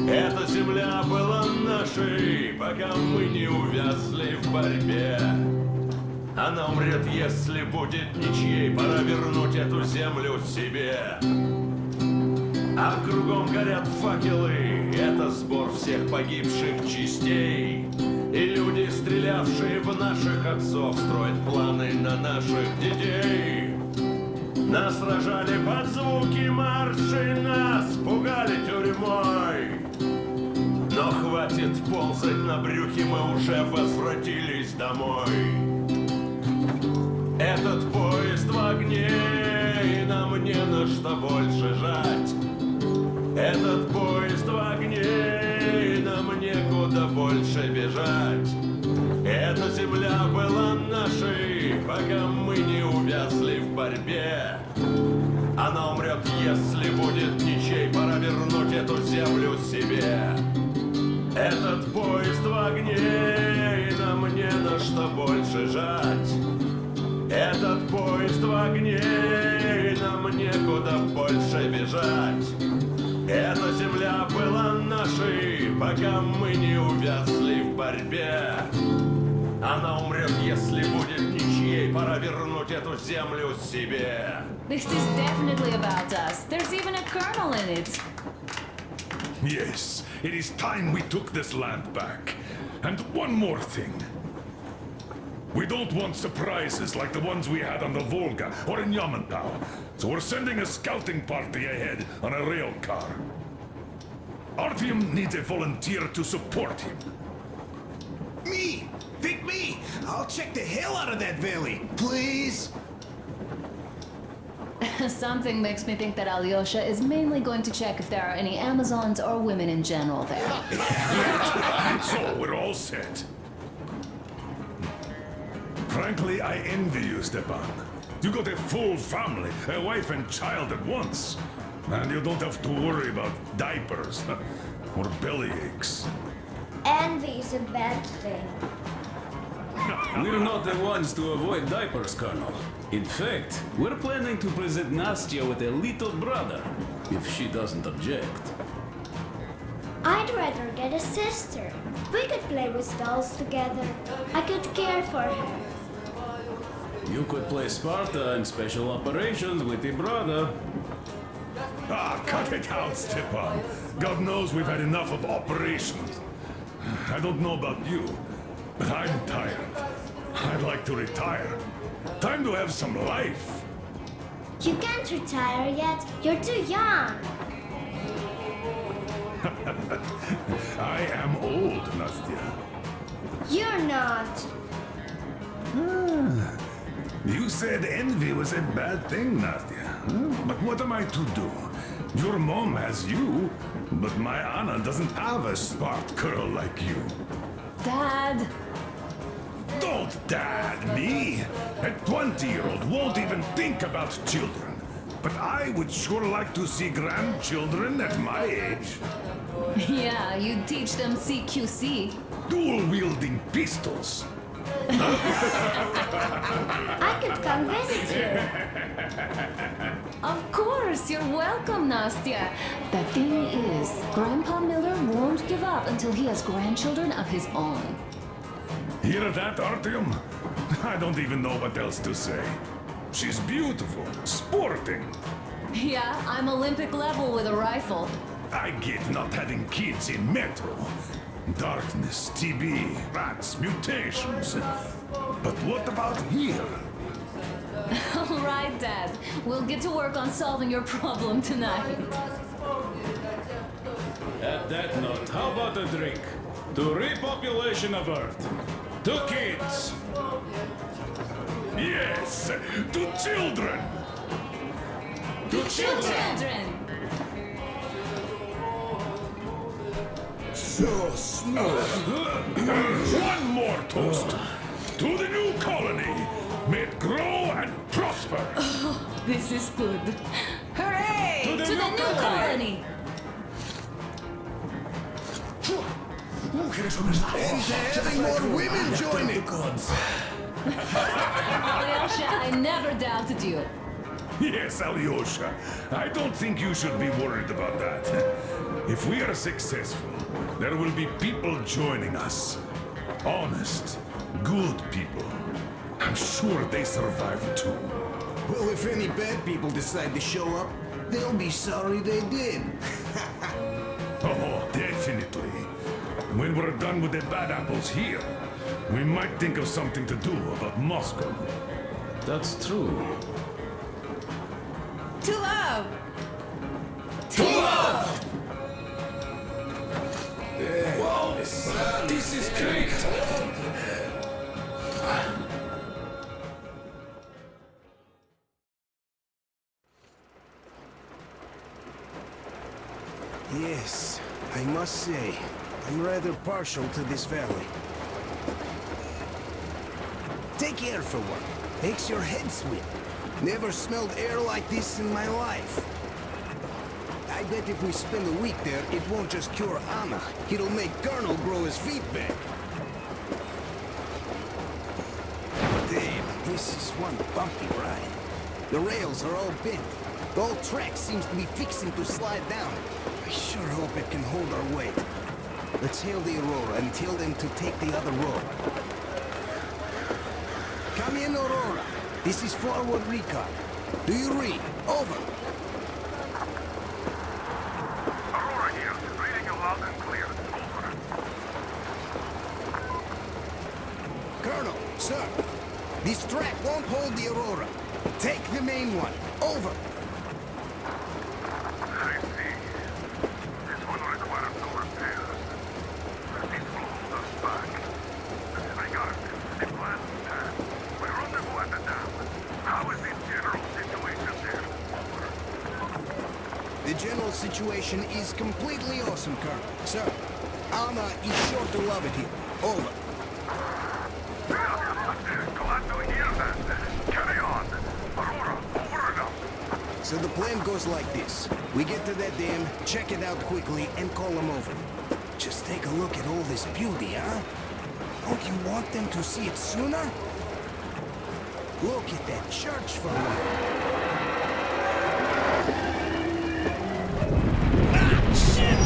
Q: Эта земля была нашей, пока мы не увязли в борьбе. Она умрет, если будет ничьей, пора вернуть эту землю себе. А кругом горят факелы, это сбор всех погибших частей. И люди, стрелявшие в наших отцов, строят планы на наших детей. Нас рожали под звуки маршей, нас пугали тюрьмой. Но хватит ползать на брюхе, мы уже возвратились домой. Этот поезд в огне, и нам не на что больше жать. Этот поезд в огне, и нам некуда больше бежать. Эта земля была нашей, пока мы не увязли в борьбе. Она умрет, если будет ничей, пора вернуть эту землю себе. Этот поезд в огне, и нам не на что больше жать. Этот поезд в огне, и нам некуда больше бежать. Эта земля была нашей, пока мы не увязли в борьбе. Она умрет, если будет ничьей, пора вернуть эту землю себе.
F: This is definitely about us. There's even a colonel in it.
C: Yes, it is time we took this land back. And one more thing. We don't want surprises like the ones we had on the Volga or in Yamantau. So we're sending a scouting party ahead on a rail car. Artyom needs a volunteer to support him.
H: Me! Pick me! I'll check the hell out of that valley, please!
F: Something makes me think that Alyosha is mainly going to check if there are any Amazons or women in general there.
C: So we're all set. Frankly, I envy you, Stepan. You got a full family, a wife and child at once. And you don't have to worry about diapers or belly aches.
U: Envy is a bad thing.
J: We're not the ones to avoid diapers, Colonel. In fact, we're planning to present Nastya with a little brother, if she doesn't object.
U: I'd rather get a sister. We could play with dolls together. I could care for her.
J: You could play Sparta in special operations with your brother.
C: Ah, cut it out, Stepan. God knows we've had enough of operations. I don't know about you, but I'm tired. I'd like to retire. Time to have some life.
U: You can't retire yet. You're too young.
C: I am old, Nastya.
U: You're not.
C: You said envy was a bad thing, Nastya. But what am I to do? Your mom has you, but my Anna doesn't have a smart girl like you.
F: Dad!
C: Don't dad me! A 20-year-old won't even think about children. But I would sure like to see grandchildren at my age.
F: Yeah, you'd teach them CQC.
C: Dual-wielding pistols.
U: I could come visit you.
F: Of course, you're welcome, Nastya. The thing is, Grandpa Miller won't give up until he has grandchildren of his own.
C: Hear that, Artyom? I don't even know what else to say. She's beautiful, sporting.
F: Yeah, I'm Olympic level with a rifle.
C: I get not having kids in Metro. Darkness, TB, rats, mutations. But what about here?
F: All right, Dad. We'll get to work on solving your problem tonight.
J: At that note, how about a drink? To repopulation of Earth. To kids.
C: Yes, to children.
F: To children.
C: So smooth. One more toast. To the new colony. May it grow and prosper.
F: Oh, this is good. Hooray! To the new colony.
H: And having more women join it.
F: Alyosha, I never doubted you.
C: Yes, Alyosha. I don't think you should be worried about that. If we are successful, there will be people joining us. Honest, good people. I'm sure they survive too.
H: Well, if any bad people decide to show up, they'll be sorry they did.
C: Oh, definitely. When we're done with the bad apples here, we might think of something to do about Moscow.
J: That's true.
B: To love!
C: To love!
K: Whoa!
J: This is great!
H: Yes, I must say, I'm rather partial to this valley. Take air for one. Makes your head swim. Never smelled air like this in my life. I bet if we spend a week there, it won't just cure Anna. It'll make Colonel grow his feet back. Damn, this is one bumpy ride. The rails are all bent. The whole track seems to be fixing to slide down. I sure hope it can hold our weight. Let's hail the Aurora and tell them to take the other road. Come in, Aurora. This is forward recon. Do you read? Over.
D: Aurora here. Reading you loud and clear. Over.
H: Colonel, sir. This track won't hold the Aurora. Take the main one. Over.
D: I see. This one requires no repairs. This will hold us back. Disregard the plan. We rendezvous at the dam. How is the general situation there? Over.
H: The general situation is completely awesome, Colonel. Sir, Anna is sure to love it here. Over.
D: Glad to hear that. Carry on. Aurora, over and out.
H: So the plan goes like this. We get to that dam, check it out quickly, and call them over. Just take a look at all this beauty, huh? Don't you want them to see it sooner? Look at that church for one. Ah, shit!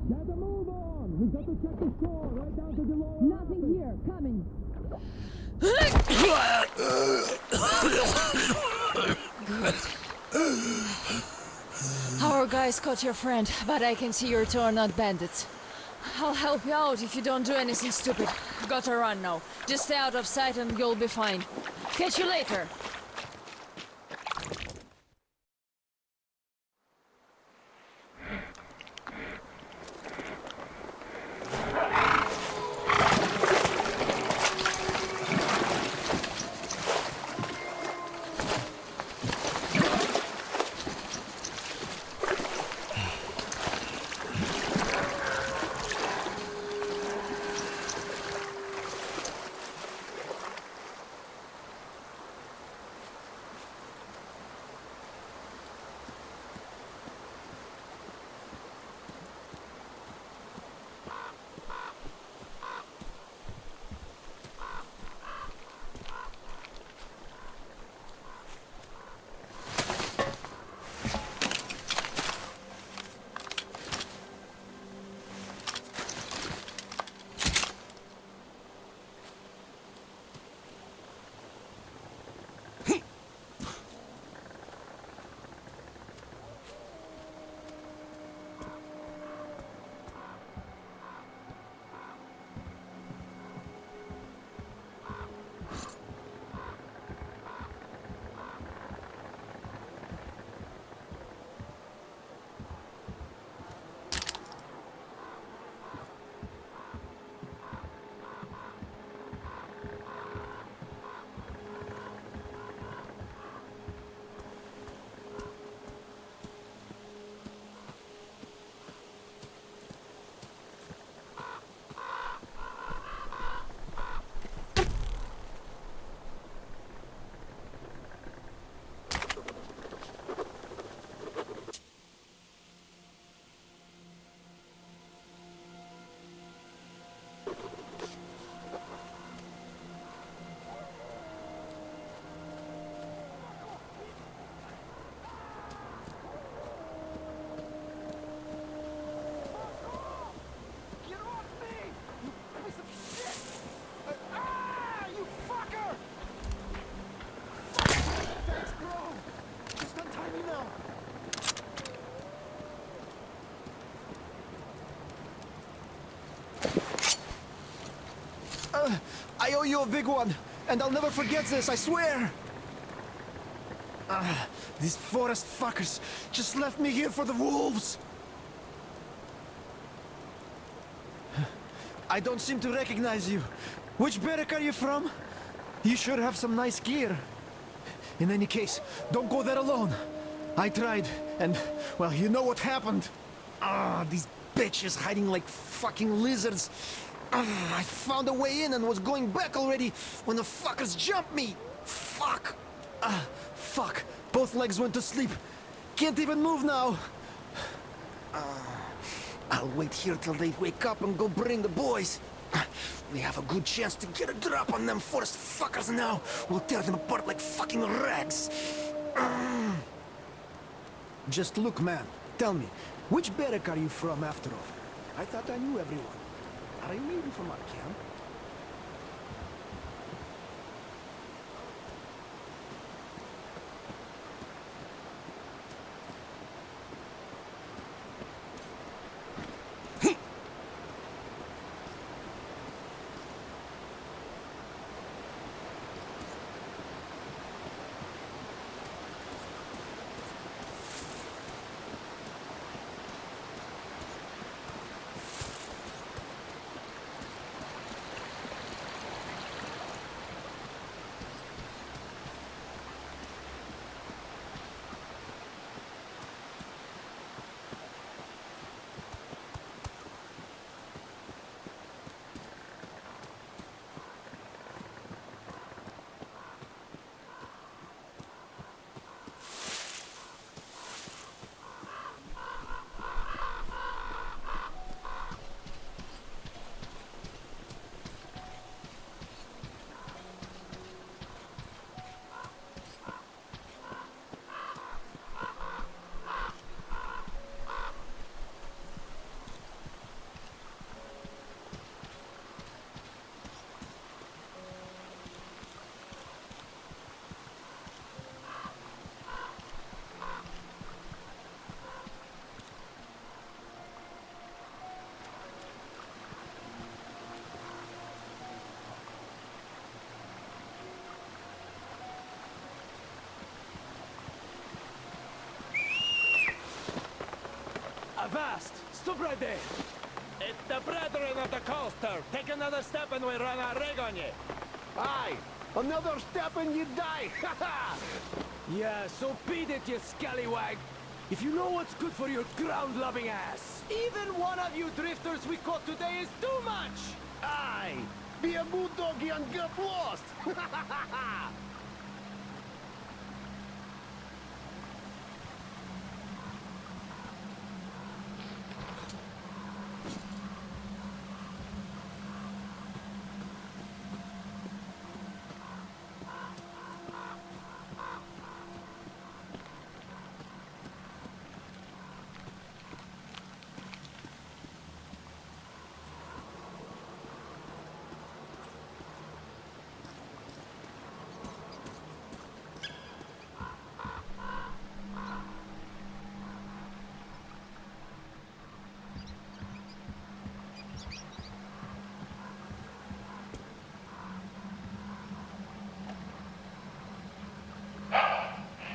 N: Gotta move on! We've got to check the shore right down to the lower... Nothing here! Coming!
B: Our guys caught your friend, but I can see your two are not bandits. I'll help you out if you don't do anything stupid. Gotta run now. Just stay out of sight and you'll be fine. Catch you later!
H: owe you a big one, and I'll never forget this, I swear! These forest fuckers just left me here for the wolves! I don't seem to recognize you. Which barrack are you from? You sure have some nice gear. In any case, don't go there alone. I tried, and, well, you know what happened. These bitches hiding like fucking lizards. I found a way in and was going back already when the fuckers jumped me. Fuck. Fuck. Both legs went to sleep. Can't even move now. I'll wait here till they wake up and go bring the boys. We have a good chance to get a drop on them forest fuckers now. We'll tear them apart like fucking rags. Just look, man. Tell me, which barrack are you from after all? I thought I knew everyone. Are you even from our camp?
E: Avast! Stop right there! It's the brethren of the coaster! Take another step and we run a rig on you!
N: Aye! Another step and you die!
E: Yeah, so beat it, you scallywag! If you know what's good for your ground-loving ass! Even one of you drifters we caught today is too much!
N: Aye! Be a good doggy and get lost!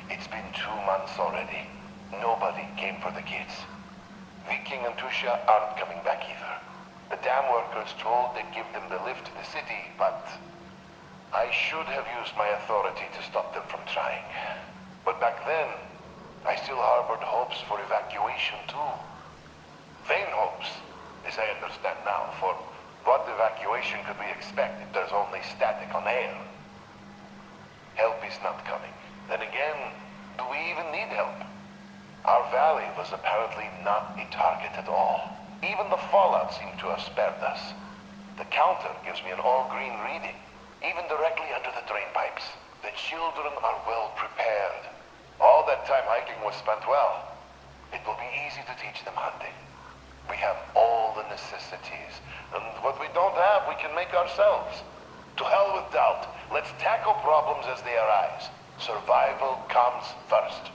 S: It's been 2 months already. Nobody came for the kids. Viking and Tusha aren't coming back either. The dam workers told they'd give them the lift to the city, but I should have used my authority to stop them from trying. But back then, I still harbored hopes for evacuation too. Vain hopes, as I understand now, for what evacuation could we expect if there's only static on air? Help is not coming. Then again, do we even need help? Our valley was apparently not a target at all. Even the fallout seemed to have spared us. The counter gives me an all-green reading, even directly under the drain pipes. The children are well prepared. All that time hiking was spent well. It will be easy to teach them hunting. We have all the necessities, and what we don't have, we can make ourselves. To hell with doubt. Let's tackle problems as they arise. Survival comes first.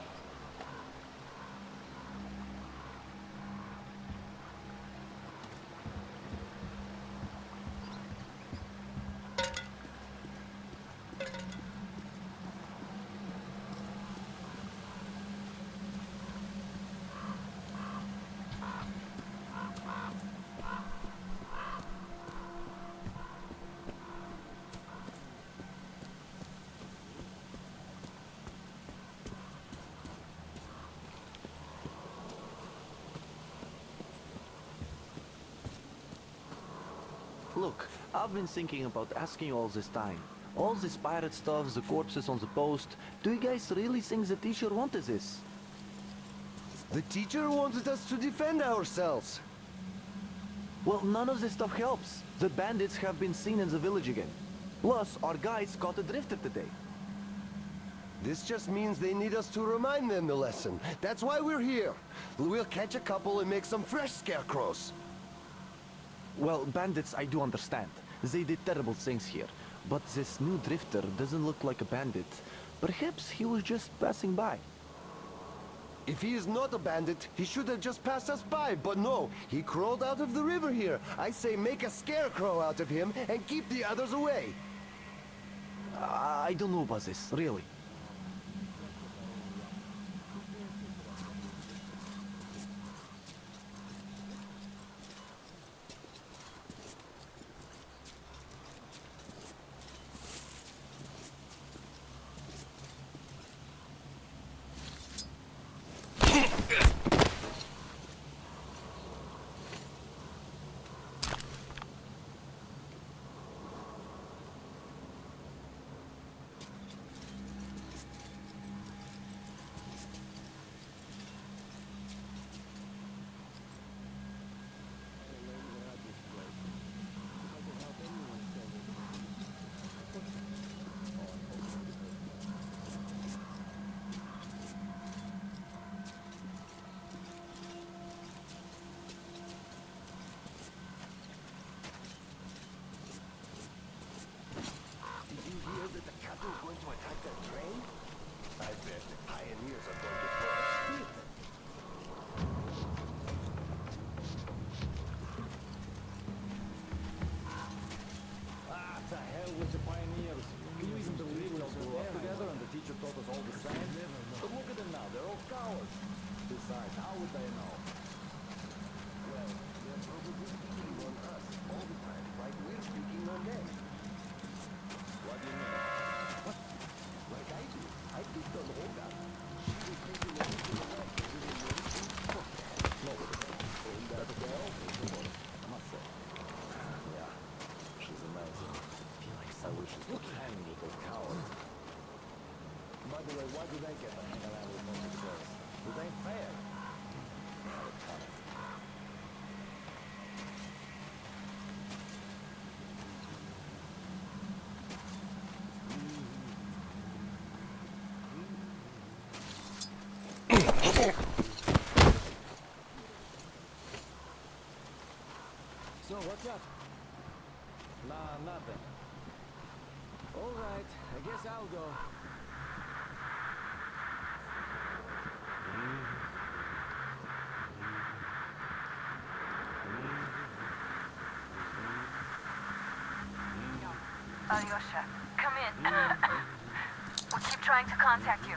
G: Look, I've been thinking about asking you all this time. All this pirate stuff, the corpses on the post, do you guys really think the teacher wanted this?
E: The teacher wanted us to defend ourselves.
G: Well, none of this stuff helps. The bandits have been seen in the village again. Plus, our guys caught a drifter today.
E: This just means they need us to remind them the lesson. That's why we're here. We'll catch a couple and make some fresh scarecrows.
G: Well, bandits, I do understand. They did terrible things here. But this new drifter doesn't look like a bandit. Perhaps he was just passing by.
E: If he is not a bandit, he should have just passed us by, but no, he crawled out of the river here. I say make a scarecrow out of him and keep the others away.
G: I don't know about this, really. So, what's up? Nah, nothing. All right, I guess I'll go.
V: Alyosha, come in. We'll keep trying to contact you.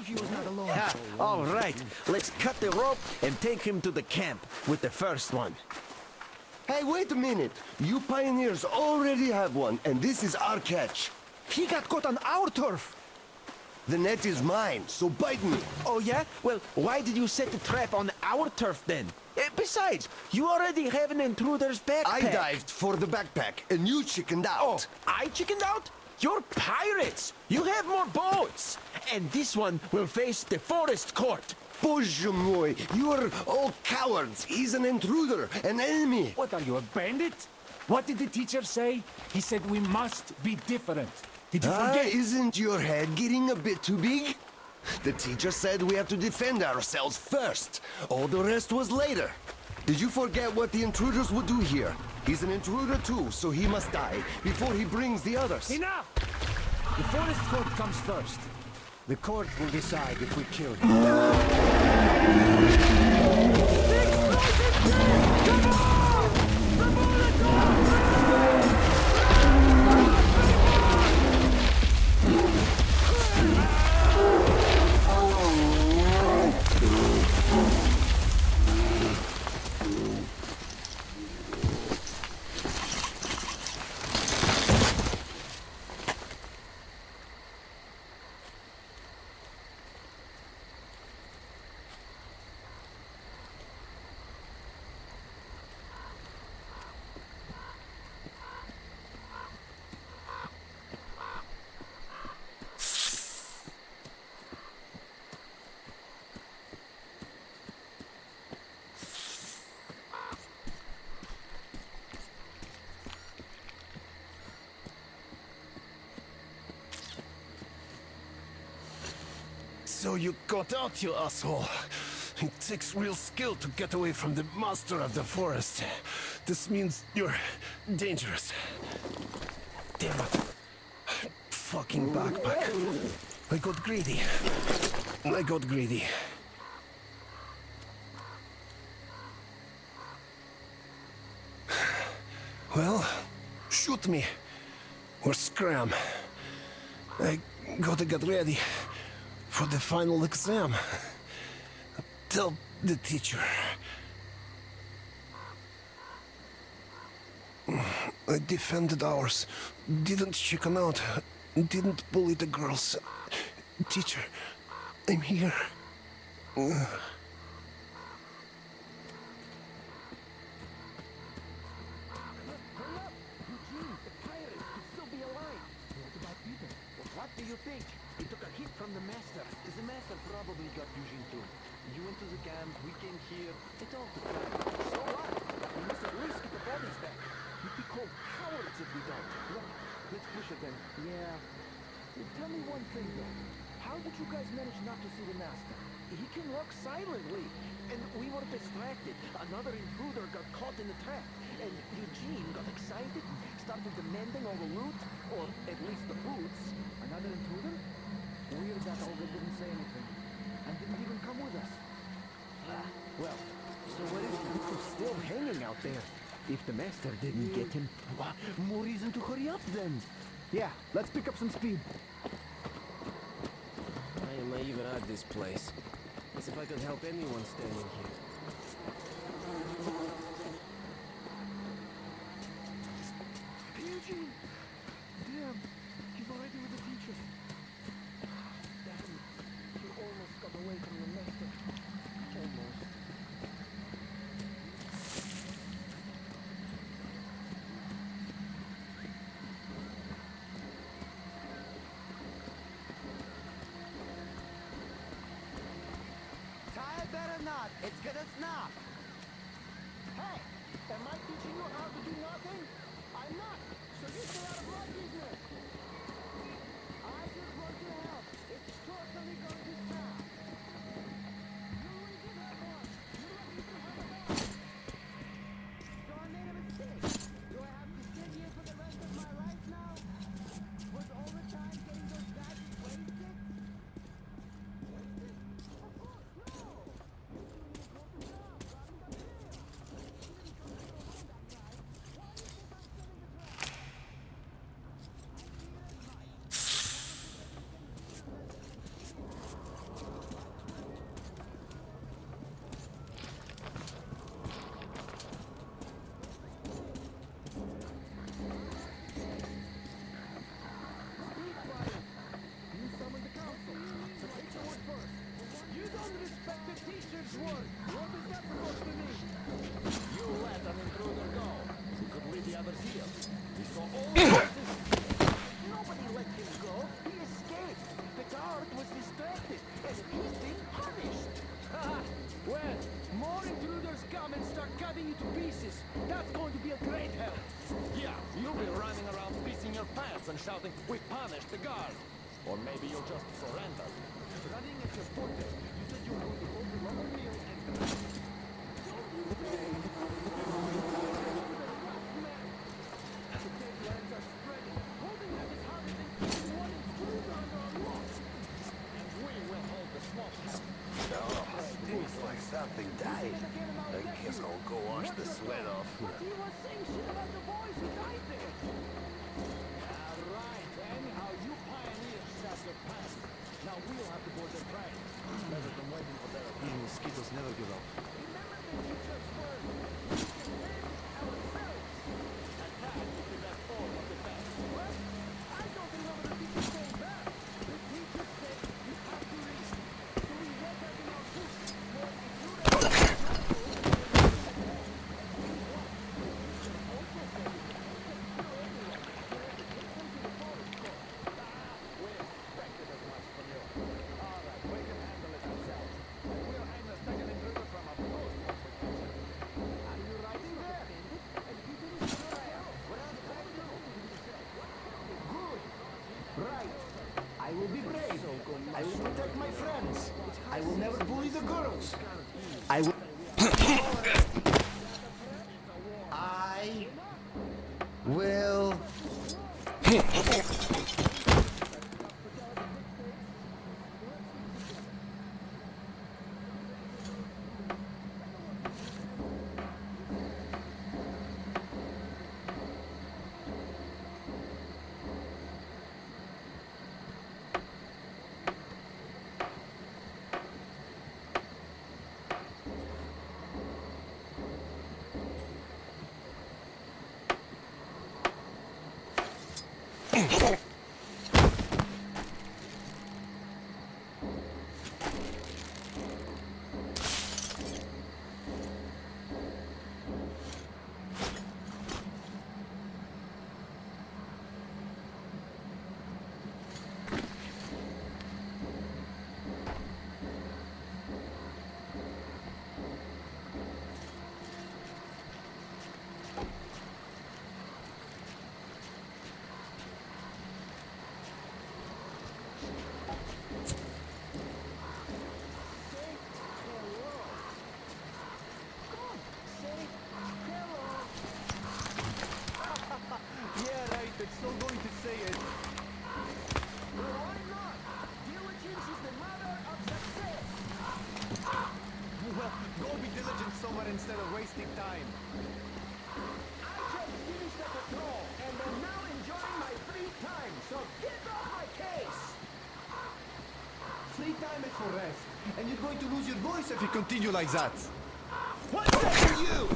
H: sure he was not alone.
R: Ha! All right, let's cut the rope and take him to the camp with the first one.
E: Hey, wait a minute. You pioneers already have one, and this is our catch.
H: He got caught on our turf.
E: The net is mine, so bite me.
R: Oh yeah? Well, why did you set the trap on our turf then? Besides, you already have an intruder's backpack.
E: I dived for the backpack, and you chickened out.
R: Oh, I chickened out? You're pirates! You have more boats! And this one will face the forest court.
E: Bоже mой, you are all cowards. He's an intruder, an enemy.
I: What are you, a bandit? What did the teacher say? He said we must be different. Did you forget?
E: Isn't your head getting a bit too big? The teacher said we have to defend ourselves first. All the rest was later. Did you forget what the intruders would do here? He's an intruder too, so he must die before he brings the others.
I: Enough! The forest court comes first.
H: The court will decide if we kill him.
I: Come on! The bullet!
H: So you got out, you asshole. It takes real skill to get away from the master of the forest. This means you're dangerous. Damn it. Fucking backpack. I got greedy. I got greedy. Well, shoot me. Or scram. I gotta get ready for the final exam. Tell the teacher. I defended ours. Didn't chicken out. Didn't bully the girls. Teacher, I'm here.
G: What do you think? He took a hit from the master. The master probably got Eugene too. You went to the camp, we came here. It all took time. So what? We must at least get the bodies back. We'd be called cowards if we don't. Look, let's push it then. Yeah. Tell me one thing though. How did you guys manage not to see the master? He can walk silently. And we were distracted. Another intruder got caught in the trap. And Eugene got excited, started demanding all the loot, or at least the boots. Another intruder? Weird that Olga didn't say anything. And didn't even come with us. Well, so what if he was still hanging out there? If the master didn't get him, more reason to hurry up then. Yeah, let's pick up some speed.
T: Why am I even at this place? As if I could help anyone standing here.
H: Eugene! Damn, he's already with the teacher. Damn, you almost got away from the master. Almost.
W: Tie better not. It's gonna snap.
H: Hey! Am I teaching you how to do nothing? I'm not! So you stay out of my business! I just want to help. It's totally going to snap. You will give that one. You don't need to have a gun.
W: So I made a mistake. Do I have to sit here for the rest of my life now? Was all the time getting those guys wasted? Wasted? Of course, no! You doing a proper job, robbing the mail. You didn't come to go home that night. Why did you
R: pants and shouting, "We punished the guard!" Or maybe you'll just surrender. Running at your forte, you said you were going to hold the rubber meal and... The deadlands are spreading. Holding them is harder than keeping one intruder under a lock. And we will hold the swamp.
E: Seems like something died. I guess I'll go wash the sweat off.
R: But he was saying shit about the boys who died there. Right. Anyhow, you pioneers shot your pants. Now we'll have to board the train. Better than waiting for their...
H: These mosquitoes never give up.
R: Remember the teacher's word. We can live ourselves. Attached to that form of defense. What? I don't remember the teacher saying that. The teacher said you have to reach. So we went up in our boots. More
H: Right. I will be brave. I will protect my friends. I will never bully the girls. I will...
E: I will...
R: Yeah, right. It's so going to say it. Why not? Diligence is the mother of success. Well, go be diligent somewhere instead of wasting time. I just finished the patrol, and I'm now enjoying my free time, so get off my case!
H: Free time is for rest. And you're going to lose your voice if you continue like that. What's that for you?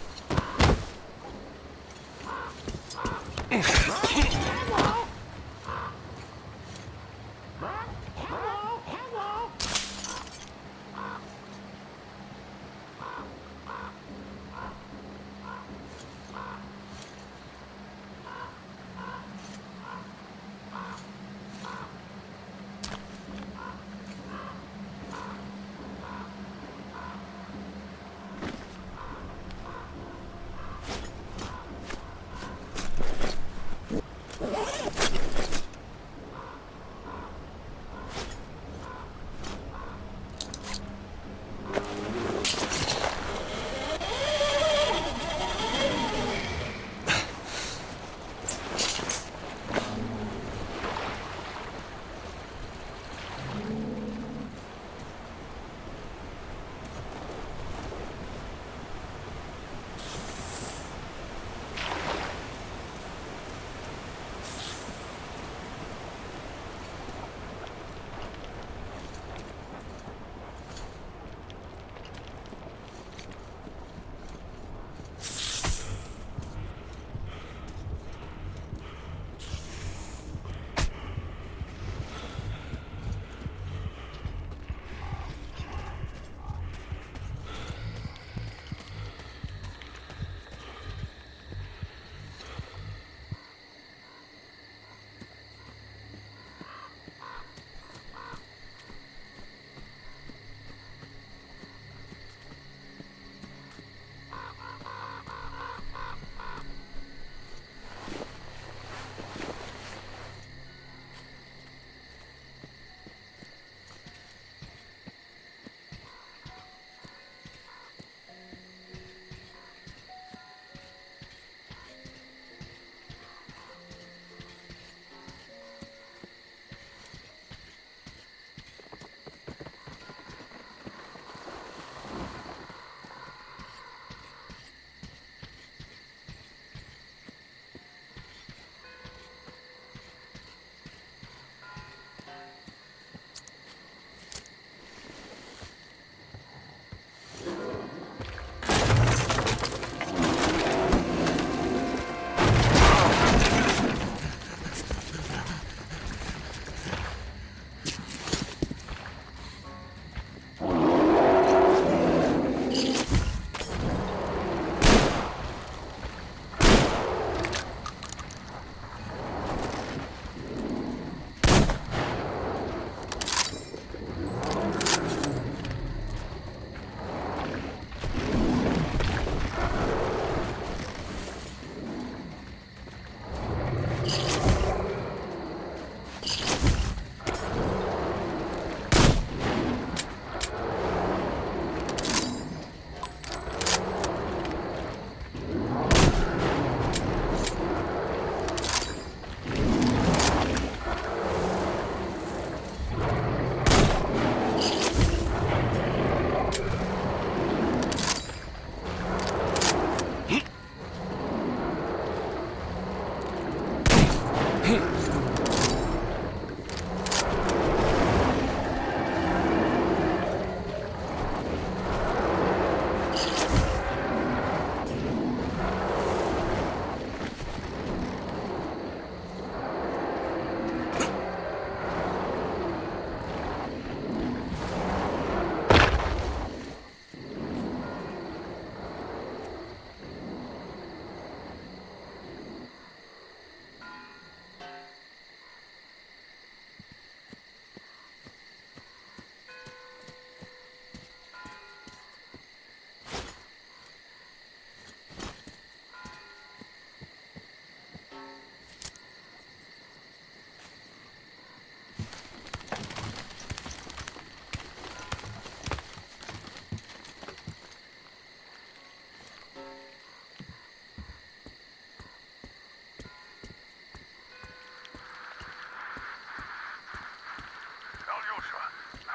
D: Alyosha,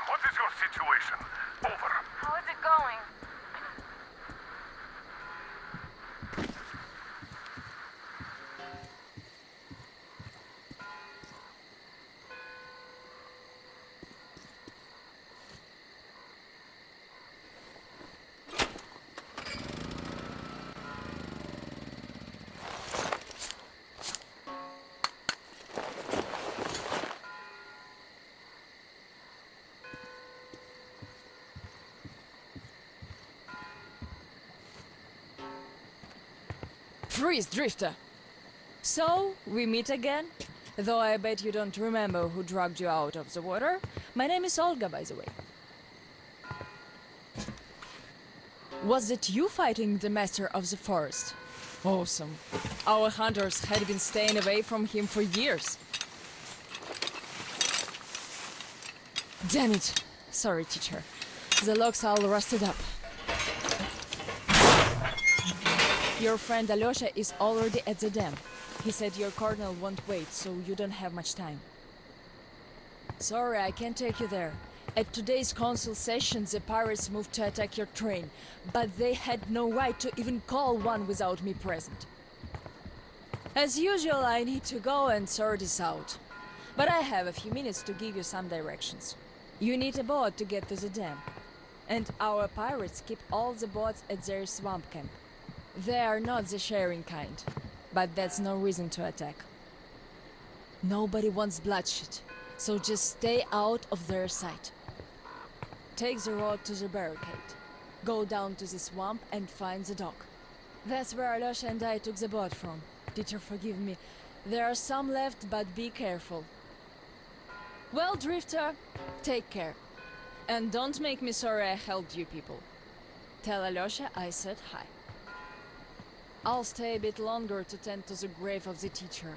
D: what is your situation? Over.
V: How is it going?
B: Freeze, Drifter! So, we meet again? Though I bet you don't remember who dragged you out of the water. My name is Olga, by the way. Was it you fighting the Master of the Forest? Awesome. Our hunters had been staying away from him for years. Damn it. Sorry, teacher. The logs all rusted up. Your friend Alyosha is already at the dam. He said your colonel won't wait, so you don't have much time. Sorry, I can't take you there. At today's council session, the pirates moved to attack your train, but they had no right to even call one without me present. As usual, I need to go and sort this out. But I have a few minutes to give you some directions. You need a boat to get to the dam. And our pirates keep all the boats at their swamp camp. They are not the sharing kind, but that's no reason to attack. Nobody wants bloodshed, so just stay out of their sight. Take the road to the barricade. Go down to the swamp and find the dock. That's where Alyosha and I took the boat from. Teacher, forgive me. There are some left, but be careful. Well, Drifter, take care. And don't make me sorry I helped you people. Tell Alyosha I said hi. I'll stay a bit longer to tend to the grave of the teacher.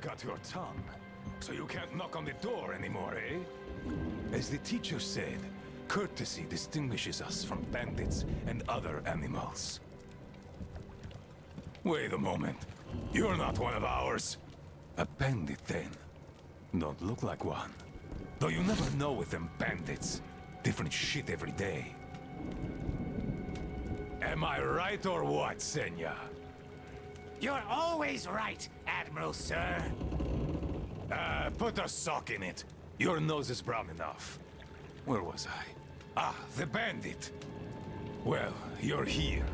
K: Got your tongue, so you can't knock on the door anymore, eh? As the teacher said, courtesy distinguishes us from bandits and other animals. Wait a moment. You're not one of ours. A bandit, then. Don't look like one. Though you never know with them bandits. Different shit every day. Am I right or what, Senya?
A: You're always right, Admiral, sir.
K: Put a sock in it. Your nose is brown enough. Where was I? Ah, the bandit. Well, you're here.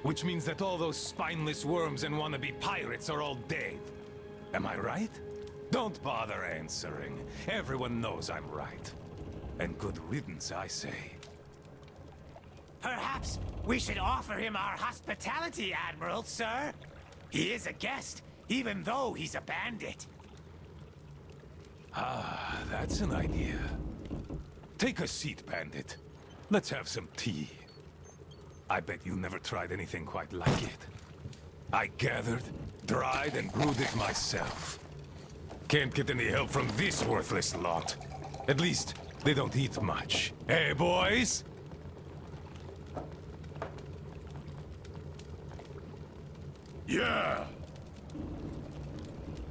K: Which means that all those spineless worms and wannabe pirates are all dead. Am I right? Don't bother answering. Everyone knows I'm right. And good riddance, I say.
A: Perhaps we should offer him our hospitality, Admiral, sir. He is a guest, even though he's a bandit.
K: Ah, that's an idea. Take a seat, bandit. Let's have some tea. I bet you never tried anything quite like it. I gathered, dried, and brewed it myself. Can't get any help from this worthless lot. At least, they don't eat much. Hey, boys? Yeah!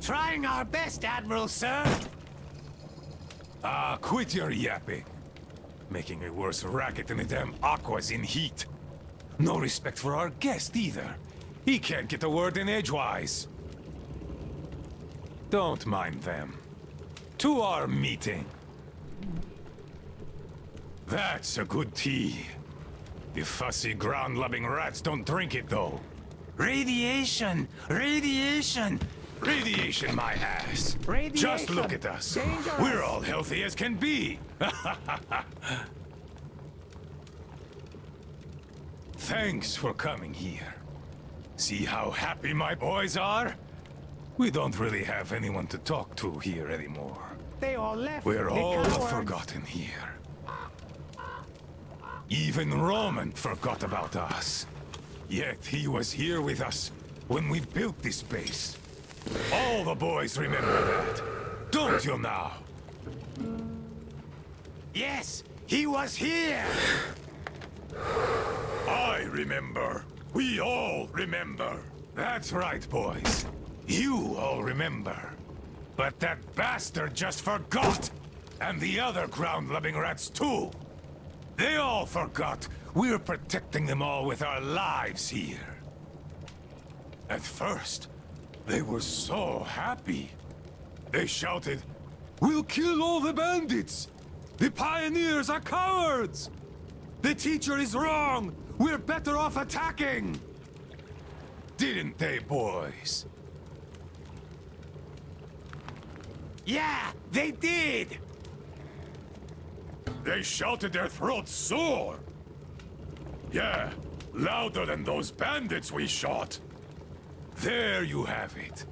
A: Trying our best, Admiral, sir.
K: Ah, quit your yapping. Making a worse racket than the damn Aqua's in heat. No respect for our guest, either. He can't get a word in edgewise. Don't mind them. To our meeting. That's a good tea. The fussy ground-loving rats don't drink it, though.
A: Radiation! Radiation!
C: Radiation, my ass.
A: Radiation.
C: Just look at us.
A: Dangerous.
C: We're all healthy as can be. Thanks for coming here. See how happy my boys are? We don't really have anyone to talk to here anymore.
A: They all left.
C: We're
A: the
C: all
A: cowards.
C: forgotten here. Even Roman forgot about us. Yet he was here with us when we built this base. All the boys remember that. Don't you now?
A: Yes, he was here.
C: I remember. We all remember. That's right, boys. You all remember. But that bastard just forgot! And the other ground-loving rats too! They all forgot we're protecting them all with our lives here. At first, they were so happy. They shouted, "We'll kill all the bandits! The pioneers are cowards! The teacher is wrong! We're better off attacking!" Didn't they, boys?
A: Yeah, they did.
C: They shouted their throats sore. Yeah, louder than those bandits we shot. There you have it.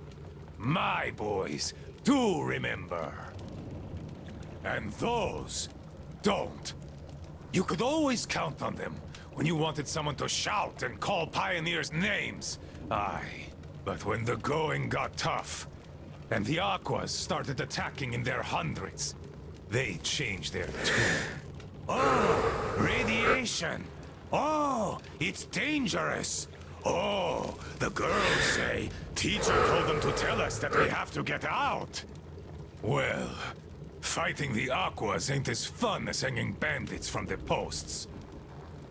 C: My boys do remember. And those don't. You could always count on them when you wanted someone to shout and call pioneers names. Aye, but when the going got tough, and the Aquas started attacking in their hundreds, they changed their tune.
A: Oh, radiation. Oh, it's dangerous.
C: Oh, the girls say teacher told them to tell us that we have to get out. Well, fighting the Aquas ain't as fun as hanging bandits from the posts.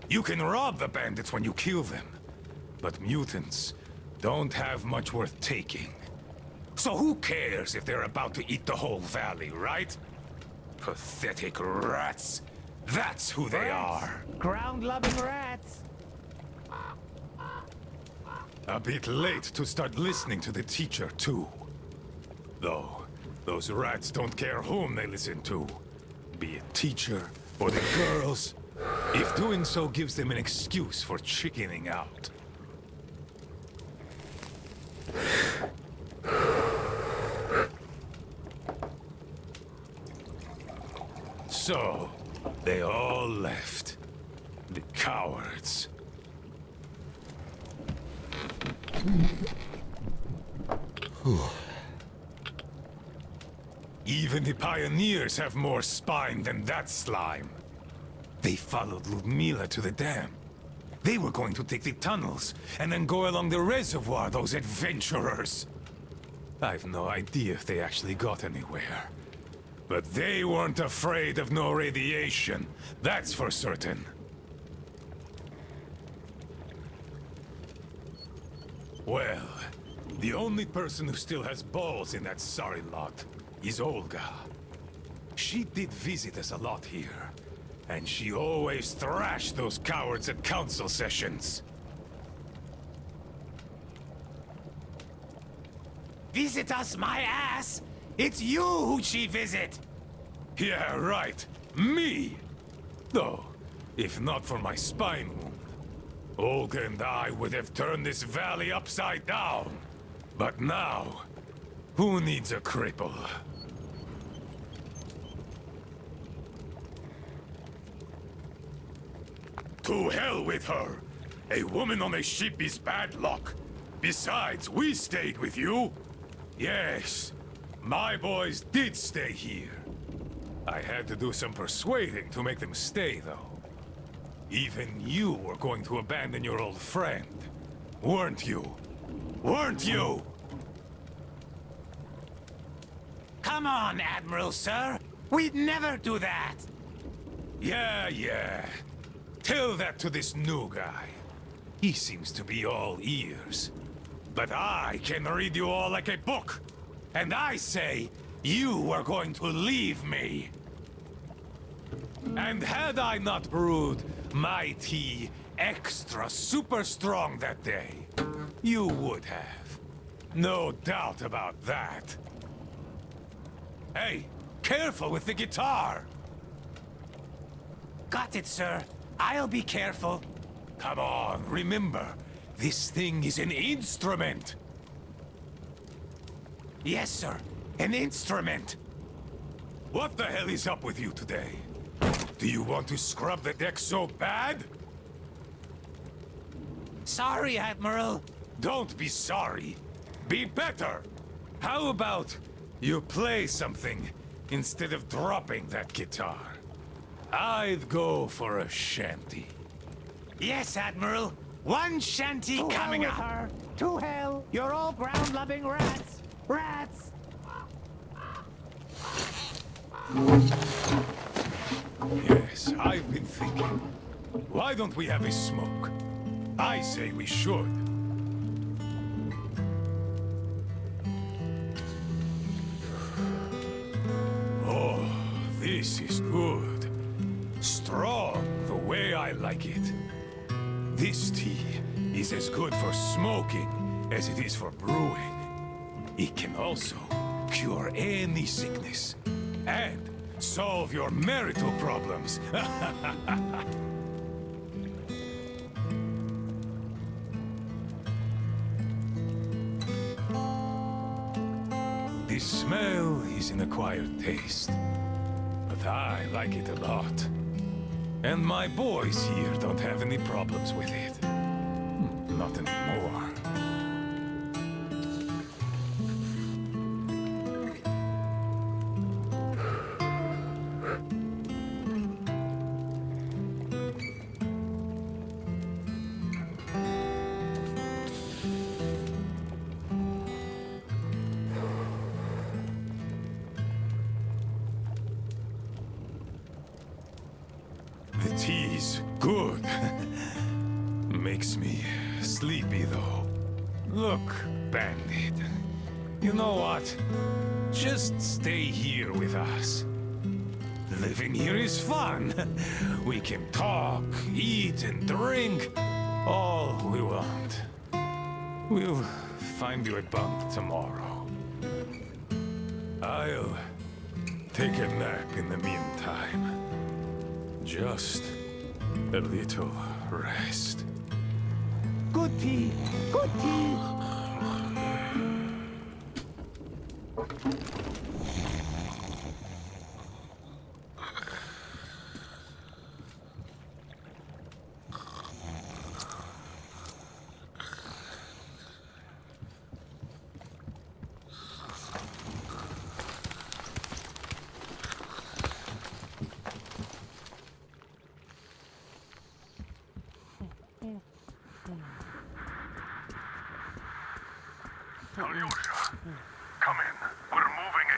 C: You can rob the bandits when you kill them, but mutants don't have much worth taking. So who cares if they're about to eat the whole valley, right? Pathetic rats. That's who they are.
A: Ground-loving rats.
C: A bit late to start listening to the teacher, too. Though, those rats don't care whom they listen to. Be it teacher or the girls, if doing so gives them an excuse for chickening out. So, they all left. The cowards. Even the pioneers have more spine than that slime. They followed Ludmila to the dam. They were going to take the tunnels and then go along the reservoir, those adventurers. I've no idea if they actually got anywhere. But they weren't afraid of no radiation, that's for certain. Well, the only person who still has balls in that sorry lot is Olga. She did visit us a lot here, and she always thrashed those cowards at council sessions.
A: Visit us, my ass! It's you who she visit!
C: Yeah, right. Me! Though, if not for my spine wound, Olga and I would have turned this valley upside down. But now, who needs a cripple? To hell with her! A woman on a ship is bad luck. Besides, we stayed with you. Yes, my boys did stay here. I had to do some persuading to make them stay, though. Even you were going to abandon your old friend, weren't you? Weren't you?
A: Come on, Admiral, sir. We'd never do that.
C: Yeah. Tell that to this new guy. He seems to be all ears. But I can read you all like a book. And I say, you are going to leave me. And had I not brewed my tea extra super strong that day, you would have.
A: No doubt about that. Hey, careful with the guitar! Got it, sir. I'll be careful. Come on, remember, this thing is an instrument. Yes, sir. An instrument. What the hell is up with you today? Do you want to scrub the deck so bad? Sorry, Admiral. Don't be sorry. Be better. How about you play something instead of dropping that guitar? I'd go for a shanty. Yes, Admiral. One shanty coming up.
L: Her. To hell. You're all ground-loving rats. Rats!
A: Yes, I've been thinking. Why don't we have a smoke? I say we should. Oh, this is good. Strong, the way I like it. This tea is as good for smoking as it is for brewing. It can also cure any sickness and solve your marital problems. This smell is an acquired taste, but I like it a lot. And my boys here don't have any problems with it. Not anymore. The tea's good. Makes me sleepy, though. Look, Bandit. You know what? Just stay here with us. Living here is fun. We can talk, eat, and drink all we want. We'll find you a bunk tomorrow. I'll take a nap in the meantime. Just a little rest.
L: Good tea. Good tea.
D: Alyosha, come in. We're moving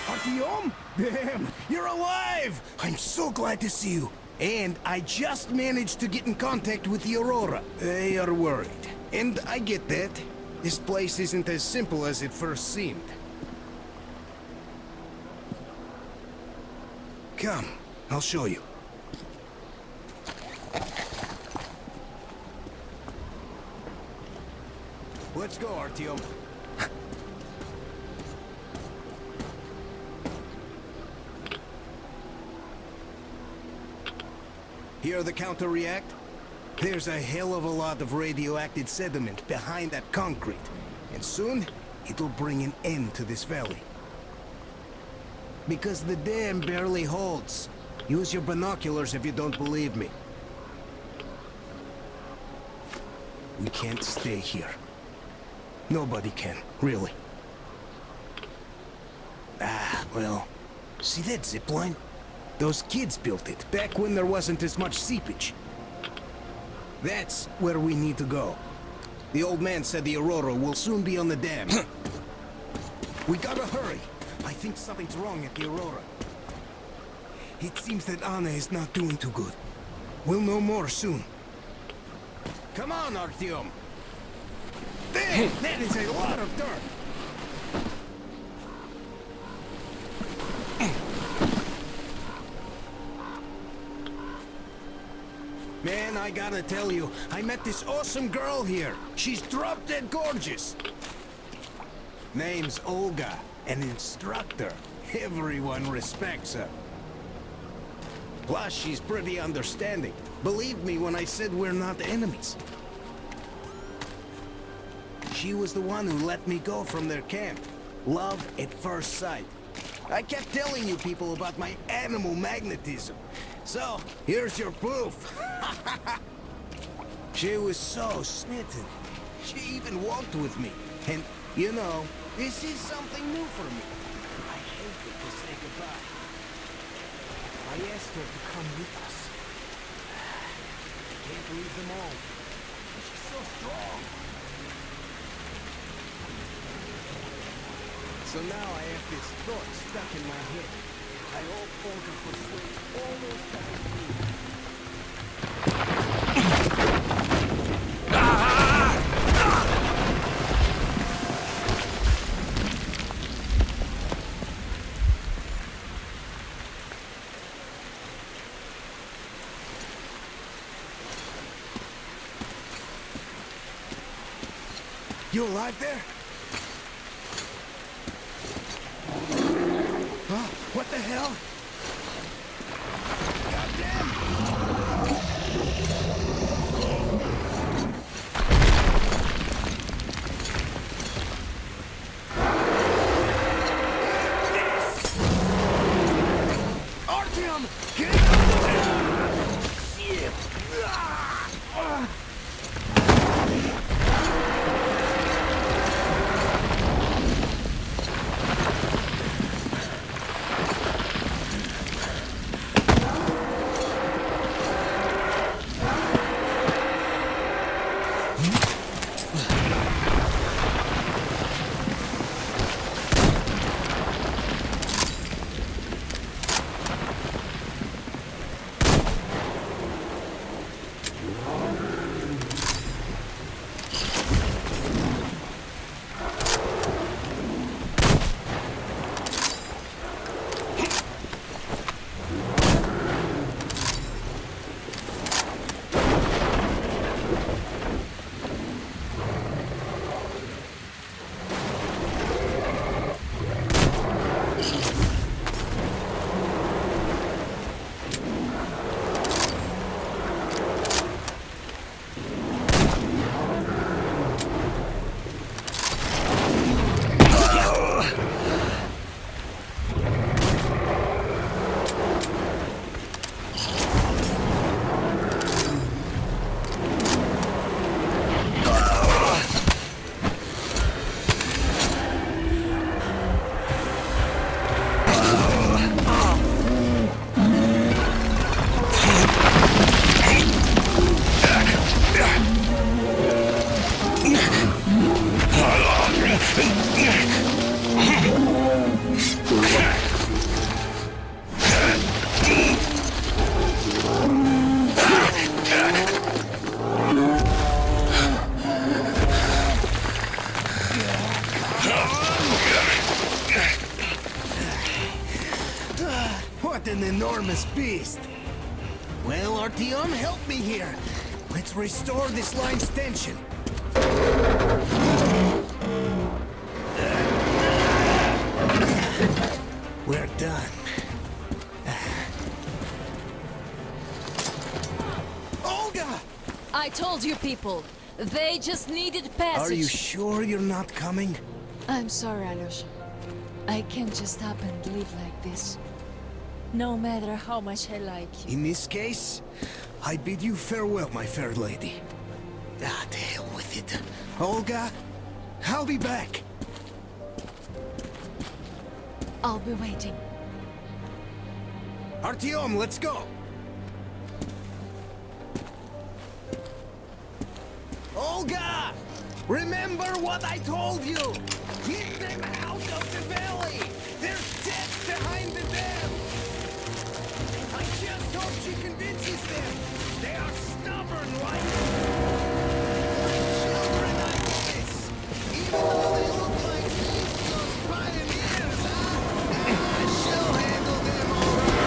H: Artyom? Damn, you're alive! I'm so glad to see you. And I just managed to get in contact with the Aurora. They are worried. And I get that. This place isn't as simple as it first seemed. Come, I'll show you. Let's go, Artyom. Hear the counter react? There's a hell of a lot of radioactive sediment behind that concrete, and soon it'll bring an end to this valley. Because the dam barely holds. Use your binoculars if you don't believe me. We can't stay here. Nobody can, really. Ah, well, see that zipline? Those kids built it, back when there wasn't as much seepage. That's where we need to go. The old man said the Aurora will soon be on the dam. We gotta hurry. I think something's wrong at the Aurora. It seems that Anna is not doing too good. We'll know more soon. Come on, Artyom! Damn, that is a lot of dirt! Man, I gotta tell you, I met this awesome girl here. She's drop-dead gorgeous. Name's Olga, an instructor. Everyone respects her. Plus, she's pretty understanding. Believe me when I said we're not enemies. She was the one who let me go from their camp. Love at first sight. I kept telling you people about my animal magnetism. So, here's your proof. She was so smitten. She even walked with me. And, you know, this is something new for me. I hated to say goodbye. I asked her to come with us. I can't leave them all. She's so strong. So now I have this thought stuck in my head. I hope Olga persuades all those guys to leave. You alive there? Huh? What the hell? Artyom! Get out of there! Shit! enormous beast. Well, Artyom, help me here. Let's restore this line's tension. We're done. Olga!
B: I told you people. They just needed passage.
H: Are you sure you're not coming?
B: I'm sorry, Alyosha. I can't just up and live like this. No matter how much I like you.
H: In this case, I bid you farewell, my fair lady. Ah, to hell with it. Olga, I'll be back.
B: I'll be waiting.
H: Artyom, let's go! Olga! Remember what I told you! Get them out of the valley! There's death behind the dam! I just hope she convinces them! They are stubborn like... children like this! Even though they look like those pioneers, huh? I shall handle them all right!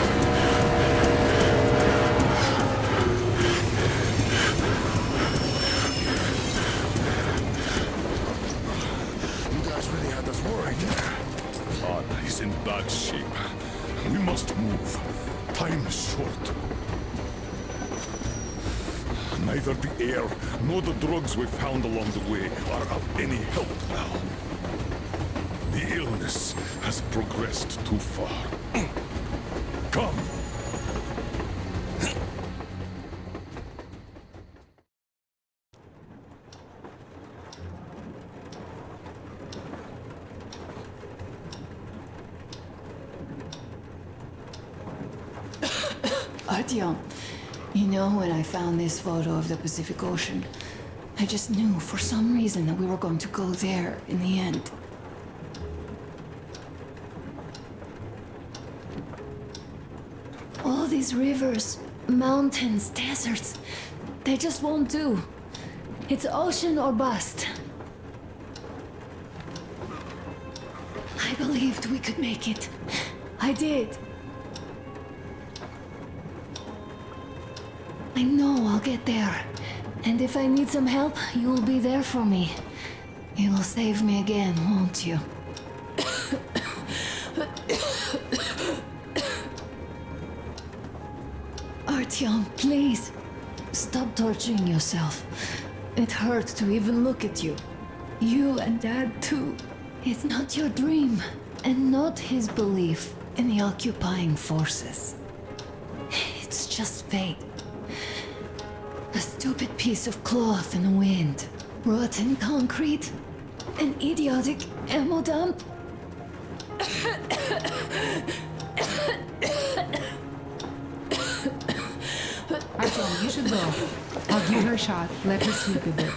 C: You guys really had us worried there. Anna is in bad shape. We must move. Time is short. Neither the air nor the drugs we found along the way are of any help now. The illness has progressed too far. Come!
F: Artyom, you know, when I found this photo of the Pacific Ocean, I just knew for some reason that we were going to go there in the end. All these rivers, mountains, deserts, they just won't do. It's ocean or bust. I believed we could make it. I did. I know I'll get there. And if I need some help, you'll be there for me. You will save me again, won't you? Artyom, please. Stop torturing yourself. It hurts to even look at you. You and Dad, too. It's not your dream, and not his belief in the occupying forces. It's just fate. A stupid piece of cloth in the wind. Rotten concrete. An idiotic ammo dump.
M: Artyom, you should go. I'll give her a shot. Let her sleep a bit.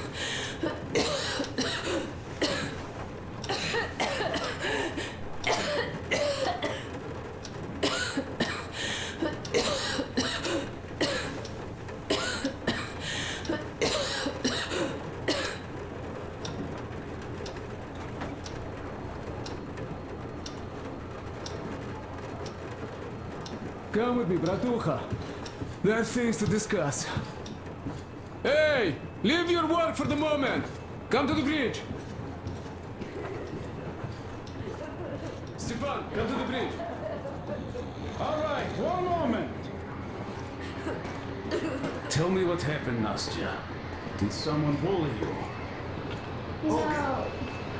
I: Come with me, bratucha. There are things to discuss. Hey! Leave your work for the moment! Come to the bridge! Stepan, come to the bridge!
J: All right, one moment. Tell me what happened, Nastya. Did someone bully you?
H: Olga,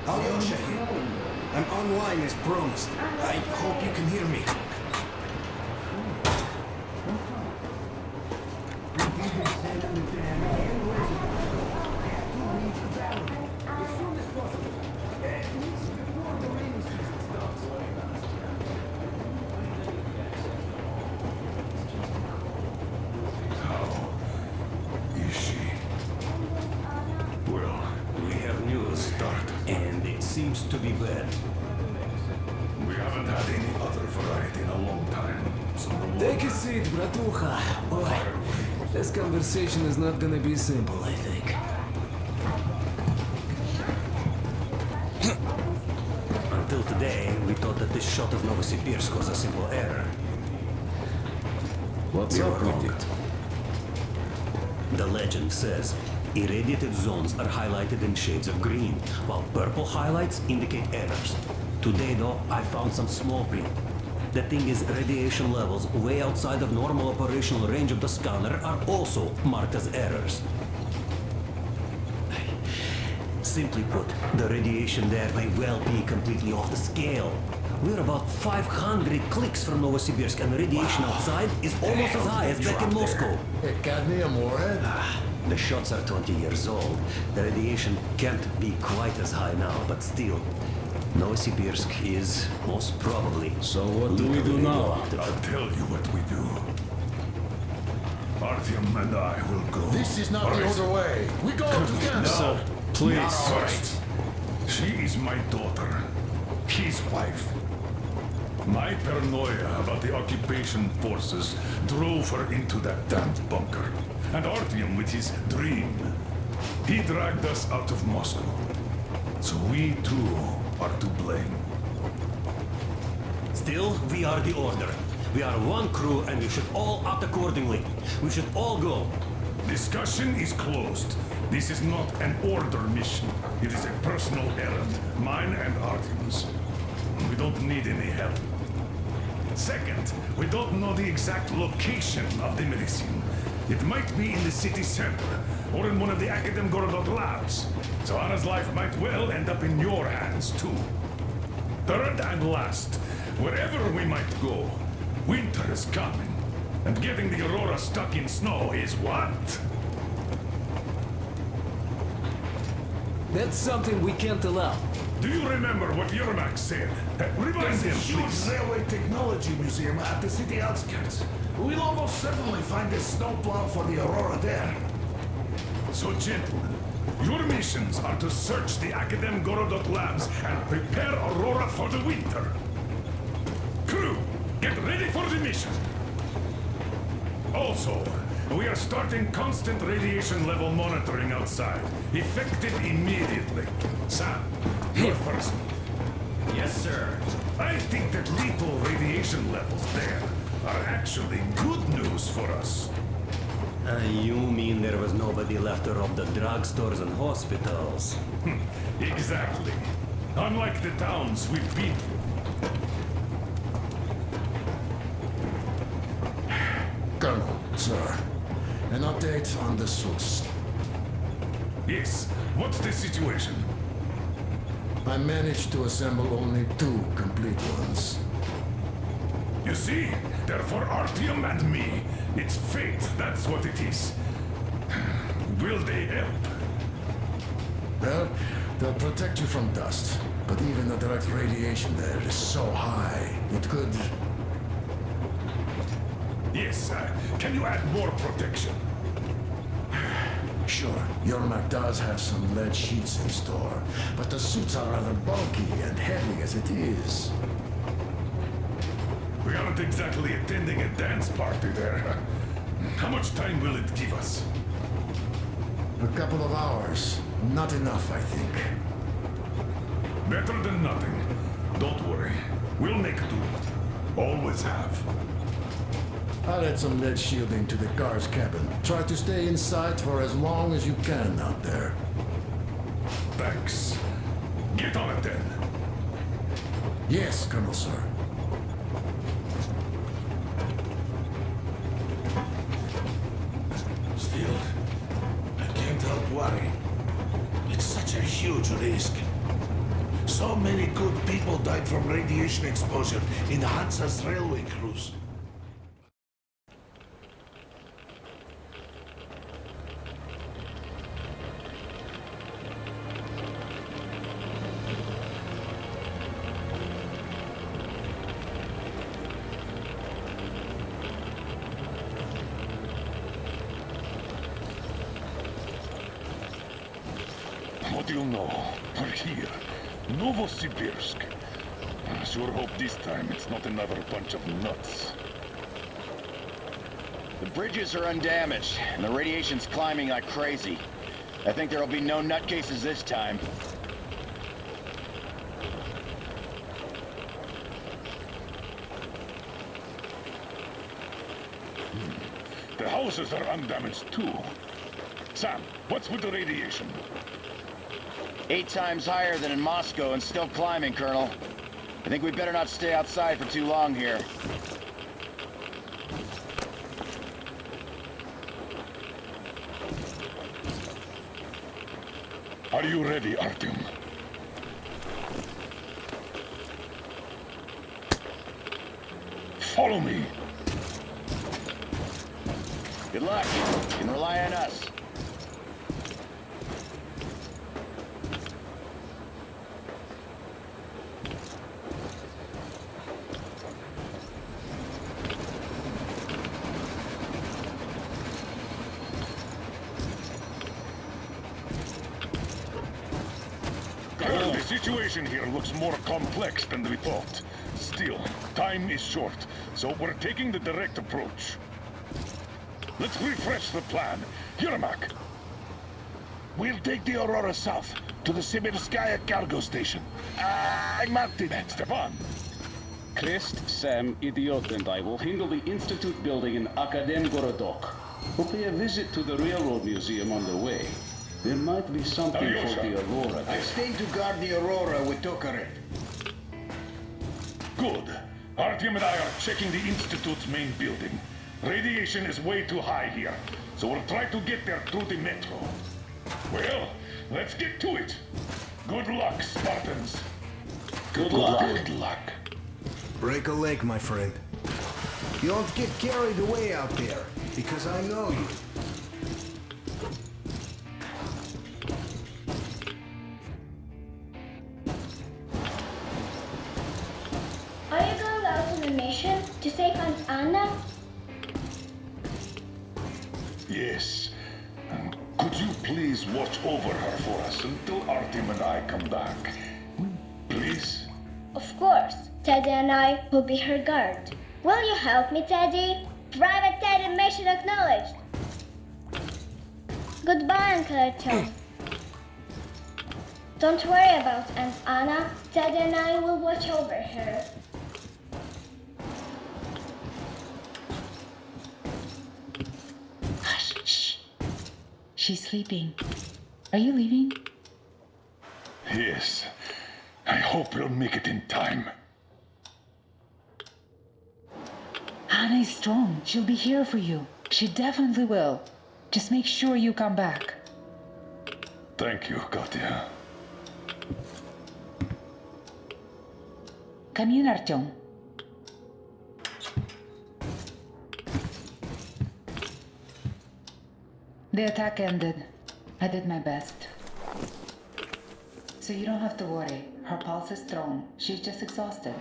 H: Alyosha here. I'm online as promised. I hope you can hear me.
K: Seems to be bad.
C: We haven't had any other variety in a long time. So
I: Take a seat, bratucha. Boy, this conversation is not gonna be simple, I think.
K: Until today, we thought that this shot of Novosibirsk was a simple error.
J: What's up with it?
O: The legend says irradiated zones are highlighted in shades of green, while purple highlights indicate errors. Today, though, I found some small print. The thing is, radiation levels way outside of normal operational range of the scanner are also marked as errors. Simply put, the radiation there may well be completely off the scale. We're about 500 clicks from Novosibirsk, and the radiation outside is almost as high as back in Moscow.
K: Hey, cadmium warhead?
O: The shots are 20 years old. The radiation can't be quite as high now, but still, Novosibirsk is most probably.
J: So what do we do now?
C: I'll tell you what we do. Artyom and I will go.
K: This is not the other way. We go together.
C: No,
J: please.
C: First, she is my daughter, his wife. My paranoia about the occupation forces drove her into that damned bunker. And Artyom with his dream. He dragged us out of Moscow. So we too are to blame.
O: Still, we are the Order. We are one crew and we should all act accordingly. We should all go.
C: Discussion is closed. This is not an Order mission. It is a personal errand, mine and Artyom's. We don't need any help. Second, we don't know the exact location of the medicine. It might be in the city center, or in one of the Akademgorodok labs. So Anna's life might well end up in your hands, too. Third and last, wherever we might go, winter is coming. And getting the Aurora stuck in snow is what?
I: That's something we can't allow.
C: Do you remember what Yermak said? Remind
K: There's a
C: him,
K: huge
C: please.
K: railway technology museum at the city outskirts. We'll almost certainly find a snowplow for the Aurora there.
C: So, gentlemen, your missions are to search the Akademgorodok labs and prepare Aurora for the winter. Crew, get ready for the mission. Also, we are starting constant radiation level monitoring outside. Effective immediately. Sam, you're first.
O: Yes, sir.
C: I think that lethal radiation levels there are actually good news for us.
O: You mean there was nobody left to rob the drugstores and hospitals?
C: Exactly. Unlike the towns we've been through.
K: Colonel, sir, an update on the suits.
C: Yes, what's the situation?
K: I managed to assemble only 2 complete ones.
C: You see, they're for Artyom and me. It's fate, that's what it is. Will they help?
K: Well, they'll protect you from dust. But even the direct radiation there is so high, it could...
C: Yes, can you add more protection?
K: Sure, Yermak does have some lead sheets in store, but the suits are rather bulky and heavy as it is.
C: We aren't exactly attending a dance party there. How much time will it give us?
K: A couple of hours. Not enough, I think.
C: Better than nothing. Don't worry. We'll make do. Always have.
K: I'll add some lead shielding to the car's cabin. Try to stay inside for as long as you can out there.
C: Thanks. Get on it then.
K: Yes, Colonel, sir.
P: Still, I can't help worry. It's such a huge risk. So many good people died from radiation exposure in Hansa's railway crews.
C: What do you know? We're here. Novosibirsk. I sure hope this time it's not another bunch of nuts.
Q: The bridges are undamaged, and the radiation's climbing like crazy. I think there'll be no nutcases this time.
C: The houses are undamaged too. Sam, what's with the radiation?
Q: 8 times higher than in Moscow and still climbing, Colonel. I think we better not stay outside for too long here.
C: Are you ready, Artyom? Follow me.
Q: Good luck. You can rely on us.
C: Colonel, the situation here looks more complex than we thought. Still, time is short, so we're taking the direct approach. Let's refresh the plan. Yermak.
P: We'll take the Aurora south to the Sibirskaya cargo station. I marked it.
C: Stepan.
J: Krist, Sam, Idiot, and I will handle the Institute building in Akadem Gorodok. We'll pay a visit to the Railroad Museum on the way. There might be something for the Aurora
Q: I
J: there.
Q: stayed to guard the Aurora with Tokarev.
C: Good. Artyom and I are checking the Institute's main building. Radiation is way too high here, so we'll try to get there through the metro. Well, let's get to it. Good luck, Spartans.
J: Good luck.
C: Good luck.
H: Break a leg, my friend. You don't get carried away out there, because I know you.
N: Are you going out on a mission to take on Anna?
C: Yes. And could you please watch over her for us until Artyom and I come back? Please?
N: Of course. Teddy and I will be her guard. Will you help me, Teddy? Private Teddy mission acknowledged. Goodbye, Uncle Artyom. Don't worry about Aunt Anna. Teddy and I will watch over her.
S: Hush, shh. She's sleeping. Are you leaving?
C: Yes. I hope we'll make it in time.
S: Anna is strong. She'll be here for you. She definitely will. Just make sure you come back.
C: Thank you, Katya.
S: Come in, Artyom. The attack ended. I did my best. So you don't have to worry. Her pulse is strong. She's just exhausted.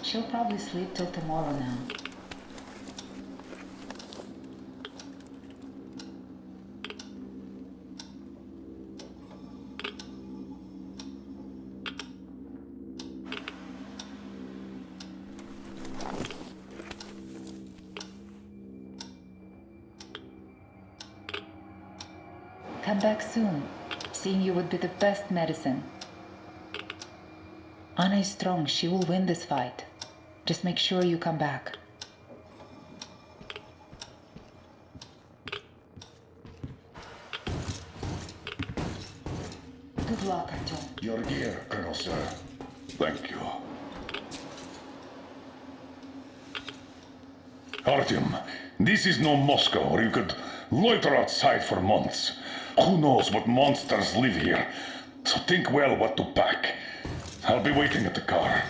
S: She'll probably sleep till tomorrow now. Come back soon. Seeing you would be the best medicine. Anna is strong. She will win this fight. Just make sure you come back. Good luck, Artyom.
C: Your gear, Colonel, sir. Thank you. Artyom, this is no Moscow where you could loiter outside for months. Who knows what monsters live here? So think well what to pack. I'll be waiting at the car.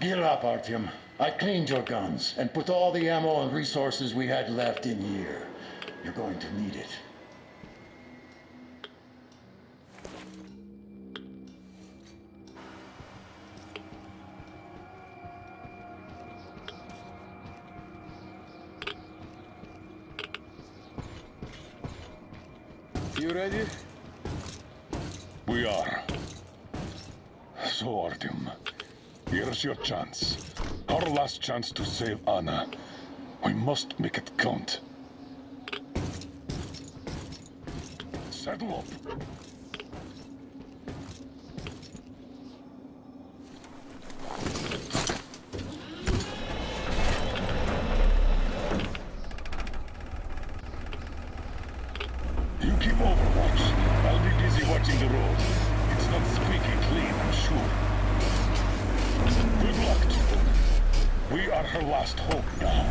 Q: Gear up, Artyom. I cleaned your guns and put all the ammo and resources we had left in here. You're going to need it.
J: You ready?
C: We are. So, Artyom, here's your chance. Our last chance to save Anna. We must make it count. Saddle up.
D: watching the road. It's not squeaky clean, I'm sure. Good luck, people. We are her last hope now.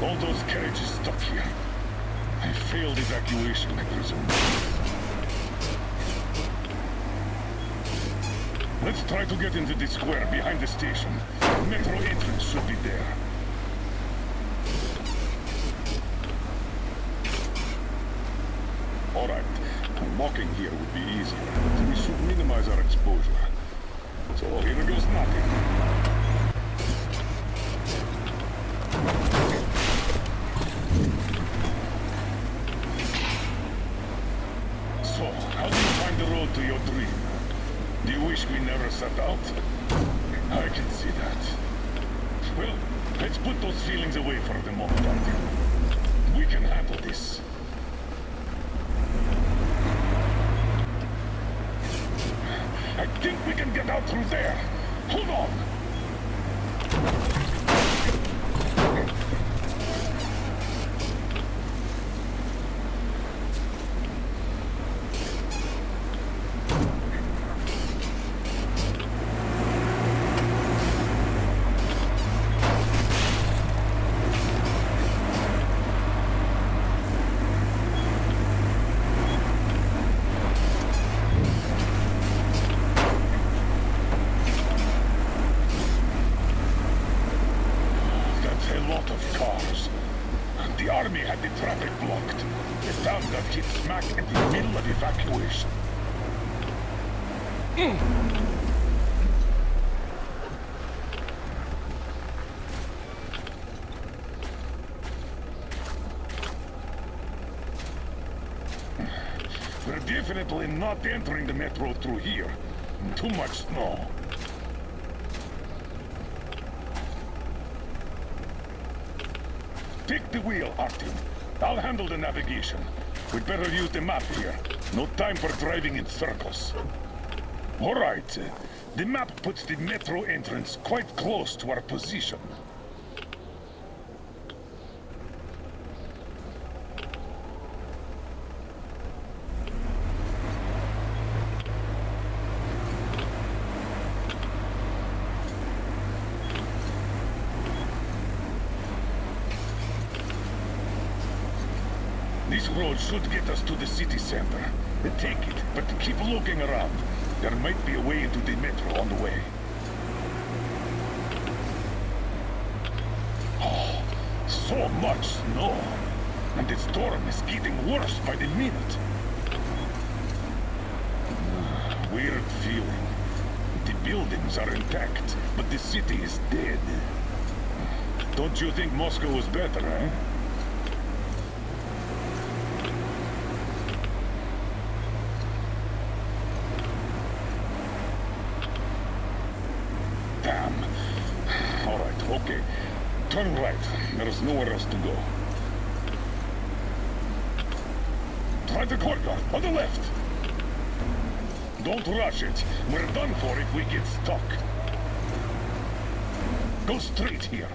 D: All those carriages stuck here. A failed evacuation, I presume. Let's try to get into the square behind the station. Metro entrance should be there. Alright, unlocking here would be easier, but we should minimize our exposure. So here goes nothing. So, how do you find the road to your dream? Do you wish we never set out? I can see that. Well, let's put those feelings away for the moment, Arthur. We can handle this. I think we can get out through there. Hold on! The army had the traffic blocked. The town got hit smack in the middle of evacuation. We're definitely not entering the metro through here. Too much snow. Take the wheel, Artyom. I'll handle the navigation. We'd better use the map here. No time for driving in circles. All right. The map puts the metro entrance quite close to our position. This road should get us to the city center. Take it, but keep looking around. There might be a way into the metro on the way. Oh, so much snow. And the storm is getting worse by the minute. Weird feeling. The buildings are intact, but the city is dead. Don't you think Moscow was better, eh? Damn. All right, okay. Turn right. There's nowhere else to go. Try the courtyard, on the left. Don't rush it. We're done for if we get stuck. Go straight here.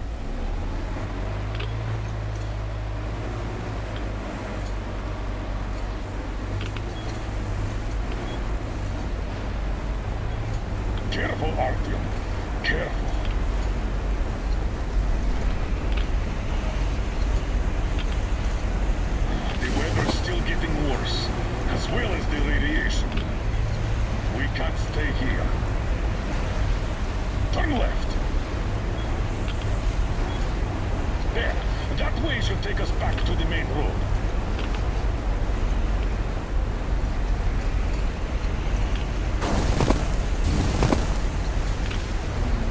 D: Careful, Artyom. Careful. The weather's still getting worse, as well as the radiation. We can't stay here. Turn left. There. That way should take us back to the main road.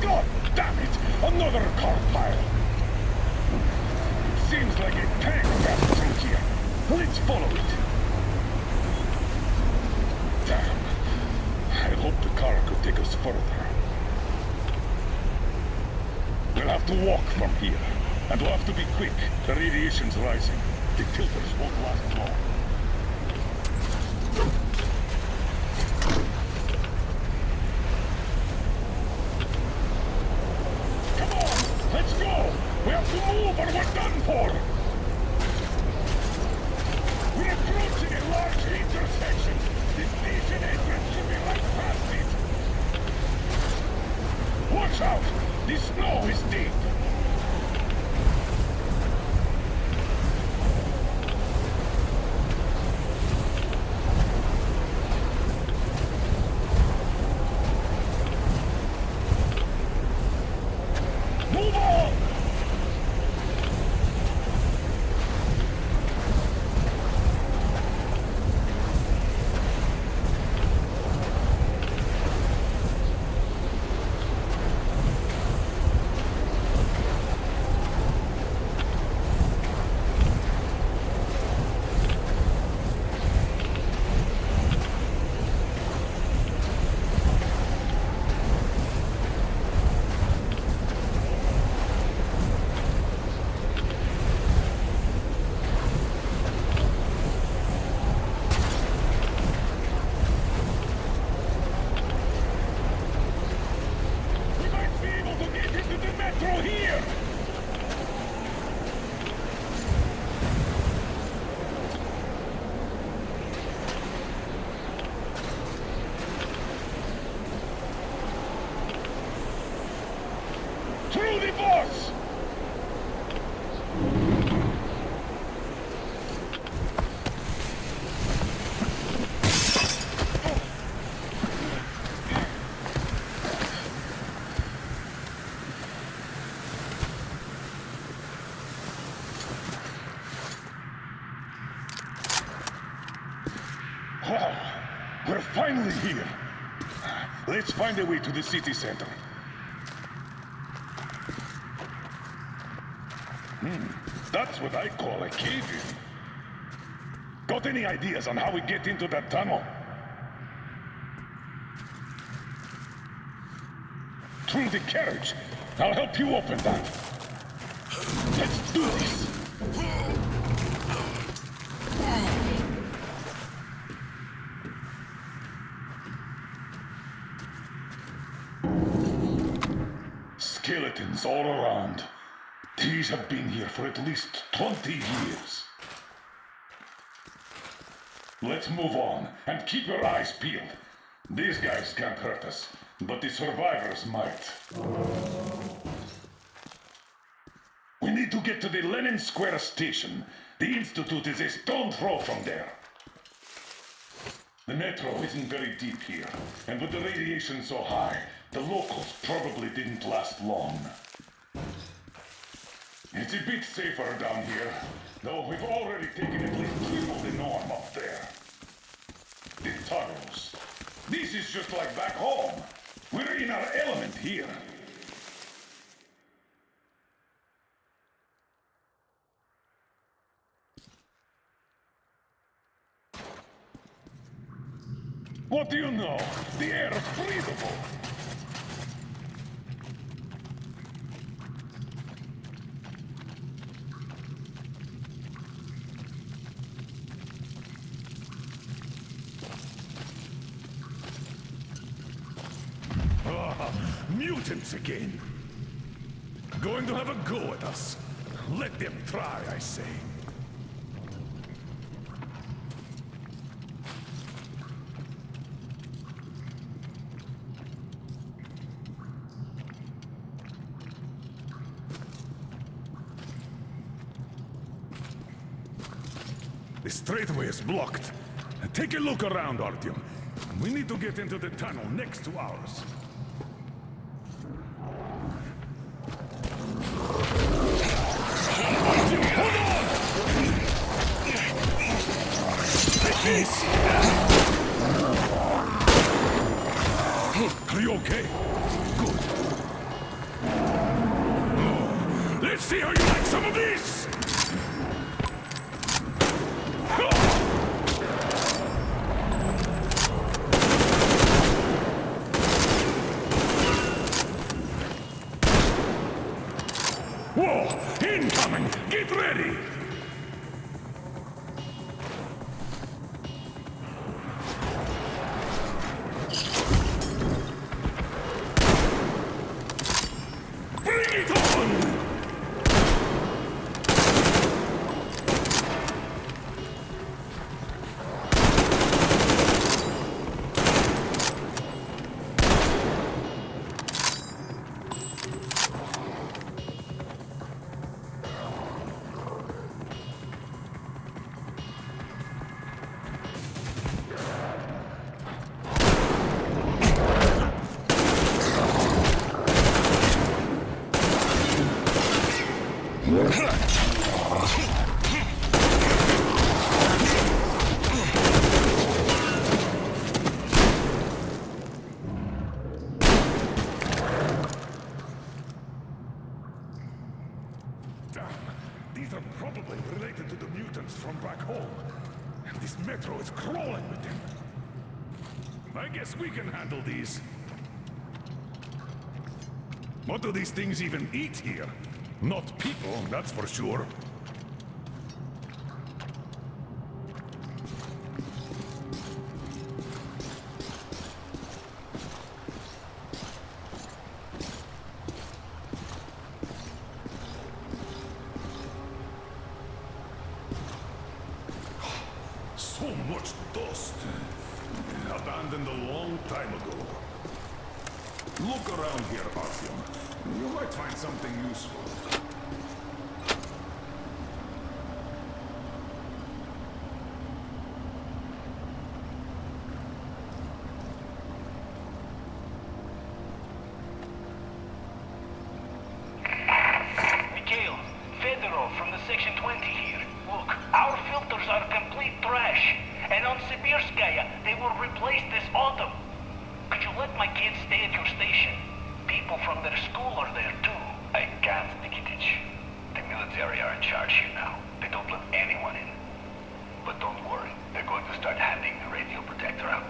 D: God damn it! Another car pile! It seems like a tank passed through here. Let's follow it. Damn. I hope the car could take us further. We'll have to walk from here.
C: And we'll have to be quick. The radiation's rising. The filters won't last long. Come on! Let's go! We have to move or we're done for! We're approaching a large intersection. The station entrance should be right past it. Watch out! The snow is deep. Move on! Through the boss! Wow, we're finally here. Let's find a way to the city center. That's what I call a cave-in. Got any ideas on how we get into that tunnel? Through the carriage. I'll help you open that. Let's do this. Skeletons all around. These have been here for at least 20 years. Let's move on, and keep your eyes peeled. These guys can't hurt us, but the survivors might. We need to get to the Lenin Square station. The Institute is a stone throw from there. The metro isn't very deep here, and with the radiation so high, the locals probably didn't last long. It's a bit safer down here, though we've already taken at least triple the norm up there. The tunnels. This is just like back home. We're in our element here. What do you know? The air is breathable. Mutants again. Going to have a go at us. Let them try, I say. The straightaway is blocked. Take a look around, Artyom. We need to get into the tunnel next to ours. Are you okay? Good. Let's see how you like some of this! Whoa! Incoming! Get ready! Bring it on! These are probably related to the mutants from back home. And this metro is crawling with them. I guess we can handle these. What do these things even eat here? Not people, that's for sure. So much dust. Abandoned a long time ago. Look around here, Artyom. You might find something useful.
G: Mikhail, Fedorov from the Section 20 here. Look, our filters are complete trash. And on Sibirskaya, they will replace this autumn. Could you let my kids stay at your station? People from their school are there too.
D: I can't, Nikitich. The military are in charge here now. They don't let anyone in. But don't worry, they're going to start handing the radio protector out.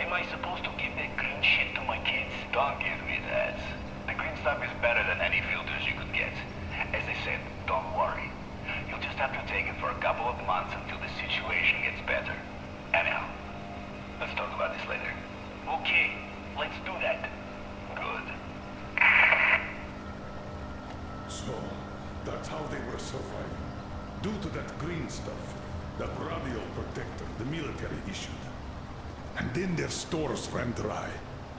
G: Am I supposed to give that green shit to my kids?
D: Don't give me that. The green stuff is better than any filters you could get. As I said, don't worry. You'll just have to take it for a couple of months until the situation gets better. Anyhow, let's talk about this later.
G: Okay, let's do that.
D: Good.
C: So, that's how they were surviving. Due to that green stuff, that radio protector the military issued. And then their stores ran dry,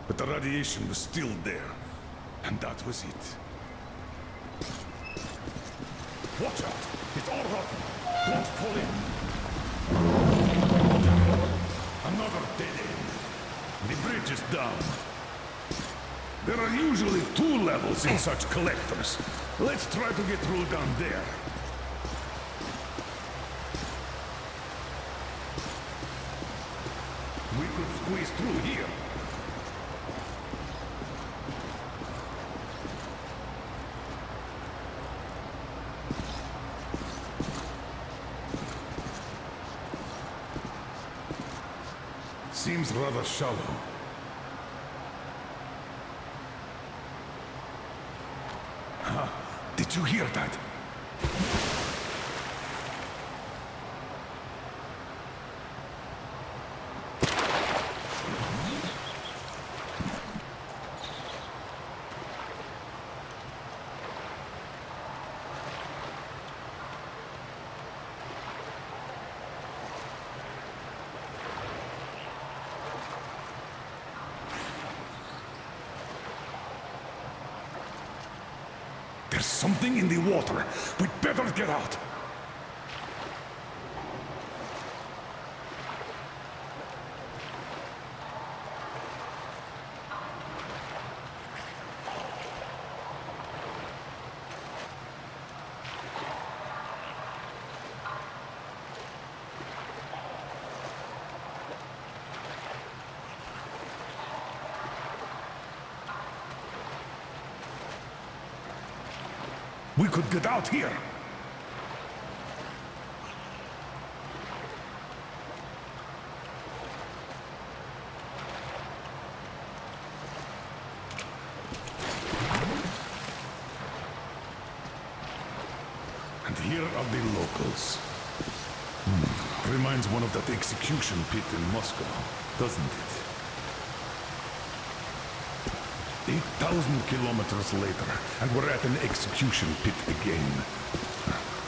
C: but the radiation was still there. And that was it. Watch out! It's all rotten! Don't fall in! Another dead end. The bridge is down. There are usually 2 levels in such collectors. Let's try to get through down there. We could squeeze through here. Seems rather shallow. Huh? Did you hear that? There's something in the water. We'd better get out. We could get out here. here are the locals. Reminds one of that execution pit in Moscow, doesn't it? 8,000 kilometers later, and we're at an execution pit again.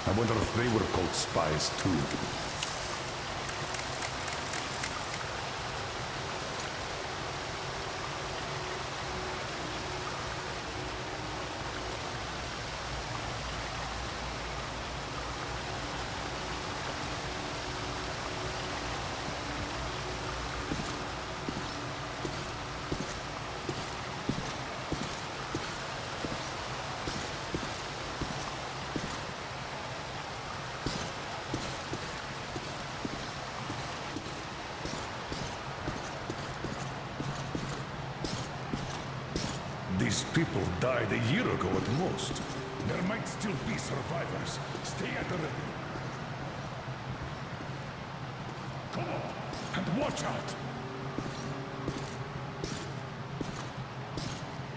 C: I wonder if they were called spies too. These people died a year ago at most. There might still be survivors. Stay at the ready. Come on, and watch out!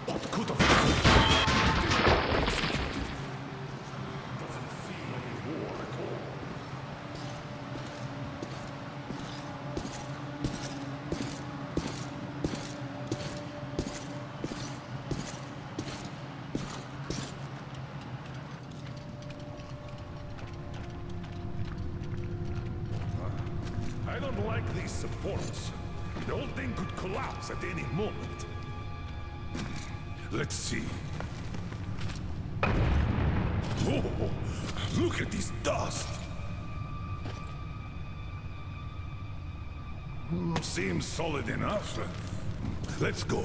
C: What could have happened? Doesn't seem like a war at all. I don't like these supports. The whole thing could collapse at any moment. Let's see. Oh, look at this dust. Seems solid enough. Let's go.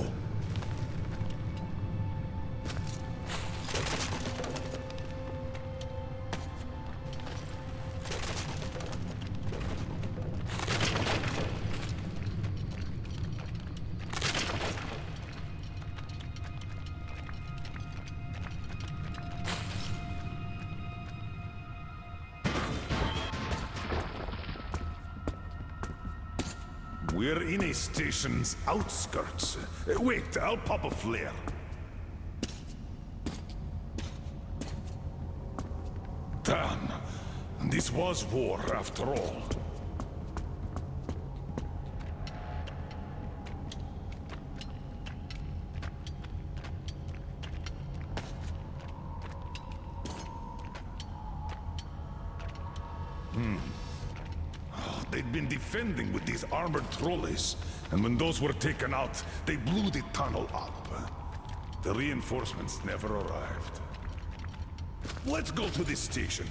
C: We're in a station's outskirts. Wait, I'll pop a flare. Damn, this was war after all. They'd been defending with these armored trolleys, and when those were taken out, they blew the tunnel up. The reinforcements never arrived. Let's go to this station.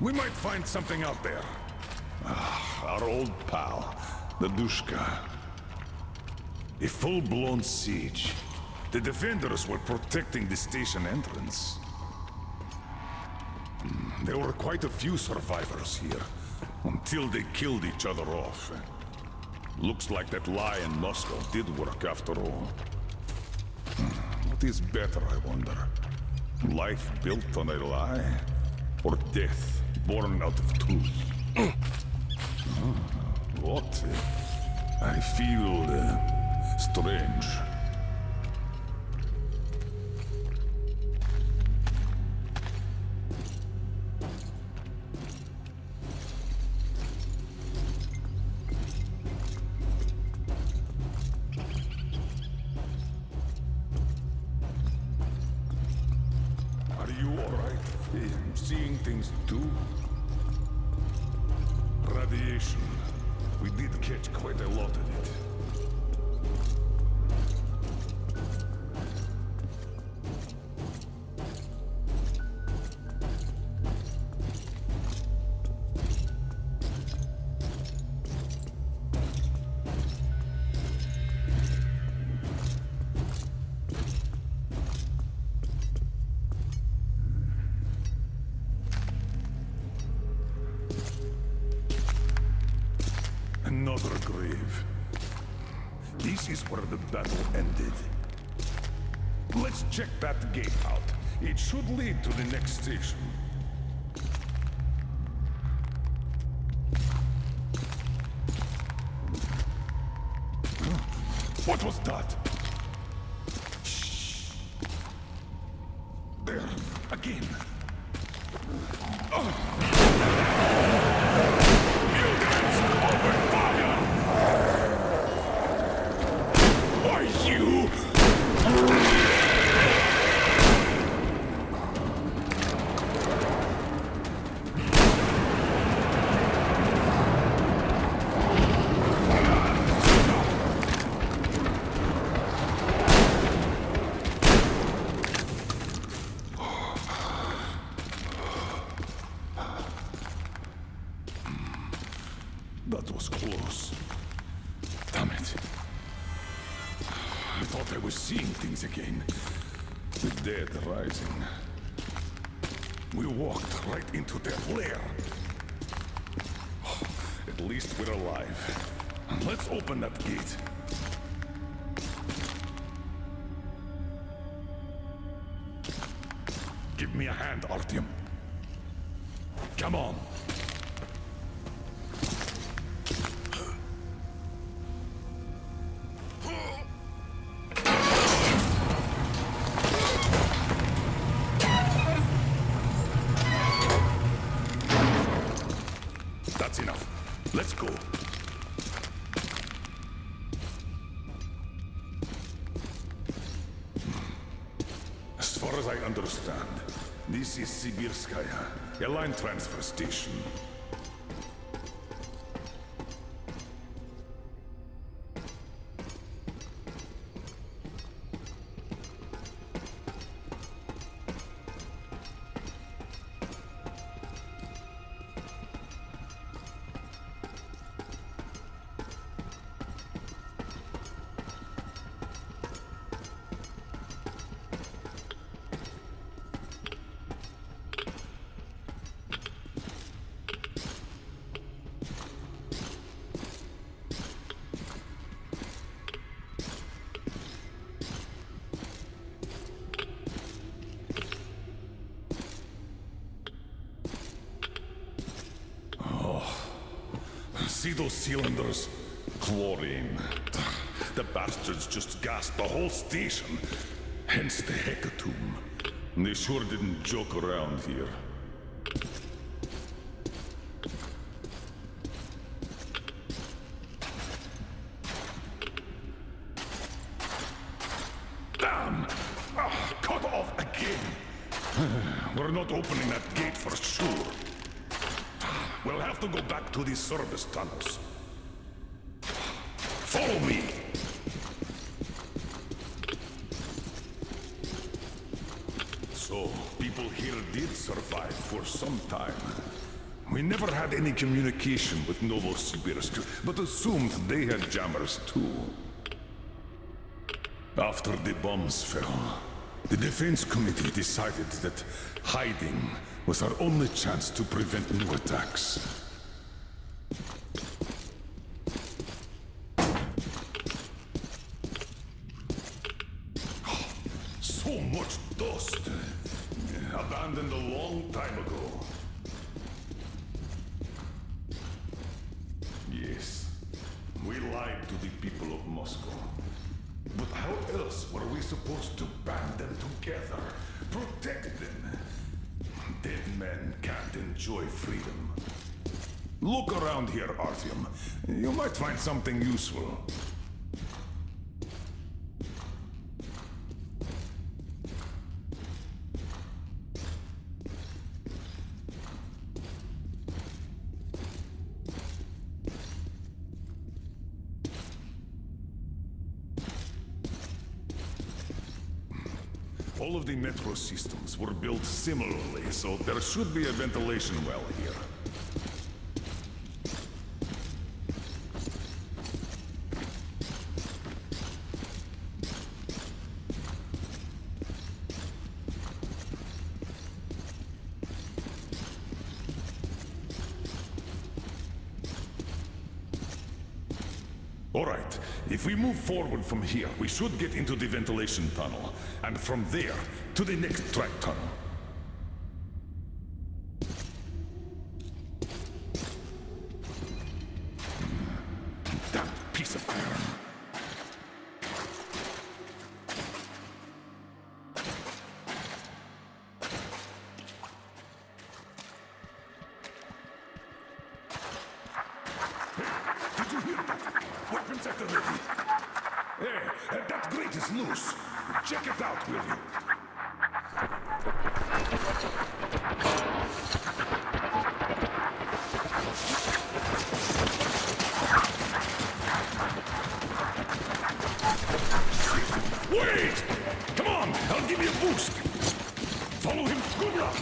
C: We might find something out there. Our old pal, the Dushka. A full-blown siege. The defenders were protecting the station entrance. There were quite a few survivors here. Until they killed each other off. Looks like that lie in Moscow did work after all. What is better, I wonder? Life built on a lie? Or death born out of truth? What? I feel strange. Seeing things too? Radiation. We did catch quite a lot of it. Another grave. This is where the battle ended. Let's check that gate out. It should lead to the next station. What was that? Shh. There, again.
A: Mutants, open fire! Are you? That was close. Damn it. I thought I was seeing things again. The dead rising. We walked right into their lair. At least we're alive. Let's open that gate. Give me a hand, Artyom. Come on. That's enough. Let's go. As far as I understand, this is Sibirskaya, a line transfer station. See those cylinders? Chlorine. The bastards just gassed the whole station. Hence the hecatomb. They sure didn't joke around here. Damn! Cut off again! We're not opening that gate for sure. We'll have to go back to these service tunnels. Follow me! So, people here did survive for some time. We never had any communication with Novosibirsk, but assumed they had jammers too. After the bombs fell, the Defense Committee decided that hiding was our only chance to prevent new attacks. So much dust! Abandoned a long time ago. Yes, we lied to the people of Moscow. But how else were we supposed to band them together? Protect them? Dead men can't enjoy freedom. Look around here, Artyom. You might find something useful. All of the metro systems were built similarly, so there should be a ventilation well here. All right, if we move forward from here, we should get into the ventilation tunnel, and from there, to the next track tunnel. That piece of iron.
C: at the ready. Hey, that grate is loose. Check it out, will you? Wait! Come on, I'll give you a boost. Follow him. Good luck.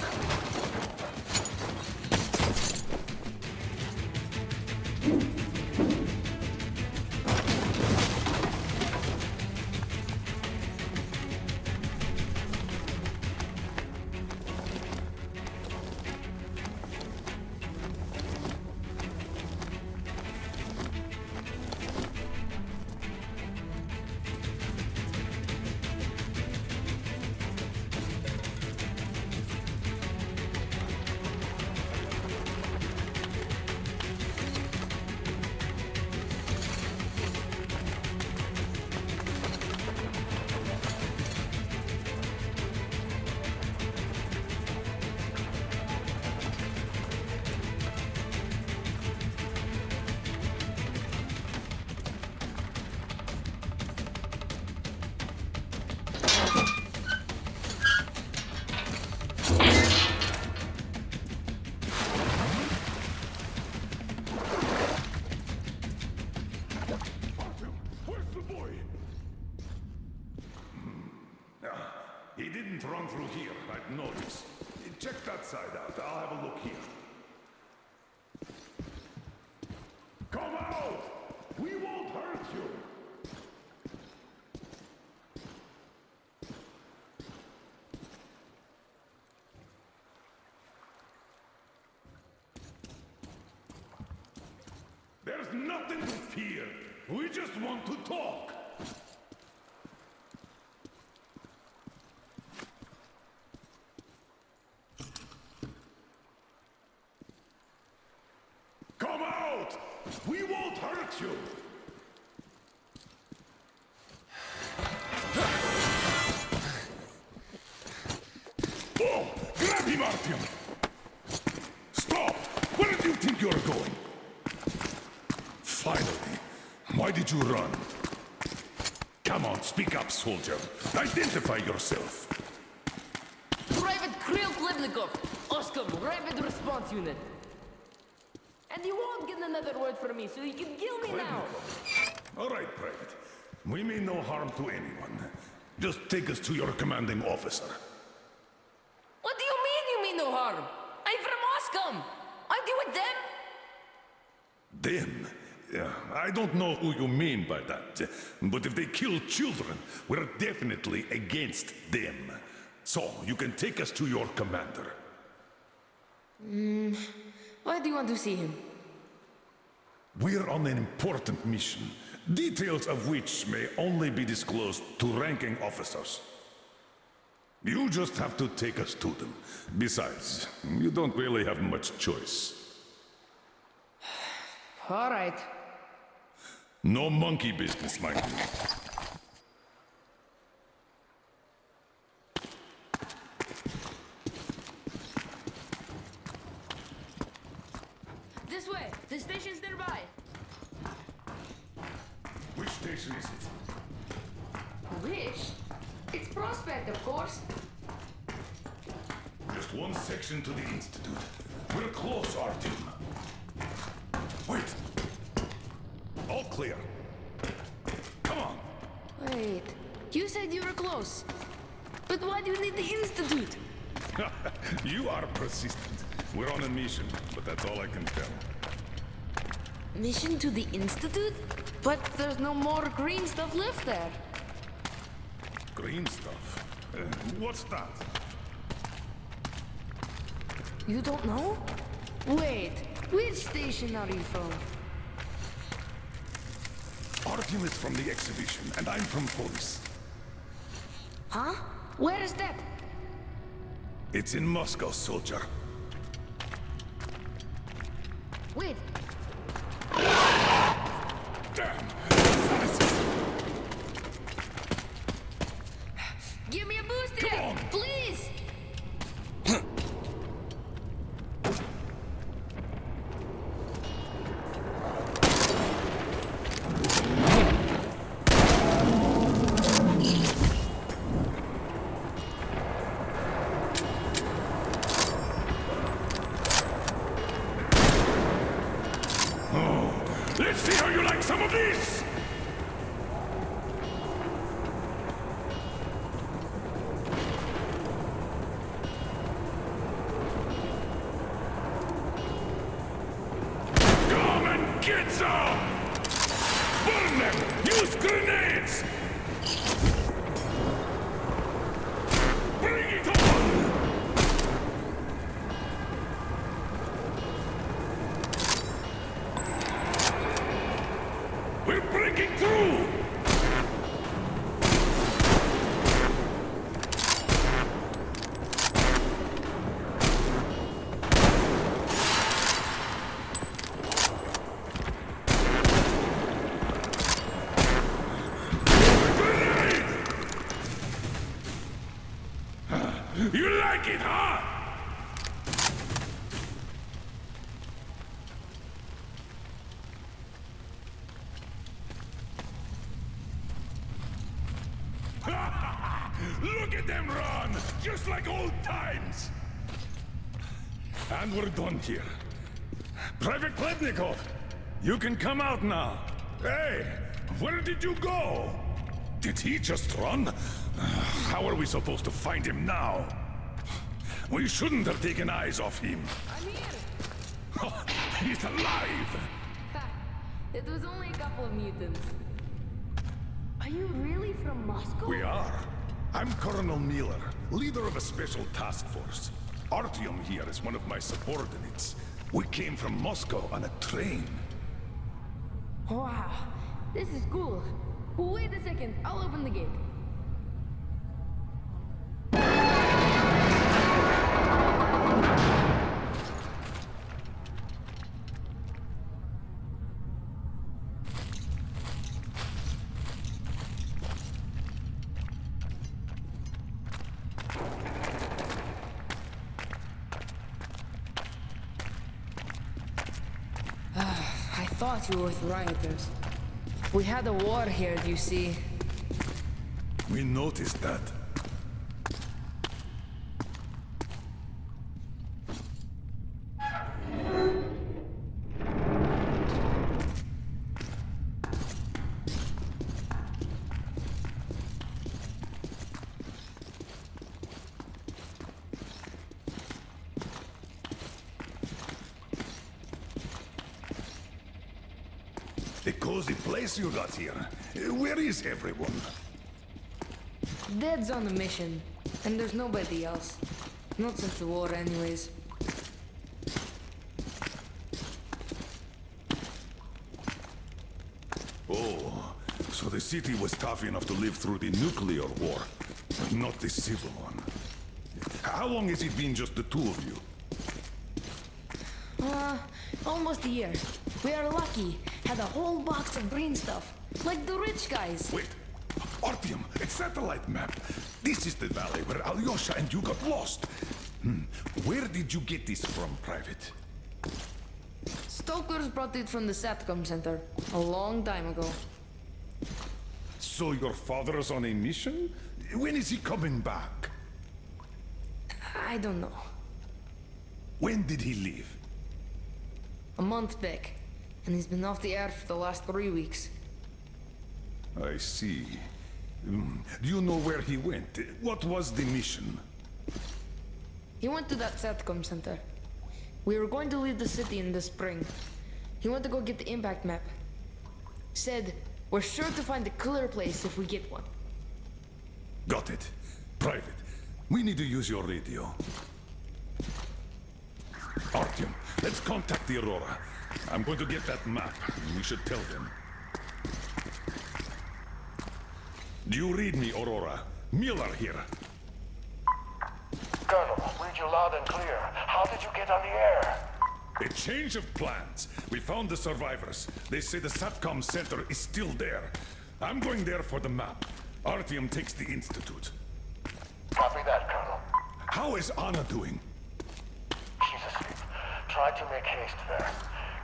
C: He didn't run through here, I'd notice. Check that side out. I'll have a look here. Come out! We won't hurt you! There's nothing to fear. We just want to talk. Come out! We won't hurt you! Oh! Grab him, Artyom! Stop! Where do you think you're going? Finally! Why did you run? Come on, speak up, soldier. Identify yourself.
T: Private Kirill Klebnikov, Oscom, Rapid Response Unit. And you won't get another word from me, so you can kill me now.
C: All right, Private. We mean no harm to anyone. Just take us to your commanding officer.
T: What do you mean you mean no harm? I'm from Oscom. Aren't you with them?
C: Them? Yeah, I don't know who you mean by that. But if they kill children, we're definitely against them. So, you can take us to your commander.
T: Why do you want to see him?
C: We're on an important mission, details of which may only be disclosed to ranking officers. You just have to take us to them. Besides, you don't really have much choice.
T: All right.
C: No monkey business, mind you.
T: This way. The station's nearby.
C: Which station is it?
T: Which? It's Prospect, of course.
C: Just one section to the Institute. We're close, Artyom. Wait! All clear. Come on.
T: Wait. You said you were close. But why do you need the Institute?
C: You are persistent. We're on a mission, but that's all I can tell.
T: Mission to the Institute? But there's no more green stuff left there.
C: Green stuff? What's that?
T: You don't know? Wait, which station are you from?
C: Artyom is from the exhibition, and I'm from police.
T: Huh? Where is that?
C: It's in Moscow, soldier.
T: Wait.
C: Damn!
T: Give me a boost here! Please!
C: this! Come and get some! Burn them! Use grenades! Bring it on! We're breaking through! You like it, huh? Look at them run! Just like old times! And we're done here. Private Plebnikov, you can come out now. Hey, where did you go? Did he just run? How are we supposed to find him now? We shouldn't have taken eyes off him.
T: I'm here!
C: He's alive!
T: It was only a couple of mutants. Are you really from Moscow?
C: We are. I'm Colonel Miller, leader of a special task force. Artyom here is one of my subordinates. We came from Moscow on a train.
T: Wow, this is cool. Wait a second, I'll open the gate. I thought you were with rioters. We had a war here, you see.
C: We noticed that. A cozy place you got here. Where is everyone?
T: Dead's on a mission, and there's nobody else. Not since the war, anyways.
C: Oh, so the city was tough enough to live through the nuclear war, but not the civil one. How long has it been just the two of you?
T: Almost a year. We are lucky. Had a whole box of green stuff. Like the rich guys.
C: Wait. Artyom, a satellite map. This is the valley where Alyosha and you got lost. Where did you get this from, Private?
T: Stokers brought it from the SATCOM center a long time ago.
C: So your father's on a mission? When is he coming back?
T: I don't know.
C: When did he leave?
T: A month back. And he's been off the air for the last 3 weeks.
C: I see. Do you know where he went? What was the mission?
T: He went to that SATCOM center. We were going to leave the city in the spring. He went to go get the impact map. Said, we're sure to find a clear place if we get one.
C: Got it. Private, we need to use your radio. Artyom, let's contact the Aurora. I'm going to get that map. We should tell them. Do you read me, Aurora? Miller here.
D: Colonel, read you loud and clear. How did you get on the air?
C: A change of plans. We found the survivors. They say the SATCOM center is still there. I'm going there for the map. Artyom takes the Institute.
D: Copy that, Colonel.
C: How is Anna doing?
D: She's asleep. Try to make haste there.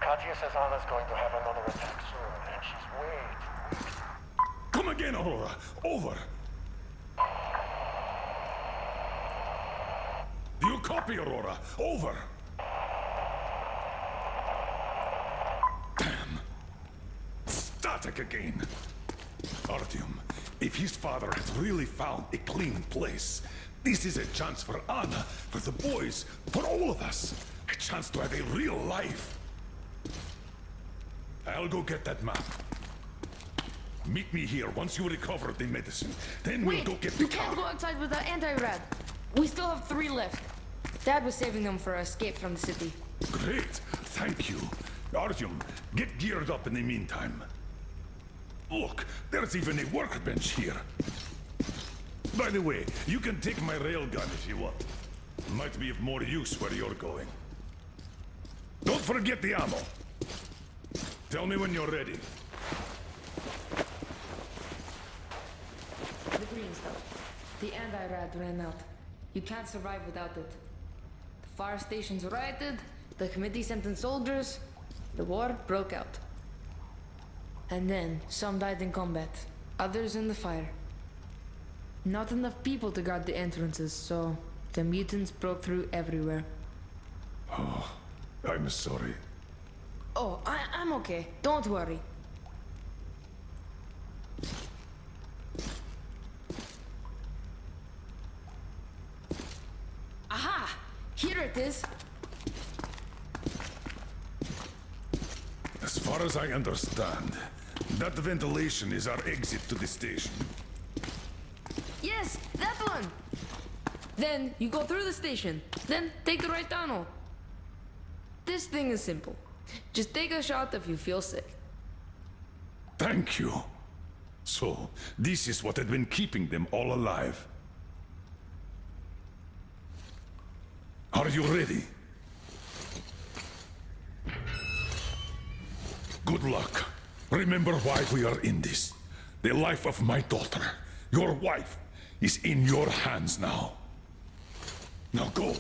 D: Katya says Anna's going to have another attack soon, and she's way too weak.
C: Come again, Aurora. Over. Do you copy, Aurora? Over. Damn. Static. again. Artyom, if his father has really found a clean place, this is a chance for Anna, for the boys, for all of us. A chance to have a real life. I'll go get that map. Meet me here once you recover the medicine. Then we'll go get the
T: you can't
C: car.
T: go outside with that anti-rad. We still have 3 left. Dad was saving them for our escape from the city.
C: Great, thank you. Artyom, get geared up in the meantime. Look, there's even a workbench here. By the way, you can take my railgun if you want. Might be of more use where you're going. Don't forget the ammo. Tell me when you're ready.
T: The green stuff. The anti-rad ran out. You can't survive without it. The fire stations rioted, the committee sent in soldiers, the war broke out. And then some died in combat, others in the fire. Not enough people to guard the entrances, so the mutants broke through everywhere.
C: Oh, I'm sorry.
T: Oh, I'm okay. Don't worry. Aha! Here it is.
C: As far as I understand, that ventilation is our exit to the station.
T: Yes, that one! Then you go through the station, then take the right tunnel. This thing is simple. Just take a shot if you feel sick.
C: Thank you. So, this is what had been keeping them all alive. Are you ready? Good luck. Remember why we are in this. The life of my daughter, your wife, is in your hands now. Now go.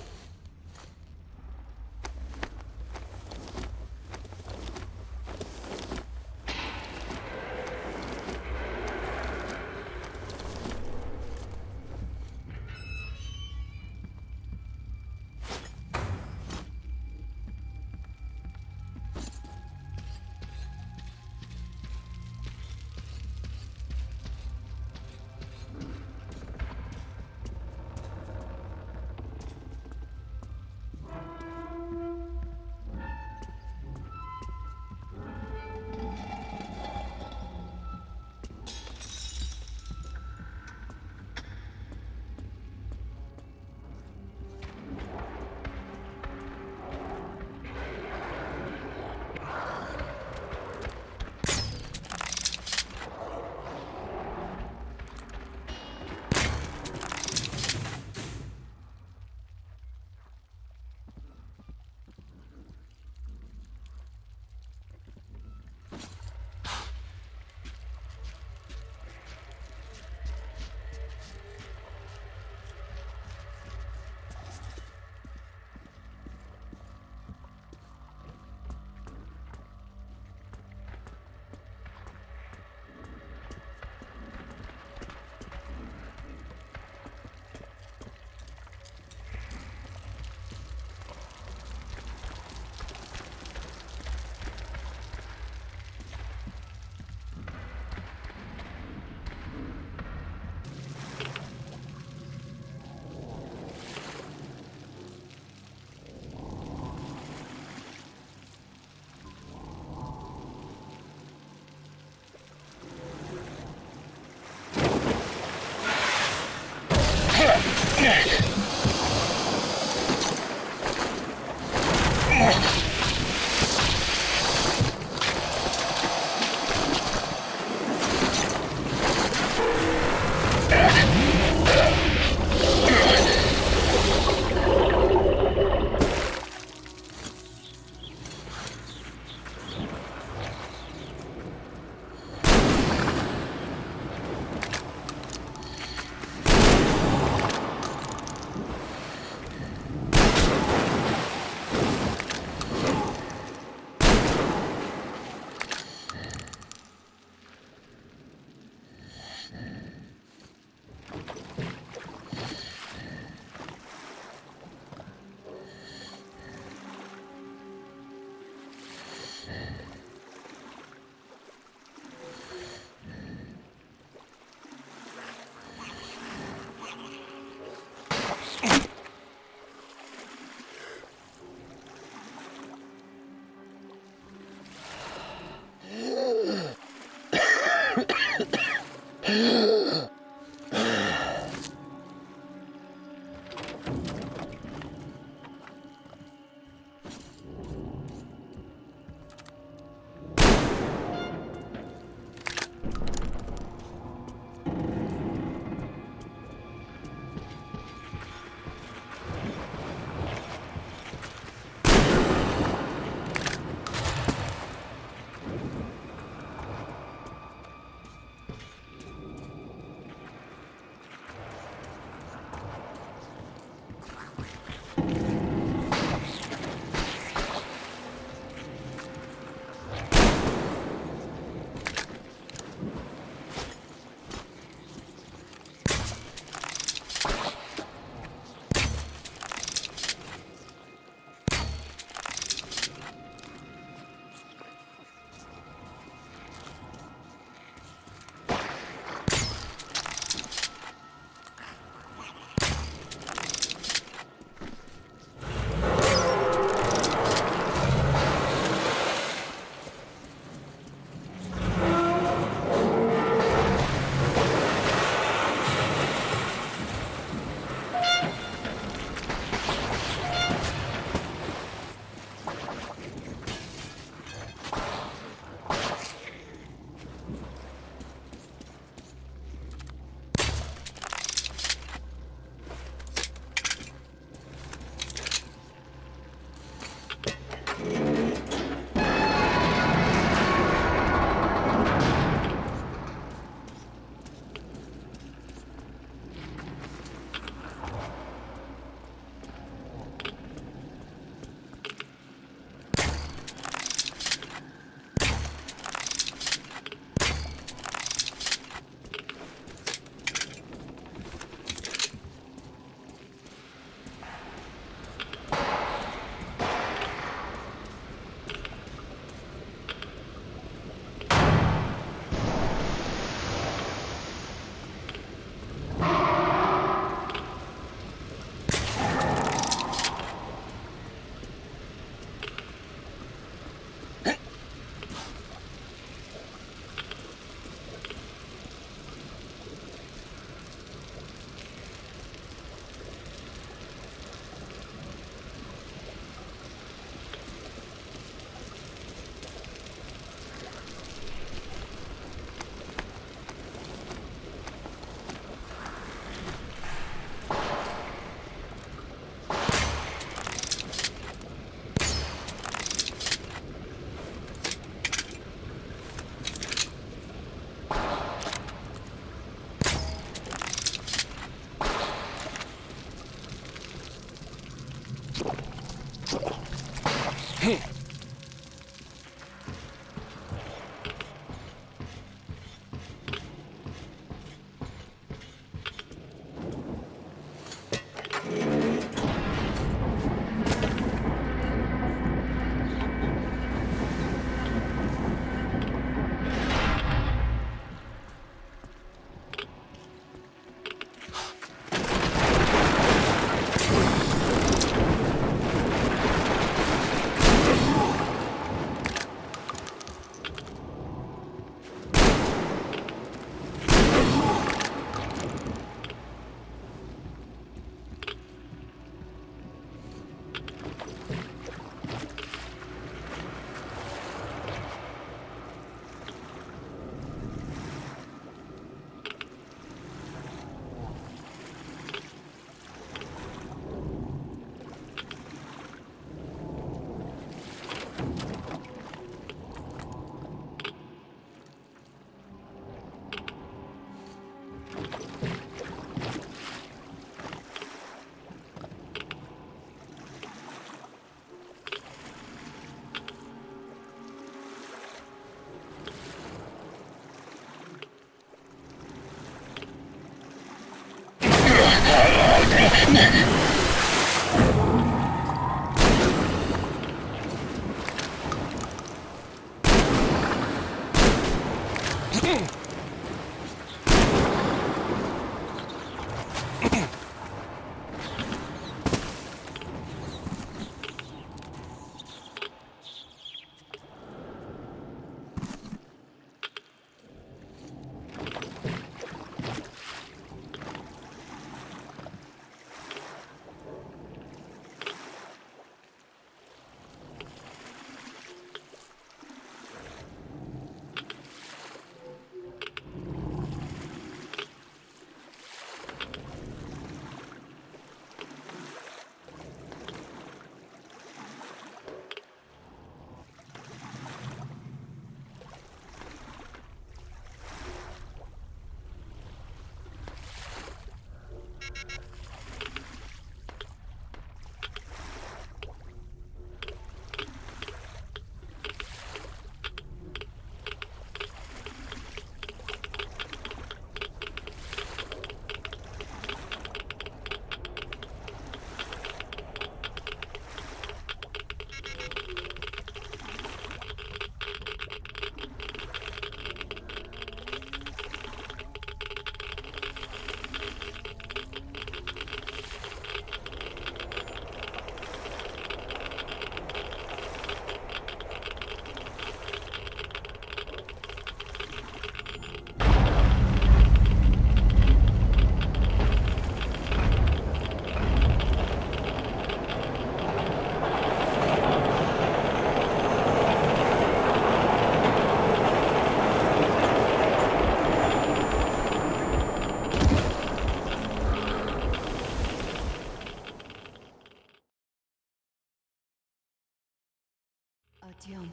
F: Artyom.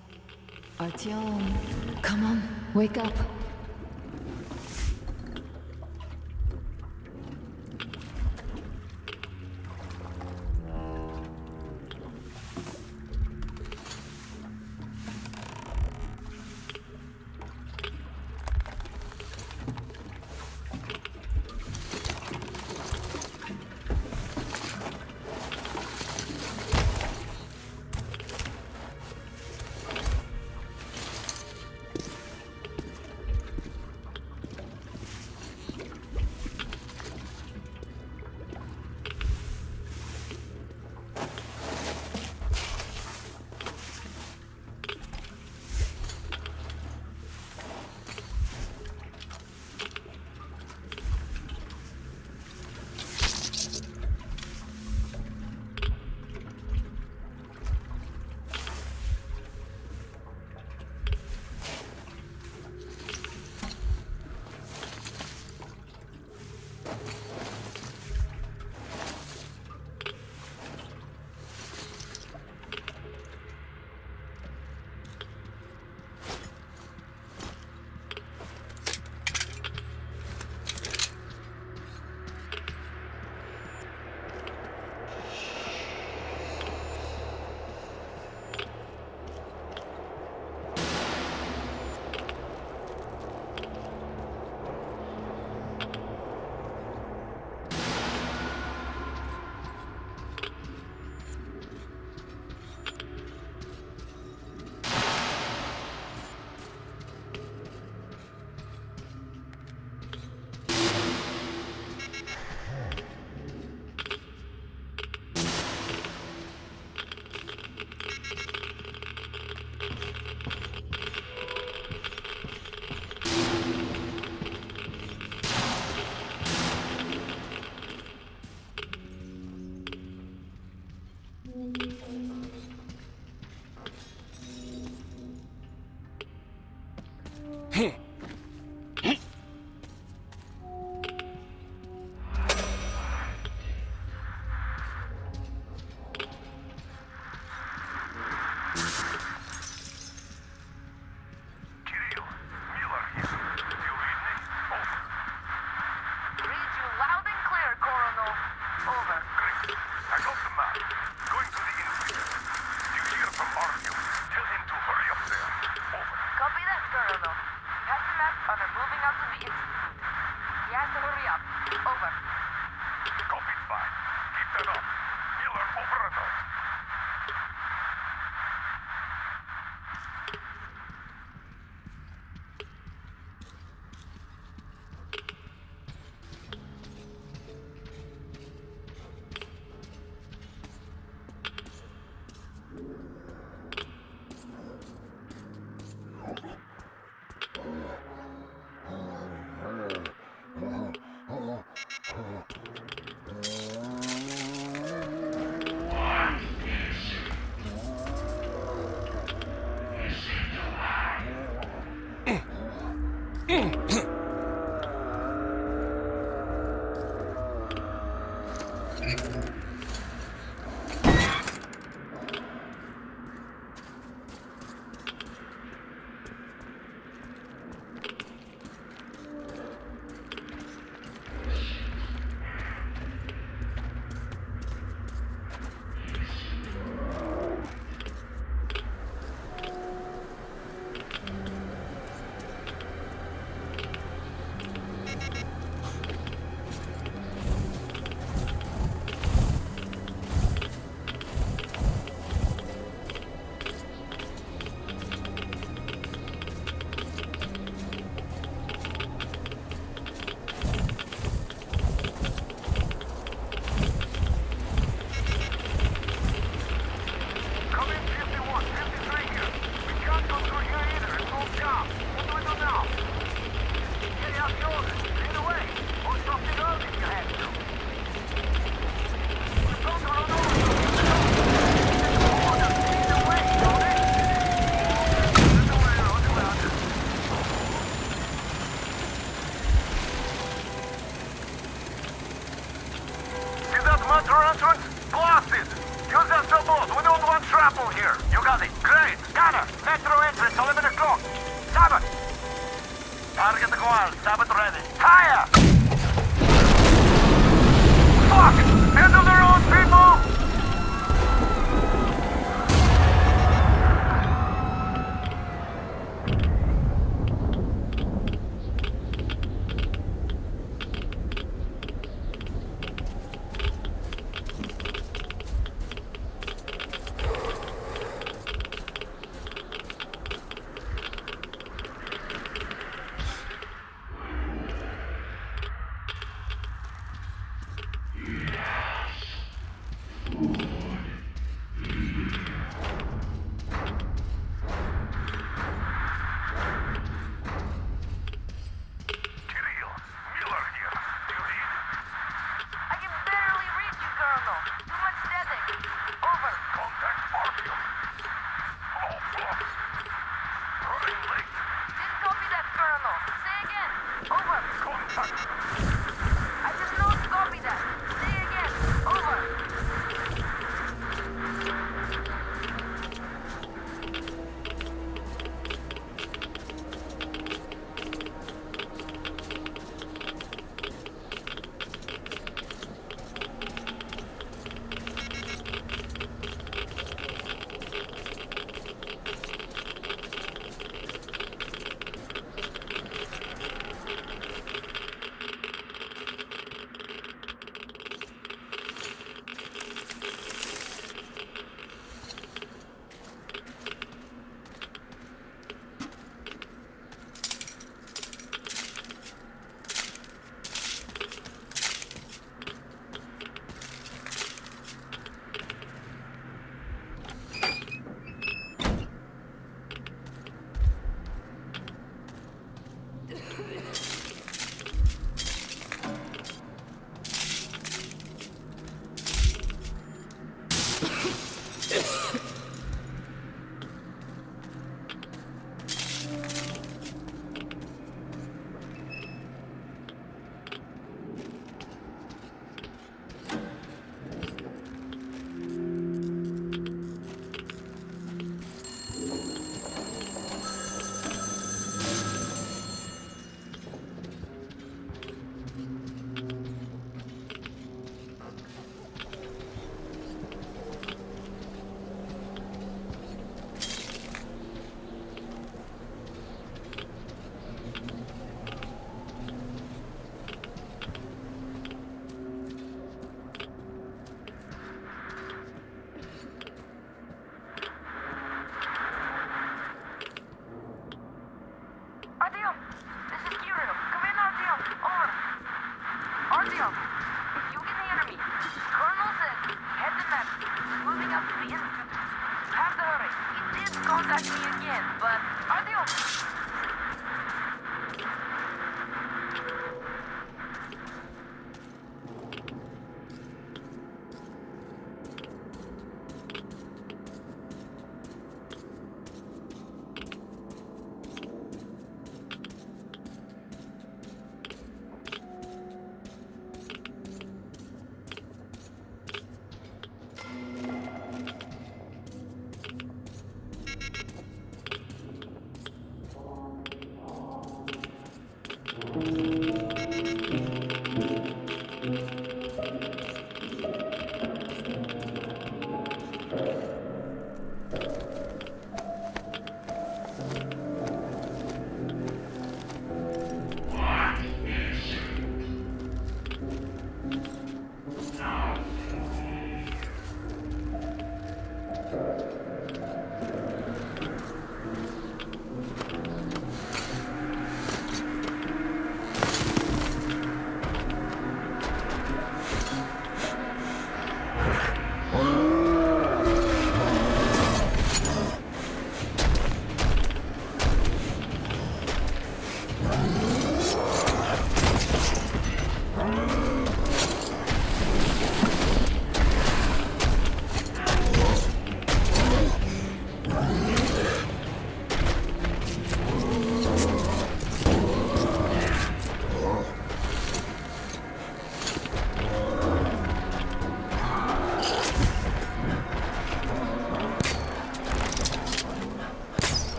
F: Artyom. Come on, wake up.
V: Read you loud and clear, Coronel. Over.
D: I got the map. Going to the institute. You hear from Artyom. Tell him to hurry up there. Over.
V: Copy that, Coronel. Has the map and are moving out to the institute. He has to hurry up. Over.
D: Copied, fine. Keep that up. Miller, over and out.
G: Target acquired. Sabot ready. Fire! Fuck! Handle their own people!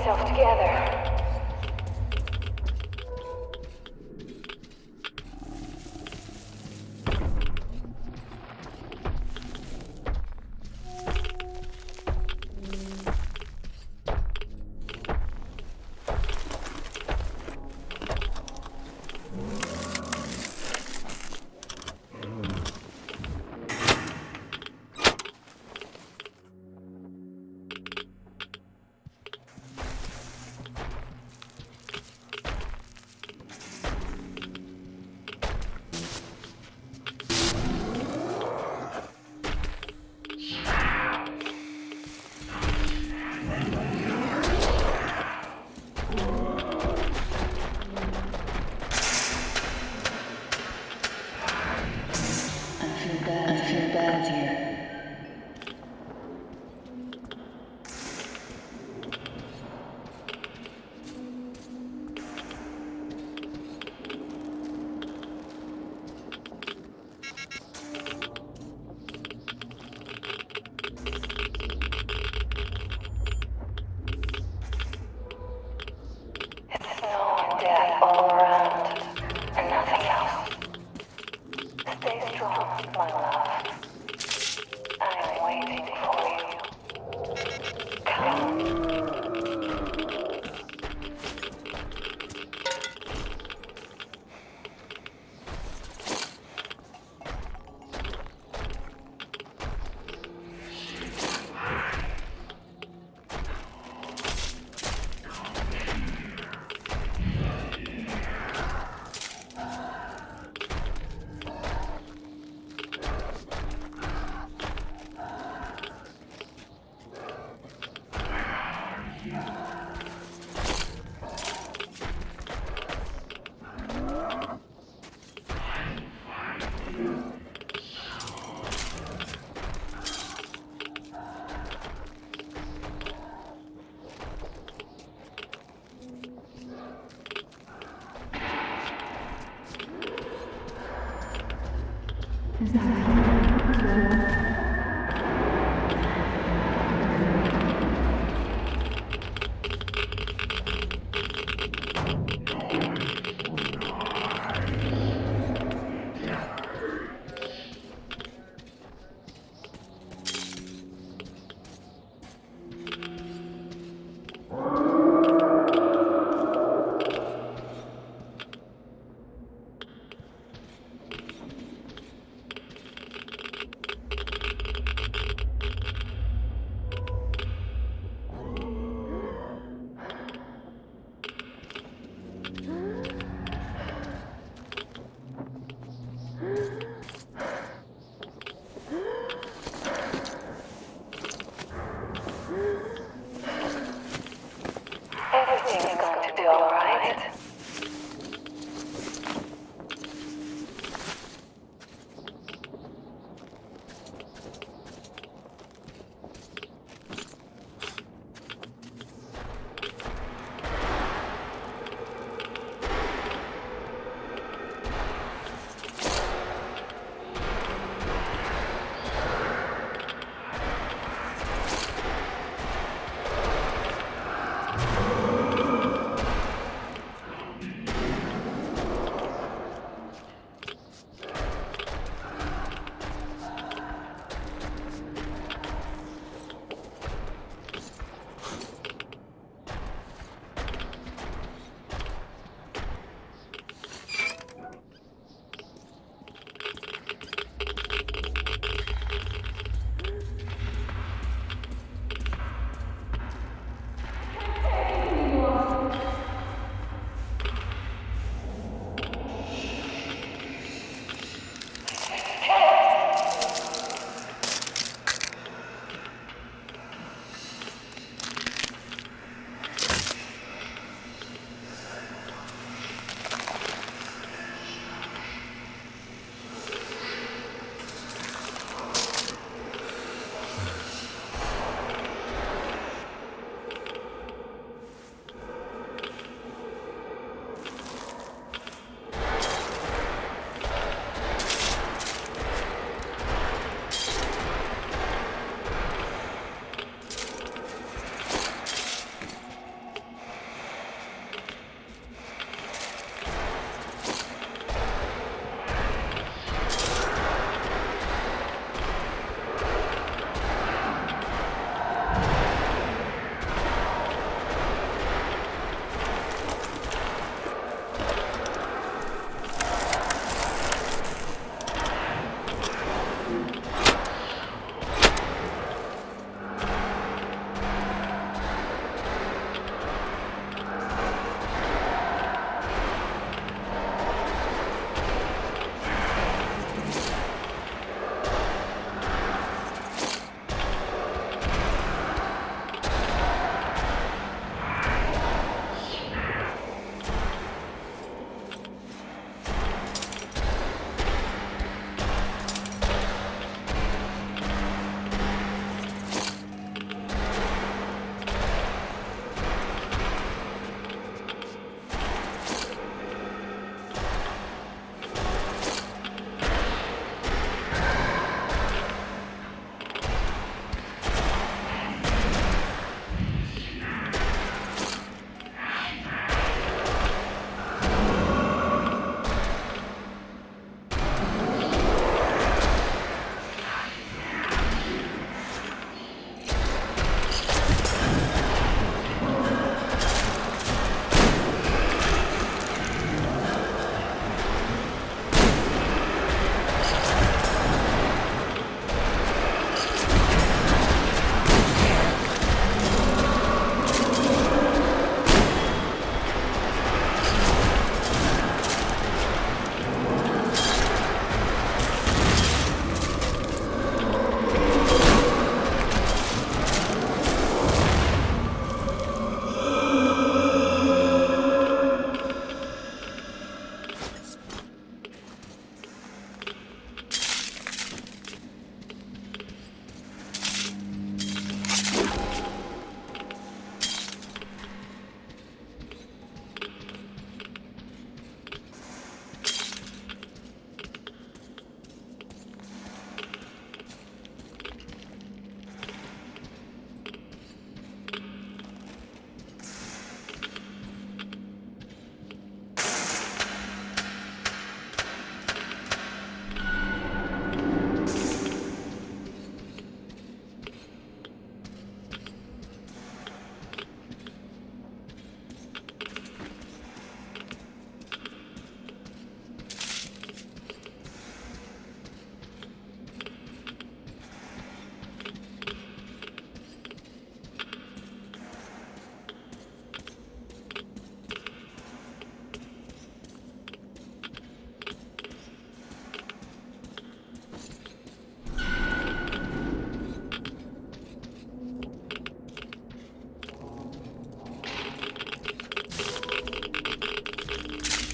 E: myself together. All around, and nothing else. Stay strong, my love. I am waiting for you. Come.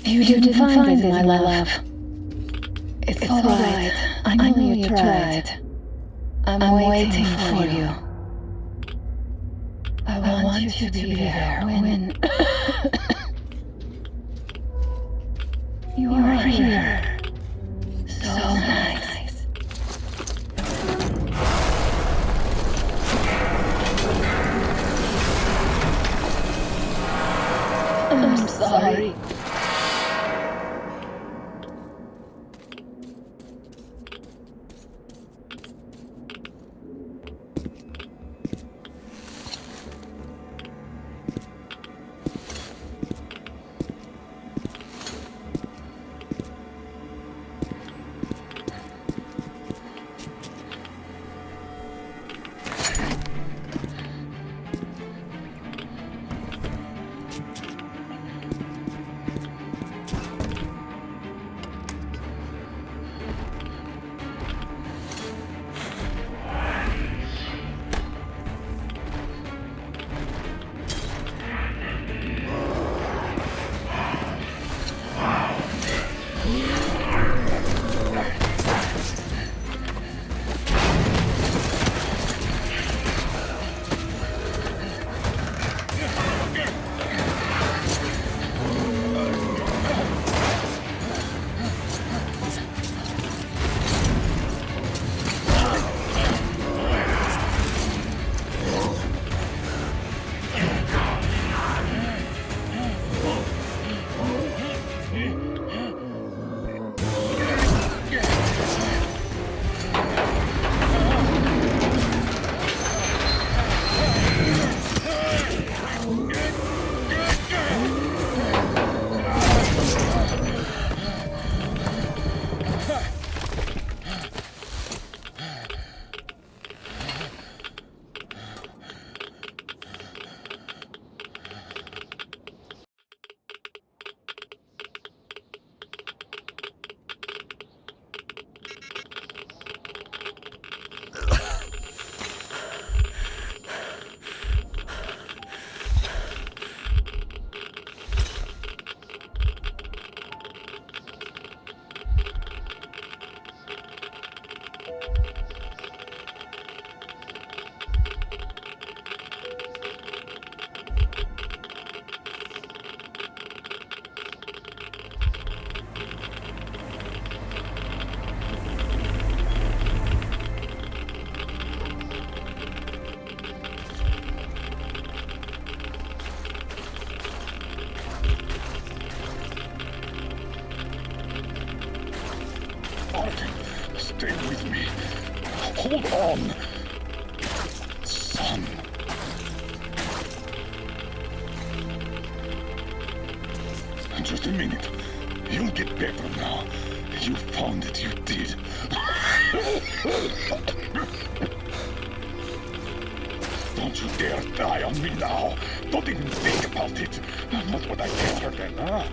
F: You didn't find it, my love. It's all right. I know you tried. I'm waiting for you. I want you to be there when you are here. So nice. I'm sorry.
Q: Stay with me. Hold on. Son. Just a minute. You'll get better now. You found it, you did. Don't you dare die on me now. Don't even think about it. Not what I tell her then, huh?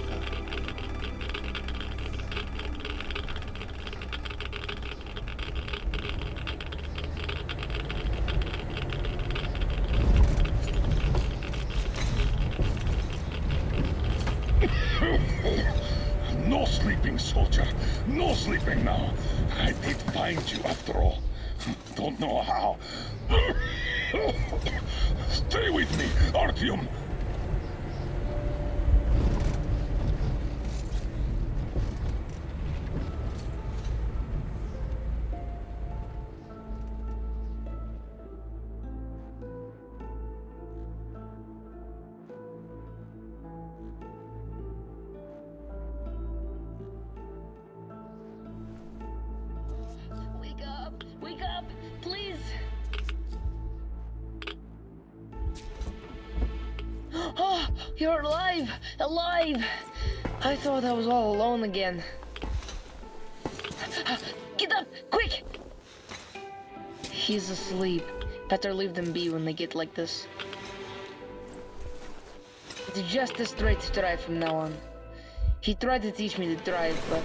Q: No sleeping, soldier. No sleeping now. I did find you after all. Don't know how. Stay with me, Artyom.
T: Wake up, please! Oh, you're alive! Alive! I thought I was all alone again. Get up, quick! He's asleep. Better leave them be when they get like this. It's just a straight drive from now on. He tried to teach me to drive, but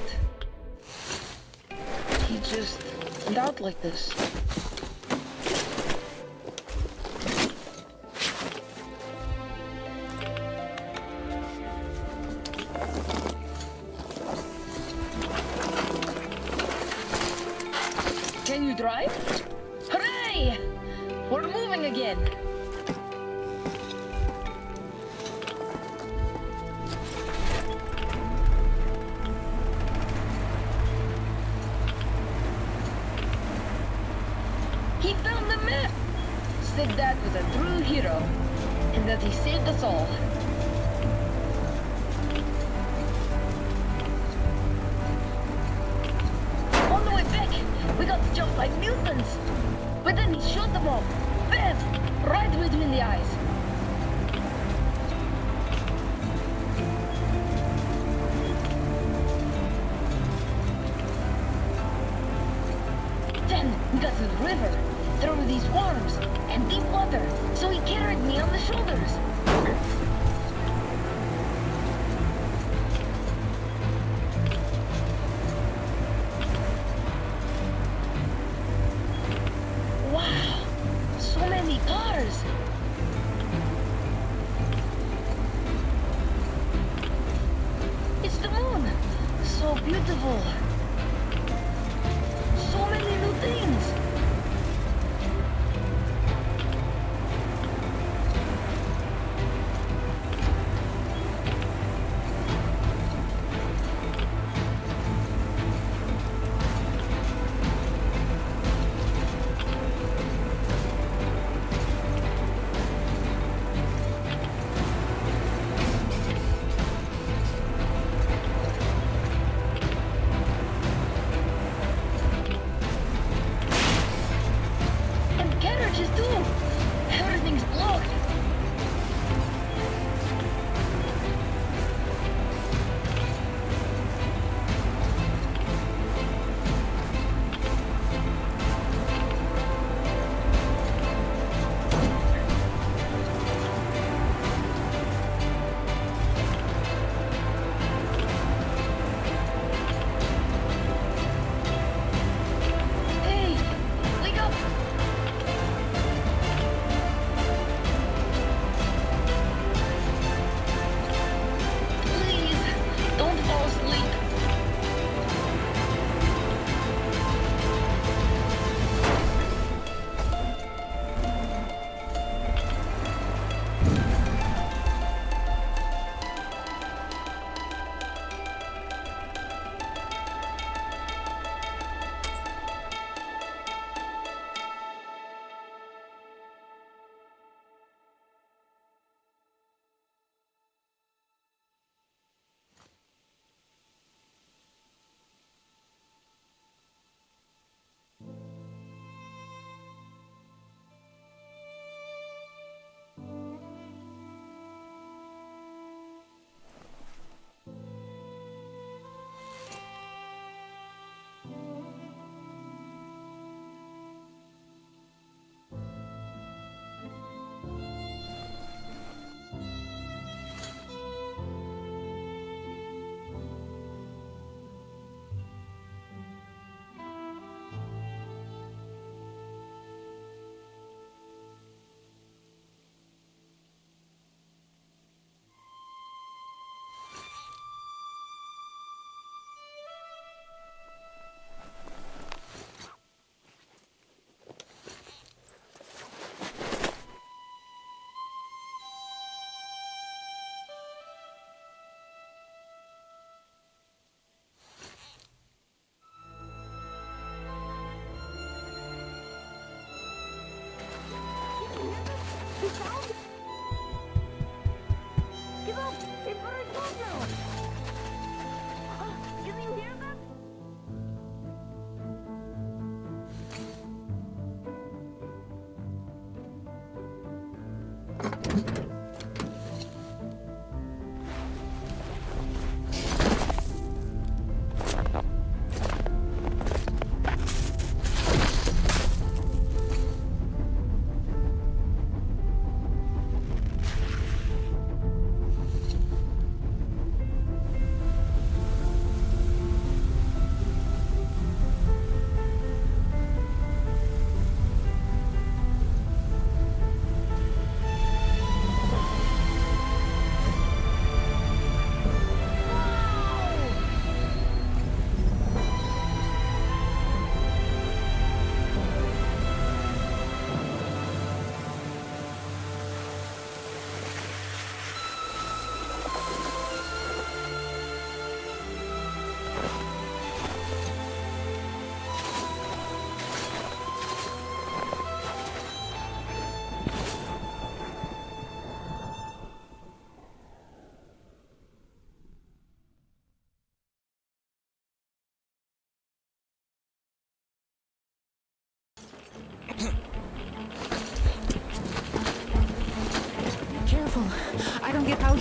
T: he just turned out like this.
V: you drive? Hooray! We're moving again. He found the map! Said that was a true hero, and that he saved us all. On the way back, we got jumped by mutants. But then he shot them all. Bam! Right between the eyes. Then we got to the river, through these worms, and deep water, so he carried me on the shoulders. Wow, so many cars. It's the moon, so beautiful. So many new things.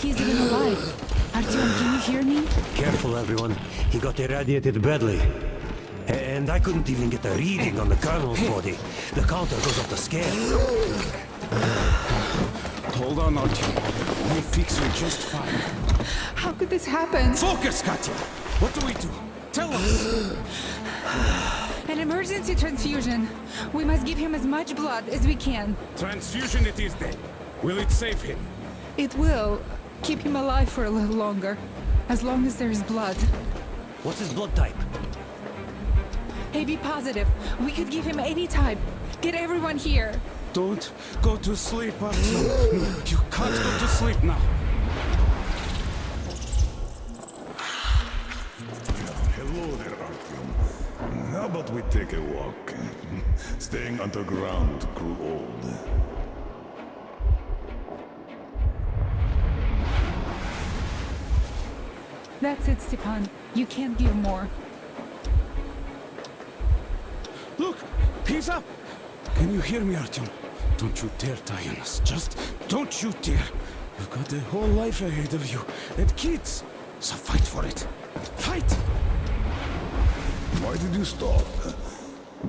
M: he's even alive. Artyom, can you hear me?
O: Careful, everyone. He got irradiated badly. And I couldn't even get a reading on the Colonel's body. The counter goes off the scale.
I: Hold on, Artyom. We'll fix you just fine.
M: How could this happen?
I: Focus, Katya! What do we do? Tell us!
M: An emergency transfusion. We must give him as much blood as we can.
I: Transfusion it is then. Will it save him?
M: It will keep him alive for a little longer. As long as there is blood.
O: What's his blood type?
M: AB positive. We could give him any type. Get everyone here.
I: Don't go to sleep, Artyom. No, you can't go to sleep now.
C: Hello there, Artyom. How about we take a walk? Staying underground grew old.
M: That's it, Stepan. You can't give more.
I: Look! He's up! Can you hear me, Artyom? Don't you dare die on us. Just don't you dare. You've got a whole life ahead of you. And kids. So fight for it. Fight!
C: Why did you stop?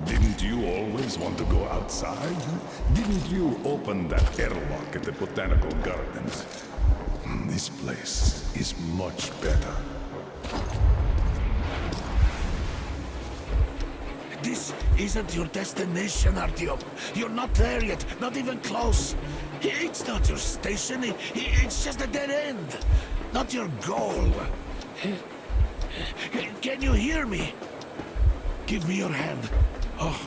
C: Didn't you always want to go outside? Didn't you open that airlock at the Botanical Gardens? This place is much better.
P: This isn't your destination, Artyom. You're not there yet, not even close. It's not your station, it's just a dead end. Not your goal. Can you hear me? Give me your hand. Oh,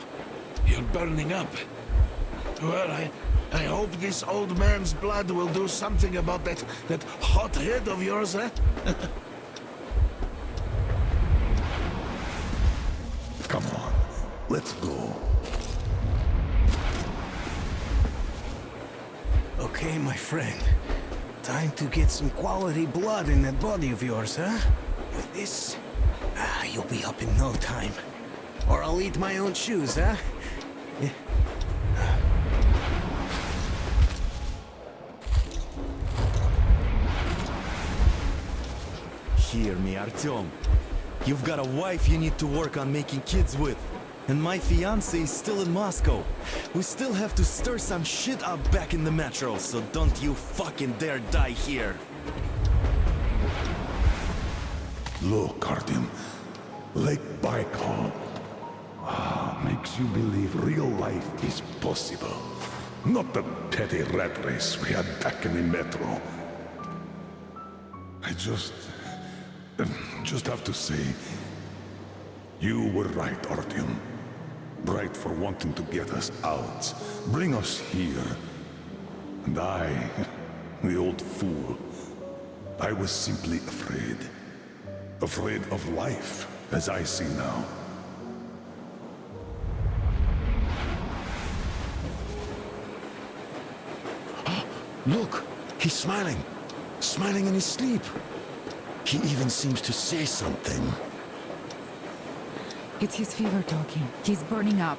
P: you're burning up. Well, I hope this old man's blood will do something about that hot head of yours, huh?
C: Come on, let's go.
H: Okay, my friend. Time to get some quality blood in that body of yours, huh? With this, you'll be up in no time. Or I'll eat my own shoes, huh? Yeah.
R: Hear me, Artyom. You've got a wife you need to work on making kids with. And my fiancé is still in Moscow. We still have to stir some shit up back in the metro, so don't you fucking dare die here.
C: Look, Artyom. Lake Baikal. Makes you believe real life is possible. Not the petty rat race we had back in the metro. I just have to say, you were right, Artyom. Right for wanting to get us out, bring us here. And I, the old fool, I was simply afraid. Afraid of life, as I see now.
Q: Look, he's smiling. Smiling in his sleep. He even seems to say something.
M: It's his fever talking. He's burning up.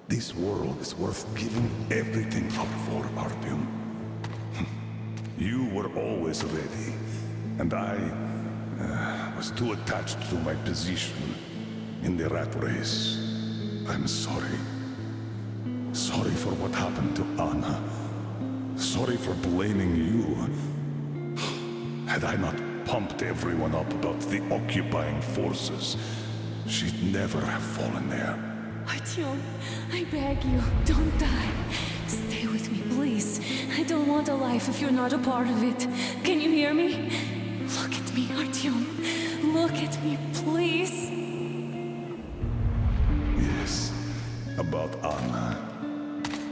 C: This world is worth giving everything up for, Artyom. You were always ready, and I was too attached to my position in the rat race. I'm sorry. Sorry for what happened to Anna. Sorry for blaming you. Had I not pumped everyone up about the occupying forces, she'd never have fallen there.
F: Artyom, I beg you, don't die. Stay with me, please. I don't want a life if you're not a part of it. Can you hear me? Look at me, Artyom. Look at me, please.
C: Yes, about Anna.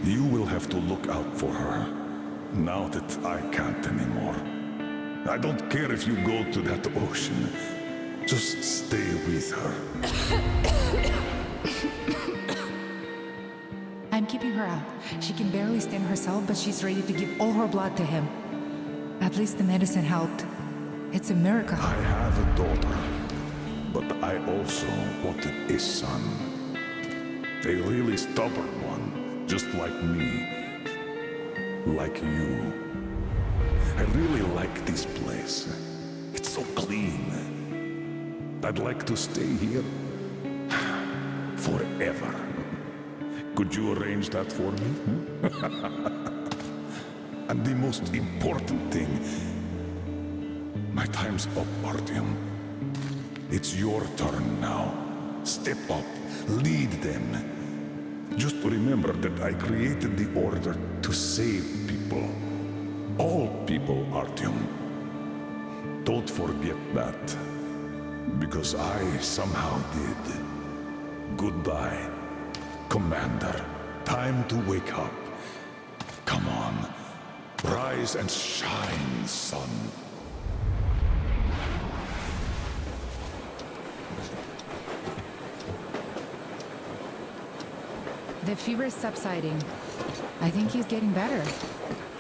C: You will have to look out for her, now that I can't anymore. I don't care if you go to that ocean. Just stay with her.
M: I'm keeping her out. She can barely stand herself, but she's ready to give all her blood to him. At least the medicine helped. It's a miracle.
C: I have a daughter, but I also wanted a son. A really stubborn one, just like me. like you. I really like this place. It's so clean. I'd like to stay here forever. Could you arrange that for me? And the most important thing, my time's up, Artyom. It's your turn now. Step up, lead them. Just remember that I created the Order to save people. All people, Artyom. Don't forget that. Because I somehow did. Goodbye, Commander. Time to wake up. Come on. Rise and shine, son.
M: The fever is subsiding. I think he's getting better.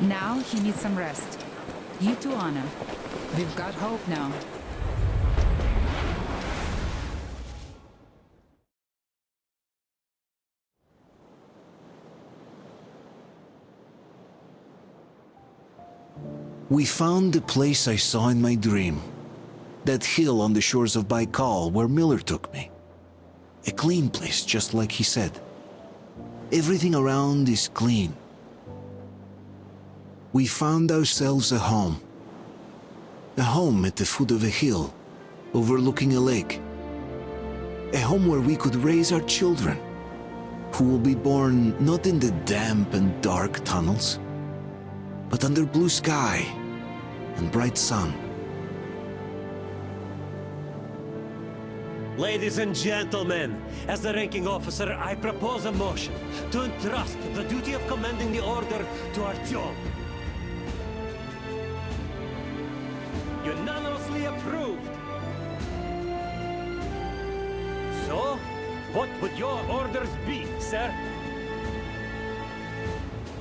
M: Now he needs some rest. You too, Anna. We've got hope now.
H: We found the place I saw in my dream. That hill on the shores of Baikal where Miller took me. A clean place, just like he said. Everything around is clean. We found ourselves a home. A home at the foot of a hill, overlooking a lake. A home where we could raise our children, who will be born not in the damp and dark tunnels, but under blue sky and bright sun.
O: Ladies and gentlemen, as the ranking officer, I propose a motion to entrust the duty of commanding the Order to Artyom. Unanimously approved. So, what would your orders be, sir?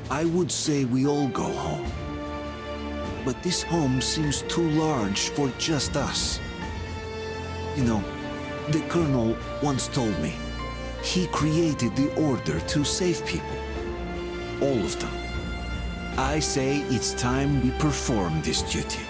H: I would say we all go home. But this home seems too large for just us. You know, the Colonel once told me, he created the Order to save people. All of them. I say it's time we perform this duty.